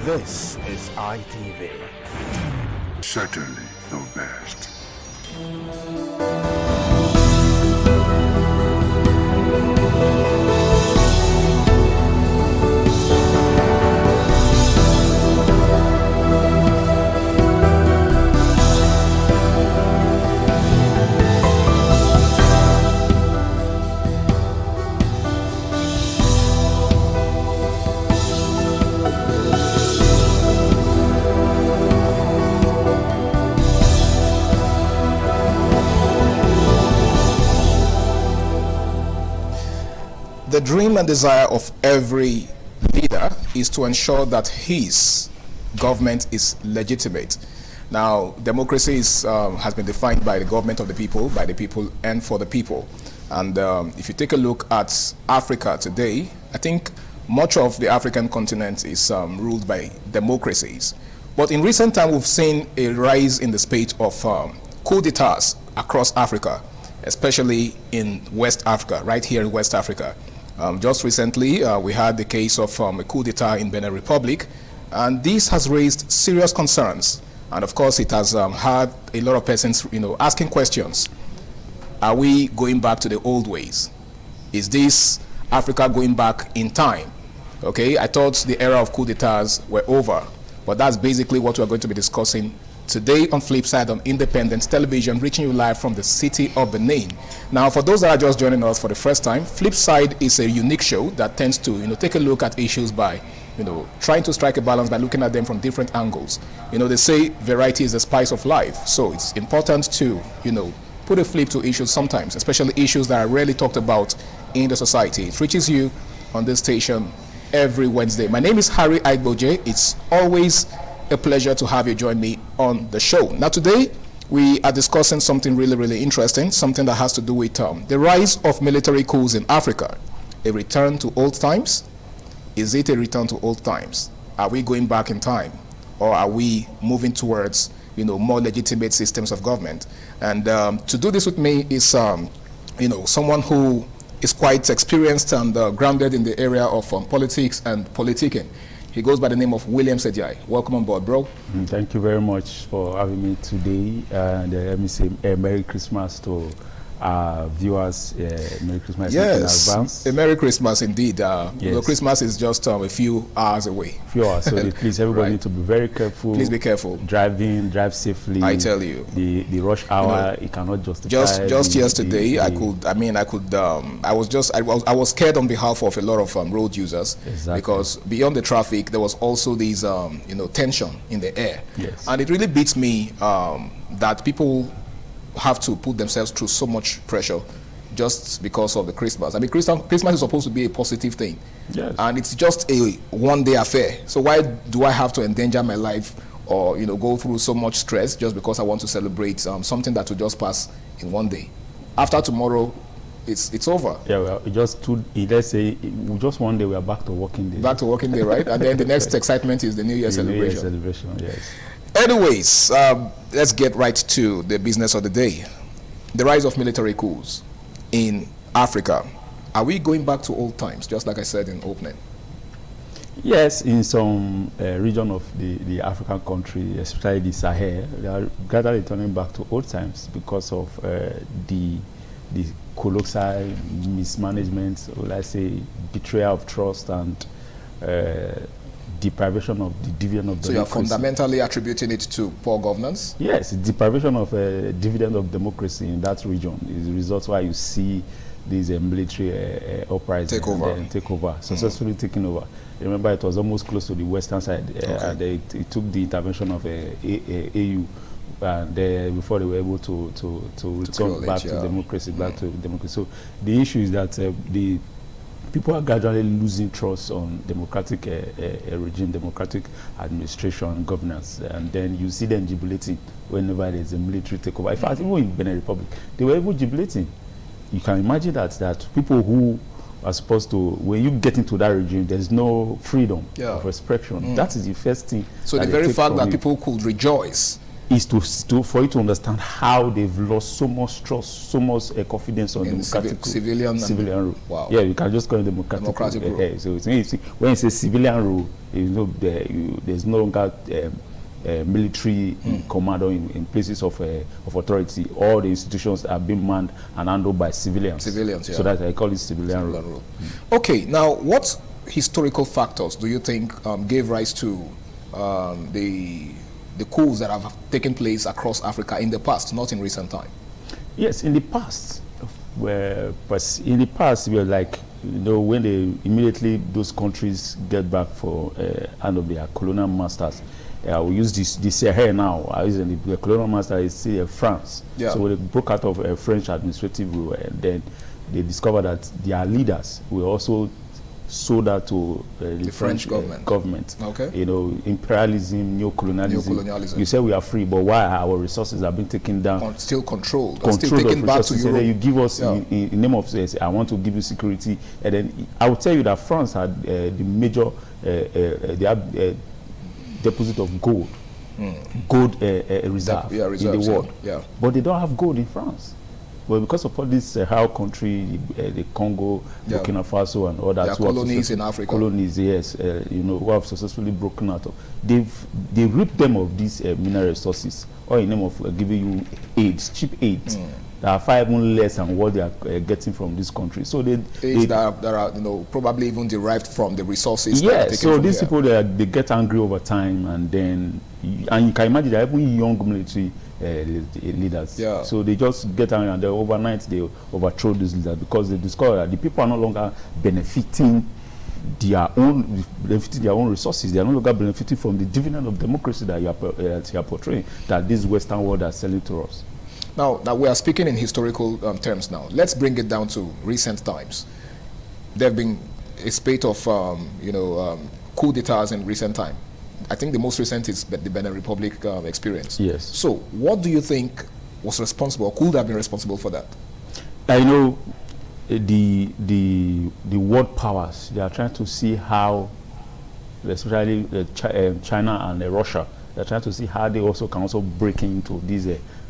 This is ITV. Certainly the best. The dream and desire of every leader is to ensure that his government is legitimate. Now, democracy has been defined by the government of the people, by the people, and for the people. And if you take a look at Africa today, I think much of the African continent is ruled by democracies. But in recent time, we've seen a rise in the spate of coup d'etats across Africa, especially in West Africa, right here in West Africa. Just recently, we had the case of a coup d'etat in Benin Republic, and this has raised serious concerns. And of course, it has had a lot of persons, asking questions. Are we going back to the old ways? Is this Africa going back in time? Okay, I thought the era of coup d'etats were over, but that's basically what we're going to be discussing today on Flipside on Independent Television, reaching you live from the city of Benin. Now, for those that are just joining us for the first time, Flipside is a unique show that tends to, take a look at issues by, trying to strike a balance by looking at them from different angles. They say variety is the spice of life, so it's important to, put a flip to issues sometimes, especially issues that are rarely talked about in the society. It reaches you on this station every Wednesday. My name is Harry Aigboje. It's always a pleasure to have you join me on the show. Now today we are discussing something really, really interesting, something that has to do with the rise of military coups in Africa. A return to old times? Is it a return to old times? Are we going back in time, or are we moving towards more legitimate systems of government? And to do this with me is someone who is quite experienced and grounded in the area of politics and politicking. He goes by the name of William Sejai. Welcome on board, bro. Thank you very much for having me today. And let me say Merry Christmas to viewers. Merry Christmas in advance. A Merry Christmas indeed. Yes. Christmas is just a few hours away. Few hours. So please, everybody need to be very careful. Please be careful. Drive safely. I tell you. The rush hour, it cannot justify. Just yesterday, I was scared on behalf of a lot of road users. Exactly. Because beyond the traffic, there was also this tension in the air. Yes. And it really beats me that people have to put themselves through so much pressure just because of the Christmas. I mean, Christmas is supposed to be a positive thing. Yes. And it's just a one-day affair. So why do I have to endanger my life or, go through so much stress just because I want to celebrate something that will just pass in one day? After tomorrow, it's over. Yeah, well, let's say just one day we are back to working day. Back to working day, right? And then the next excitement is the New Year celebration. New Year celebration, yes. Anyways, let's get right to the business of the day. The rise of military coups in Africa. Are we going back to old times, just like I said in opening? Yes, in some region of the African country, especially the Sahel, they are gradually turning back to old times because of the colossal mismanagement, or let's say betrayal of trust and deprivation of the dividend of democracy. So you're fundamentally attributing it to poor governance? Yes, deprivation of dividend of democracy in that region is the result why you see these military uprising take over, successfully taking over. Remember, it was almost close to the western side. And it took the intervention of AU and before they were able to return back to democracy, to democracy. So the issue is that the people are gradually losing trust on democratic regime, democratic administration, governance, and then you see them jubilating whenever there's a military takeover. In fact, even in Benin Republic, they were even jubilating. You can imagine that people who are supposed to, when you get into that regime, there's no freedom of expression. That is the first thing. So the very fact that people could rejoice is for you to understand how they've lost so much trust, so much confidence on democratic civilian rule. Wow. Yeah, you can just call it democratic rule. So when you say civilian rule, you know there's no longer military command in places of authority. All the institutions are being manned and handled by civilians. Civilians, yeah. So that I call it civilian rule. Okay, now what historical factors do you think gave rise to the coups that have taken place across Africa in the past, not in recent time? Yes, in the past, we were like, you know, when immediately those countries get back for hand of their colonial masters. We use the Sahel now. The colonial master is still France. Yeah. So they broke out of French administrative rule, and then they discovered that their leaders were also sold out to the French government. Okay. You know, imperialism, neocolonialism. You say we are free, but why our resources are being taken down? Still controlled. Still taken back to Europe. Then you give us in name of I want to give you security, and then I will tell you that France had the major deposit of gold, reserve in the world. Yeah. But they don't have gold in France. Well, because of all this Sahel country, the Congo, Burkina Faso, and all that, colonies in Africa. Colonies, yes, you know, who have successfully broken out of. They ripped them of these mineral resources, or in name of giving you aids, cheap aids. That are far even less than what they are getting from this country. So that are, you know, probably even derived from the resources. Yeah. So these people they get angry over time, and then you can imagine that even young military leaders. Yeah. So they just get angry, and then overnight they overthrow these leaders because they discover that the people are no longer benefiting their own resources. They are no longer benefiting from the dividend of democracy that you are portraying, that this Western world are selling to us. Now we are speaking in historical terms now. Let's bring it down to recent times. There have been a spate of, coup d'etats in recent time. I think the most recent is the Benin Republic experience. Yes. So what do you think was responsible, or could have been responsible for that? I know the world powers, they are trying to see how, especially China and Russia, they're trying to see how they also can also break into these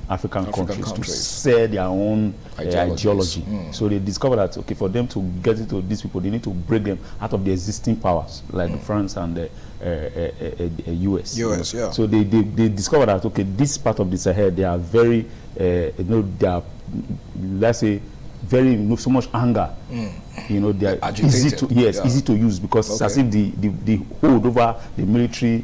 African countries to share their own ideology. So they discovered that, okay, for them to get into these people, they need to break them out of the existing powers, like France and the US. Yeah. So they discovered that, okay, this part of the Sahel, they are very, they are, let's say, very so much anger. You know, they are easy to use, because it's as if the hold over the military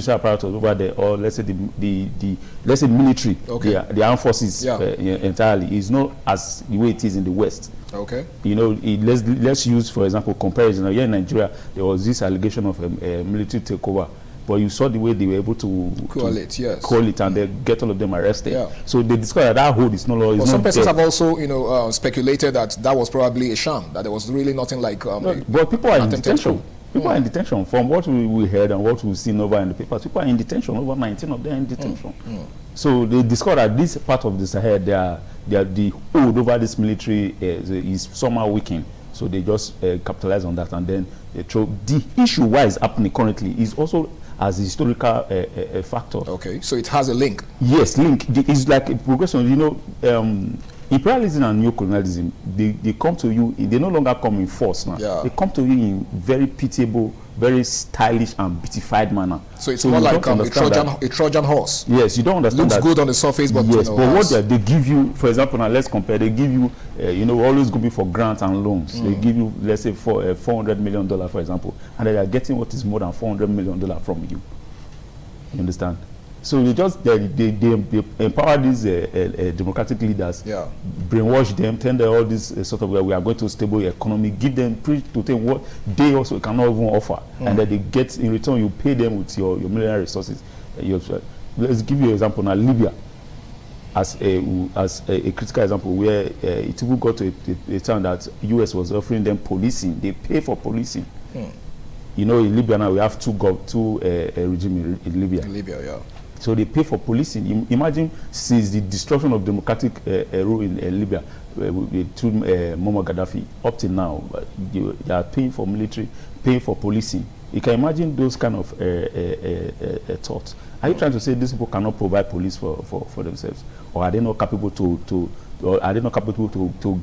apparatus over there, or let's say the military, the armed forces entirely is not as the way it is in the West. Okay. You know, let's use, for example, comparison. Here in Nigeria, there was this allegation of a military takeover. But you saw the way they were able to coalesce, and they get all of them arrested. Yeah. So they discovered that hold is no longer. Well, some persons have also, speculated that was probably a sham, that there was really nothing like. But people are in detention. People are in detention. From what we heard and what we've seen over in the papers, people are in detention. Over 19 of them in detention. So they discovered that this part of the Sahel, the hold over this military is somehow weakened. So they just capitalize on that, and then they throw. The issue why is happening currently is also as a historical factor. Okay, so it has a link. Yes, link. It's like a progression. You know, imperialism and neocolonialism, they come to you. They no longer come in force now. Yeah. They come to you in very pitiable, very stylish and beautified manner. So it's more like a Trojan horse. Yes, you don't understand. Looks good on the surface, but yes, but what they give you, for example, now let's compare. They give you, always going for grants and loans. They give you, let's say, for $400 million, for example, and they are getting what is more than $400 million from you. You understand? So they empower these democratic leaders, brainwash them, tell them all this sort of we are going to stable economy, give them preach to them what they also cannot even offer, and that they get in return. You pay them with your military resources. Let's give you an example now. Libya, as a critical example, where it even got to a time that US was offering them policing. They pay for policing. You know, in Libya now we have two regimes in Libya. In Libya, yeah. So they pay for policing. Imagine since the destruction of democratic rule in Libya through Muammar Gaddafi up till now, they are paying for military, paying for policing. You can imagine those kind of thoughts. Are you trying to say these people cannot provide police for themselves, or are they not capable to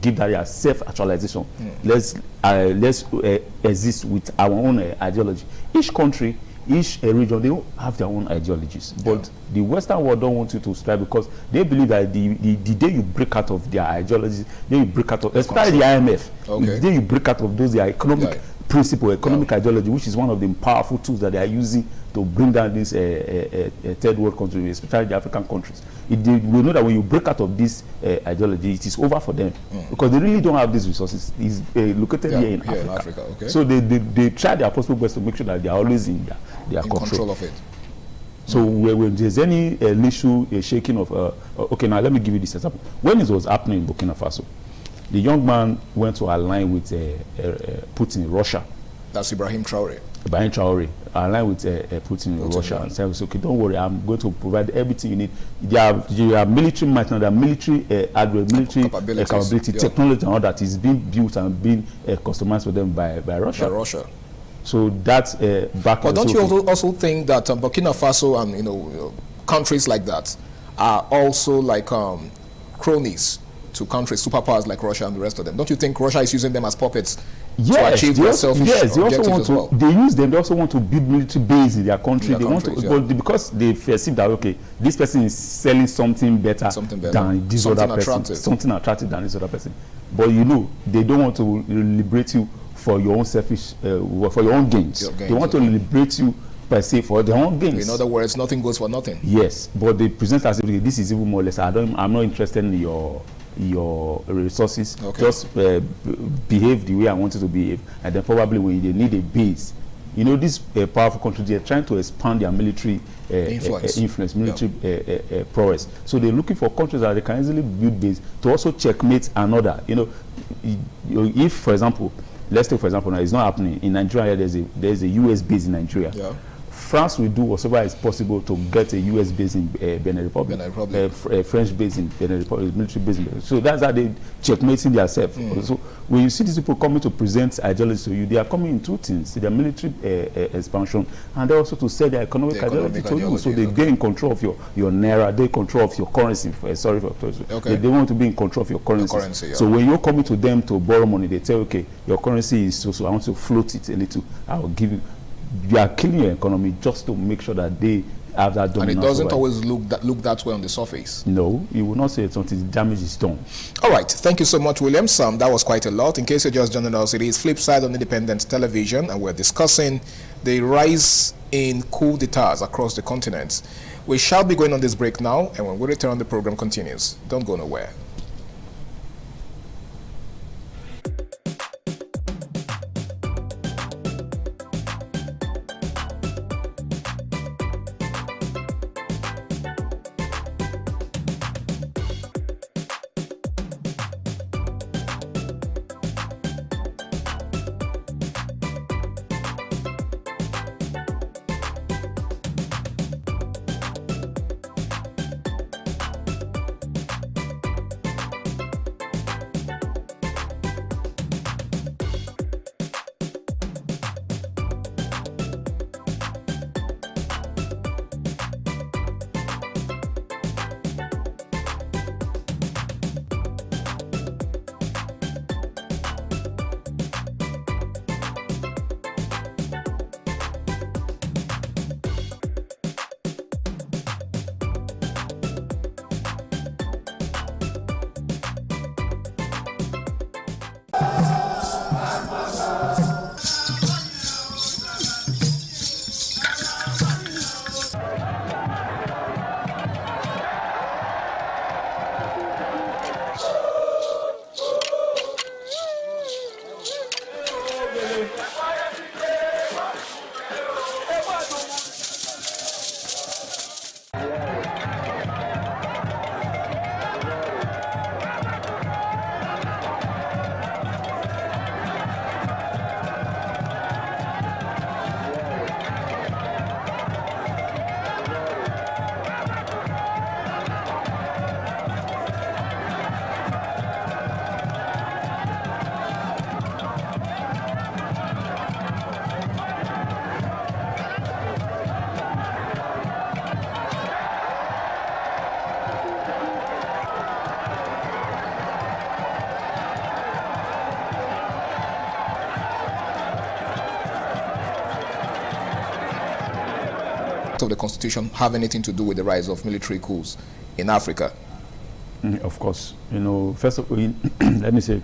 give that self-actualization? Let's exist with our own ideology. Each country, each region, they don't have their own ideologies. But the Western world don't want you to strive because they believe that the day you break out of their ideologies, then you break out of, especially the IMF, the day you break out of those their economic principle, economic ideology, which is one of the powerful tools that they are using to bring down these third world countries, especially the African countries. We know that when you break out of this ideology, it is over for them because they really don't have these resources. It's located here in Africa. So they try their possible best to make sure that they are always in their control of it. So when there's any issue, a shaking of, okay, now let me give you this example. When it was happening in Burkina Faso, the young man went to align with Putin in Russia. That's Ibrahim Traore. Ibrahim Traore aligned with Putin in Russia and said, okay, don't worry, I'm going to provide everything you need. There are military might now, there are military capability, technology and all that is being built and being customized for them by Russia. So that's back. But don't you also think that Burkina Faso and countries like that are also like cronies to countries, superpowers like Russia and the rest of them? Don't you think Russia is using them as puppets to achieve their selfish objectives as well? They use them. They also want to build military base in their country. But because they perceive that, okay, this person is selling something better than this other person, something attractive than this other person. But they don't want to liberate you for your own selfish, for your own gains. They want to liberate you per se for their own gains. In other words, nothing goes for nothing. Yes, but they present as if this is even more or less. I'm not interested in your resources. Just behave the way I want you to behave, and then probably when they need a base, these powerful countries, they're trying to expand their military influence, military prowess. So they're looking for countries that they can easily build base to also checkmate another. If, for example, let's take for example now, it's not happening in Nigeria. There's a US base in Nigeria. France will do whatever is possible to get a US base in Benin Republic, French base in Benin Republic, military base in Benin. So that's how they checkmating themselves. So when you see these people coming to present ideology to you, they are coming in two things: their military expansion, and they also to sell their economic ideology to you. So they get in control of your naira, they control of your currency. They want to be in control of your currency. So when you're coming to them to borrow money, they tell, okay, your currency is so I want to float it a little. I will give you. You are killing your economy just to make sure that they have that dominance. And it doesn't always look that way on the surface. No, you will not say it's until the damage is done. All right, thank you so much, William. That was quite a lot. In case you're just joining us, it is Flipside on Independent Television, and we're discussing the rise in coup d'etats across the continent. We shall be going on this break now, and when we return, the program continues. Don't go nowhere. impact of the Constitution have anything to do with the rise of military coups in Africa? Of course. You know, first of all, let me say,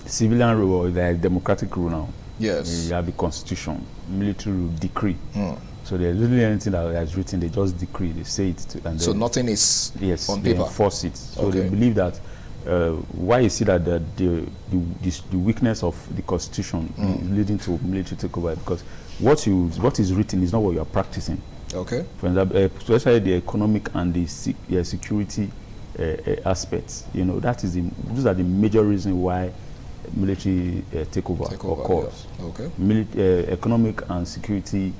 civilian rule is a democratic rule now. Yes. You have the Constitution, military rule, decree. So there's really anything that is written, they just decree, they say it. And so nothing is on they paper? Enforce it. So they believe that why you see that the weakness of the Constitution is leading to military takeover, because what is written is not what you are practicing. Okay. For example, especially the economic and the security aspects. You know, those are the major reasons why military takeover occurs. Yeah. Okay. Economic and security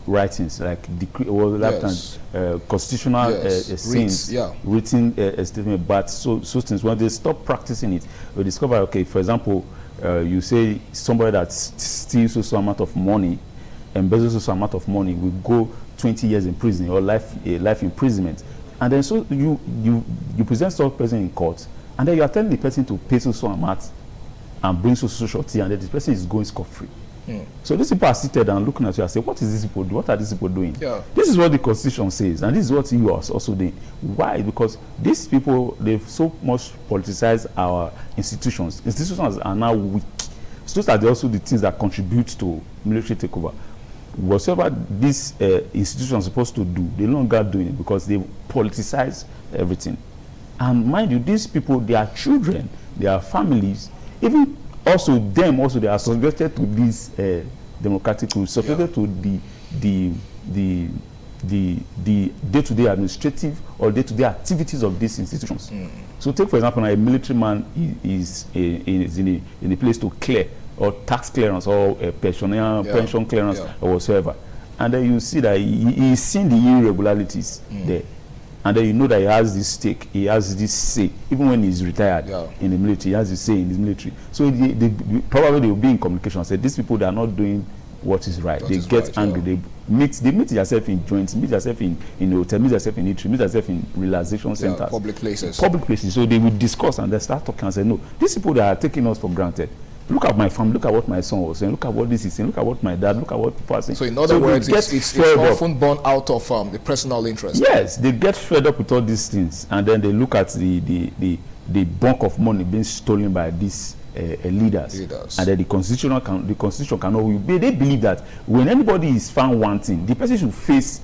writings like decree or constitutional scenes, written statement, but so things, when they stop practicing it, we discover, okay, for example, you say somebody that steals so amount of money, embezzles so amount of money, will go 20 years in prison or life imprisonment, and then so you present such person in court, and then you are telling the person to pay so amount and bring so shorty, and then this person is going scot-free. So these people are seated and looking at you and say, what is this people doing? What are these people doing? This is what the Constitution says, and this is what you are also doing. Why? Because these people, they've so much politicized our institutions. Institutions are now weak. So those are also the things that contribute to military takeover. Whatever these institutions are supposed to do, they're no longer doing it because they politicize everything. And mind you, these people, their children, their families, even also them, also they are subjected to these democratic rules, subjected to the day-to-day administrative or day-to-day activities of these institutions. So take, for example, a military man is in a place to clear, or tax clearance, or pension clearance, or whatsoever. And then you see that he's seen the irregularities there. And then you know that he has this stake, he has this say. Even when he's retired in the military, he has this say in his military. So probably they will be in communication and say, these people, they are not doing what is right. They get angry. They meet themselves in joints, meet themselves in hotel, meet themselves in eatery, meet themselves in relaxation centers. Public places. Public places. So they will discuss and they start talking and say, no, these people that are taking us for granted. Look at my family, look at what my son was saying, look at what this is saying, look at what my dad, look at what people are saying. So in other words, it's often born out of the personal interest. Yes, they get fed up with all these things, and then they look at the bulk of money being stolen by these leaders. And then the constitution cannot. They believe that when anybody is found wanting, the person should face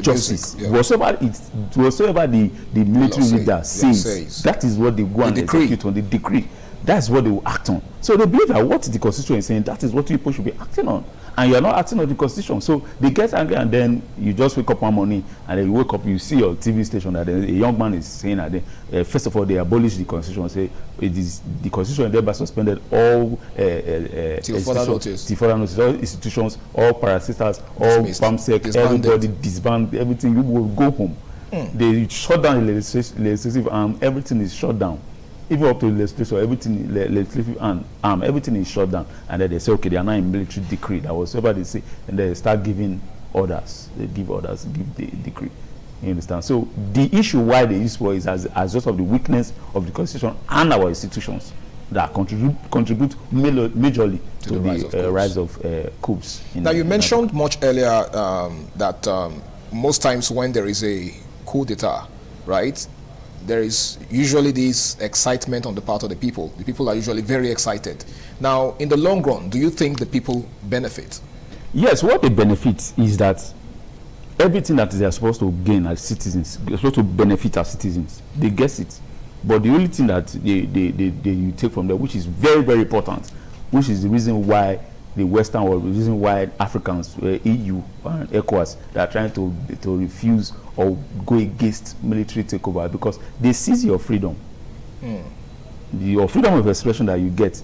justice. Whatsoever the military leader says, that is what they go and execute on the decree. That's what they will act on. So they believe that what the Constitution is saying, that is what people should be acting on. And you are not acting on the Constitution. So they get angry, and then you just wake up one morning, and then you wake up, you see your TV station that a young man is saying that first of all, they abolish the Constitution, say it is the Constitution thereby suspended all till further notice. All institutions, all parastatals, all PAMSEC, everybody disband, everything, you will go home. They shut down the legislative arm, everything is shut down. Even up to the legislature, legislative arm, everything is shut down. And then they say, okay, they are now in military decree. That was whatever they say. And they start giving orders. They give orders, give the decree. You understand? So the issue why they use war is as just of the weakness of the Constitution and our institutions that contribute majorly to the rise of coups. Now, you mentioned much earlier that most times when there is a coup d'etat, right, there is usually this excitement on the part of the people. The people are usually very excited. Now, in the long run, do you think the people benefit? Yes, what they benefit is that everything that they are supposed to gain as citizens, they're supposed to benefit as citizens. They get it. But the only thing that you take from there, which is very, very important, which is the reason why the Western world, the reason why Africans, EU and ECOWAS, they are trying to refuse or go against military takeover, because they seize your freedom. Your freedom of expression that you get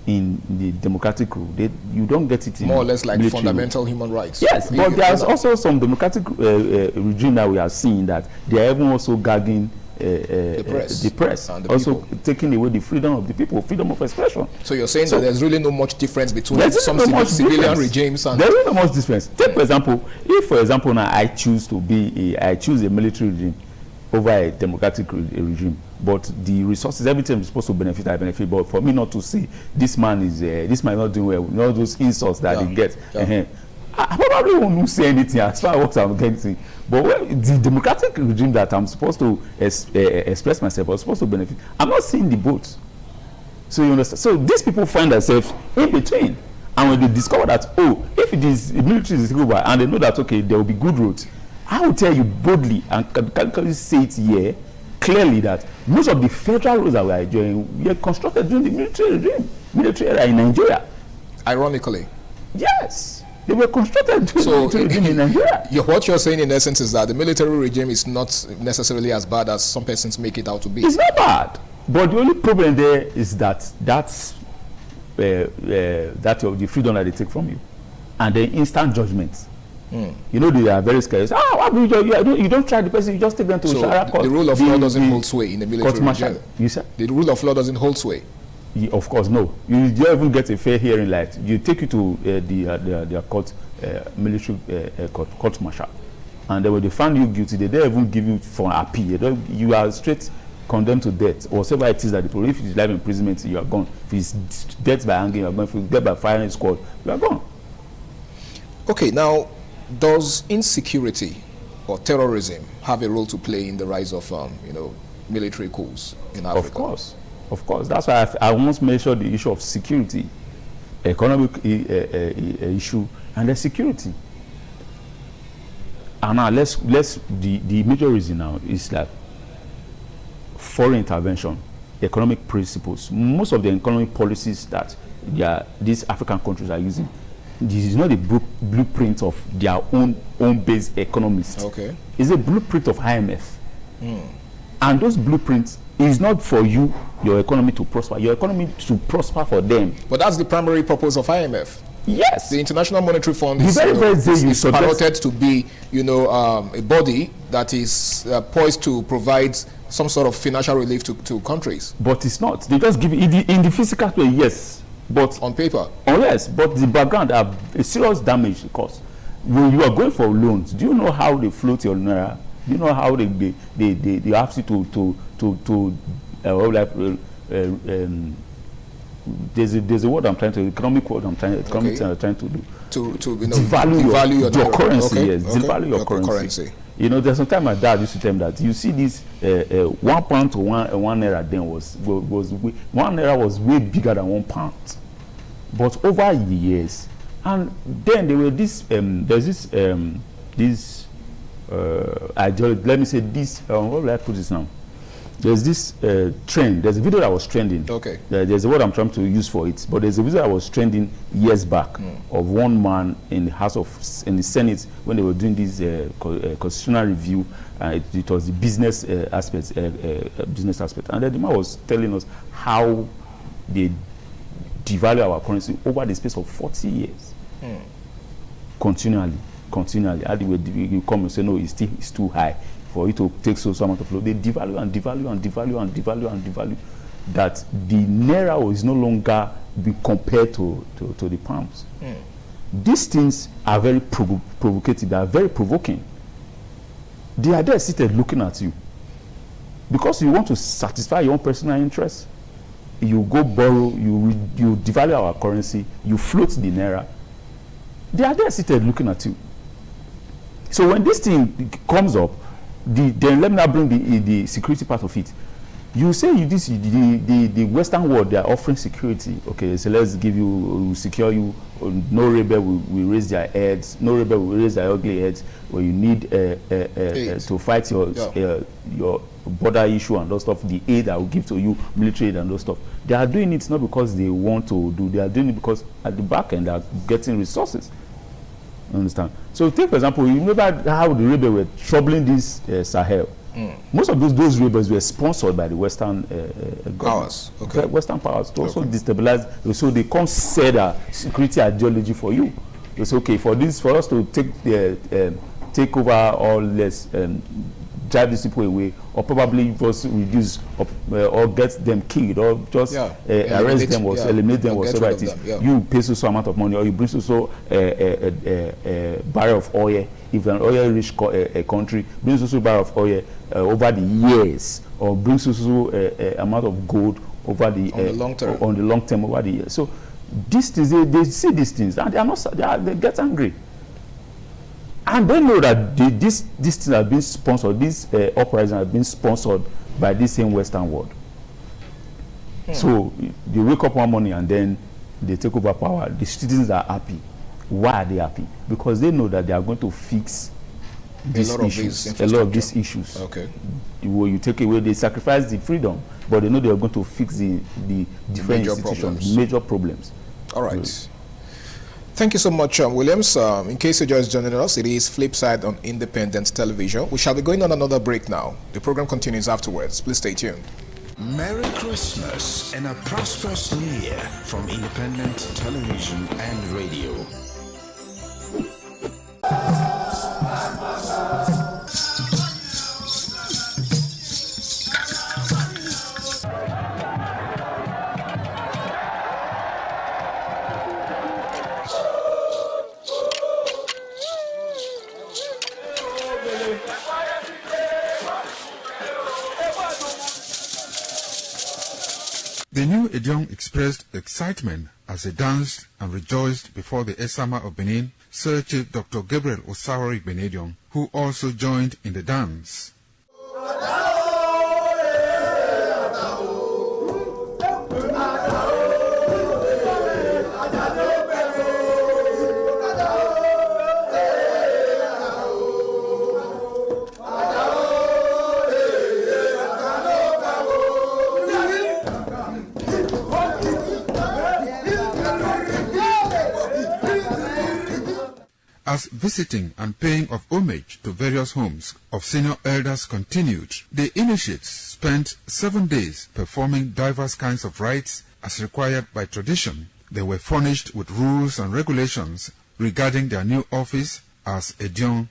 in the democratic rule, you don't get it in more or less like fundamental rule. Human rights. Yes, but there's also some democratic regime that we are seeing that they are even also gagging the press and also taking away the freedom of the people, freedom of expression. So you're saying that there's really no much difference between some civilian regimes and... There's really no much difference. Take, for example, if, for example, now I choose a military regime, over a democratic regime. But the resources, everything is supposed to benefit, I benefit. But for me not to see this man is not doing well, not those insults that he gets. I probably won't say anything as far as what I'm getting. But the democratic regime that I'm supposed to express myself, I'm supposed to benefit, I'm not seeing the both. So you understand? So these people find themselves in between. And when they discover that, oh, if it is military is taken over and they know that, okay, there will be good roads, I will tell you boldly and categorically say it here clearly that most of the federal roads that we are enjoying were constructed during the military era in Nigeria. Ironically. Yes. They were constructed during the military regime in Nigeria. What you're saying in essence is that the military regime is not necessarily as bad as some persons make it out to be. It's not bad. But the only problem there is that that's the freedom that they take from you, and the instant judgment. You know, they are very scared. You don't try the person, you just take them to Shara court. The rule of law doesn't hold sway in the military regime. You said? The rule of law doesn't hold sway. Of course, no. You don't even get a fair hearing. Like you take you to the court, military court martial, and when they find you guilty, they don't even give you for an appeal. You are straight condemned to death, or whatever it is that the if it is life imprisonment, you are gone. If it's death by hanging, you are gone. If it's death by firing squad, you are gone. Okay, now, does insecurity or terrorism have a role to play in the rise of, military coups in Africa? Of course. That's why I once mentioned the issue of security, economic issue, and the security. And now the major reason now is that foreign intervention, economic principles. Most of the economic policies that these African countries are using, this is not a blueprint of their own based economists. Okay. It's a blueprint of IMF. And those blueprints is not for you, your economy to prosper. Your economy to prosper for them. But that's the primary purpose of IMF. Yes. The International Monetary Fund is piloted to be, a body that is poised to provide some sort of financial relief to countries. But it's not. They just give it in the physical way, yes. But on paper. Oh yes, but the background have a serious damage because when you are going for loans, do you know how they float your naira? Do you know how they ask you there's a word I'm trying to economic word I'm trying to do to devalue your currency. Yes, devalue your currency. You know, there's some time my dad used to tell me that you see this 1 pound to one naira then was 1 naira was way bigger than 1 pound. But over the years, and then there were this ideology. Let me say this. What will I put this now? There's this trend. There's a video that was trending. Okay. There's a word I'm trying to use for it, but there's a video that was trending years back of one man in the Senate when they were doing this constitutional review. It was the business aspect, and then the man was telling us how they devalue our currency over the space of 40 years, continually. You come and say no, it's too high for you to take so amount of load. They devalue and devalue that the naira is no longer be compared to the pounds. These things are very provocative. They are very provoking. They are there seated looking at you because you want to satisfy your own personal interests. You go borrow, you devalue our currency, you float the naira. They are there seated looking at you. So when this thing comes up, then let me now bring the security part of it. You say the Western world, they are offering security. Okay, so let's give you, we'll secure you. No rebel will raise their heads. No rebel will raise their ugly heads. Where you need to fight your border issue and those stuff. The aid I will give to you, military aid and those stuff. They are doing it not because they want to do. They are doing it because at the back end they are getting resources. Understand? So take for example, you remember how the rebels were troubling this Sahel. Most of those rebels were sponsored by the Western powers. Okay. Western powers to also destabilize. So they come set a security ideology for you. They say, okay, for us to take over all this, drive these people away, or probably just reduce or get them killed, or just arrest them or eliminate them, whatever it is. You pay so amount of money, or you bring so barrel of oil. If an oil-rich country brings so barrel of oil over the years, or brings so amount of gold over the long term over the years. So these things, they see these things, and they get angry. And they know that these things have been sponsored, these uprisings have been sponsored by this same Western world. So they wake up one morning and then they take over power. The citizens are happy. Why are they happy? Because they know that they are going to fix a lot of these issues. Okay. You take away, they sacrifice the freedom, but they know they are going to fix the different institutions, major problems. All right. Thank you so much, Williams. In case you're just joining us, it is Flipside on Independent Television. We shall be going on another break now. The program continues afterwards. Please stay tuned. Merry Christmas and a prosperous New Year from Independent Television and Radio. The new Edion expressed excitement as they danced and rejoiced before the Esama of Benin, Sir Chief Dr. Gabriel Osawori Benedion, who also joined in the dance. As visiting and paying of homage to various homes of senior elders continued, the initiates spent 7 days performing diverse kinds of rites as required by tradition. They were furnished with rules and regulations regarding their new office as Edion.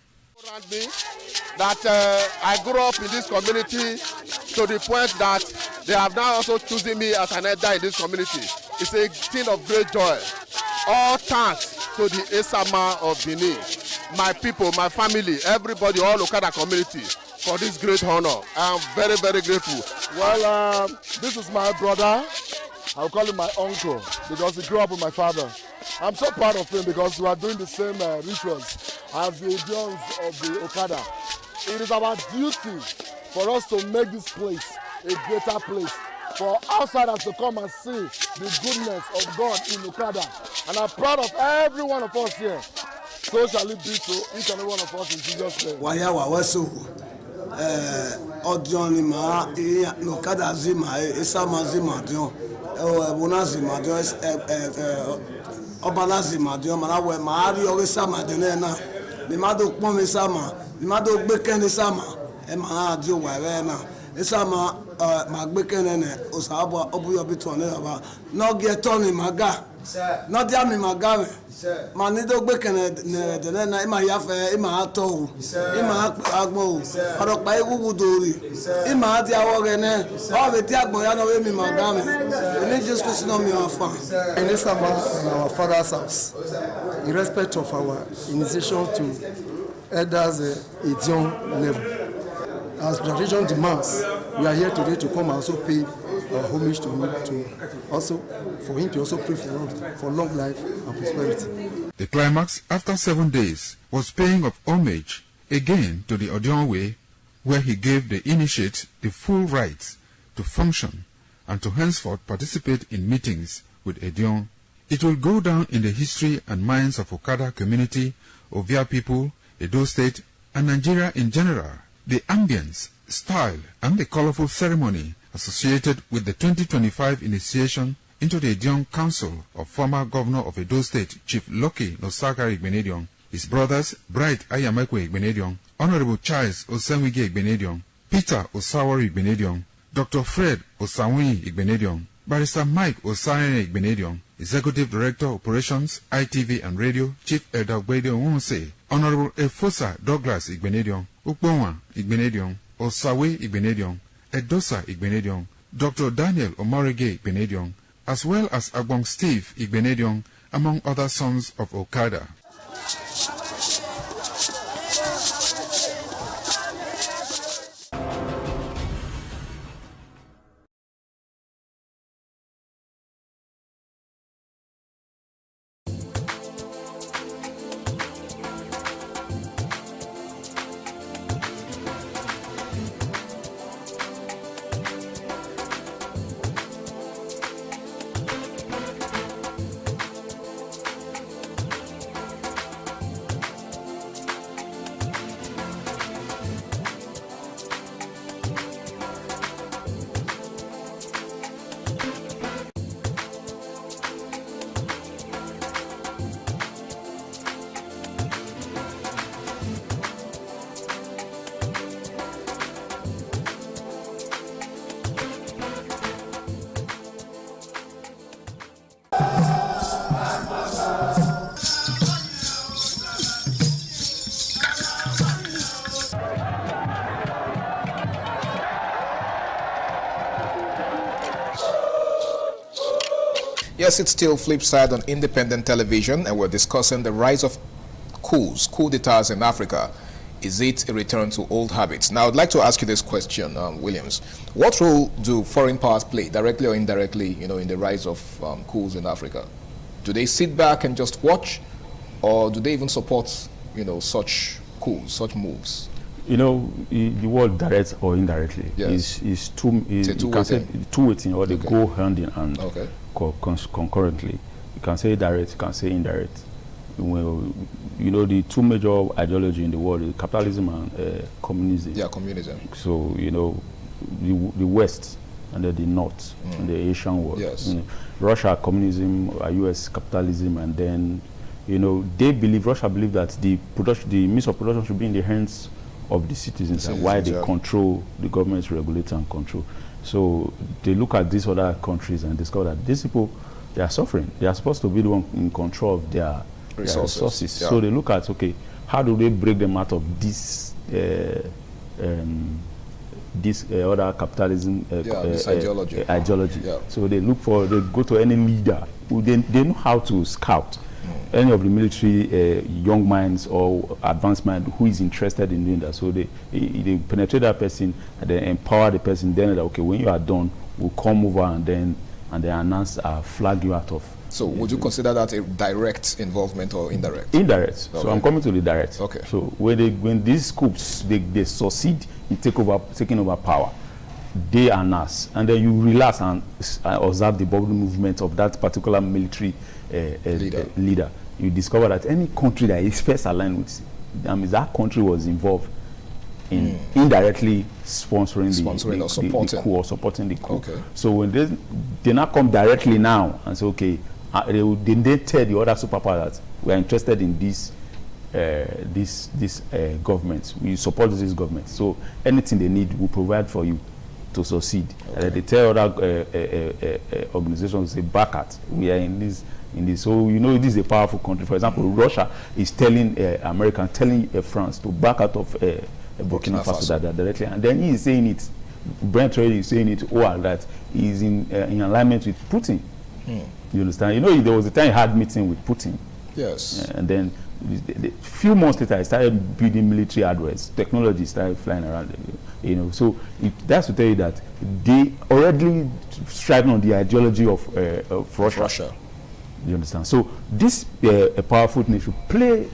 That I grew up in this community to the point that they have now also chosen me as an elder in this community. It's a thing of great joy. All thanks to the Esama of Benin, my people, my family, everybody, all Okada community for this great honor. I'm very, very grateful. Well, this is my brother. I'll call him my uncle because he grew up with my father. I'm so proud of him because we are doing the same rituals as the Edions of the Okada. It is our duty for us to make this place a greater place, for outsiders to come and see the goodness of God in Okada. And I'm proud of every one of us here. So shall it be to each and every one of us in Jesus' name. Odion ma Okada zima Esama zima dion Bona zima dion Obala zima dion Manawe Mari Esama dion Nimado pon Esama Nimado gbeken Esama e mana dio wa na Esama magbekenene osaba obuyo bitone aba no get on maga no dia mi maga manido gbekene de na ima yafe ima ato ima agbo oropa iwuwu dori ima dia wogene o be ti agbon ya no we mi maga me ni just ko sino mi afa in Esama, in our father's house, in respect of our initiation to elders Edion level. As tradition demands, we are here today to come and also pay homage to him, for him to also pray for us for long life and prosperity. The climax, after 7 days, was paying of homage again to the Edion way, where he gave the initiate the full rights to function and to henceforth participate in meetings with Edion. It will go down in the history and minds of Okada community, Ovia people, Edo State, and Nigeria in general. The ambience, style, and the colorful ceremony associated with the 2025 initiation into the Edion Council of former Governor of Edo State, Chief Lucky Nosagari Benedion, his brothers Bright Ayamekwe Benedion, Honorable Charles Osenwige Benedion, Peter Osawori Benedion, Dr. Fred Osawuni Benedion, Barrister Mike Osane Benedion, Executive Director Operations, ITV and Radio, Chief Elder Benedion Wonse, Honorable Efosa Douglas Benedion, Ukbonwa Benedion, Osawe Igbenedion, Edosa Igbenedion, Dr. Daniel Omarege Igbenedion, as well as Agbong Steve Igbenedion, among other sons of Okada. Yes, it's still Flipside on independent television, and we're discussing the rise of coup d'etats in Africa. Is it a return to old habits? Now, I'd like to ask you this question, Williams. What role do foreign powers play, directly or indirectly, in the rise of coups in Africa? Do they sit back and just watch, or do they even support, such coups, such moves? The word direct or indirectly is two-way thing, or they go hand in hand concurrently. You can say direct, you can say indirect. Well, the two major ideology in the world is capitalism and communism. Yeah, communism. So, the West and then the North and the Asian world. Yes. Russia communism, US capitalism, and then, Russia believe that the means of production should be in the hands of the citizens, and why they control the government's regulator and control. So they look at these other countries and discover that these people, they are suffering. They are supposed to be the one in control of their resources. Yeah. So they look at, okay, how do they break them out of this other capitalism this ideology. Yeah. So they go to any leader who they know how to scout any of the military young minds or advanced mind who is interested in doing that. So they penetrate that person and then empower the person. Then okay, when you are done, we'll come over and then announce, flag you out of. So would you consider that a direct involvement or indirect? Indirect. Okay. So I'm coming to the direct. Okay. So when these coups they succeed in taking over power, they announce, and then you relax and observe the bubble movement of that particular military leader. You discover that any country that is first aligned with, that country was involved in indirectly sponsoring the coup or supporting the coup. Okay. So when they now come directly now and say, okay, they tell the other superpower that we are interested in this government. We support this government. So anything they need, we provide for you to succeed. Okay. They tell other organizations, say, back at, we are in this. So this is a powerful country. For example, Russia is telling telling France to back out of Burkina Faso directly, and then he is saying it. Brent Reid is saying it. That is in alignment with Putin. You understand? There was a time he had meeting with Putin. Yes. And then a few months later, I started building military hardware. Technology started flying around. So that's to tell you that they already striving on the ideology of Russia. You understand? So this a powerful nation play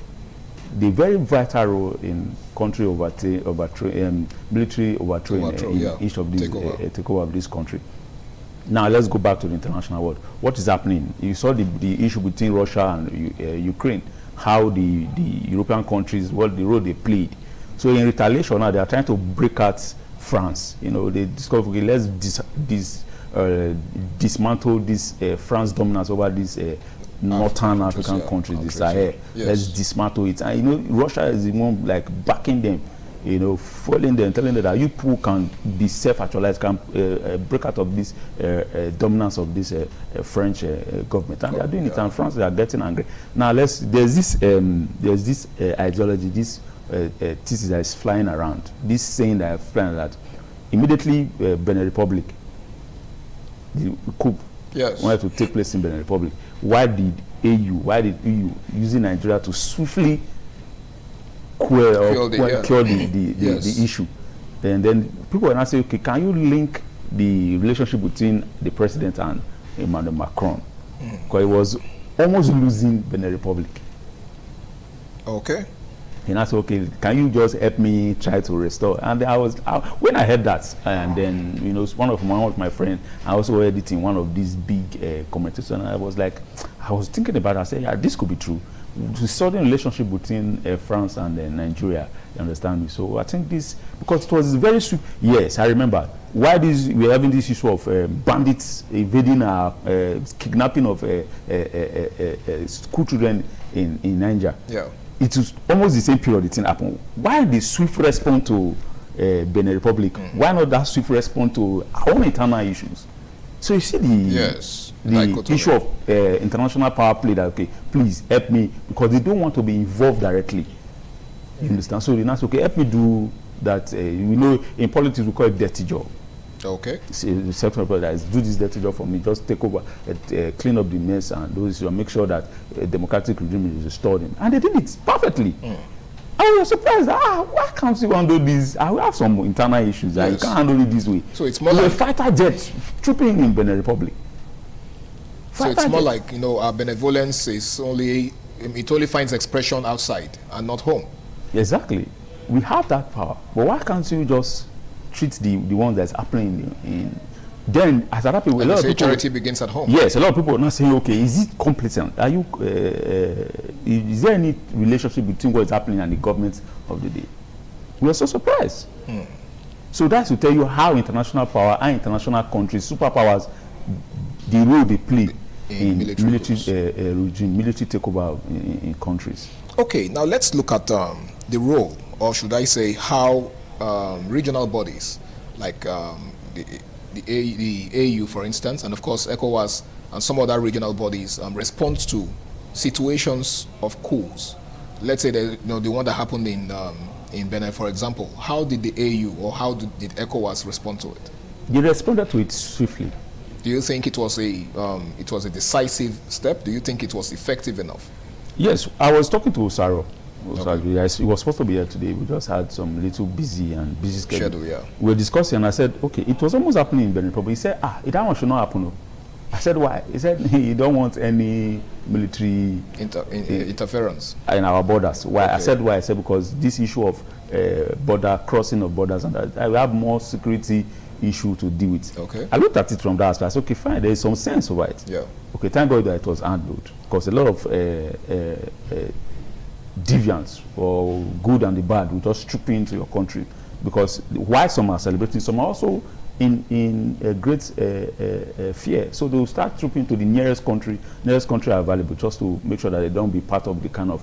the very vital role in country military overthrow in each of these takeover of this country. Now let's go back to the international world. What is happening? You saw the issue between Russia and Ukraine. How the European countries, the role they played. So in retaliation now they are trying to break out France. They discover, okay, let's dismantle this France dominance over these northern African countries, the Sahel. Yes. Let's dismantle it. And Russia is the one backing them, following them, telling them that you people can be self-actualized, can break out of this dominance of this French government, and they are doing it. And France, they are getting angry. Now there's this ideology, this thesis that is flying around. This saying that is flying that immediately Benin Republic, the coup wanted to take place in Benin Republic. Why did EU using Nigeria to swiftly cure the issue? And then people are now saying, okay, can you link the relationship between the president and Emmanuel Macron? Because he was almost losing Benin Republic. Okay. And I said, okay, can you just help me try to restore? And when I heard that, and then, you know, one of my friends, I also editing one of these big commentators, and I was thinking about it. I said, yeah, this could be true. The sudden relationship between France and Nigeria, you understand me? So I think this, because it was very sweet. Yes, I remember. Why we're having this issue of bandits invading kidnapping of school children in Niger. Yeah. It was almost the same period the thing happened. Why the swift response to Benin Republic? Why not that swift response to our own internal issues? So you see the issue of international power play that, okay, please help me, because they don't want to be involved directly. You understand? So they're not, okay, help me do that. You know, in politics we call it dirty job. Okay. The sector of that is do this dirty job for me, just take over, clean up the mess and those, make sure that a democratic regime is restored. And they did it perfectly. I was surprised. Why can't you handle this? I will have some internal issues. You can't handle it this way. So it's more like fighter jets trooping in Benin Republic. So it's more like, you know, our benevolence is only finds expression outside and not home. Exactly. We have that power, but why can't you just treat the ones that's happening in then as other people? A lot of people, charity begins at home. Yes, a lot of people are not saying, okay, is it complacent? Are you? Is there any relationship between what's happening and the government of the day? We are so surprised. So that's to tell you how international power and international countries, superpowers, the role they play in military regime, military takeover in countries. Okay, now let's look at the role, or should I say, how regional bodies like the AU, for instance, and of course ECOWAS and some other regional bodies respond to situations of coups. Let's say the one that happened in Benin, for example. How did the AU or how did ECOWAS respond to it? They responded to it swiftly. Do you think it was a decisive step? Do you think it was effective enough? Yes, I was talking to Osaro. He was supposed to be here today. We just had some little busy schedule. We were discussing, and I said, okay, it was almost happening in Benin Republic. He said, that one should not happen. I said, why? He said, he don't want any military interference in our borders. Why? Okay. I said, why? I said, because this issue of crossing of borders, and that I will have more security issue to deal with. Okay. I looked at it from that aspect. I said, okay, fine, there is some sense over it. Yeah. Okay, thank God that it was handled, because a lot of deviants or good and the bad will just troop into your country, because while some are celebrating, some are also in a great fear. So they will start trooping to the nearest country available, just to make sure that they don't be part of the kind of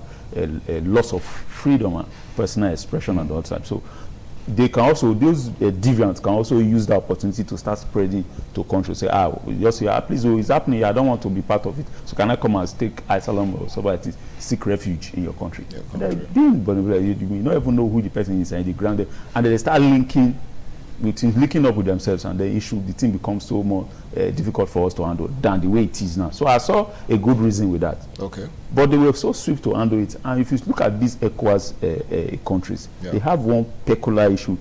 loss of freedom and personal expression and all that. So they can also, those deviants can also use the opportunity to start spreading to countries. Say, just say, please, it's happening. I don't want to be part of it. So can I come and take asylum or somebody seek refuge in your country? Yeah, and you don't even know who the person is and the ground, and they start linking up with themselves, and the thing becomes so more difficult for us to handle than the way it is now. So I saw a good reason with that. Okay. But they were so swift to handle it. And if you look at these ECOWAS countries, they have one peculiar issue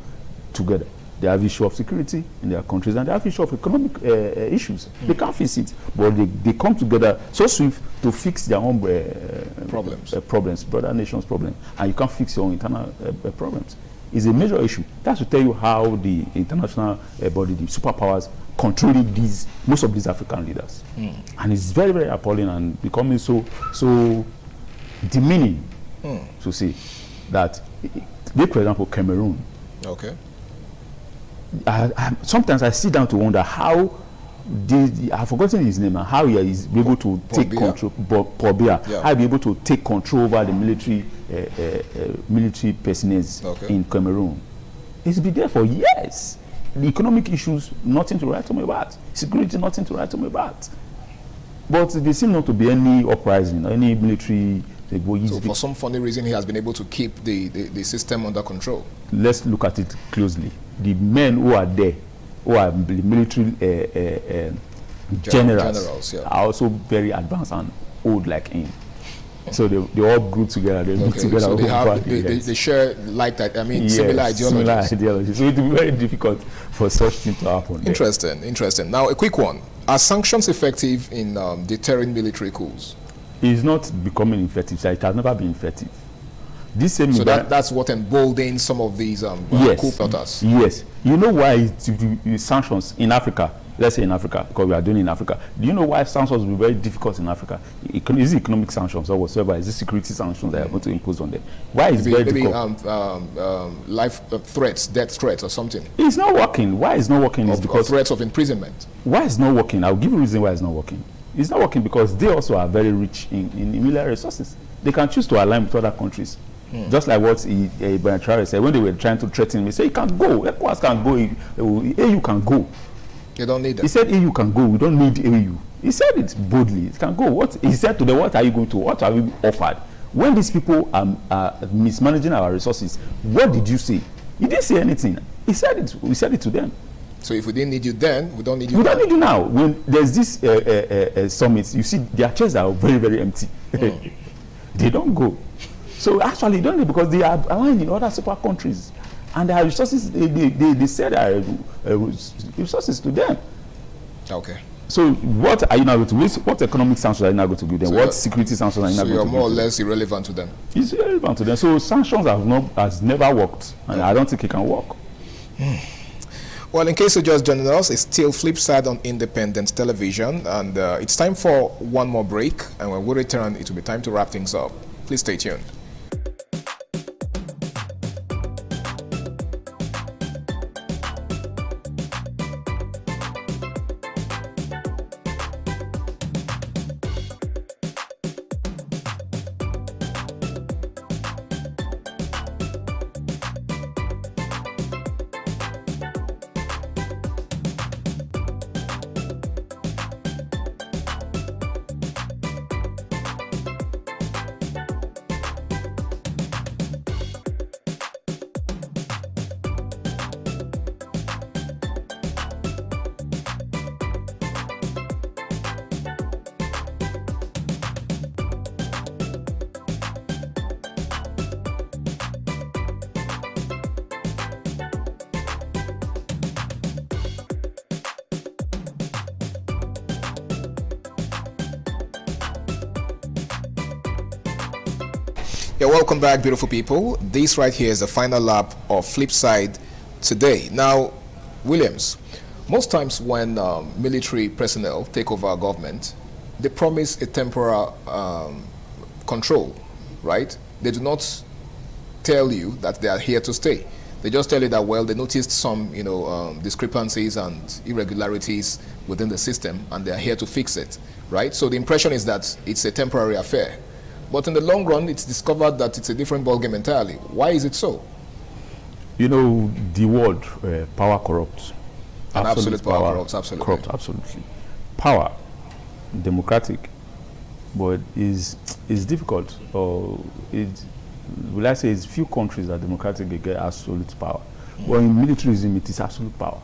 together. They have issue of security in their countries, and they have issue of economic issues. They can't fix it, but they come together so swift to fix their own problems, brother nations' problems, and you can't fix your own internal problems. Is a major issue. That's to tell you how the international body, the superpowers, controlling most of these African leaders. And it's very, very appalling and becoming so demeaning to see that. Take, for example, Cameroon. Okay. Sometimes I sit down to wonder how I've forgotten his name and how he is able to take control. Paul Biya, how he be able to take control over the military personnel in Cameroon. He's been there for years. The economic issues, nothing to write home about. Security, nothing to write home about. But there seems not to be any uprising, any military So for some funny reason, he has been able to keep the system under control. Let's look at it closely. The men who are there, who are the military generals are also very advanced and old like him. So they all grew together. They meet together. So they share similar ideologies. Similar ideologies. So it will be very difficult for such things to happen. Interesting. Now a quick one: are sanctions effective in deterring military coups? It's not becoming effective. So it has never been effective. This same that's what emboldens some of these coup plotters. Yes. You know why sanctions in Africa? Let's say in Africa, because we are doing it in Africa. Do you know why sanctions will be very difficult in Africa? Is it economic sanctions or whatsoever? Is it security sanctions that are going to impose on them? Why is it very difficult? Life threats, death threats or something. It's not working. Why it's not working is because threats of imprisonment. Why it's not working? I'll give you a reason why it's not working. It's not working because they also are very rich in military resources. They can choose to align with other countries. Just like what Brian Traore said when they were trying to threaten me. Say, you can go. ECOWAS can go. AU can go. You don't need them. He said EU can go. We don't need AU. He said it boldly. It can go. What he said to them, what are you going to? What are we offered? When these people are mismanaging our resources, what did you say? He didn't say anything. He said it. We said it to them. So if we didn't need you then, we don't need you now. We don't need you now. When there's this summits, you see their chairs are very, very empty. They don't go. So actually, they don't need because they are aligned in other super countries. And their resources, they said resources to them. Okay. So what are you now going to do? What economic sanctions are you now going to give them? So what security sanctions are you now going to give them? So you're more or less irrelevant to them. It's irrelevant to them. So sanctions has never worked, and I don't think it can work. Well, in case you're just joining us, it's still Flipside on Independent Television, and it's time for one more break. And when we return, it will be time to wrap things up. Please stay tuned. Yeah, welcome back, beautiful people. This right here is the final lap of Flipside today. Now, Williams, most times when military personnel take over a government, they promise a temporal control, right? They do not tell you that they are here to stay. They just tell you that, well, they noticed some, discrepancies and irregularities within the system, and they are here to fix it, right? So the impression is that it's a temporary affair. But in the long run, it's discovered that it's a different ballgame entirely. Why is it so? You know, the word power corrupts. And absolute power corrupts, absolutely. Corrupt, absolutely. Power, democratic, but is difficult. Will I say it's few countries that democratic get absolute power. But in militarism, it is absolute power.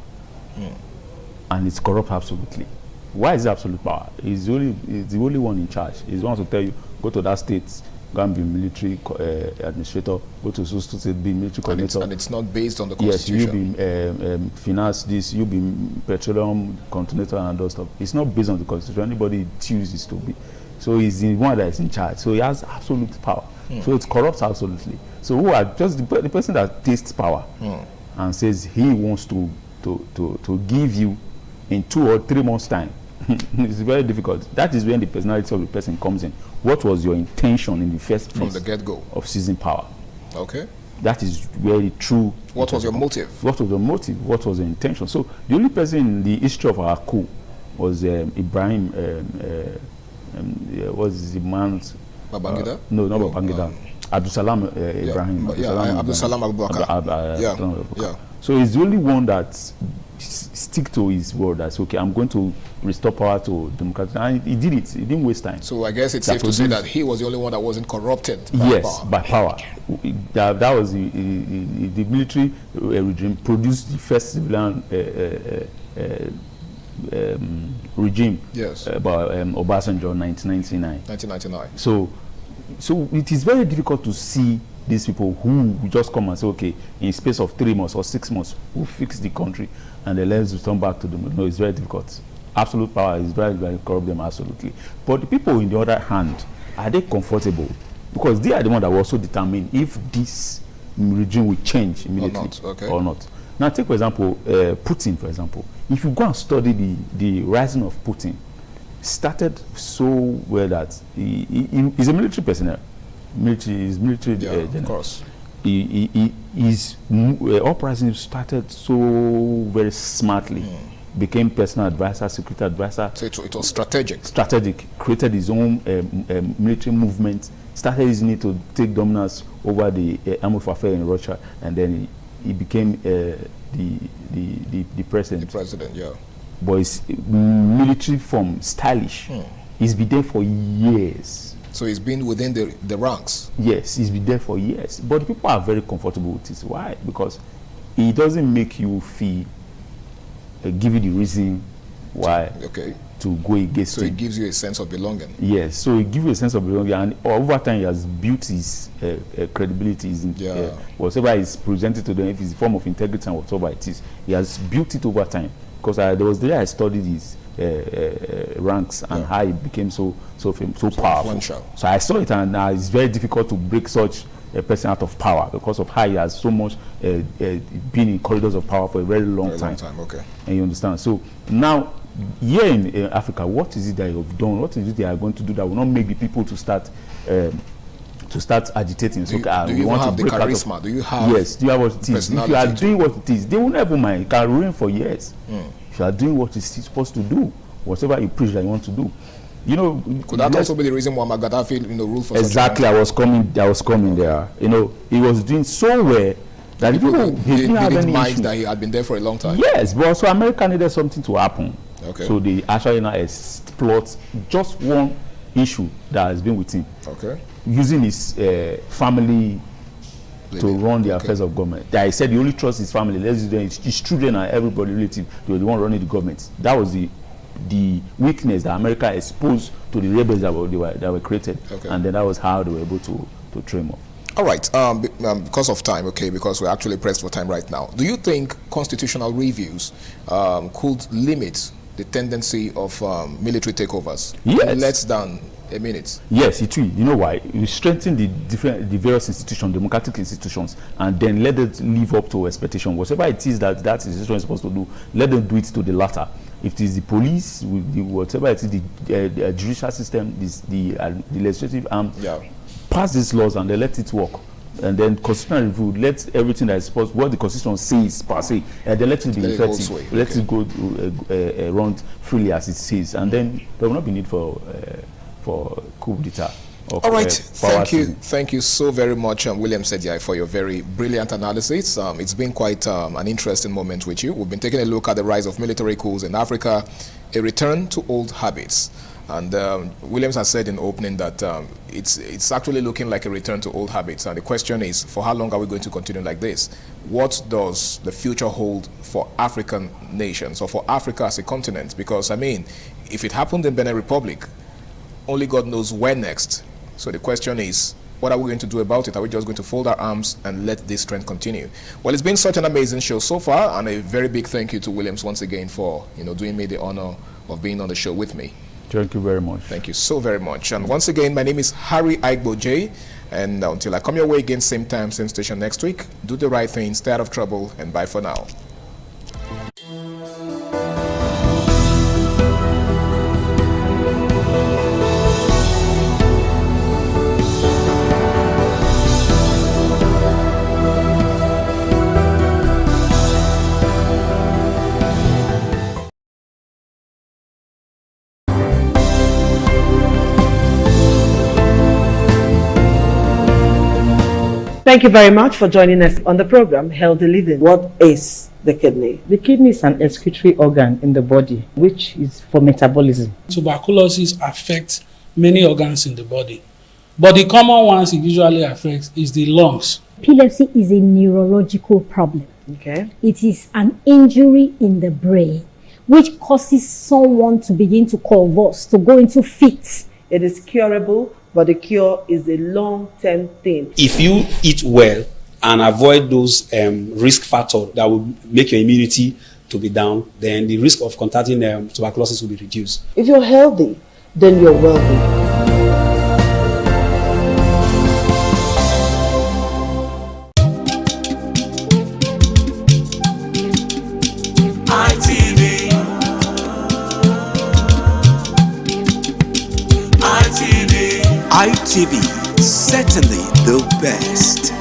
And it's corrupt absolutely. Why is it absolute power? It's the only one in charge. He's the one to tell you, go to that state, go and be military administrator, go to so state, be military coordinator. And it's not based on the constitution. Yes, you be finance this, you be petroleum coordinator and those stuff. It's not based on the constitution. Anybody chooses to be. So he's the one that is in charge. So he has absolute power. So it corrupts absolutely. So who are just the person that tastes power and says he wants to give you in 2 or 3 months' time. It's very difficult. That is when the personality of the person comes in. What was your intention in the first place? From the get-go. Of seizing power. Okay. That is very true. What was your motive? What was the motive? What was the intention? So the only person in the history of our coup was Ibrahim. Was the man's Babangida? No, not Babangida. Abdusalam Ibrahim. Abdusalam Abubakar. So he's the only one that stick to his word. That's okay. I'm going to restore power to democracy, and he did it. He didn't waste time. So I guess it's safe to say that he was the only one that wasn't corrupted. By power. That was the military regime produced the first civilian regime. Yes. About Obasanjo, 1999. 1999. So it is very difficult to see these people who just come and say, okay, in space of 3 months or 6 months, who fix the country, and then let's return back to them. No, it's very difficult. Absolute power is very, very corrupt them, absolutely. But the people, in the other hand, are they comfortable? Because they are the ones that will also determine if this regime will change immediately or not. Now, take, for example, Putin, for example. If you go and study the rising of Putin, started so well that he's a military personnel. Military general. Of course. His uprising started so very smartly. Became personal advisor, security advisor. So it was strategic. Created his own military movement. Started using it to take dominance over the arm of affair in Russia, and then he became the president. The president, yeah. But his military form, stylish. He's been there for years. So he's been within the ranks. Yes, he's been there for years. But people are very comfortable with this. Why? Because it doesn't make you feel, give you the reason why to go against him. So it gives you a sense of belonging. Yes, so it gives you a sense of belonging. And over time, he has built his credibility. Whatever is presented to them, if it's a form of integrity and whatever it is, he has built it over time. Because there was the day I studied his ranks and how he became so powerful. So I saw it, and it's very difficult to break such a person out of power because of how he has so much been in corridors of power for a very long time. Okay. And you understand? So now, here in Africa, what is it that you have done? What is it they are going to do that will not make the people to start agitating? Do you have the charisma? Do you have yes, do you have what it is? If you are doing what it is, they will never mind. It can ruin for years. If you are doing what it's supposed to do, whatever you preach that you want to do. You know, could that also be the reason why Gaddafi, ruled for exactly? I was coming there. You know, he was doing so well that people didn't have any issue. That he had been there for a long time. Yes, but also America needed something to happen. Okay. So they actually now exploit just one issue that has been with him. Okay. Using his family to run the affairs of government. That he said he only trusts his family. His children and everybody relative. They were the one running the government. That was the weakness that America exposed to the rebels that were created, and then that was how they were able to train up. All right, because of time, because we're actually pressed for time right now. Do you think constitutional reviews could limit the tendency of military takeovers? Yes. In less than a minute. Yes, it will. You know why? You strengthen the various institutions, democratic institutions, and then let it live up to expectation. Whatever it is that institution is supposed to do, let them do it to the latter. If it is the police, whatever it is, the judicial system, the legislative arm, pass these laws and then let it work. And then constitutional review, let everything that is supposed, what the constitution says per se, and then let it be effective. Let it go run freely as it says, and then there will not be need for coup d'etat. All right, thank you so very much, William Sejai, for your very brilliant analysis. It's been quite an interesting moment with you. We've been taking a look at the rise of military coups in Africa, a return to old habits. And Williams has said in the opening that it's actually looking like a return to old habits. And the question is, for how long are we going to continue like this? What does the future hold for African nations or for Africa as a continent? Because, I mean, if it happened in Benin Republic, only God knows where next. So the question is, what are we going to do about it? Are we just going to fold our arms and let this trend continue? Well, it's been such an amazing show so far, and a very big thank you to Williams once again for doing me the honor of being on the show with me. Thank you very much. Thank you so very much. And once again, my name is Harry Aigbo J. And until I come your way again, same time, same station next week, do the right thing, stay out of trouble, and bye for now. Thank you very much for joining us on the program, Healthy Living. What is the kidney? The kidney is an excretory organ in the body, which is for metabolism. Tuberculosis affects many organs in the body, but the common ones it usually affects is the lungs. Epilepsy is a neurological problem. Okay. It is an injury in the brain which causes someone to begin to convulse, to go into fits. It is curable, but the cure is a long-term thing. If you eat well and avoid those risk factors that will make your immunity to be down, then the risk of contracting tuberculosis will be reduced. If you're healthy, then you're wealthy. ITV, certainly the best.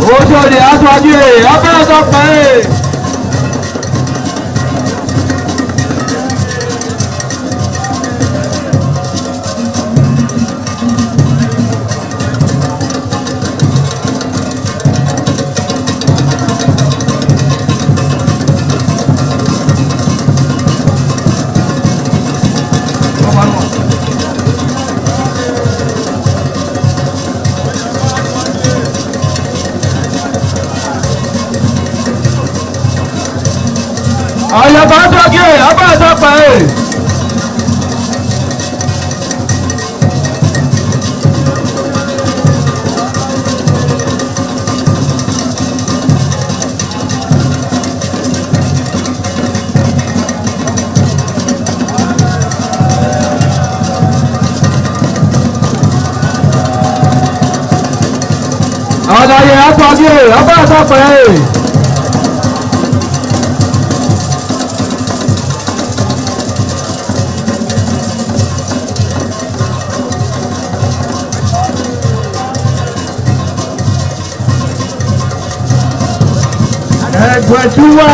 Ojo de aṣáájú ẹ̀ abẹ́rẹ́ tó pẹ́ ẹ̀. Àyàbá sọ́kè, àbá sọ́pà ẹ̀. Àdàyè àpàdé, àbá sọ́pà ẹ̀. Ẹgbẹ̀túwà.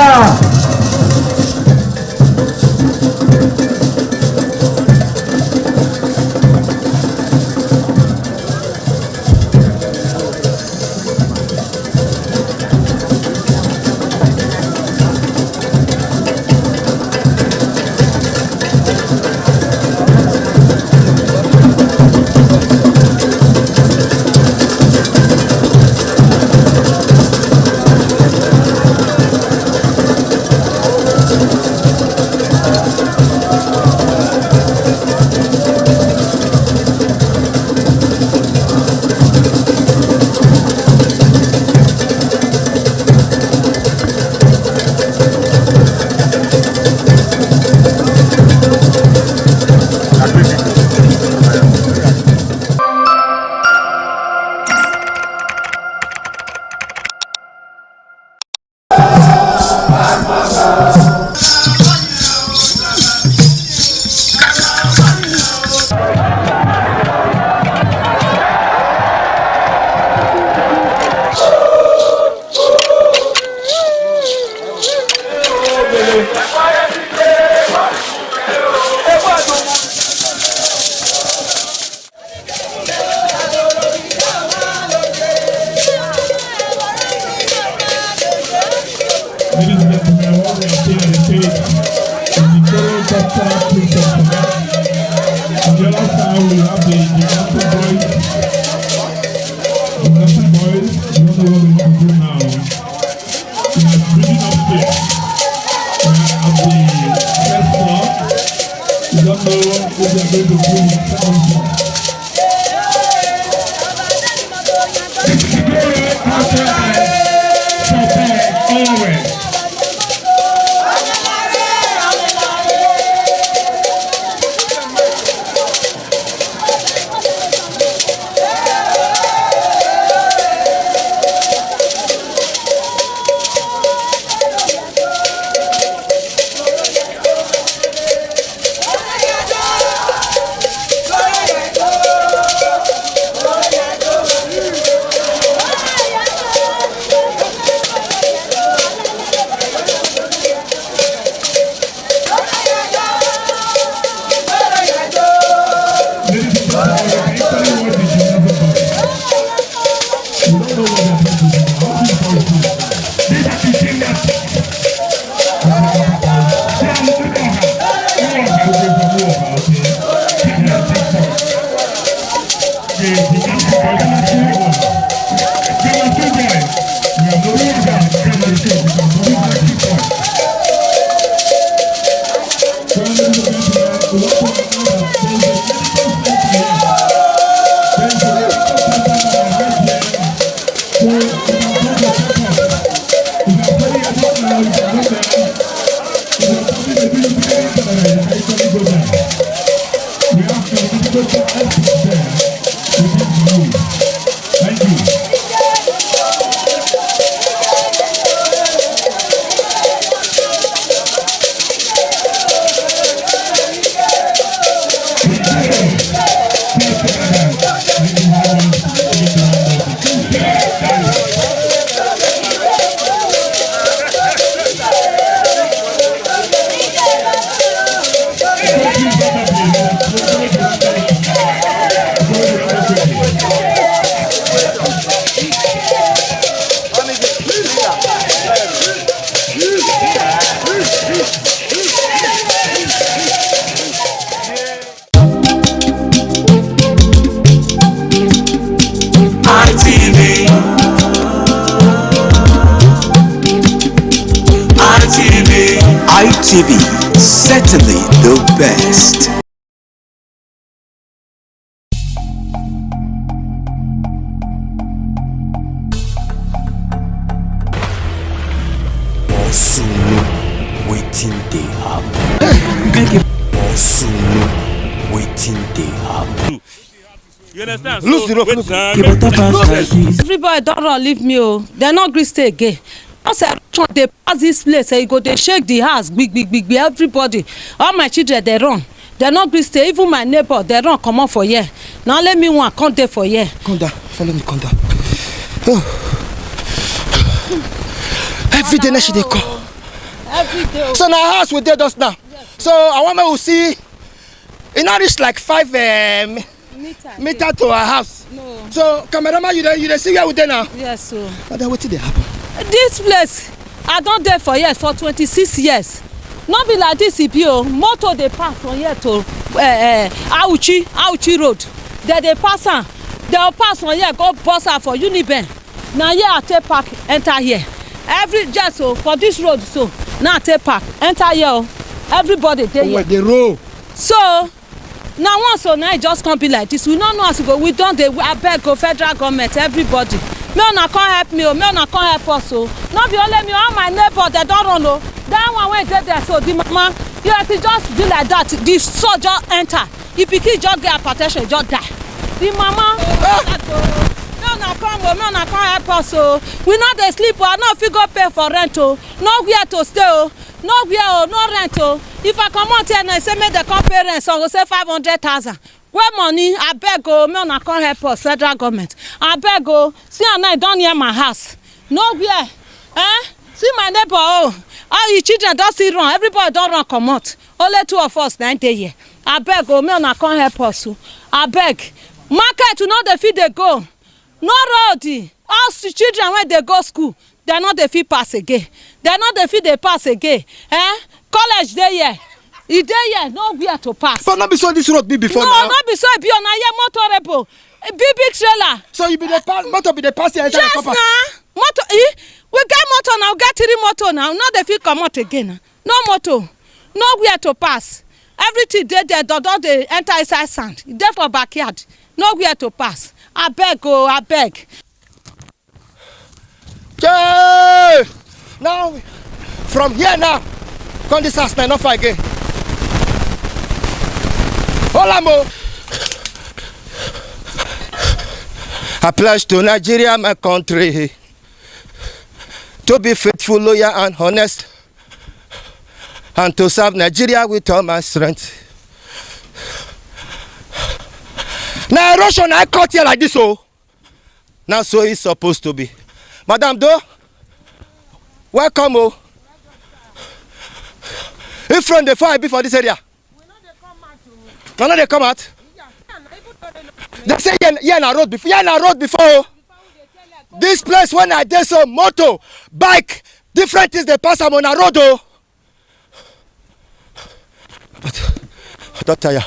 TV, certainly the best. Osunu, waiting they happen. Osunu, waiting they happen. You understand? Everybody don't leave me. Oh, they're not gree stay again. I said they pass this place. You go, they shake the house, big. Everybody, all my children they run. They're not gree stay. Even my neighbor they run. Come on for here. Now let me one come there for here. Come down, follow me. Come down. Oh. Every day, she dey call. Every day. So now house we did just now. Yes. So I want me to see. It not reach like 5 meter to our house. No. So cameraman, you see where we there now? Yes, so. But then what did they happen? This place, I don't there for years, for 26 years. Not be like this EPO. Motor they pass from here to Auchi Road. There they pass on. They'll pass from here, go bus out for Uniben. Now here I take park, enter here. Every just so for this road so now take park, enter here. Everybody there. Oh, the road. So now once so now it just can't be like this. We don't know how to go. We don't. I beg go federal government, everybody. Me una can't help me. Me una can't help us. So not be only me. All my neighbors they don't run. No, that one when they there. So the mama, you have to just be like that. The soldier enter. If you keep just get protection, just die. The mama. Me una come help us. So we not dey sleep. I not fit go pay for rent. Nowhere to stay. Nowhere. No rent. If I come out here and I say make they come pay rent, so I go say 500,000. Where money? I beg go. Me una come help us, federal government. I beg go. See and I down near my house. Nowhere. See my neighbor. All you children don't see run. Everybody don't run come out. Only 2 of us 9 day here. I beg go. Me una come help us. I beg. Market to know the feed they go. No road. All children when they go school, they not the fee pass again. They not the fee they pass again. College they here. It they here nowhere to pass. But not be so this road be before no, now. No, not be so be on a motorable. A big trailer. So you be the pass motor be the pass here. Yes, nah. Motor. We get motor now. Get 3 motor now. Not the fee come out again. No motor. Nowhere to pass. Everything they don't they enter inside sand. They for backyard. Nowhere to pass. I beg, oh, I beg. Okay. Now, from here now, come this house now, not far again. Olamo. I pledge to Nigeria, my country, to be faithful, loyal, and honest, and to serve Nigeria with all my strength. Now erosion I cut here like this, oh. Now so it's supposed to be. Madam Do, welcome, oh. If from the fire before this area. No, they come out. They say yeah na road before. Yeah na road before. Oh. This place when I did so motor, bike, different things they pass on a road, oh. But I don't tire.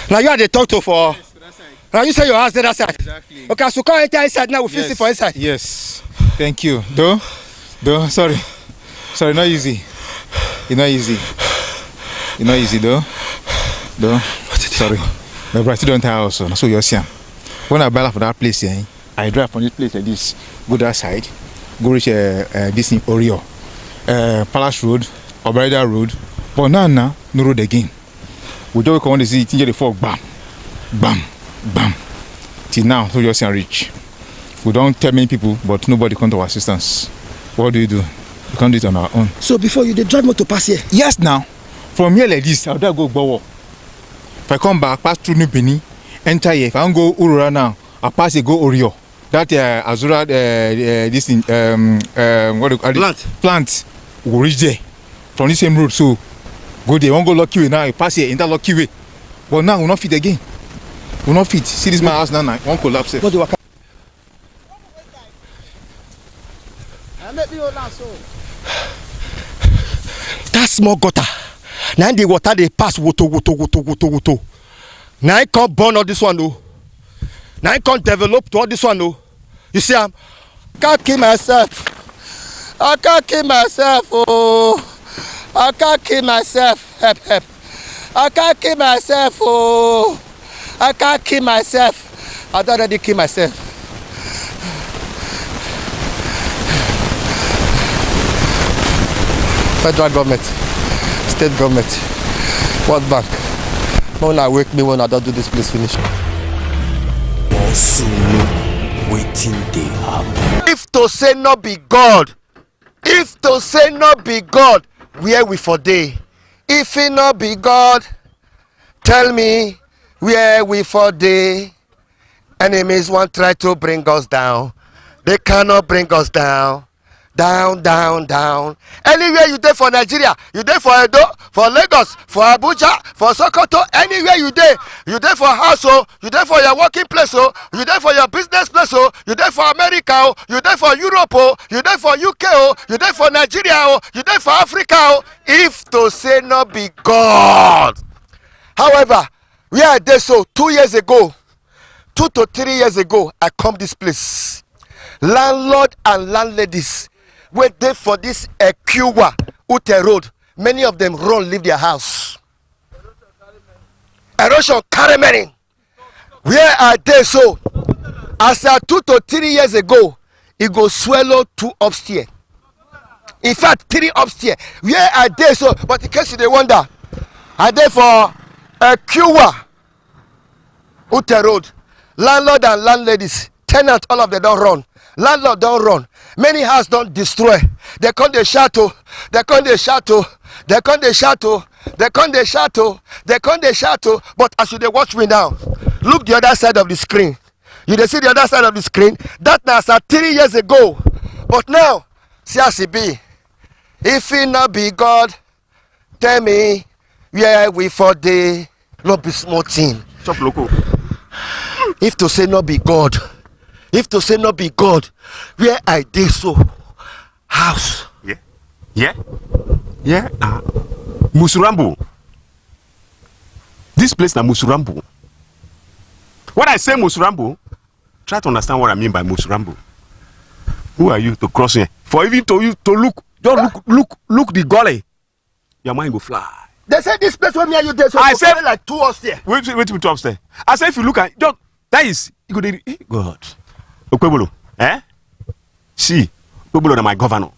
Now you are the talk to for. Yes, now you say your house the other side. Exactly. Okay, so come enter inside now. We fix it for inside. Yes. Thank you. Do, sorry, not easy. It's not easy. It's not easy, do. Sorry. My brother don't tell also. So you're saying. When I buy for that place here, I drive from this place like this, go that side, go reach this in Oreo, Palace Road, Obrida Road, but now no road again. We just come on to see it, the fog, bam, till now, so just reach. We don't tell many people, but nobody come to our assistance. What do? We can't do it on our own. So before you the drive motor pass here? Yes, now. From here like this, I'll go Gbowo. If I come back, pass through New Benin, enter here. If I don't go Urura now, I'll pass here, go Orio. That Azura, this thing, what do you call it? Plant. We'll reach there from the same road. So go there. Won't go Lucky Way now. You pass here, enter Lucky Way. But now we'll not fit again. We'll not fit. See this my house now. Won't collapse. What do I? That small gutter Now the water they pass woto. Now I can't burn all this one though. Now I can't develop to all this one though. You see, I can't kill myself. I can't kill myself. Oh, I can't kill myself. Help. I can't kill myself. Oh, I can't kill myself. I don't already kill myself. Federal government, state government, World Bank. When I wake me when I don't do this, please finish. Waiting they happen. If to say not be God, where we for day? If it not be God, tell me where we for day. Enemies want try to bring us down. They cannot bring us down. Down. Anywhere you there for Nigeria, you there for Edo, for Lagos, for Abuja, for Sokoto, anywhere you there for house, oh, you there for your working place, oh, you there for your business place, oh, you there for America, oh, you there for Europe, oh, you there for UK, oh, you there for Nigeria, oh, you there for Africa, oh, if to say not be God. However, we are there so 2 years ago, 2 to 3 years ago, I come this place. Landlord and landladies wait there for this Ekiwa Ute Road. Many of them run, leave their house. Erosion carry many. Where are they so? As 2 to 3 years ago, it go swallow 2 upstairs. In fact, 3 upstairs. Where are they so? But in case you wonder, are they for Ekiwa Ute Road? Landlord and landladies, tenant, all of them don't run. Landlord don't run. Many houses don't destroy. They come the chateau. But as you they watch me now, look the other side of the screen. You they see the other side of the screen. That was 3 years ago. But now, see as it be. If it not be God, tell me where we for the not be small thing. Chop loco. If to say not be God. If to say not be God, where I did so, house. Yeah. Musurambu. This place na Musurambu. When I say Musurambu, try to understand what I mean by Musurambu. Who are you to cross here? For even to you to look, just look the gully. Your mind will fly. They say this place where me and you there, so I say like 2 upstairs. Wait, 2 upstairs. I say if you look at just that is you go God. Okwebolo, See, Okwebolo is my governor.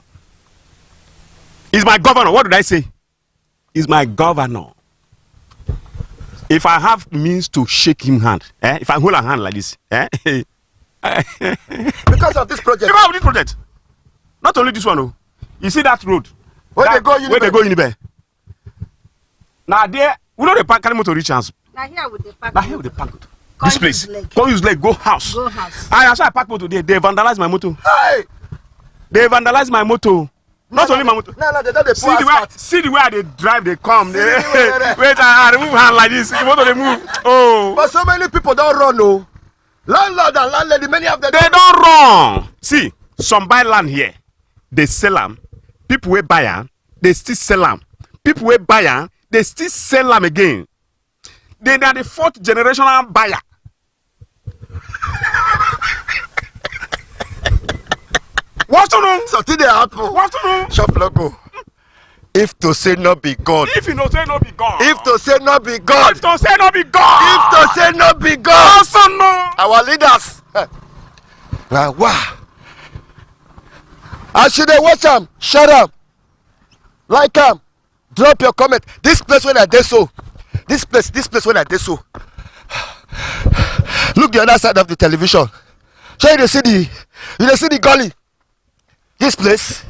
He's my governor. What did I say? He's my governor. If I have means to shake him hand, if I hold a hand like this, because of this project. Because of this project. Not only this one, oh. You see that road? Where they go Unibe. Now there, we know the park carry motor reach house. Now here with the park. This place. Go use leg, go house. I saw I park motor there. They vandalize my motor. Hey! They vandalize my motor. Not only my motor. No, they don't. See the way they drive, they come. Wait, I remove hand like this. The motor they move. Oh. But so many people don't run, no. Landlord and landlady, many of them. They don't run. See, some buy land here. They sell them. People will buy them. They still sell them. People will buy them. They still sell them again. They are the 4th generational buyer. What's to know? So today happen. What's to know? Shop logo. If to say not be God. If you not say not be God. If to say not be God. If to say not be God. If to say not be God. Also no. Our leaders. Wow. I should watch them. Shut up. Like them. Drop your comment. This place when I did so. This place when I did so. Look the other side of the television. So you see the gully. This place.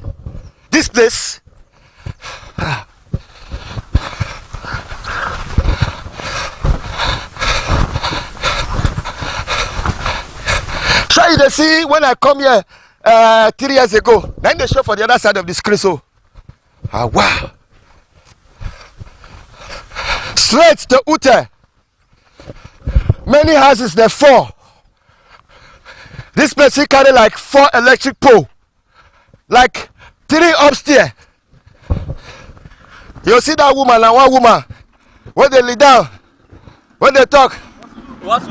So you see when I come here 3 years ago. Then they show for the other side of the screen. So, wow. Straight to Ute. Many houses there 4. This place he carry like 4 electric pole, like 3 upstairs. You see that woman and one woman when they lead down, when they talk. What?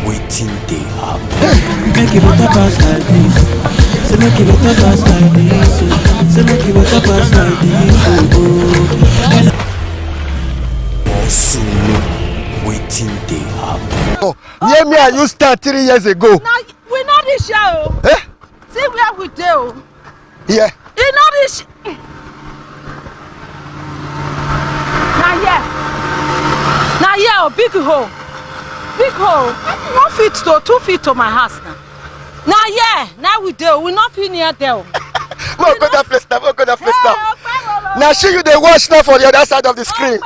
Waiting they happen. Make it better pass like this. Say make it better pass like this. Say make it better pass like this. Waiting they happen. Oh, near me and you start 3 years ago. Now we know this show. Eh? See where we do. Yeah. You know this. Now yeah, big hole. Big hole. 1 feet to 2 feet to my house now. Now yeah, now we do. We not feel near there. Go that place now. Go that place now. Now see you they watch now for the other side of the screen.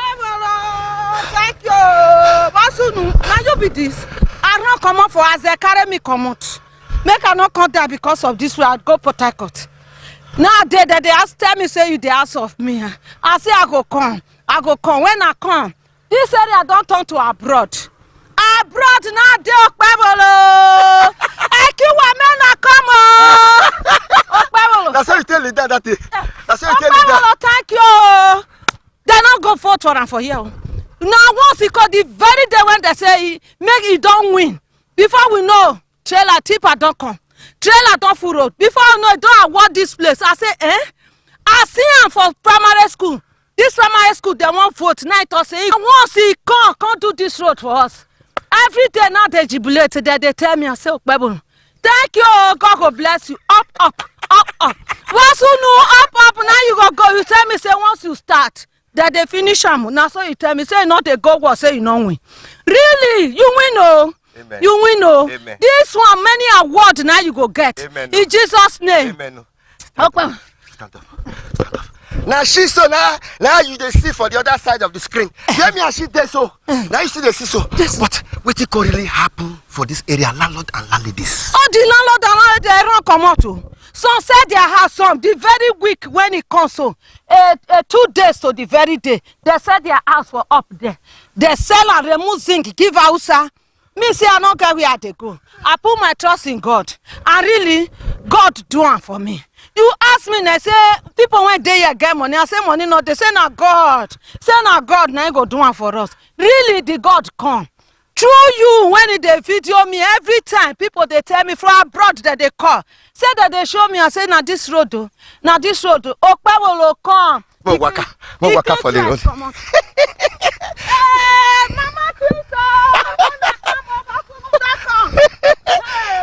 Thank you. Now you be this. I don't come out for as they carry me come out. Make I not come there because of this way. I go Port Harcourt. Now they ask tell me say you the ask of me. I say I go come. I go come. When I come, this area don't turn to abroad. Abroad now they Okpebolo. That's how you tell leader that day. That's how you tell leader. Thank you. They not go vote for him for here. Now once he called the very day when they say make he don't win. Before we know, trailer tipper don't come. Trailer don't full road. Before I know, don't award this place. I say, I see him for primary school. This primary school, they won't vote. Now it say, once he can't do this road for us. Every day now they jubilate. They tell me, I say, Bible. Thank you, God will bless you. Up. Once you know up, now you go. You tell me, say, once you start, that they finish them. Now so you tell me, say, not they go, say you don't win. Really, you win, oh. Amen. You win, oh. Amen. This one, many award now you go get. Amen. In Jesus' name. Amen. Stand up. Now she so now you they see for the other side of the screen. Hear me as she there so. Now you see they see so. Yes. But what could really happen for this area, landlord and landladies? Oh, the landlord and landlady they run come out too. Some say their house some the very week when it comes so 2 days to the very day they said their house were up there. They sell and remove zinc, give Hausa. Me say I don't care where they go. I put my trust in God. And really, God do it for me. You ask me, they say, people when they get money, I say money no, they say na God. Say na God, now go do it for us. Really, the God come. Through you, when they video me, every time, people they tell me from abroad that they call. Say that they show me, I say, na this road, Okpebolo come. Mo waka for the road. Mama Krista!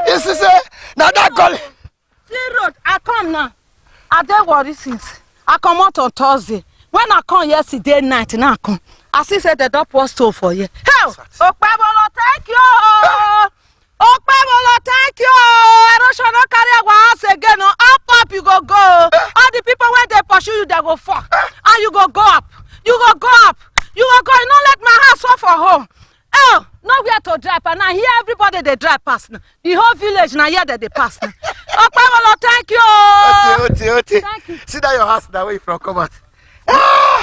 You see, say, now that gully. See road, I come now. I don't worry since. I come out on Thursday. When I come yesterday night, now I come. I see say the door was stole for you. Hell, Okpebolo, thank you. Okpebolo, thank you. I don't shall not carry our house again. No, up, you go. All the people when they pursue you, they go fuck. And you go up. You go up. You go. You don't let my house fall for home. Oh, nowhere to drive. And now here everybody they drive past now. The whole village now here that they pass now. Okpebolo, thank you. Oti. Thank you. See that your house that way from come out.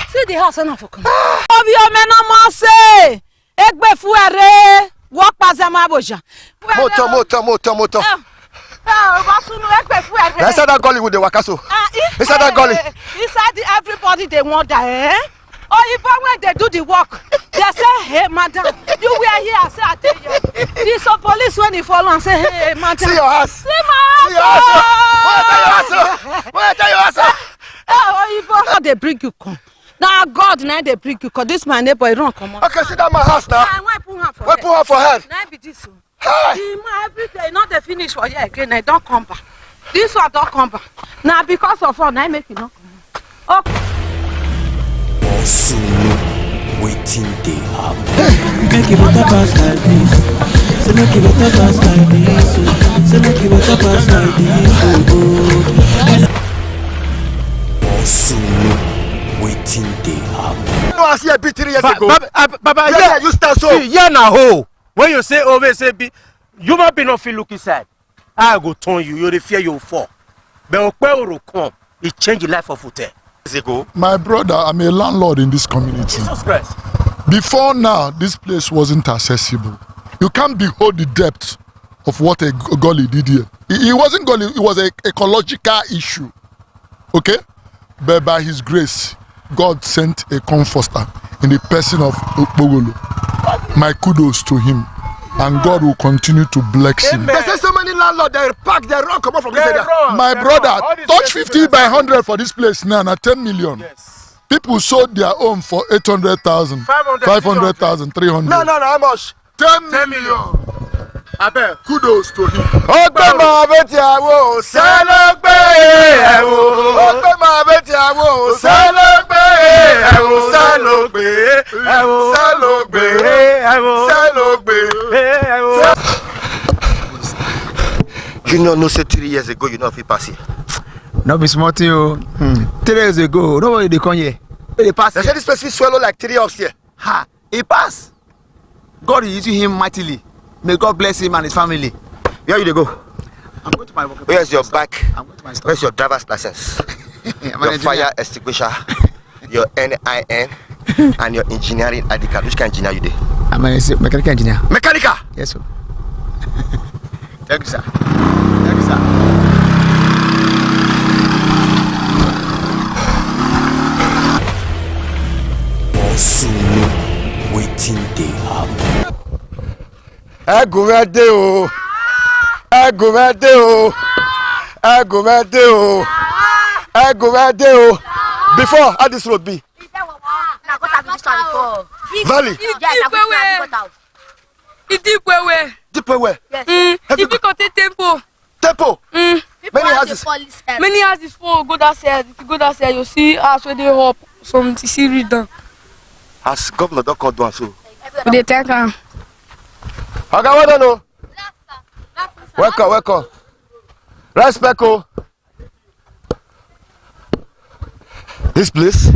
See the house enough for come. Obio meno say. Egbe fuere. Walk past them aboja. Moto. Inside that gully with the wakaso. Inside that gully. Inside everybody they want that, Oh, even when they do the work, they say, hey, madam, you were here. I say, I tell you. This some police when he follow and say, hey, madam. See your house. See my house. Where tell your house? Oh, even how they bring you come. Now, God, now they bring you come. This my neighbor, he don't come on. Okay, see that my house now. Why put her for head? Put her for head? Now be this one. Every day, not the finish for you again. I don't come back. This one don't come back. Now, because of all, now I make it not come back. Okay. Waiting they happen. Make it better pass like this. Say make it better pass like this. Say make it better pass like this. Waiting they happen. No, I see a bit 3 years ago. Baba, yeah, you start so. See, yeah, now ho. When you say over, say be, you might be not feel look inside. I go turn you. You the fear you fall. But Okpebolo come, it change the life of Ute. My brother, I'm a landlord in this community. Jesus Christ. Before now, this place wasn't accessible. You can't behold the depth of what a gully did here. It wasn't gully, it was an ecological issue. Okay? But by his grace, God sent a comforter in the person of Okpogolo. My kudos to him. And God will continue to bless him. There's so many landlords, they park, they run, come out from this area. My brother, touch 50 by 100 for this place now, 10 million. Yes. People sold their home for 800,000, 500,000, 300. No, how much? 10 million. Abel. Kudos to him. Ogbe ma beti awo, selogbe ewo. Ogbe ma beti awo, selogbe ewo. Selogbe ewo. Selogbe ewo. Selogbe ewo. You know, say 3 years ago, you know if you pass here. No be smart you. 3 years ago, nobody they come here. They pass. They say this person swallow like 3 hours here. Ha! He pass. God is using him mightily. May God bless him and his family. Where you go? I'm going to my work. Where's your back? I'm going to my store. Where's your driver's license? Your fire extinguisher, your NIN, and your engineering ID card. Which kind of engineer you do? I'm a mechanical engineer. Mechanical? Yes, sir. Thank you, sir. Thank you, sir. Bosulo, waiting dey happen. Agumede o. Agumede o. Agumede o. Agumede o. Before, how this road be? Valley. Deep way. Deep way. Yes. If you go to tempo. Tempo. Many houses. Many houses for go that side. If you go that side, you see house where they up some see read down. As governor don't call down so. They take am. Okay, well done, no. Welcome. Respect, oh. This place?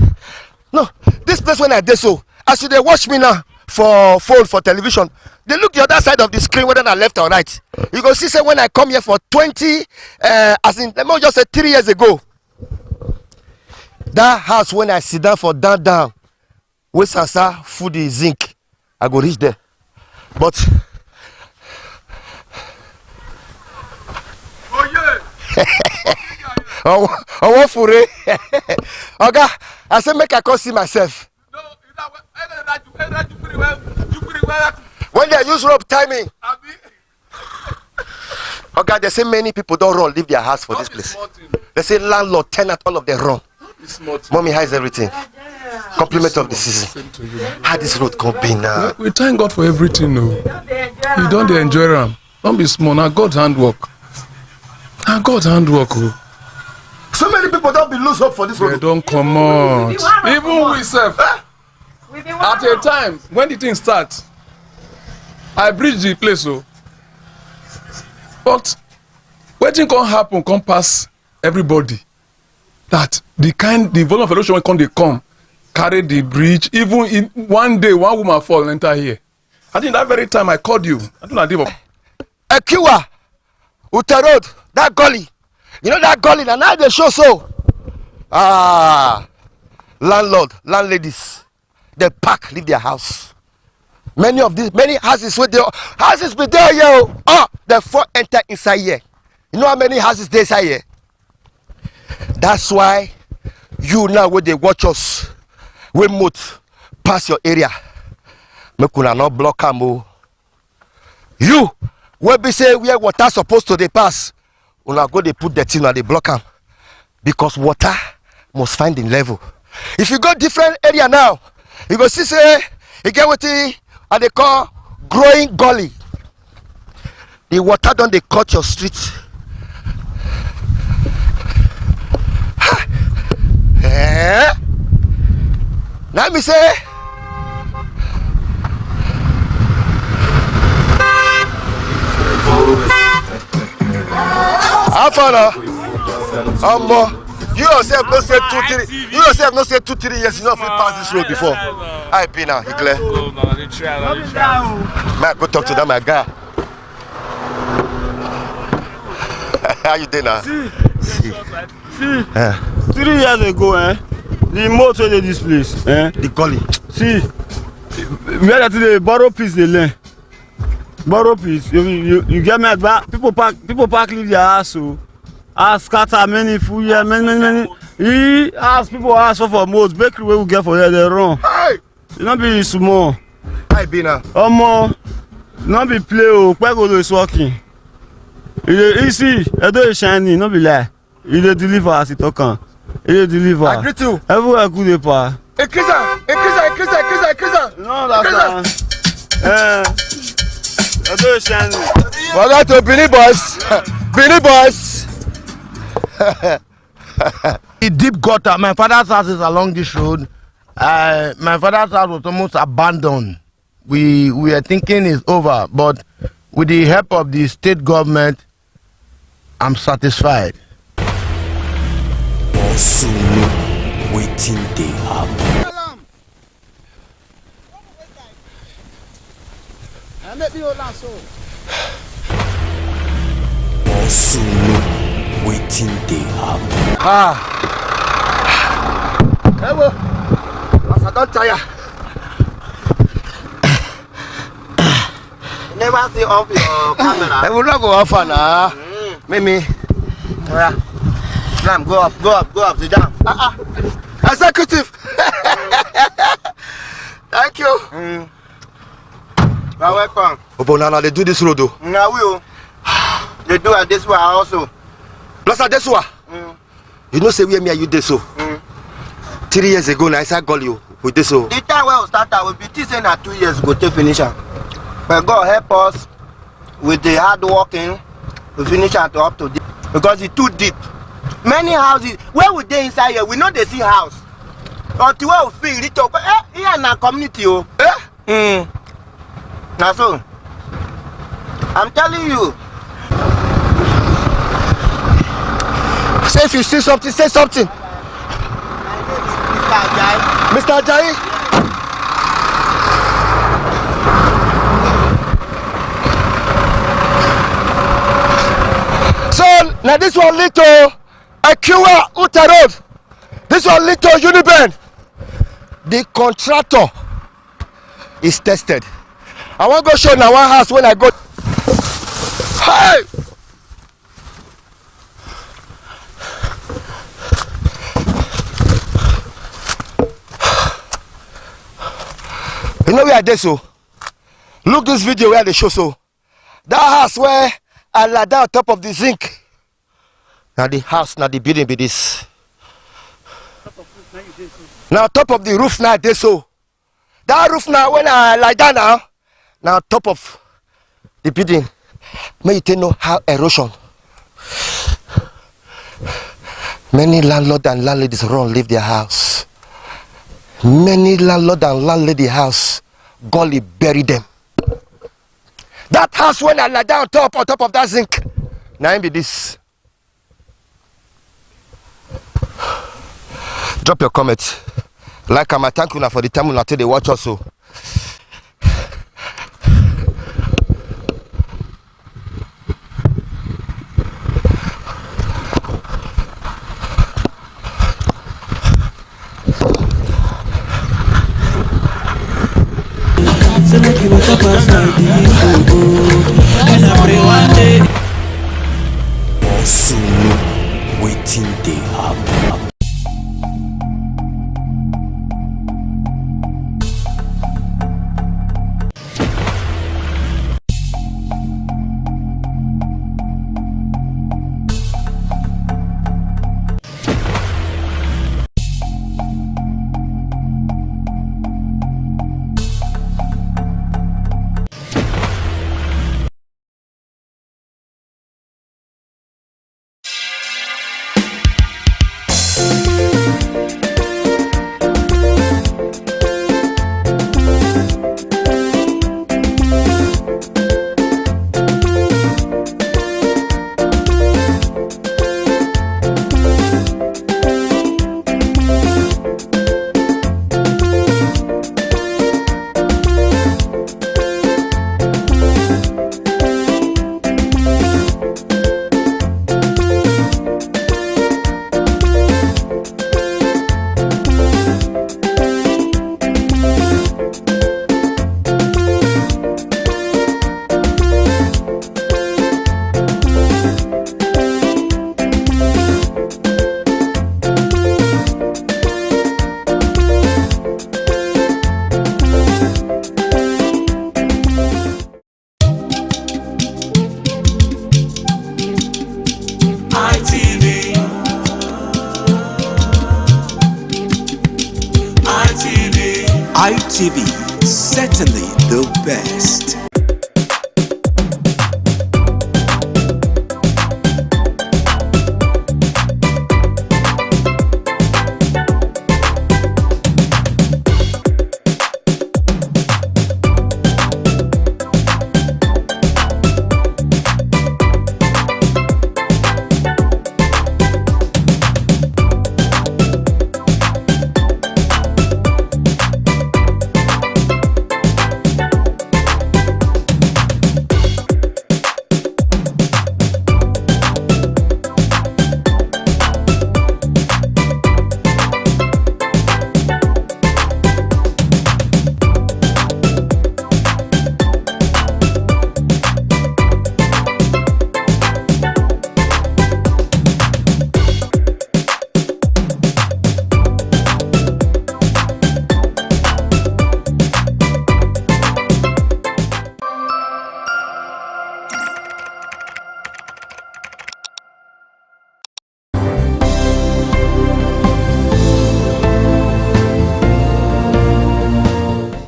No, this place when I did so. As you they watch me now for phone, for television, they look the other side of the screen, whether I left or right. You go see, say when I come here for 20, as in, let me just say 3 years ago. That house when I sit down for down, with Sansa, food is zinc, I go reach there. But I want for it. Okay, I said make I come see myself. When they use rope timing. Okay, they say many people don't run, leave their house for this place. They say landlord, tenant, all of them run. Mommy hides everything. Compliment of the season. How this road can be now? We thank God for everything, no. You don't enjoy them. Don't be small. Now God's handwork. Now God's handwork, oh. So many people don't be lose hope for this road. They don't come out. Even we self. At a time when the thing starts, I bridge the place, oh. But wetin can happen, can pass everybody. That the volume of erosion when they come, carry the bridge. Even in one day, one woman fall enter here. I think that very time I called you. I don't know. Ekiwa, Uta Road, that gully. You know that gully, and now they show so. Landlord, landladies, they pack, leave their house. Many houses with their houses be there, yo. The four enter inside here. You know how many houses there inside here? That's why you now when they watch us, we move past your area. Make una not block am. You will be say where water supposed to they pass. Una go they put the thing on they block am. Because water must find the level. If you go different area now, you go see say you get what they call growing gully. The water don't they cut your streets. Let me say how far now? You yourself no say 2-3. You yourself no say 2-3 years. You know if you pass this road before. I be now, you clear? Man, go talk to that my guy. How you doing now? See. 3 years ago, the motor dey this place, the gully. See, where that they borrow piece they learn. borrow peace. You get me back. People pack leave their house. So ask scatter many food here, many. He ask people ask for most bakery where we get for here. They run. Hey. You not be small. Hi, Bina. Omo, not be play. Oh, Kwegolo is working. You see, Edo is shining. Not be lie. He dey deliver as he talk on. He dey deliver. I agree too. Everywhere good dey pa. Ekrisa. No, that's not. Edo is shining. Welcome to Benin Boys. Benin Boys. The deep gutter. My father's house is along this road. My father's house was almost abandoned. We were thinking it's over, but with the help of the state government, I'm satisfied. Also, waiting they happen. Also, waiting they happen. Hello. As I don't tire. Never see off your camera. I will not go off now. Mimi. Yeah. Slam, go up, sit down. Executive. Thank you. You're welcome. Obonana, they do this road though. Now we they do it this way also. Plus at this one. You know say we me you this so. 3 years ago now I said call you with this so. The time when we start we be saying that 2 years go to finish am. But God help us with the hard working, we finish it up to this because it's too deep. Many houses where we dey inside here, we know they see house. Until we feel it up, here in our community, Now so, I'm telling you. Say if you see something, say something. Mr. Ajayi. So now this one lead to Akiwa Uta Road. This one lead to Uniben. The contractor is tested. I want to go show now one house when I go. Hey! You know where they so? Look this video where they show so. That house where I lie down on top of the zinc. Now the house, now the building be this. Now top of the roof now they so. That roof now when I lie down now top of the building. May you take know how erosion. Many landlord and landladies run leave their house. Many landlord and landlady house gully bury them. That house when I lie down on top of that zinc. Now be this. Drop your comment. Like I'm thank you for the time until they watch also. Say make you wake up as like and I pray one day. Also, waiting they happen. ITV, certainly the best.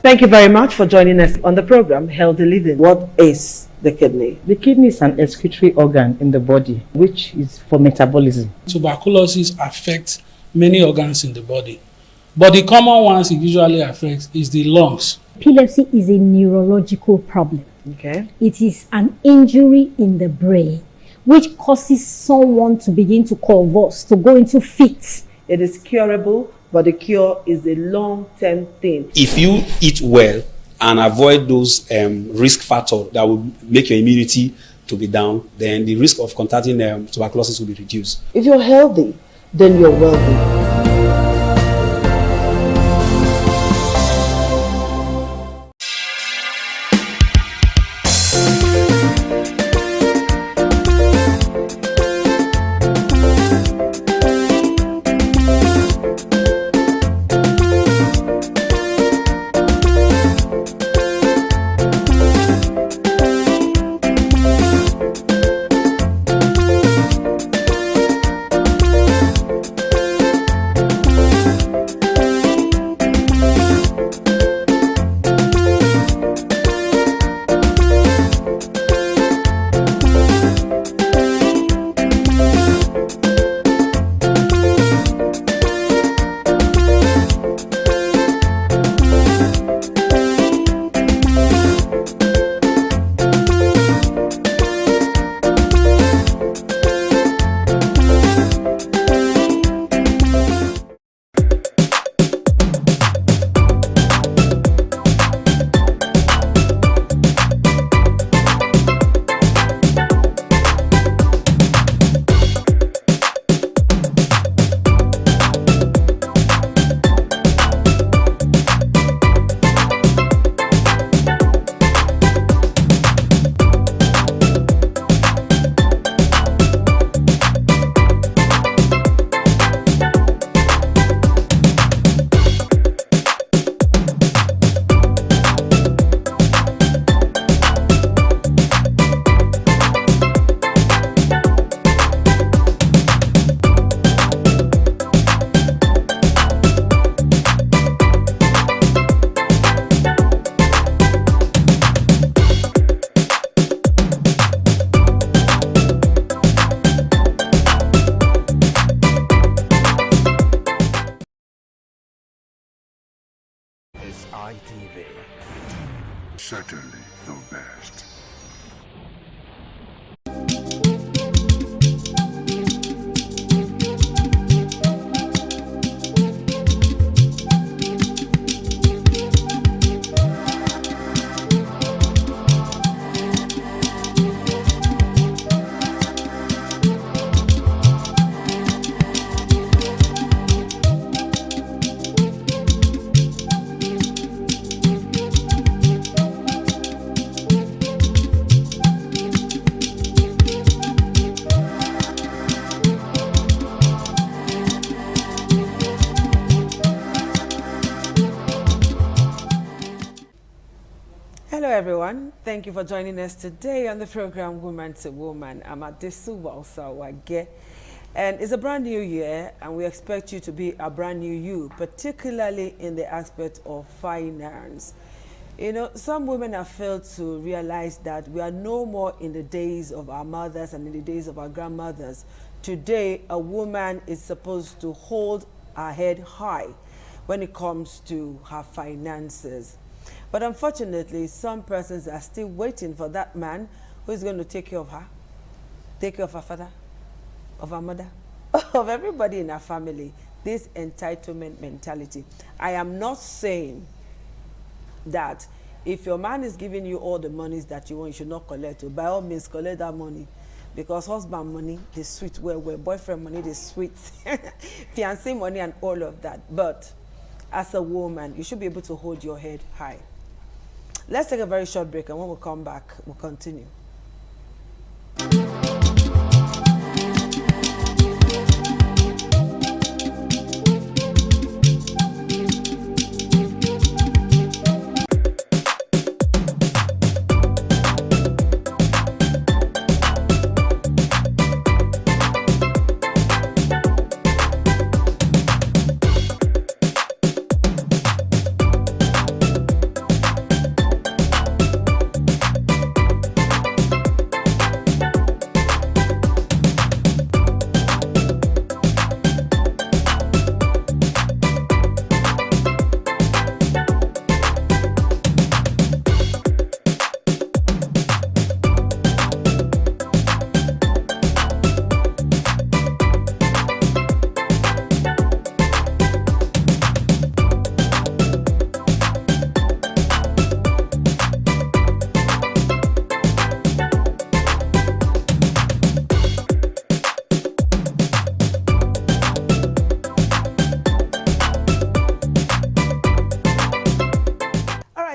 Thank you very much for joining us on the program Healthy Living. What is the kidney? The kidney is an excretory organ in the body which is for metabolism. Tuberculosis affects many organs in the body, but the common ones it usually affects is the lungs. Epilepsy is a neurological problem. Okay. It is an injury in the brain which causes someone to begin to convulse, to go into fits. It is curable, but the cure is a long-term thing. If you eat well and avoid those risk factors that will make your immunity to be down, then the risk of contracting tuberculosis will be reduced. If you're healthy, then you're wealthy. ITV. Certainly the best. Hello everyone, thank you for joining us today on the program Woman to Woman. I'm Adesu Walsa Wage. And it's a brand new year, and we expect you to be a brand new you, particularly in the aspect of finance. You know, some women have failed to realize that we are no more in the days of our mothers and in the days of our grandmothers. Today, a woman is supposed to hold her head high when it comes to her finances. But unfortunately, some persons are still waiting for that man who is going to take care of her, take care of her father, of her mother, of everybody in her family. This entitlement mentality. I am not saying that if your man is giving you all the monies that you want, you should not collect it. By all means, collect that money. Because husband money, they sweet well, boyfriend money, they sweet, fiancé money and all of that. But as a woman, you should be able to hold your head high. Let's take a very short break, and when we come back, we'll continue.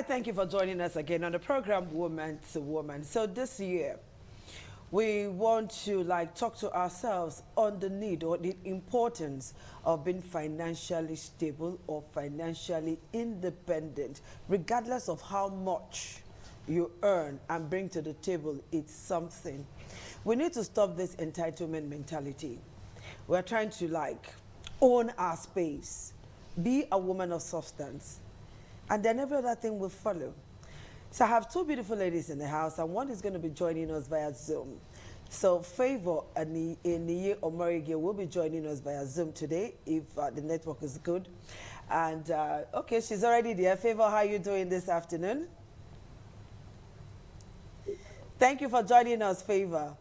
Thank you for joining us again on the program Woman to Woman. So this year, we want to talk to ourselves on the need or the importance of being financially stable or financially independent, regardless of how much you earn and bring to the table. It's something. We need to stop this entitlement mentality. We're trying to own our space, be a woman of substance, and then every other thing will follow. So I have two beautiful ladies in the house, and one is going to be joining us via Zoom. So Favor and Niye Omorige will be joining us via Zoom today if the network is good. And okay, she's already there. Favor, how are you doing this afternoon? Thank you for joining us, Favor.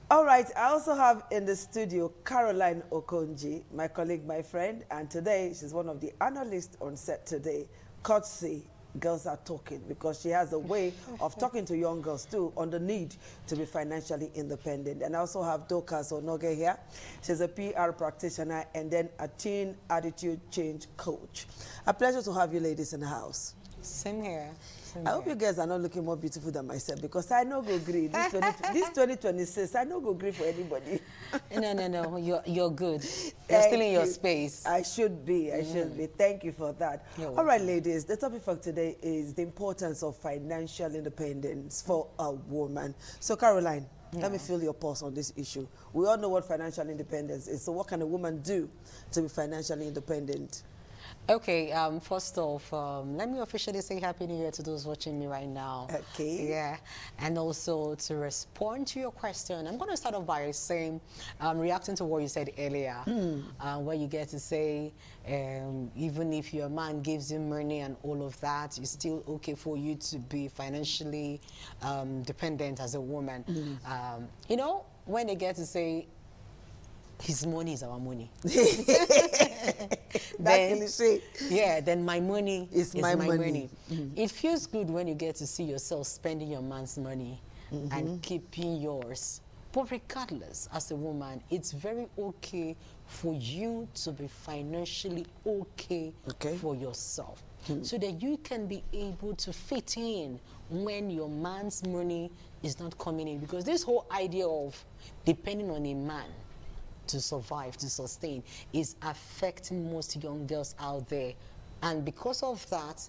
All right, I also have in the studio Caroline Okonji, my colleague, my friend, and today she's one of the analysts on set today. Courtesy Girls Are Talking, because she has a way of talking to young girls too on the need to be financially independent. And I also have Dorcas Onoge here. She's a PR practitioner and then a teen attitude change coach. A pleasure to have you ladies in the house. Same here. I hope you guys are not looking more beautiful than myself, because I know go agree. This 2026, I know go agree for anybody. No. You're good. You're still in your space. I should be. I should be. Thank you for that. All right, ladies. The topic for today is the importance of financial independence for a woman. So, Caroline, let me feel your pulse on this issue. We all know what financial independence is. So, what can a woman do to be financially independent? Okay, first off, let me officially say Happy New Year to those watching me right now. Okay. Yeah, and also to respond to your question, I'm going to start off by saying, reacting to what you said earlier, where you get to say, even if your man gives you money and all of that, it's still okay for you to be financially dependent as a woman. You know, when they get to say, his money is our money. Then my money is my money. It feels good when you get to see yourself spending your man's money and keeping yours. But regardless, as a woman, it's very okay for you to be financially okay for yourself. So that you can be able to fit in when your man's money is not coming in. Because this whole idea of depending on a man to survive, to sustain, is affecting most young girls out there. And because of that,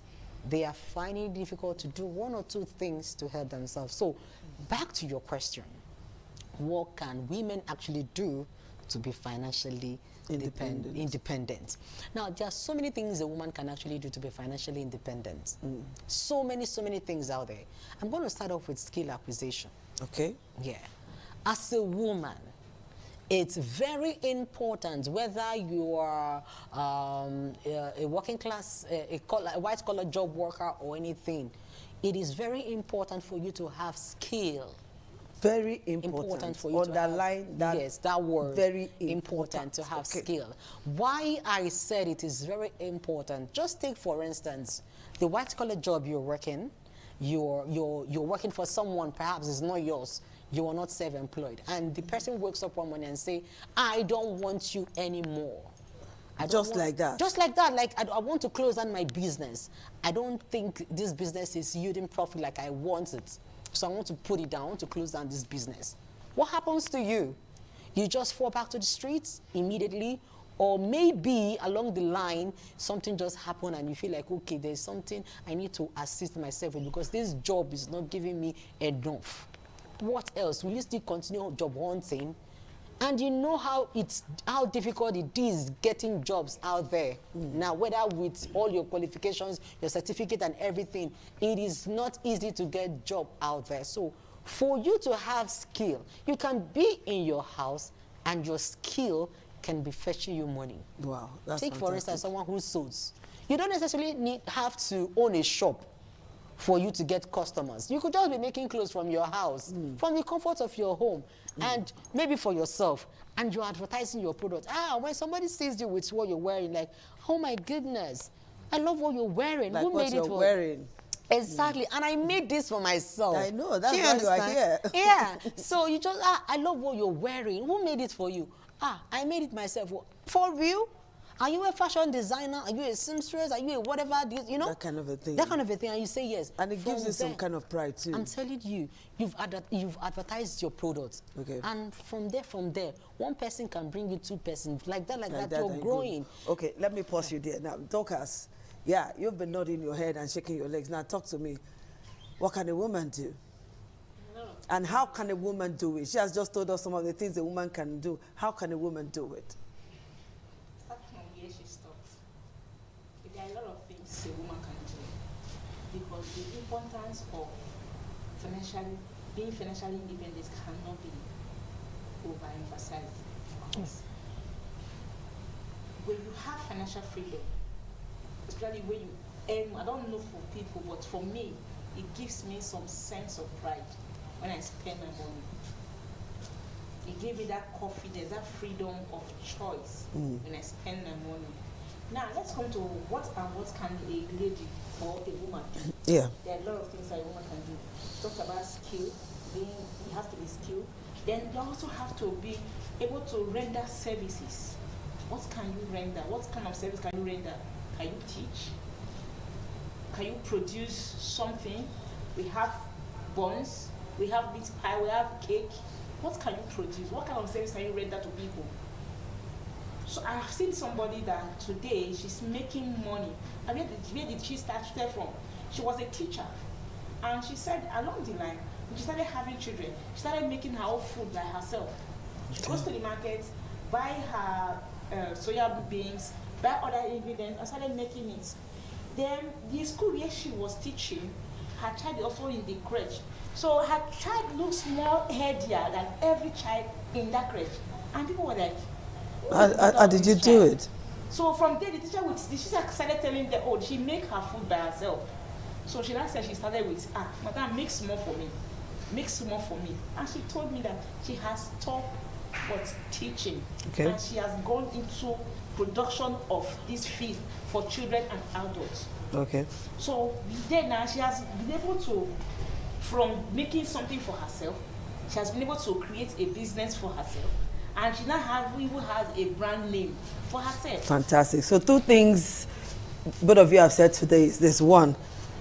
they are finding it difficult to do one or two things to help themselves. So back to your question, what can women actually do to be financially independent. Now, there are so many things a woman can actually do to be financially independent. So many things out there. I'm going to start off with skill acquisition. Okay. Yeah. As a woman, it's very important whether you are a working class, a white-collar job worker or anything. It is very important for you to have skill. Very important for you underline to have, yes, that word. Very important to have skill. Why I said it is very important. Just take, for instance, the white-collar job you're working. You're working for someone, perhaps it's not yours. You are not self-employed, and the person wakes up one morning and say, "I don't want you anymore." Just like that. Just like that. Like I want to close down my business. I don't think this business is yielding profit like I want it. So I want to put it down, I want to close down this business. What happens to you? You just fall back to the streets immediately, or maybe along the line, something just happened and you feel like, okay, there's something I need to assist myself with because this job is not giving me enough. What else? Will you still continue job hunting? And you know how difficult it is getting jobs out there. Now, whether with all your qualifications, your certificate and everything, it is not easy to get job out there. So for you to have skill, you can be in your house and your skill can be fetching you money. Wow, that's Take, fantastic. for instance, someone who sews. You don't necessarily have to own a shop for you to get customers. You could just be making clothes from your house, from the comfort of your home, and maybe for yourself, and you're advertising your product. When somebody sees you with what you're wearing, like, oh my goodness, I love what you're wearing. Like who what made you're it for wearing. Exactly, and I made this for myself. I know, that's Do why you are understand? here. Yeah, so you just, I love what you're wearing. Who made it for you? I made it myself. For real? Are you a fashion designer? Are you a seamstress? Are you a whatever? You know? That kind of a thing. That kind of a thing, and you say yes. And it gives you some kind of pride too. I'm telling you, you've advertised your product. Okay. And from there, one person can bring you two persons. Like that, you're and growing. Okay, let me pause you there. Now, Dorcas, yeah, you've been nodding your head and shaking your legs. Now, talk to me. What can a woman do? And how can a woman do it? She has just told us some of the things a woman can do. How can a woman do it? There are a lot of things a woman can do because the importance of being financially independent cannot be overemphasized. Yes. When you have financial freedom, especially when you earn, I don't know for people, but for me, it gives me some sense of pride when I spend my money. It gave me that confidence, that freedom of choice when I spend my money. Now, let's come to what can a lady or a woman do. Yeah. There are a lot of things that a woman can do. Talk about skill, you have to be skilled. Then you also have to be able to render services. What can you render? What kind of service can you render? Can you teach? Can you produce something? We have buns, we have meat pie, we have cake. What can you produce? What kind of service can you render to people? So I have seen somebody that today she's making money. And where did she start from? She was a teacher. And she said along the line, when she started having children, she started making her own food by herself. She goes to the market, buy her soya beans, buy other ingredients, and started making it. Then the school where she was teaching, her child is also in the crèche. So her child looks more headier than every child in that crèche. And people were like, how did you do it? So from there, the teacher started telling them, oh, she make her food by herself. So she now said she started with, madam, make small for me. Make small for me. And she told me that she has stopped teaching. Okay. And she has gone into production of this feed for children and adults. Okay. So then now she has been able to, from making something for herself, she has been able to create a business for herself. And she now even has a brand name for herself. Fantastic. So 2 things both of you have said today is this: one,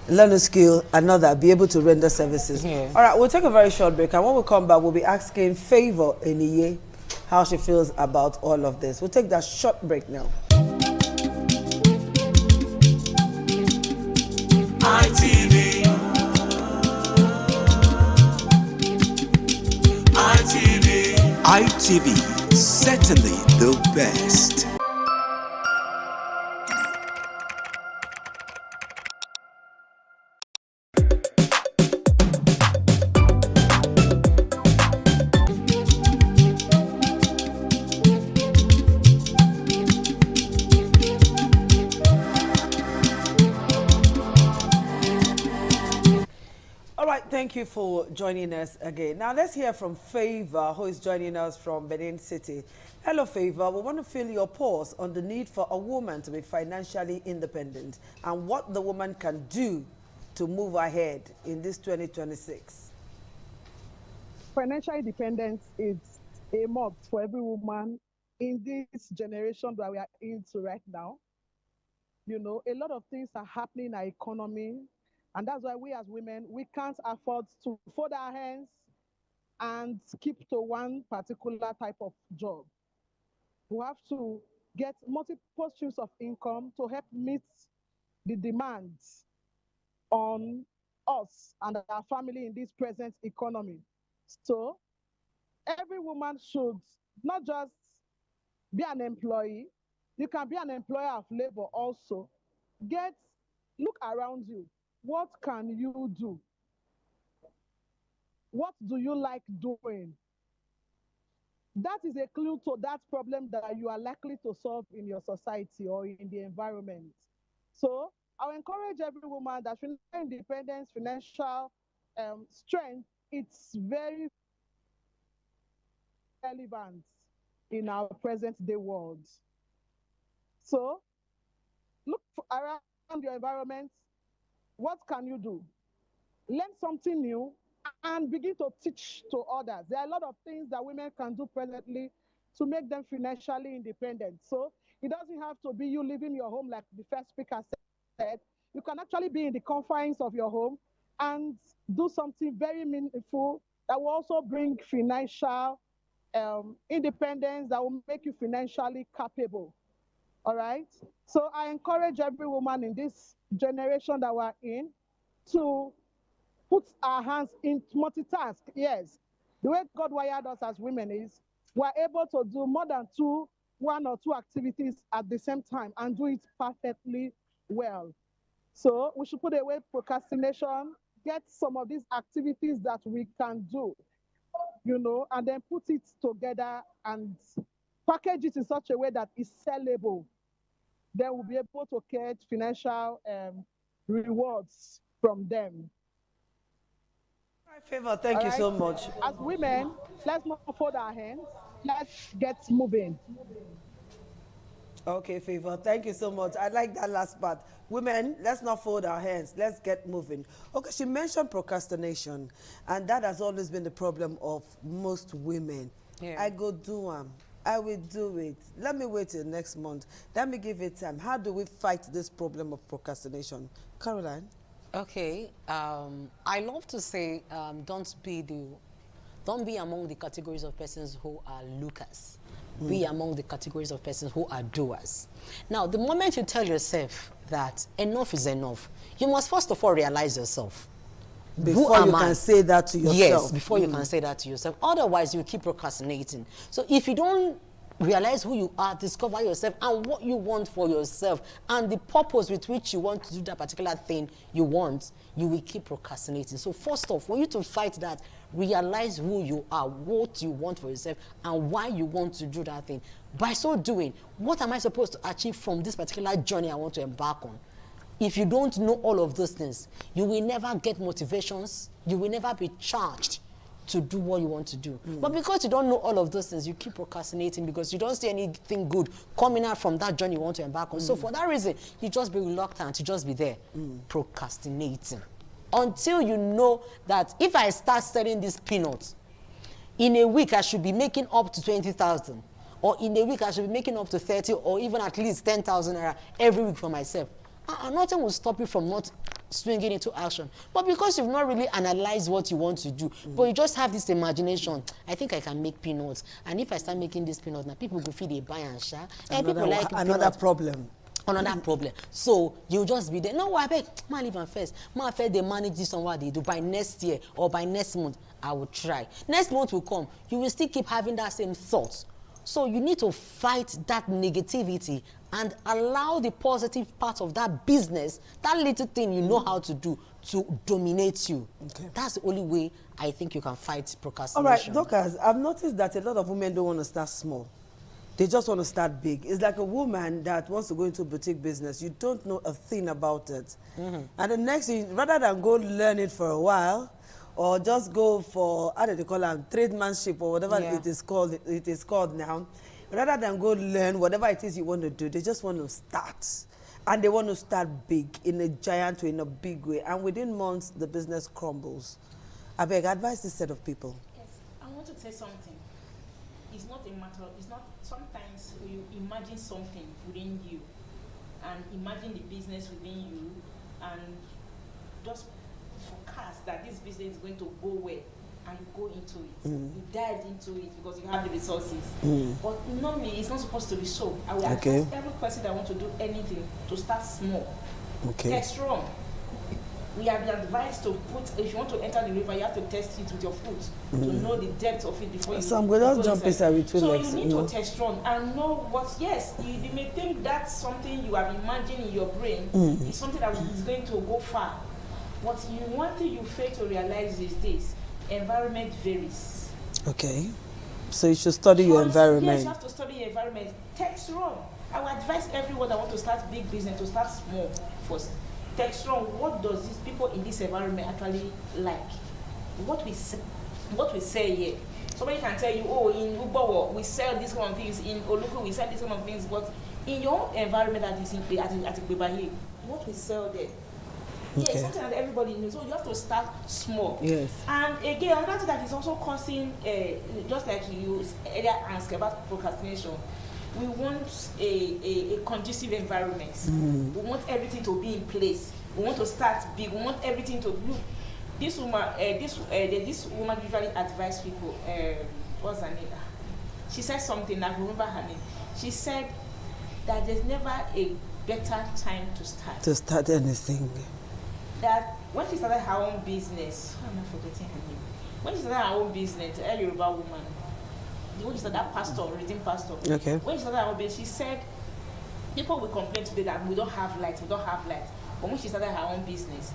learn a skill; another, be able to render services. Yeah. All right, we'll take a very short break, and when we come back, we'll be asking Favor Eniye how she feels about all of this. We'll take that short break now. ITV. ITV. ITV certainly the best. Thank you for joining us again. Now let's hear from Favor, who is joining us from Benin City. Hello, Favor. We want to feel your pulse on the need for a woman to be financially independent and what the woman can do to move ahead in this 2026. Financial independence is a must for every woman in this generation that we are into right now. You know, a lot of things are happening in our economy. And that's why we as women, we can't afford to fold our hands and keep to one particular type of job. We have to get multiple streams of income to help meet the demands on us and our family in this present economy. So every woman should not just be an employee, you can be an employer of labor also. Look around you. What can you do? What do you like doing? That is a clue to that problem that you are likely to solve in your society or in the environment. So I'll encourage every woman that financial independence, financial strength, it's very relevant in our present day world. So look around your environment. What can you do? Learn something new and begin to teach to others. There are a lot of things that women can do presently to make them financially independent. So it doesn't have to be you leaving your home like the first speaker said. You can actually be in the confines of your home and do something very meaningful that will also bring financial independence, that will make you financially capable. All right? So I encourage every woman in this generation that we're in to put our hands in multitask. Yes, the way God wired us as women is we're able to do more than one or two activities at the same time and do it perfectly well. So we should put away procrastination, get some of these activities that we can do, you know, and then put it together and package it in such a way that it's sellable. Then we'll be able to get financial rewards from them. Favor, thank you so much. As women, let's not fold our hands. Let's get moving. Okay, Favor, thank you so much. I like that last part. Women, let's not fold our hands. Let's get moving. Okay, she mentioned procrastination, and that has always been the problem of most women. Yeah. I go do them. I will do it. Let me wait till next month. Let me give it time. How do we fight this problem of procrastination? Caroline? Okay. I love to say don't be among the categories of persons who are lookers. Be among the categories of persons who are doers. Now, the moment you tell yourself that enough is enough, you must first of all realize yourself. Before you can say that to yourself. Yes, before you can say that to yourself. Otherwise, you keep procrastinating. So if you don't realize who you are, discover yourself and what you want for yourself and the purpose with which you want to do that particular thing you want, you will keep procrastinating. So first off, for you to fight that, realize who you are, what you want for yourself, and why you want to do that thing. By so doing, what am I supposed to achieve from this particular journey I want to embark on? If you don't know all of those things, you will never get motivations, you will never be charged to do what you want to do. But because you don't know all of those things, you keep procrastinating because you don't see anything good coming out from that journey you want to embark on. So for that reason, you just be reluctant to just be there, procrastinating. Until you know that if I start selling these peanuts, in a week I should be making up to 20,000. Or in a week I should be making up to 30 or even at least 10,000 naira every week for myself. Nothing will stop you from not swinging into action. But because you've not really analyzed what you want to do, but you just have this imagination, I think I can make peanuts. And if I start making these peanuts, now people go feed a buy and share. And people like another problem. Another problem. So you just be there. No, I beg, man, leave first. Man, first they manage this on what they do. By next year or by next month, I will try. Next month will come. You will still keep having that same thought. So you need to fight that negativity and allow the positive part of that business, that little thing you know how to do, to dominate you. Okay. That's the only way I think you can fight procrastination. All right, Dorcas, I've noticed that a lot of women don't want to start small. They just want to start big. It's like a woman that wants to go into boutique business. You don't know a thing about it. And the next thing, rather than go learn it for a while, or just go for, how do they call it, tradesmanship or whatever it is called now, rather than go learn whatever it is you want to do, they just want to start. And they want to start big, in a giant way, in a big way. And within months, the business crumbles. I beg, advise this set of people. Yes, I want to say something. It's not a matter, it's not, sometimes you imagine something within you and imagine the business within you and just forecast that this business is going to go well and you go into it. You dive into it because you have the resources. But normally it's not supposed to be so. I will advise every person that wants to do anything to start small. Get strong. We have been advised to put, if you want to enter the river, you have to test it with your foot to know the depth of it before you. So I'm going to jump inside with 2 legs. So you need to test strong and know what, yes, you may think that's something you have imagined in your brain, is something that is going to go far. But one thing you fail to realize is this, environment varies. Okay. So you should study your environment. Yes, you have to study your environment. Take strong. I would advise everyone that want to start big business to start small first. Take strong. What does these people in this environment actually like? What we sell here. Somebody can tell you, oh, in Ubowo we sell this kind of things, in Oluku we sell this kind of things, but in your environment that is in at Ibebaye, what we sell there. Yeah, it's something that everybody knows. So you have to start small. Yes. And again, another thing that is also causing, just like you earlier asked about procrastination, we want a conducive environment. We want everything to be in place. We want to start big. We want everything to look. This woman, this woman usually advises people. What's her name? She said something. I remember her name. She said that there's never a better time to start. To start anything. That when she started her own business, I'm not forgetting her name. When she started her own business, a Yoruba woman, when she started that pastor, reading pastor. Okay. When she started her own business, she said, people will complain today that we don't have lights, we don't have lights. But when she started her own business,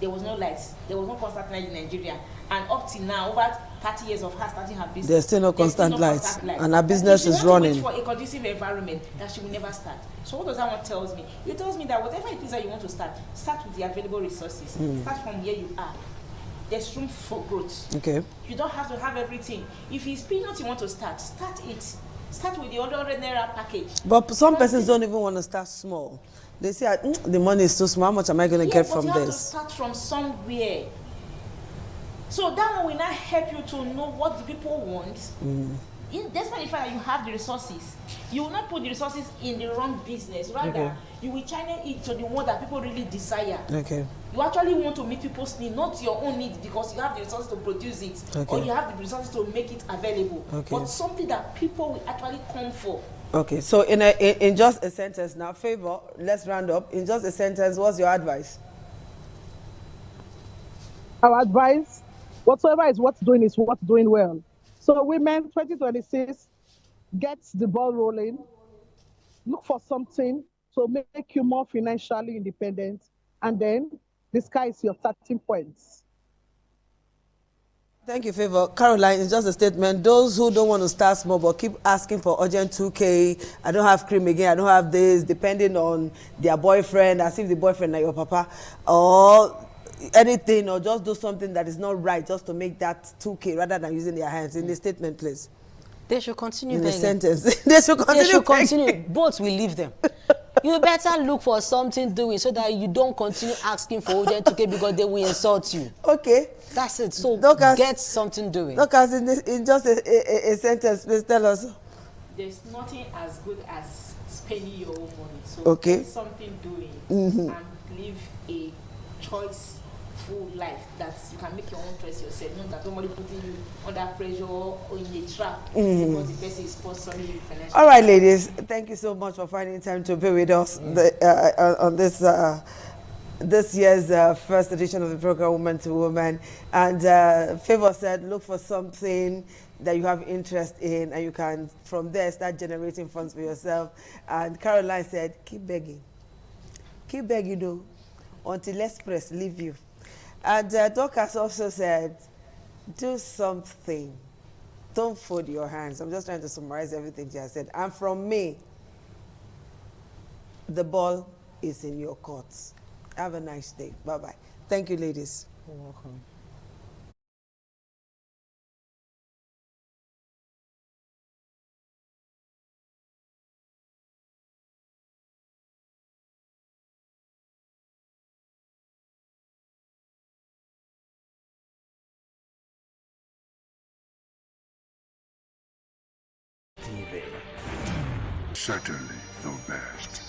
there was no lights, there was no constant light in Nigeria. And up till now, over 30 years of her starting her business, there's still no constant lights. And her business is running. She wants to wait for a conducive environment that she will never start. So what does that one tells me? It tells me that whatever it is that you want to start with the available resources. Start from where you are. There's room for growth. Okay. You don't have to have everything. If it's peanuts you want to start it. Start with the 100 naira package. But some persons don't even want to start small. They say, the money is too small. How much am I going to get from this? You have to start from somewhere. So that one will not help you to know what the people want. Despite the fact that you have the resources, you will not put the resources in the wrong business. Rather, you will channel it to the one that people really desire. Okay. You actually want to meet people's need, not your own needs, because you have the resources to produce it, or you have the resources to make it available. But something that people will actually come for. Okay, so in just a sentence now, Favor, let's round up. In just a sentence, what's your advice? Our advice, whatsoever is what's doing well. So women, 2026, get the ball rolling. Look for something to make you more financially independent. And then the sky is your starting points. Thank you, Favor. Caroline, it's just a statement. Those who don't want to start small but keep asking for urgent 2K, I don't have cream again, I don't have this, depending on their boyfriend, as if the boyfriend is your papa, or anything, or just do something that is not right just to make that 2K rather than using their hands. In the statement, please. They should continue in begging. The sentence. They should continue. Both will leave them. You better look for something doing so that you don't continue asking for urgent 2K because they will insult you. Okay. That's it. So get something doing. Dorcas, in just a sentence, please tell us. There's nothing as good as spending your own money. So get something doing and live a choiceful life that you can make your own choice yourself. Not that somebody putting you under pressure or in a trap because the person is sponsoring you financially. All right, ladies, thank you so much for finding time to be with us on this year's first edition of the program Woman to Woman. And Favor said, look for something that you have interest in, and you can from there start generating funds for yourself. And Caroline said, keep begging though, until Express leave you. And Dorcas also said, do something, don't fold your hands. I'm just trying to summarize everything she has said. And from me, the ball is in your court. Have a nice day. Bye-bye. Thank you, ladies. You're welcome. Certainly the best.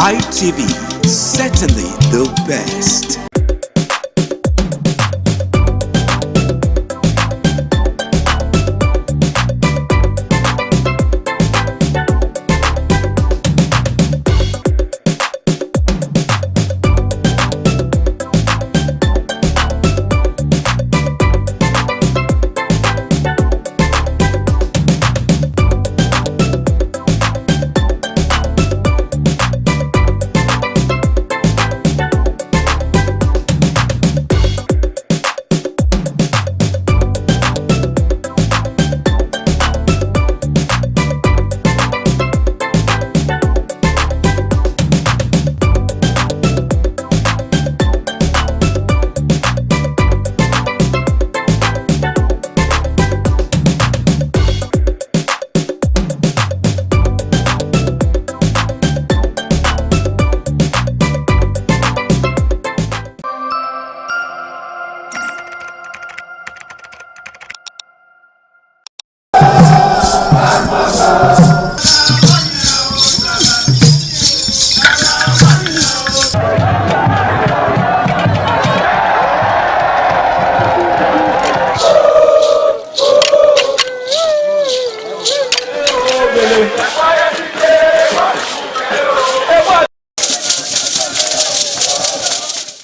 ITV, certainly the best.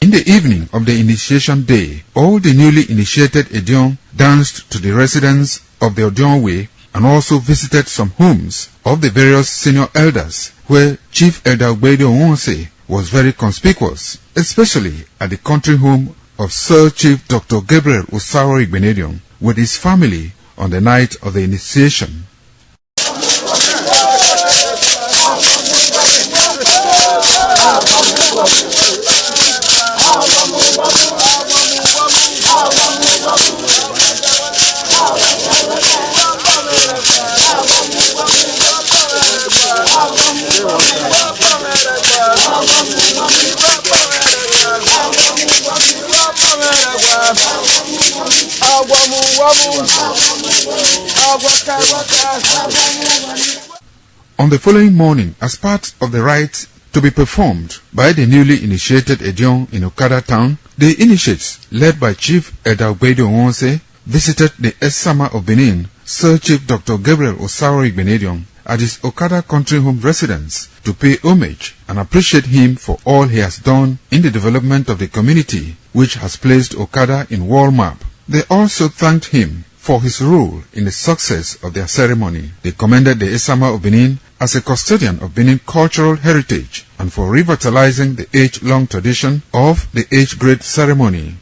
In the evening of the initiation day, all the newly initiated Edion danced to the residents of the Odion Way and also visited some homes of the various senior elders, where Chief Elder Ogbeide Onwonse was very conspicuous, especially at the country home of Sir Chief Dr. Gabriel Osaro Igbenedion with his family on the night of the initiation. On the following morning, as part of the rite to be performed by the newly initiated Edion in Okada town, the initiates, led by Chief Elder Ogbeide Onwonse, visited the Esama of Benin, Sir Chief Dr. Gabriel Osaro Igbenedion, at his Okada country home residence to pay homage and appreciate him for all he has done in the development of the community, which has placed Okada in world map. They also thanked him for his role in the success of their ceremony. They commended the Esama of Benin as a custodian of Benin cultural heritage and for revitalizing the age-long tradition of the age-grade ceremony.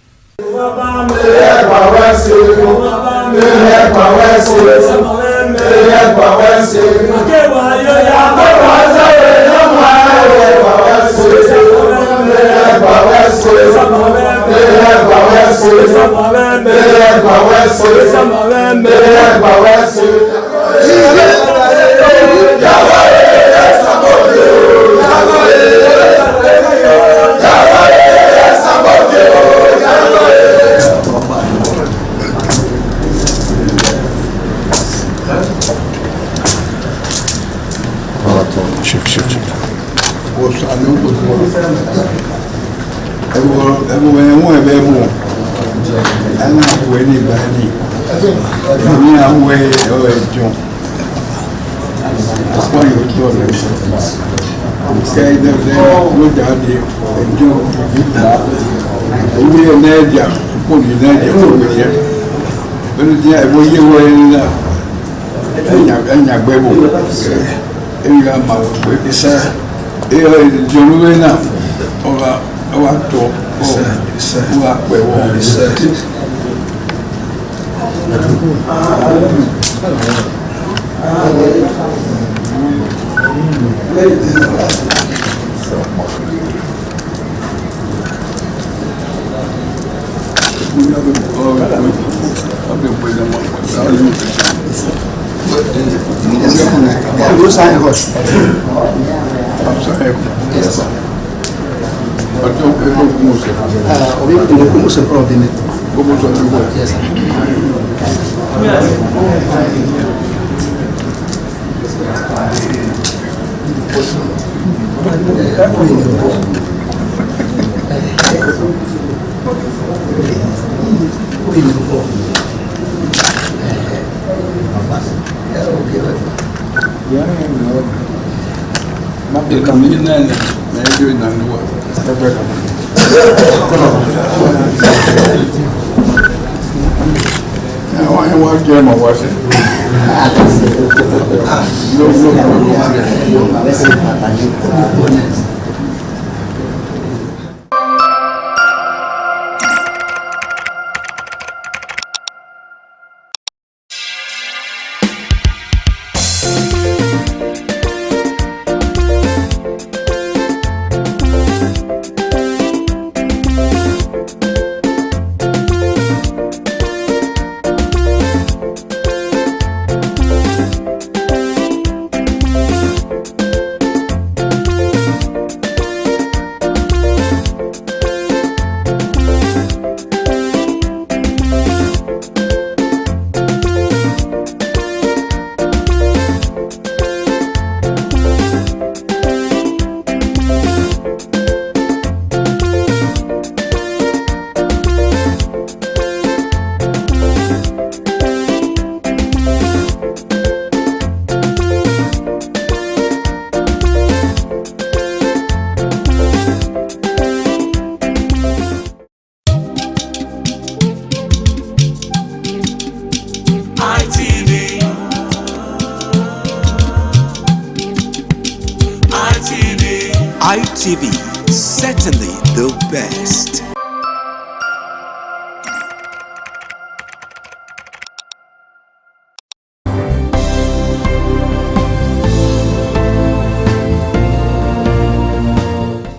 ITV, certainly the best.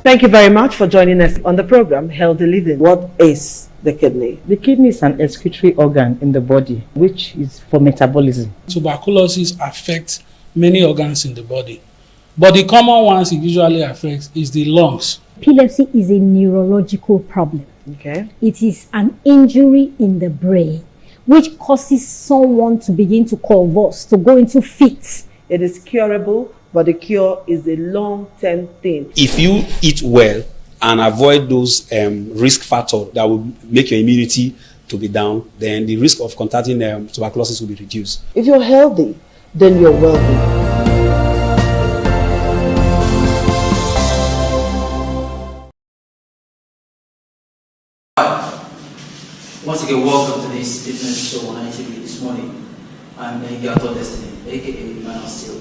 Thank you very much for joining us on the program Healthy Living. What is the kidney? The kidney is an excretory organ in the body which is for metabolism. Tuberculosis affects many organs in the body, but the common ones it usually affects is the lungs. Epilepsy is a neurological problem. Okay. It is an injury in the brain which causes someone to begin to convulse, to go into fits. It is curable, but the cure is a long-term thing. If you eat well and avoid those risk factors that will make your immunity to be down, then the risk of contracting tuberculosis will be reduced. If you're healthy, then you're wealthy. Once again, welcome to this fitness show on ITV this morning. I'm Gato Destiny, aka Man of Steel.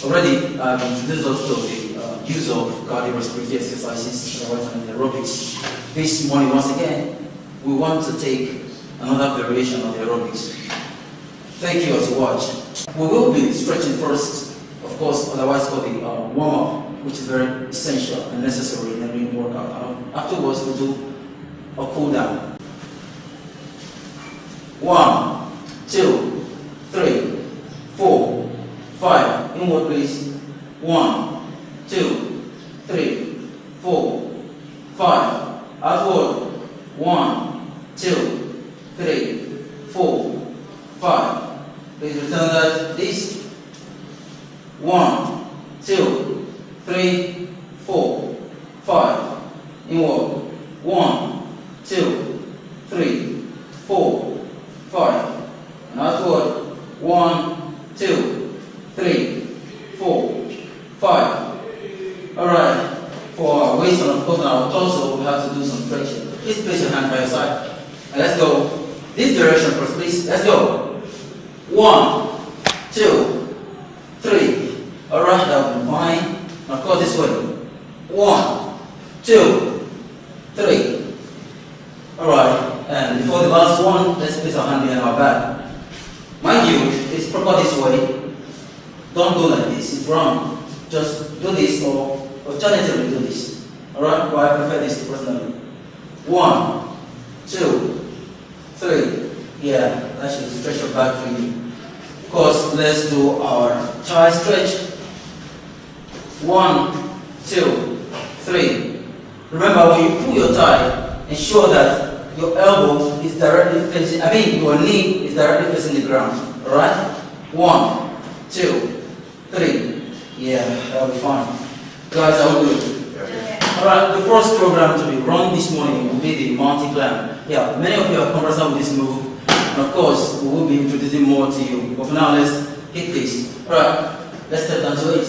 Already, I've introduced us to the use of cardiorespiratory exercises, and aerobics. This morning, once again, we want to take another variation of the aerobics. Thank you as you watch. We will be stretching first, of course, otherwise called the warm-up, which is very essential and necessary in every workout. Afterwards, we'll do a cool down. 1, 2, 3, 4, 5. Inward, please. 1, 2, 3, 4, 5. Outward. 1, 2, 3, 4, 5. Please return that, please. 1, 2, 3, 4, 5. Inward. 1, 2, 3, 4, 5. And outward. 1, 2, 3, 4, 5. Alright. For our waist and of course our torso, we have to do some stretching. Please place your hand by your side. And let's go. This direction first, please. Let's go. 1, 2, 3. Alright, that will be fine. And of course this way. 1, 2, 3. Alright, and before the last one, let's place our hand behind our back. Mind you, it's proper this way. Don't go like this, it's wrong. Just do this or alternatively do this. Alright, but I prefer this personally. 1, 2, 3. Yeah, that should stretch your back for you. Of course, let's do our thigh stretch. 1, 2, 3. Remember, when you pull your thigh, ensure that your elbow is directly facing, your knee is directly facing the ground. Alright? 1, 2, 3. Yeah, that'll be fine. Guys, are we good? Alright, the first program to be run this morning will be the mountain climb. Yeah, many of you are conversant with this move. And of course, we will be introducing more to you. But for now, let's hit this. Alright, let's step down to it.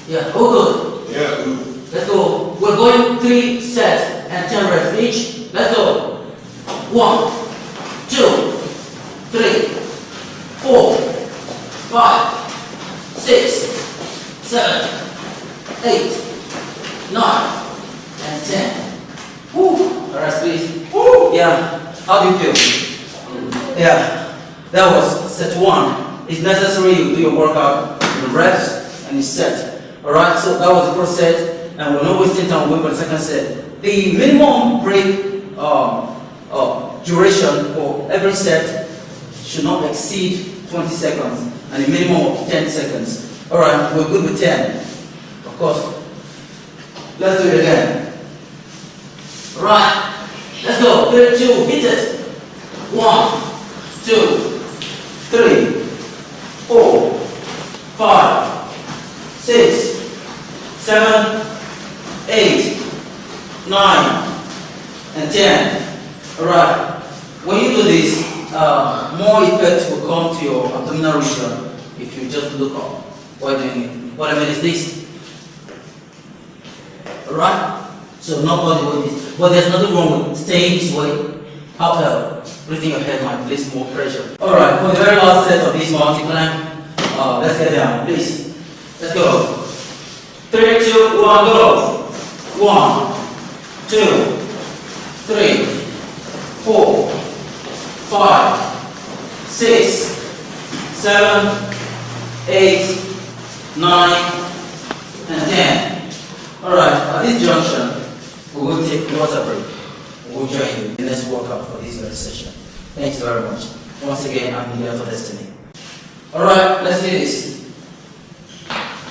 Yeah, all good? Yeah, good. Let's go. We're going 3 sets and 10 reps each. Let's go. 1, 2, 3, 4, 5, 6, 7, 8, 9, and 10. Woo! Alright, please. Woo! Yeah. How do you feel? Yeah. That was set 1. It's necessary you do your workout in reps and in set. Alright, so that was the first set. And we're not wasting time waiting for the second set. The minimum break duration for every set should not exceed 20 seconds and a minimum of 10 seconds. Alright, we're good with 10. Of course. Let's do it again. Right. Let's go. 3, 2, hit it. 1, 2, 3, 4, 5, 6, 7, 8, 9, and 10. Alright. When you do this, more effect will come to your abdominal region if you just look up while doing it. What I mean is this. Alright? So not all the way this. But there's nothing wrong with staying this way. However, lifting your head might place more pressure. Alright, for the very last set of this mountain climb, let's get down, please. Let's go. 3, 2, 1, go. 1, 2, 3, 4, 5, 6, 7, 8, 9, and 10. Alright, at this junction, we will take a water break. We'll join you in the next workout for this very session. Thanks very much. Once again, I'm Media of Destiny. Alright, let's do this.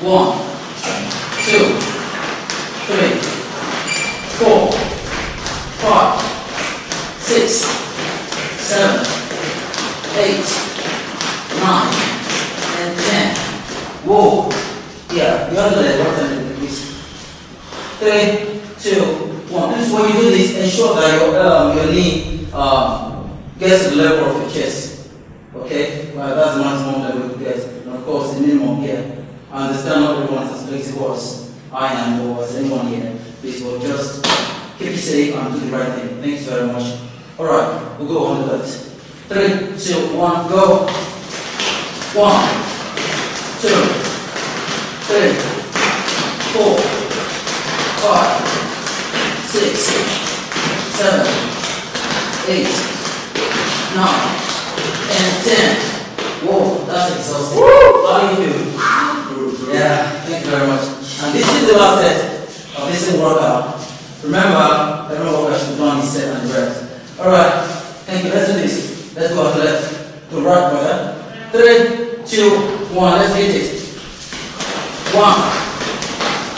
1, 2, 3, 4, 5, 6, 7, 8, 9, and 10. Whoa. Yeah, you under the water, please. 3, 2, 1. Please, when you do this, ensure that your knee gets to the level of your chest. Okay? Well, that's the maximum level you get. And of course, the minimum here. I understand not everyone is as flexible as I am or as anyone here. Please, we'll just keep it safe and do the right thing. Thanks very much. Alright, we'll go on the left. 3, 2, 1, go. 1, 3, 4, 5, 6, 7, 8, 9, and 10. Whoa, that's exhausting. How do you feel? Yeah, thank you very much. And this is the last set of this workout. Remember, every workout should be done this set and the rest. Alright, thank you. Let's do this. Let's go to left to right, brother. 3, 2, 1. Let's hit it. 1,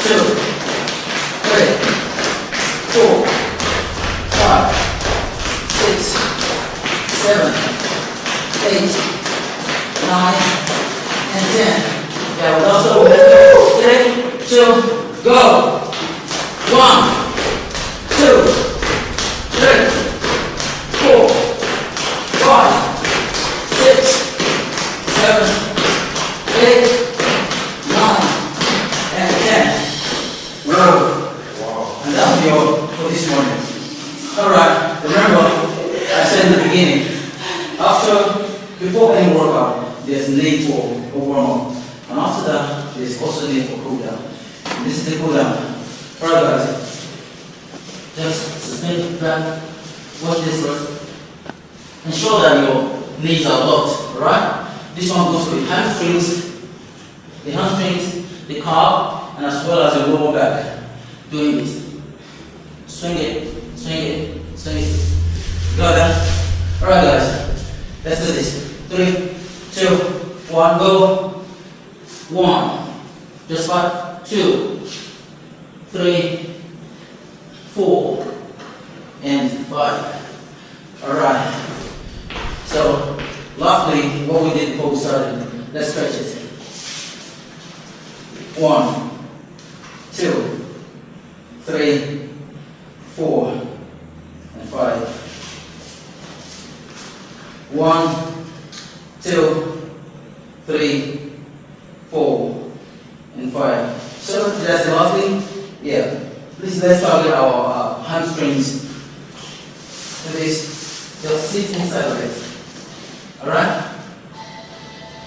2, 3, 4, 5, 6, 7, 8, 9, and 10. Yeah, well, also, let's go. 3, 2, go. 1, 2, 3, 4, 5, 6, 7, 8, 9, and 10. Whoa. Wow. And that'll be all for this morning. Alright, remember, I said in the beginning, before any workout, there's need for a warm-up. And after that, there's also need for cool-down. This is the cool-down. Alright guys, just sustain the breath, watch this first. Ensure that your knees are locked, alright? This one goes with hamstrings, the calf, and as well as the lower back. Doing this. Swing it, swing it, swing it. Got that? Alright guys, let's do this. 3, 2, 1, go. 1, just 5, 2, 3, 4, and 5. Alright. So, lastly, what we did before we started, let's stretch it. 1, 2, 3, 4, and 5. 1, 2, 3, 4, and 5. So that's the last thing. Yeah. Please let's target our hamstrings. Do this. Just sit inside of it. Alright?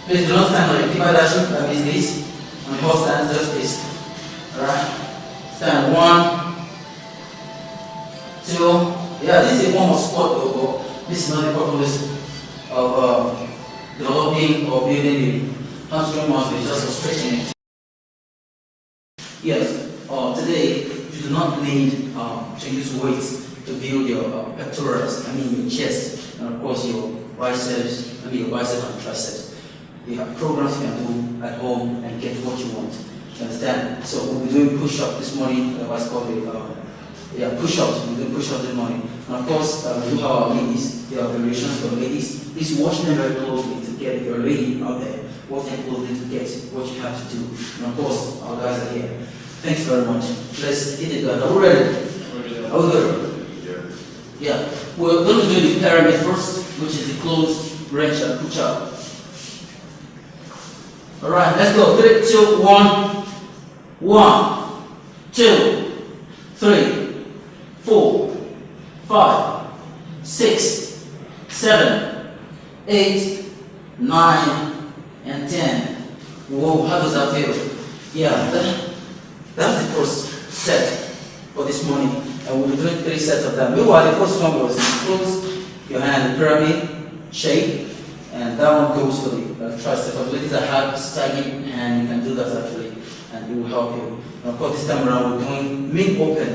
Please do not stand on it. Keep that shape. That means this. And the horse stands just this. Alright? Stand 1, 2. Yeah, this is a form of squat though, but this is not the purpose of developing or building the hamstring muscle, it's just for stretching it. Yes, today you do not need to use weights to build your pectorals, your chest, and of course your biceps, your biceps and triceps. You have programs you can do at home and get what you want. You understand? So we'll be doing push-ups this morning, what's called push-ups. We're doing push-ups this morning. And of course, we do have our ladies, there are variations for ladies. Please watch them very closely to get your lady out there. Watch them closely to get what you have to do. And of course, our guys are here. Thanks very much. Let's hit it, guys. Are we ready? Are we good? Yeah. We're going to do the pyramid first, which is the closed range and push-up. Alright, let's go. 3, 2, 1. 1, 2, 3, 4, 5, 6, 7, 8, 9, and 10. Whoa, how does that feel? Yeah, that's the first set for this morning. And we'll be doing 3 sets of that. Meanwhile, the first one was close your hand in pyramid shape. And that one goes for the tricep. For ladies that have sagging hand, you can do that actually, and it will help you. And of course, this time around we're doing mid-open,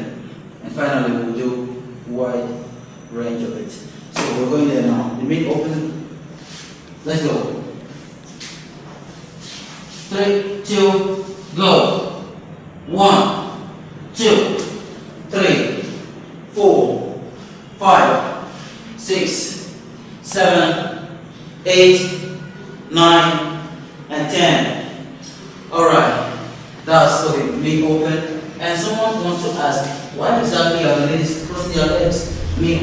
and finally we'll do wide range of it. So we're going there now. The mid-open. Let's go. 3, 2, go. 1, 2, 3, 4, 5, 6, 7, 8, 9, and 10. Alright, that's for the big open. And someone wants to ask, why exactly are the ladies crossing their legs?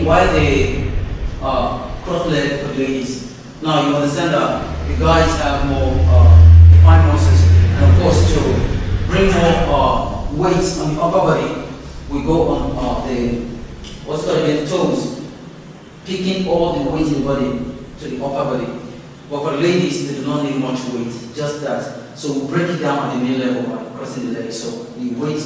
Why they cross legs for the ladies? Now you understand that the guys have more defined muscles, and of course to bring more weight on the upper body, we go on the toes, picking all the weight in the body to the upper body. But for ladies, they do not need much weight, just that So we break it down at the main level by crossing the leg. So the weight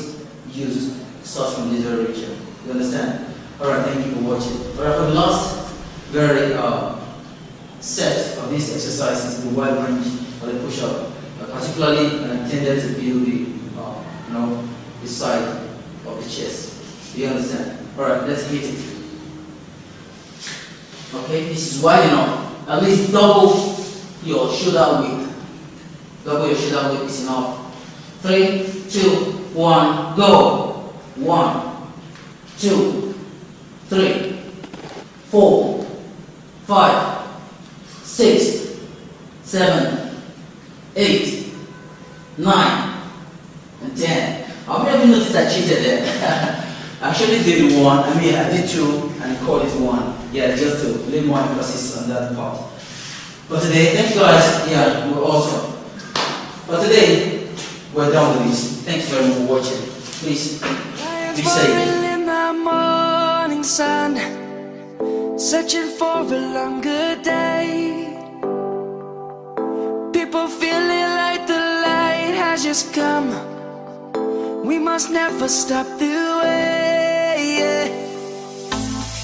used starts from this very region. You understand? Alright, thank you for watching. Alright, for the last very set of these exercises, the wide range or the push-up, particularly intended to build the, the side of the chest. Do you understand? Alright, let's hit it. Okay, this is wide enough. At least double your shoulder width. Double your shoulder width is enough. 3, 2, 1, go. 1, 2, 3, 4, 5, 6, 7, 8, 9, and 10. How many of you noticed I cheated there? I actually did one. I did 2 and called it 1. Yeah, just to lay more emphasis on that part. But today, thank you guys. Yeah, we're awesome. But today, we're done with this. Thanks very much for watching. Please, be safe. In the morning sun, searching for a longer day. People feeling like the light has just come. We must never stop the way.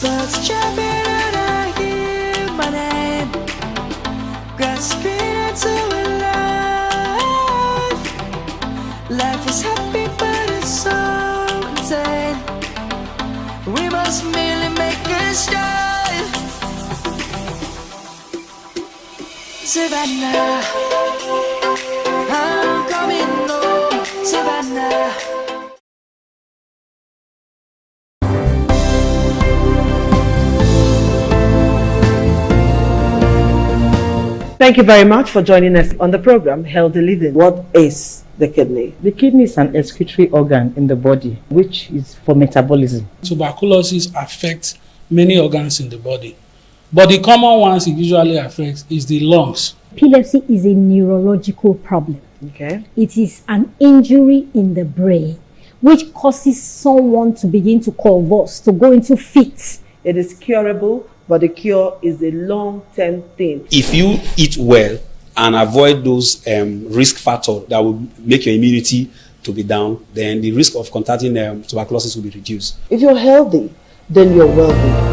Birds chirping and I hear my name, grasping into a life. Life is happy but it's so insane. We must merely make a start. Savannah, I'm coming home. Savannah. Thank you very much for joining us on the program Healthy Living. What is the kidney? The kidney is an excretory organ in the body which is for metabolism. Tuberculosis affects many organs in the body, but the common ones it usually affects is the lungs. Epilepsy is a neurological problem. Okay. It is an injury in the brain which causes someone to begin to convulse, to go into fits. It is curable, but the cure is a long-term thing. If you eat well and avoid those risk factors that will make your immunity to be down, then the risk of contracting tuberculosis will be reduced. If you're healthy, then you're wealthy.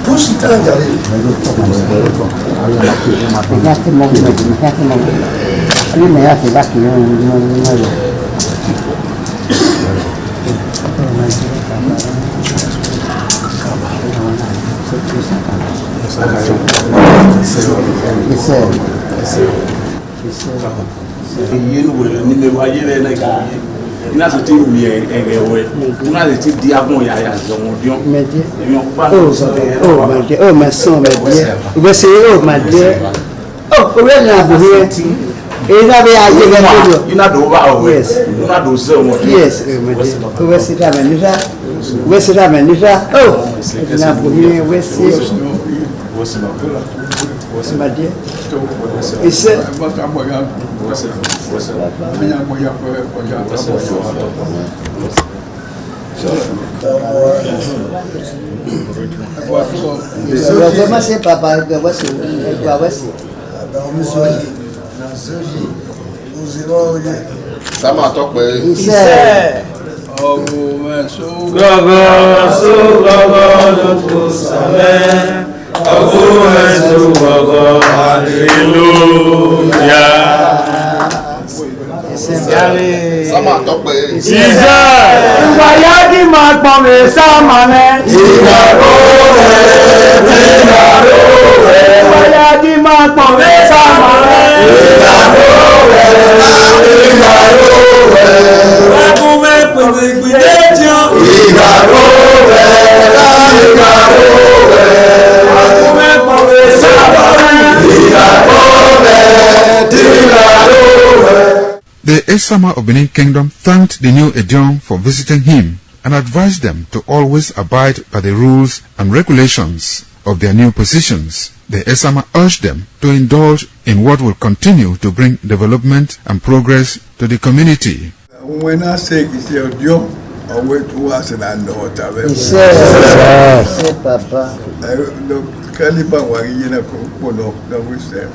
Push it down, Ina so ti mi egewe una le ti di agun ya ya zo mo dion medie eyan pa oh my dear oh my son my dear we say oh my dear oh we na bo here ina be aje ga do ina do ba o yes ina do se mo yes my dear we say that manisha oh ina bo here we say my dear it's Sama tope. Ize. Wayadi ma pome sama ne. Wayadi ma pome sama ne. Wakume pome gbidejo. Wakume pome sama ne. The Esama of Benin Kingdom thanked the new Edion for visiting him and advised them to always abide by the rules and regulations of their new positions. The Esama urged them to indulge in what will continue to bring development and progress to the community. When I say it's your Edion, I wait to us and I know what I've ever Papa. Caliban was in a cocono, no, we said,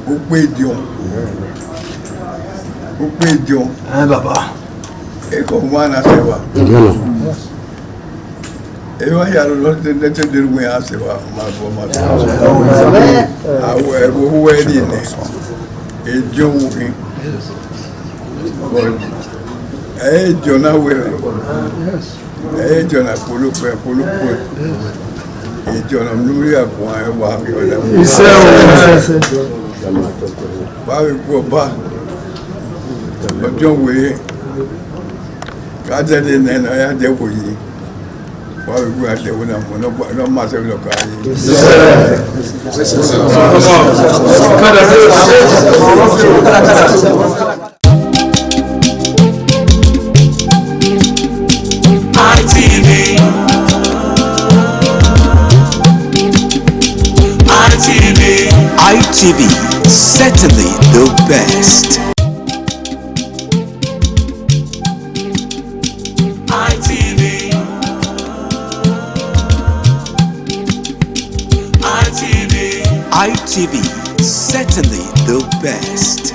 who paid you? Who paid you? Baba. Eko mwana sewa. Ewa ya lote nete dirwe asewa maboma. Awe huwe dine. Ejo wuki. Ejo na wele. Ejo na pulupe. Ejo na mnumri ya kwa ewa hangiwele. Bawe kwa ba. Ojo wele. Kaja de nena ya de wuyi. Bawe kwa de wuna no mase wilo kwa yi. ITV, certainly the best. ITV, certainly the best.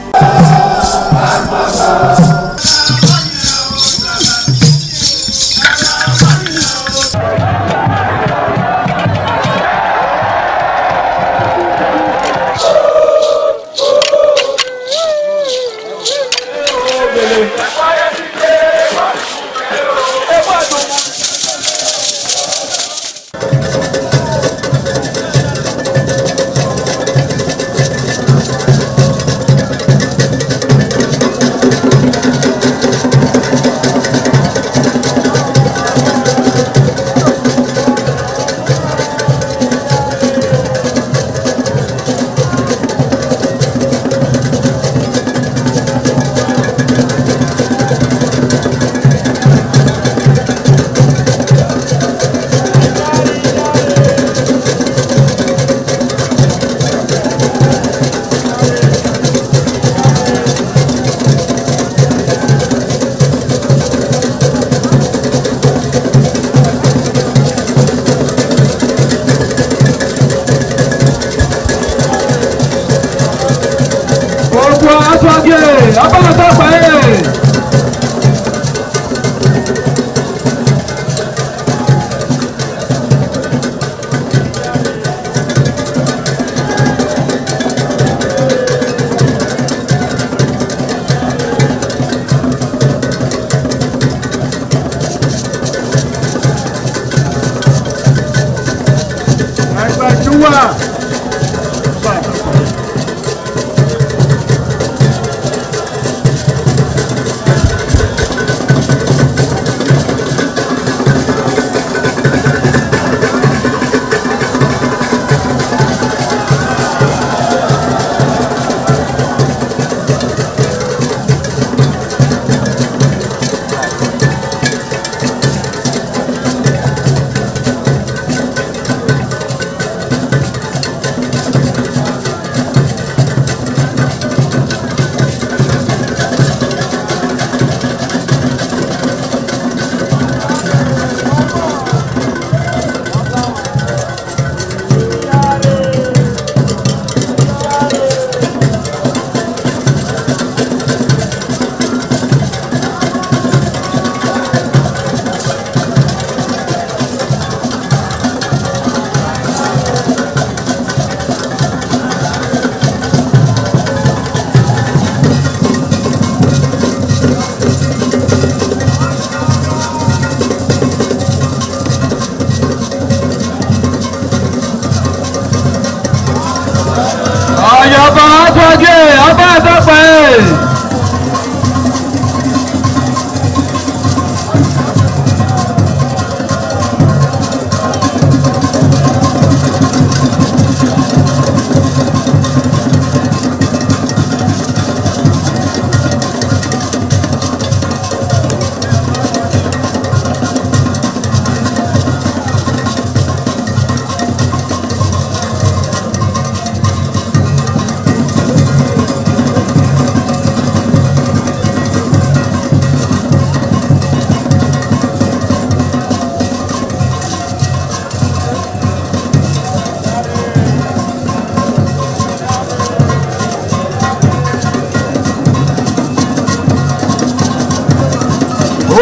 Gbẹ̀túwà.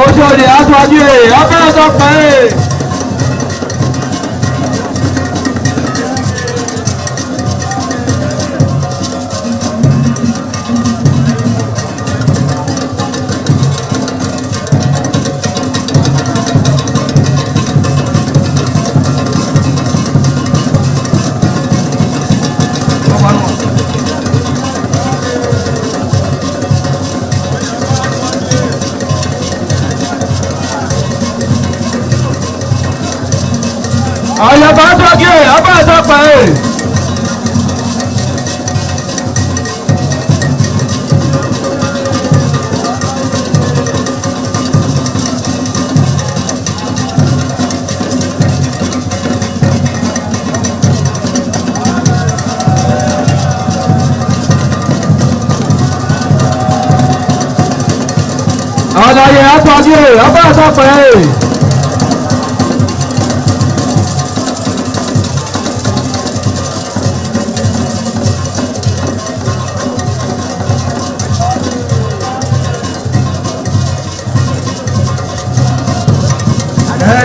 Ojúde aṣáájú ẹ̀ abẹ́rẹ́ tó pẹ́ ẹ̀. Àyàbá sọ́kè abẹ́rẹ́ tó pẹ́ ẹ̀. Àlàyé aṣáájú ẹ̀ abẹ́rẹ́ tó pẹ́ ẹ̀.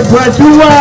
Gbẹ̀túwà.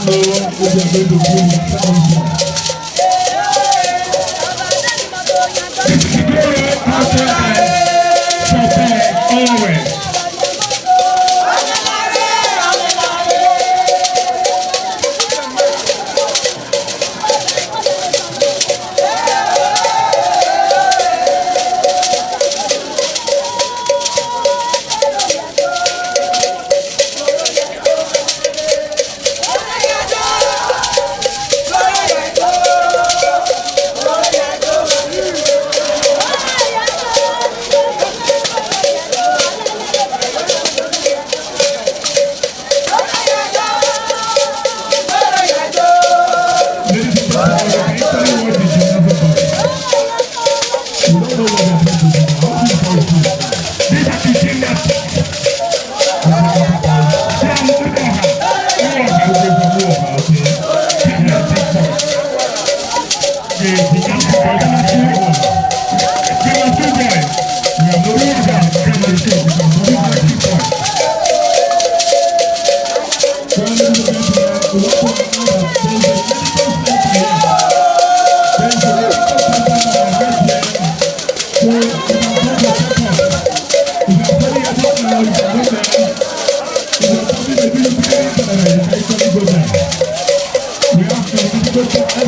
We have to